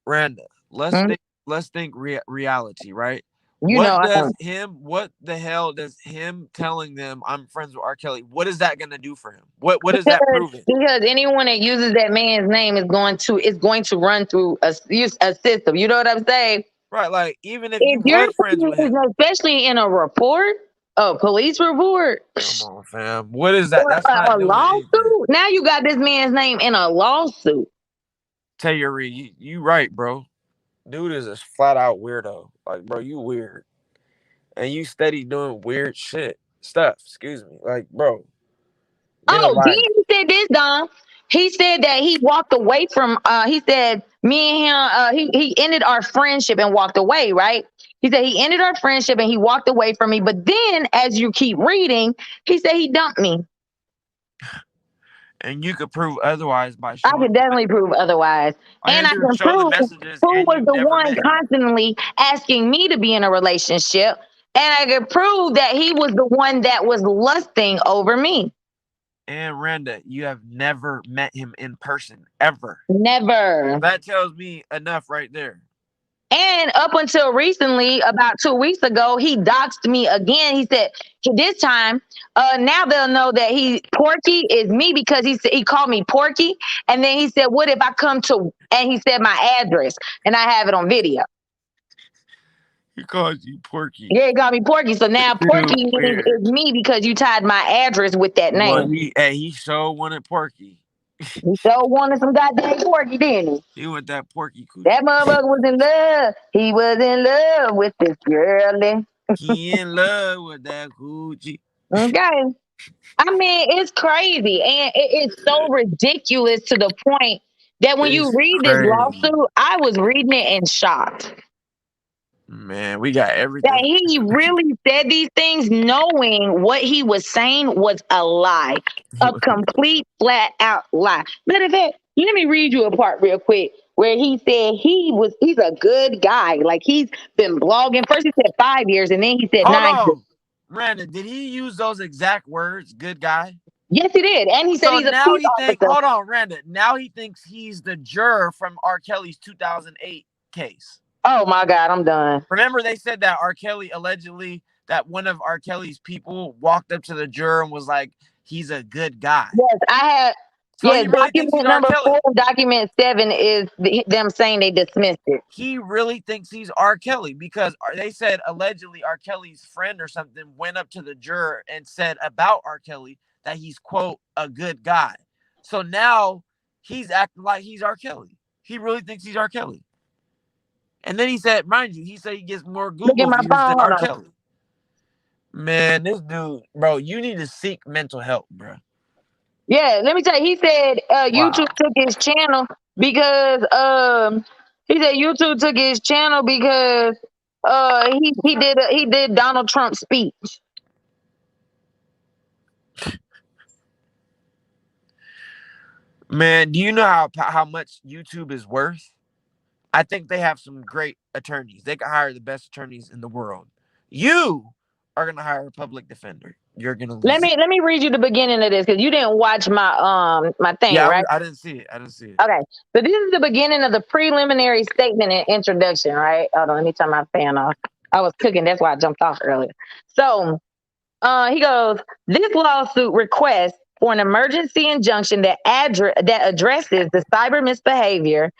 Randa, let's think reality, right? What the hell does him telling them I'm friends with R. Kelly, what is that gonna do for him? What is that proving? Because anyone that uses that man's name is going to run through a system. You know what I'm saying? Right, like even if you were friends with him, especially in a report, a police report. Come on, fam. What is that? That's not a lawsuit. Anything. Now you got this man's name in a lawsuit. Tayuri, you right, bro. Dude is a flat out weirdo. Like, bro, you weird. And you steady doing weird stuff. Excuse me. Like, bro. He said this, Dom. He said that he walked away from he said me and him he ended our friendship and walked away, right? He said he ended our friendship and he walked away from me. But then as you keep reading, he said he dumped me. And you could prove otherwise by showing. I could definitely prove otherwise. And I can prove who was the one constantly asking me to be in a relationship. And I could prove that he was the one that was lusting over me. And Randa, you have never met him in person, ever. Never. That tells me enough right there. And up until recently, about 2 weeks ago, he doxed me again. He said, this time, now they'll know that Porky is me because he called me Porky. And then he said, what if I come to, and he said my address, and I have it on video. He called you Porky. Yeah, he called me Porky. So now Porky is me because you tied my address with that name. Well, he sure wanted Porky. He sure wanted some goddamn Porky, didn't he? He want that Porky coochie. That motherfucker was in love. He was in love with this girlie. He in love with that coochie. Okay. I mean, it's crazy. And it's so ridiculous to the point that when you read this lawsuit, I was reading it in shock. Man, we got everything. That he really said these things knowing what he was saying was a lie. A complete, flat out lie. Matter of fact, let me read you a part real quick where he said he's a good guy. Like he's been blogging. First he said 5 years and then he said 9 years. Brandon, did he use those exact words, good guy? Yes, he did. And he said he's a police officer. Hold on, Brandon. Now he thinks he's the juror from R. Kelly's 2008 case. Oh my God, I'm done. Remember they said that R. Kelly allegedly, that one of R. Kelly's people walked up to the juror and was like, he's a good guy. Yes, I had. So yes, really document number 4, document 7 is them saying they dismissed it. He really thinks he's R. Kelly because they said allegedly R. Kelly's friend or something went up to the juror and said about R. Kelly that he's, quote, a good guy. So now he's acting like he's R. Kelly. He really thinks he's R. Kelly. And then he said, mind you, he said he gets more Google views than R. Kelly. Man, this dude, bro, you need to seek mental help, bro. Yeah, let me tell you, he said YouTube took his channel because he did Donald Trump's speech. Man, do you know how much YouTube is worth? I think they have some great attorneys. They can hire the best attorneys in the world. You are gonna hire a public defender. You're gonna let me read you the beginning of this because you didn't watch my thing, right? I didn't see it. Okay, so this is the beginning of the preliminary statement and introduction, right? Hold on, let me turn my fan off. I was cooking, that's why I jumped off earlier. So he goes, this lawsuit requests for an emergency injunction that addresses the cyber misbehavior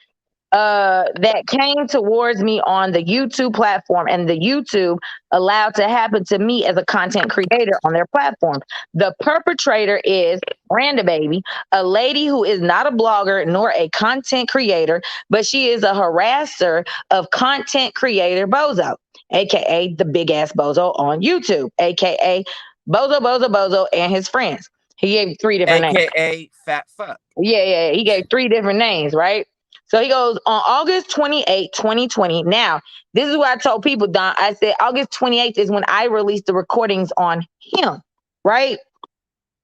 that came towards me on the YouTube platform and the YouTube allowed to happen to me as a content creator on their platform. The perpetrator is Randa Baby, a lady who is not a blogger nor a content creator, but she is a harasser of content creator Bozo, aka the big ass Bozo on YouTube, aka Bozo and his friends. He gave 3 different names. AKA fat fuck. Yeah. He gave 3 different names, right? So he goes on August 28, 2020. Now, this is what I told people, Don. I said August 28th is when I released the recordings on him, right?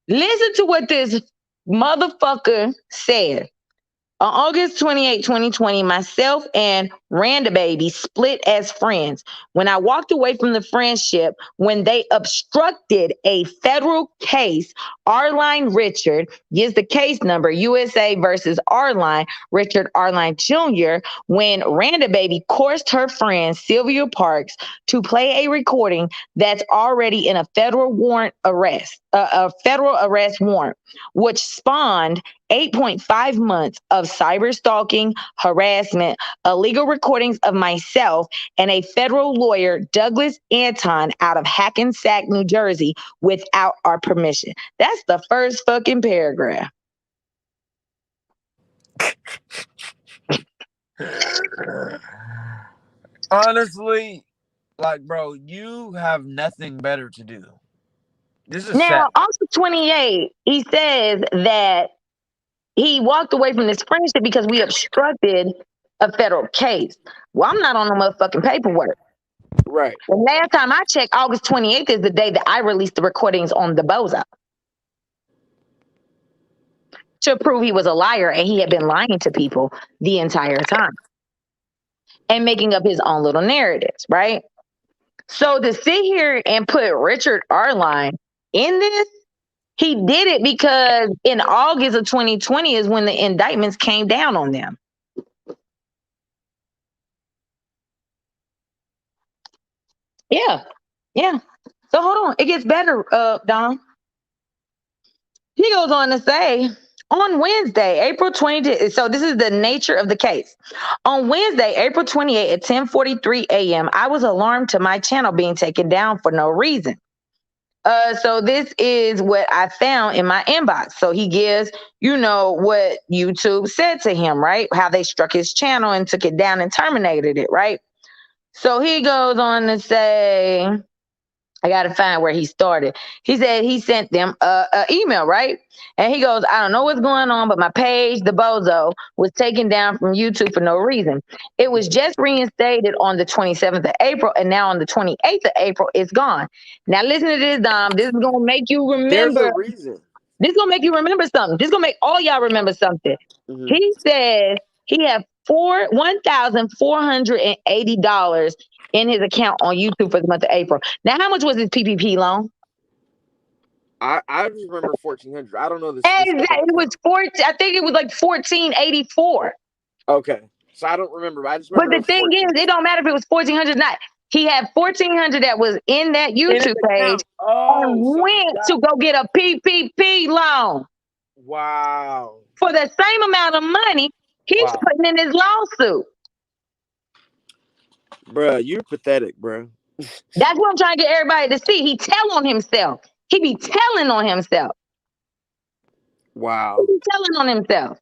Listen to what this motherfucker said. On August 28, 2020, myself and Randa Baby split as friends. When I walked away from the friendship, when they obstructed a federal case, Arline Richard gives the case number USA versus Arline, Richard Arline Jr., when Randa Baby coerced her friend Sylvia Parks to play a recording that's already in a federal arrest warrant, which spawned 8.5 months of cyber stalking, harassment, illegal recordings of myself, and a federal lawyer, Douglas Anton, out of Hackensack, New Jersey, without our permission. That's the first fucking paragraph. Honestly, like, bro, you have nothing better to do. This is now, sad. on 28, he says that he walked away from this friendship because we obstructed a federal case. Well, I'm not on the motherfucking paperwork. Right. The last time I checked, August 28th is the day that I released the recordings on the Bozo to prove he was a liar and he had been lying to people the entire time and making up his own little narratives, right? So to sit here and put Richard Arline in this, he did it because in August of 2020 is when the indictments came down on them. Yeah. So hold on. It gets better, Don. He goes on to say, on Wednesday, April 20th, so this is the nature of the case. On Wednesday, April 28th at 10:43 a.m., I was alarmed to my channel being taken down for no reason. So this is what I found in my inbox. So he gives, what YouTube said to him, right? How they struck his channel and took it down and terminated it, right? So he goes on to say, I got to find where he started. He said he sent them an email, right? And he goes, I don't know what's going on, but my page, The Bozo, was taken down from YouTube for no reason. It was just reinstated on the 27th of April, and now on the 28th of April, it's gone. Now listen to this, Dom. This is going to make you remember. There's a reason. This is going to make you remember something. This is going to make all y'all remember something. Mm-hmm. He says he had $1,480 in his account on YouTube for the month of April. Now, how much was his PPP loan? I just remember 1,400. I don't know this. Exactly. It was 14. I think it was like 1,484. Okay, so I don't remember. I just remember. But the thing is, it don't matter if it was 1,400 or not. He had 1,400 that was in that YouTube page and went to go get a PPP loan. Wow. For the same amount of money he's putting in his lawsuit. Bruh, you're pathetic, bruh. That's what I'm trying to get everybody to see. He tell on himself. He be telling on himself. Wow. He be telling on himself.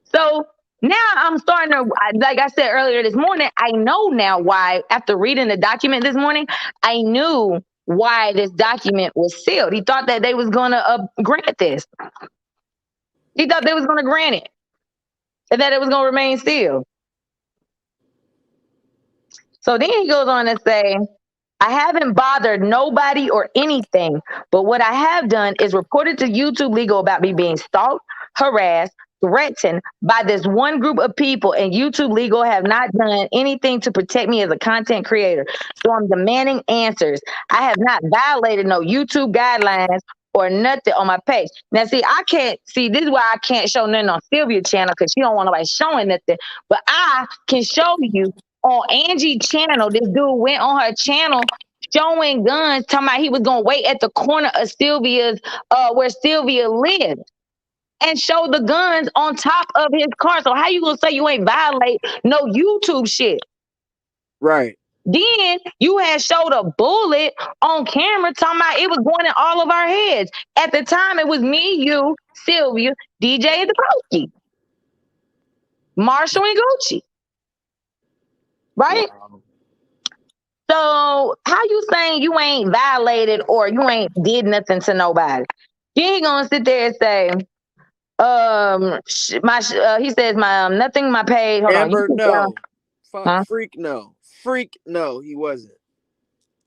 So now I'm starting to, like I said earlier this morning, I know now why, after reading the document this morning, I knew why this document was sealed. He thought that they was going to grant this. He thought they was going to grant it. And that it was going to remain sealed. So then he goes on to say, I haven't bothered nobody or anything, but what I have done is reported to YouTube Legal about me being stalked, harassed, threatened by this one group of people, and YouTube Legal have not done anything to protect me as a content creator. So I'm demanding answers. I have not violated no YouTube guidelines or nothing on my page. Now, see, this is why I can't show nothing on Sylvia's channel, because she don't want nobody showing nothing, but I can show you on Angie's channel. This dude went on her channel showing guns, talking about he was going to wait at the corner of Sylvia's, where Sylvia lived, and show the guns on top of his car. So how you going to say you ain't violate no YouTube shit? Right. Then you had showed a bullet on camera talking about it was going in all of our heads. At the time, it was me, you, Sylvia, DJ and Debowski, Marshall and Gucci. Right? Wow. So how you saying you ain't violated or you ain't did nothing to nobody? Then he gonna sit there and say, he says my nothing my page. Hold Amber, on, no. Huh? Freak, no. Freak, no, he wasn't.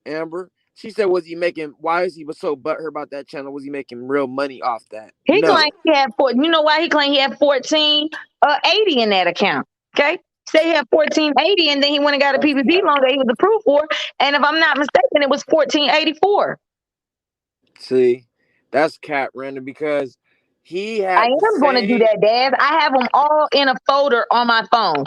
Amber, she said, was he making? Why is he so butthurt about that channel? Was he making real money off that? He No. claimed he had you know why he claimed he had 1480 in that account. Okay. Say he had 1480 and then he went and got a PPP loan that he was approved for. And if I'm not mistaken, it was 1484. See, that's cat random because he had I am going to do that, Dad. I have them all in a folder on my phone.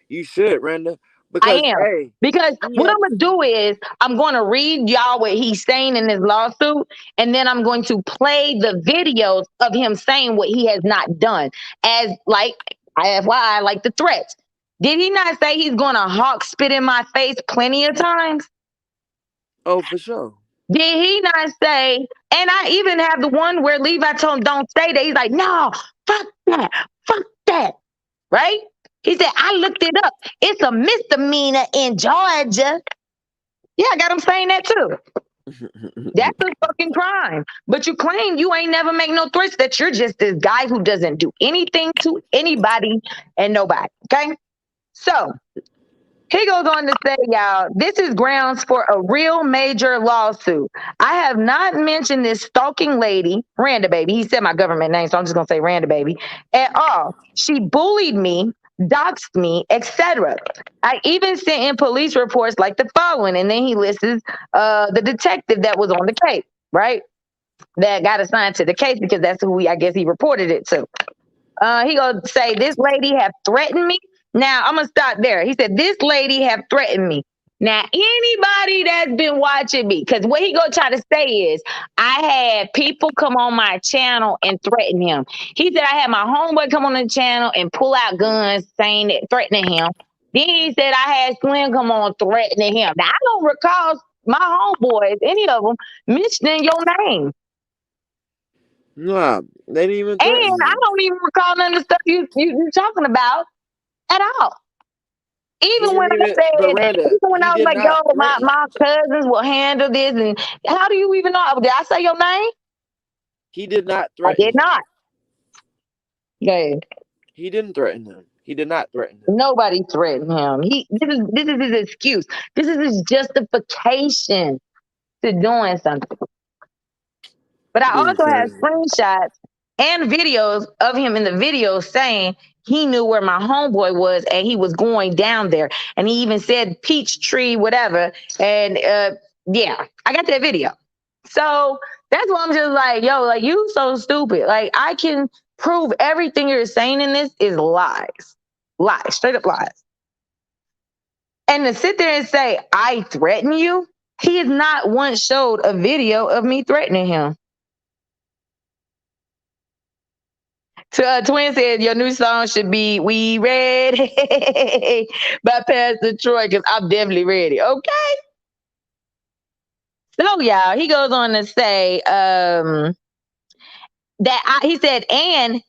You should, Renda. Because, I am. hey, because what I'm going to do is I'm going to read y'all what he's saying in this lawsuit, and then I'm going to play the videos of him saying what he has not done. As like, FYI, like the threats. Did he not say he's going to hawk spit in my face plenty of times? Oh, for sure. Did he not say, and I even have the one where Levi told him don't say that. He's like, no, fuck that, right? He said, I looked it up. It's a misdemeanor in Georgia. Yeah, I got him saying that too. That's a fucking crime. But you claim you ain't never make no threats, that you're just this guy who doesn't do anything to anybody and nobody, okay? So he goes on to say, y'all, this is grounds for a real major lawsuit. I have not mentioned this stalking lady, Randa Baby. He said my government name, so I'm just going to say Randa Baby, at all. She bullied me, doxed me, etc. I even sent in police reports like the following, and then he lists the detective that was on the case, right? That got assigned to the case because that's who I guess he reported it to. He gonna say this lady have threatened me. Now I'm gonna stop there. He said this lady have threatened me. Now anybody that's been watching me, because what he gonna try to say is I had people come on my channel and threaten him. He said I had my homeboy come on the channel and pull out guns saying that threatening him. Then he said I had Slim come on threatening him. Now I don't recall my homeboys, any of them, mentioning your name. Nah, they didn't even. And I don't even recall none of the stuff you talking about at all. Even when I said, even when I was like, yo, my cousins will handle this, and how do you even know? Did I say your name? He did not threaten. I did not. Yeah. He didn't threaten him. He did not threaten him. Nobody threatened him. This is his excuse. This is his justification to doing something. But I also have screenshots and videos of him in the video saying he knew where my homeboy was and he was going down there. And he even said peach tree, whatever. And yeah, I got that video. So that's why I'm just like, yo, like you so stupid. Like I can prove everything you're saying in this is lies. Lies, straight up lies. And to sit there and say, I threaten you, he has not once showed a video of me threatening him. Twin said your new song should be "We Ready" by Pastor Troy, because I'm definitely ready. Okay. So y'all, he goes on to say he said, and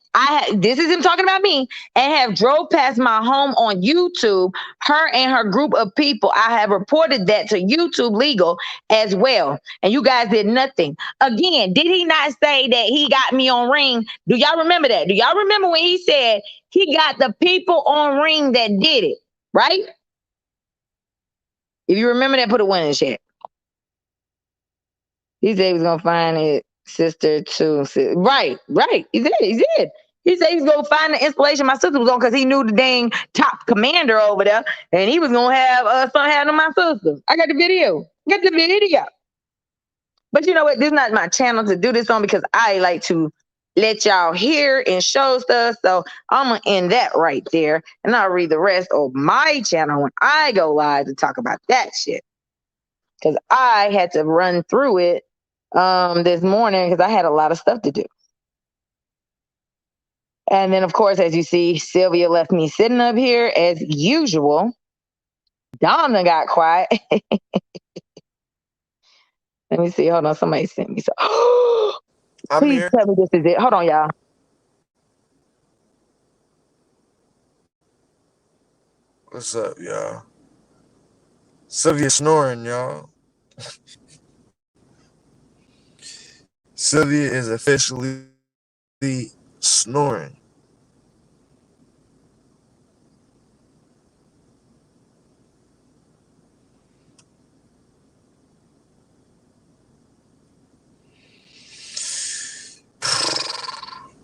this is him talking about me, and have drove past my home on YouTube, her and her group of people. I have reported that to YouTube legal as well. And you guys did nothing. Again, did he not say that he got me on Ring? Do y'all remember that? Do y'all remember when he said he got the people on Ring that did it? Right? If you remember that, put a one in the chat. He said he was going to find it. Sister too. Right. He did. He said he's gonna find the installation my sister was on because he knew the dang top commander over there, and he was gonna have something happen to my sister. I got the video. But you know what? This is not my channel to do this on because I like to let y'all hear and show stuff. So I'm gonna end that right there, and I'll read the rest of my channel when I go live to talk about that shit. Because I had to run through it this morning because I had a lot of stuff to do. And then, of course, as you see, Sylvia left me sitting up here as usual. Donna got quiet. Let me see. Hold on. Somebody sent me some. Please tell me this is it. Hold on, y'all. What's up, y'all? Sylvia snoring, y'all. Sylvia is officially snoring.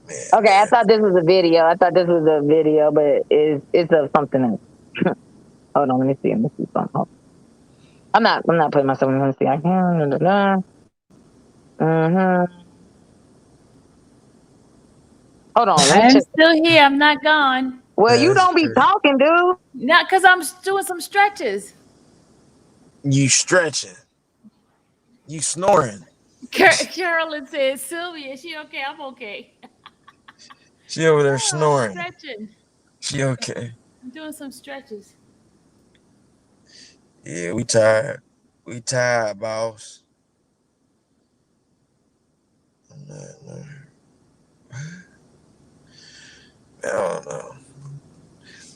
Man, Okay, I man. thought this was a video. But it's of something else. Hold on, let me see something. I'm not putting myself in. Let me see. I can. Hold on, let me I'm check. still here. I'm not gone. Well, you That's don't be crazy. talking, dude. Not because I'm doing some stretches. You stretching. You snoring. Carolyn says, Sylvia, is she okay? I'm okay. She over there I'm snoring. stretching. She okay. I'm doing some stretches. Yeah, we tired. We tired, boss. I don't know.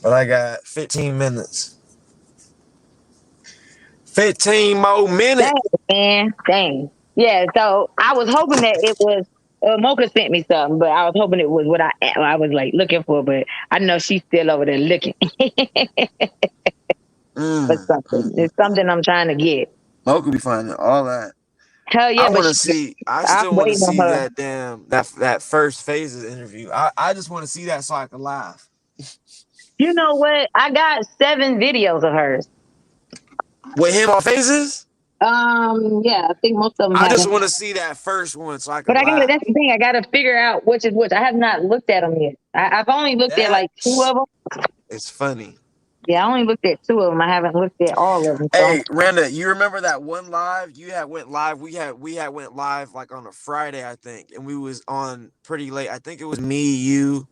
But I got 15 minutes. 15 more minutes. Dang. Yeah, so I was hoping that it was Mocha sent me something, but I was hoping it was what I was like looking for, but I know she's still over there looking. But something. It's something I'm trying to get. Mo could be finding all that. Hell yeah, I but want to see. I I'm still want to waiting on see her. that that first phases interview. I just want to see that so I can laugh. You know what? I got 7 videos of hers. With him on phases. Yeah, I think most of them I have. just want to see that first one so I can But laugh. that's the thing. I gotta figure out which is which. I have not looked at them yet. I've only looked at like 2 of them. It's funny. Yeah, I only looked at 2 of them. I haven't looked at all of them. So. Hey, Randa, you remember that one live? You had went live. We had went live like on a Friday, I think, and we was on pretty late. I think it was me, you,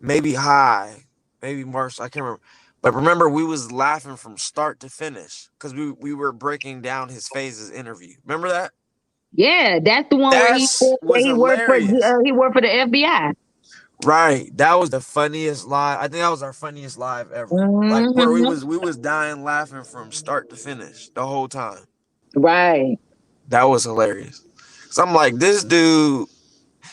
maybe High, maybe Marsh. I can't remember. But remember, we was laughing from start to finish because we were breaking down his phases interview. Remember that? Yeah, that's the one where he worked for the FBI. Right. That was the funniest live. I think that was our funniest live ever. Mm-hmm. Like where we was dying laughing from start to finish the whole time. Right. That was hilarious. So I'm like, this dude,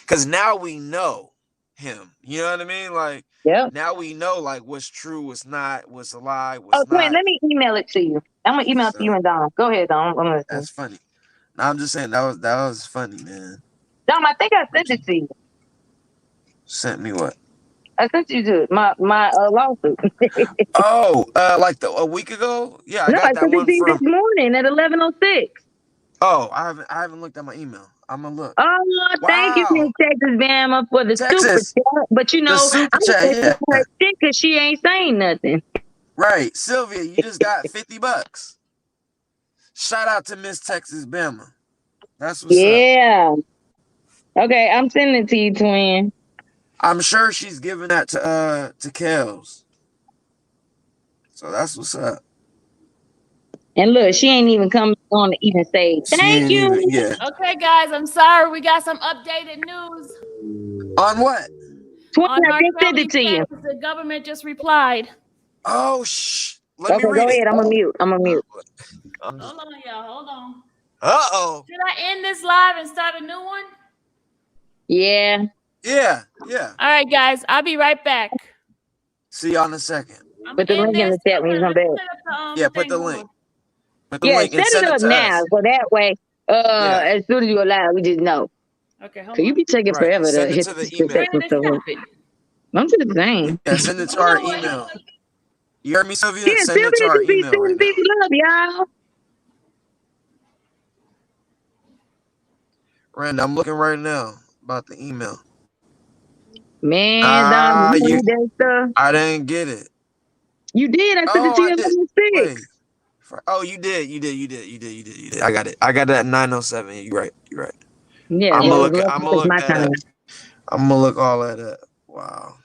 because now we know him. You know what I mean? Like, now we know like what's true, what's not, what's a lie, what's not. Twin, let me email it to you. I'm gonna email it to you and Dom. Go ahead, Dom. I'm listening. That's funny. No, I'm just saying that was funny, man. Dom, I think I sent it to you. Sent me what? I sent you to my lawsuit. Like a week ago? Yeah, I No, got I that sent it one to you from. this morning at 11:06. Oh, I haven't looked at my email. I'm gonna look. Oh, thank you, Miss Texas Bama, for the super chat. But you know, super chat, yeah. her shit because she ain't saying nothing. Right, Sylvia, you just got $50. Shout out to Miss Texas Bama. That's what's up. Yeah. Okay, I'm sending it to you, twin. I'm sure she's giving that to Kels. So that's what's up. And look, she ain't even come on to even say thank you. Okay, guys, I'm sorry. We got some updated news. On what? Twin, I just sent it to you. The government just replied. Oh, let me read go ahead. it. I'm a mute. Hold on, y'all. Hold on. Uh-oh. Should I end this live and start a new one? Yeah. Yeah. All right, guys. I'll be right back. See y'all in a second. Put the link in the chat when you come back. Yeah, put the link. Set it up now, so that way, as soon as you allow, we just know. Okay, hold on. So you be taking forever send to it hit to the email. I'm just saying. Yeah, send it to our email. You heard me, Sylvia? Yeah, send it to our email right now. Love, y'all. Rand, I'm looking right now about the email. Man, I didn't get it. You did. I sent it to you at 6. Oh, you did. You did. I got it. I got that 907. You're right. Yeah. I'm gonna look all at that. Wow.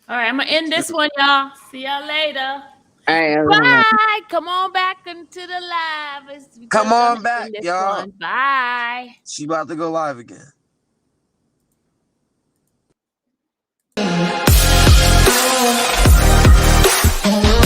All right, I'm gonna end this one, y'all. See y'all later. All right, bye. Come on back into the live. Come on back, y'all. Bye. She about to go live again.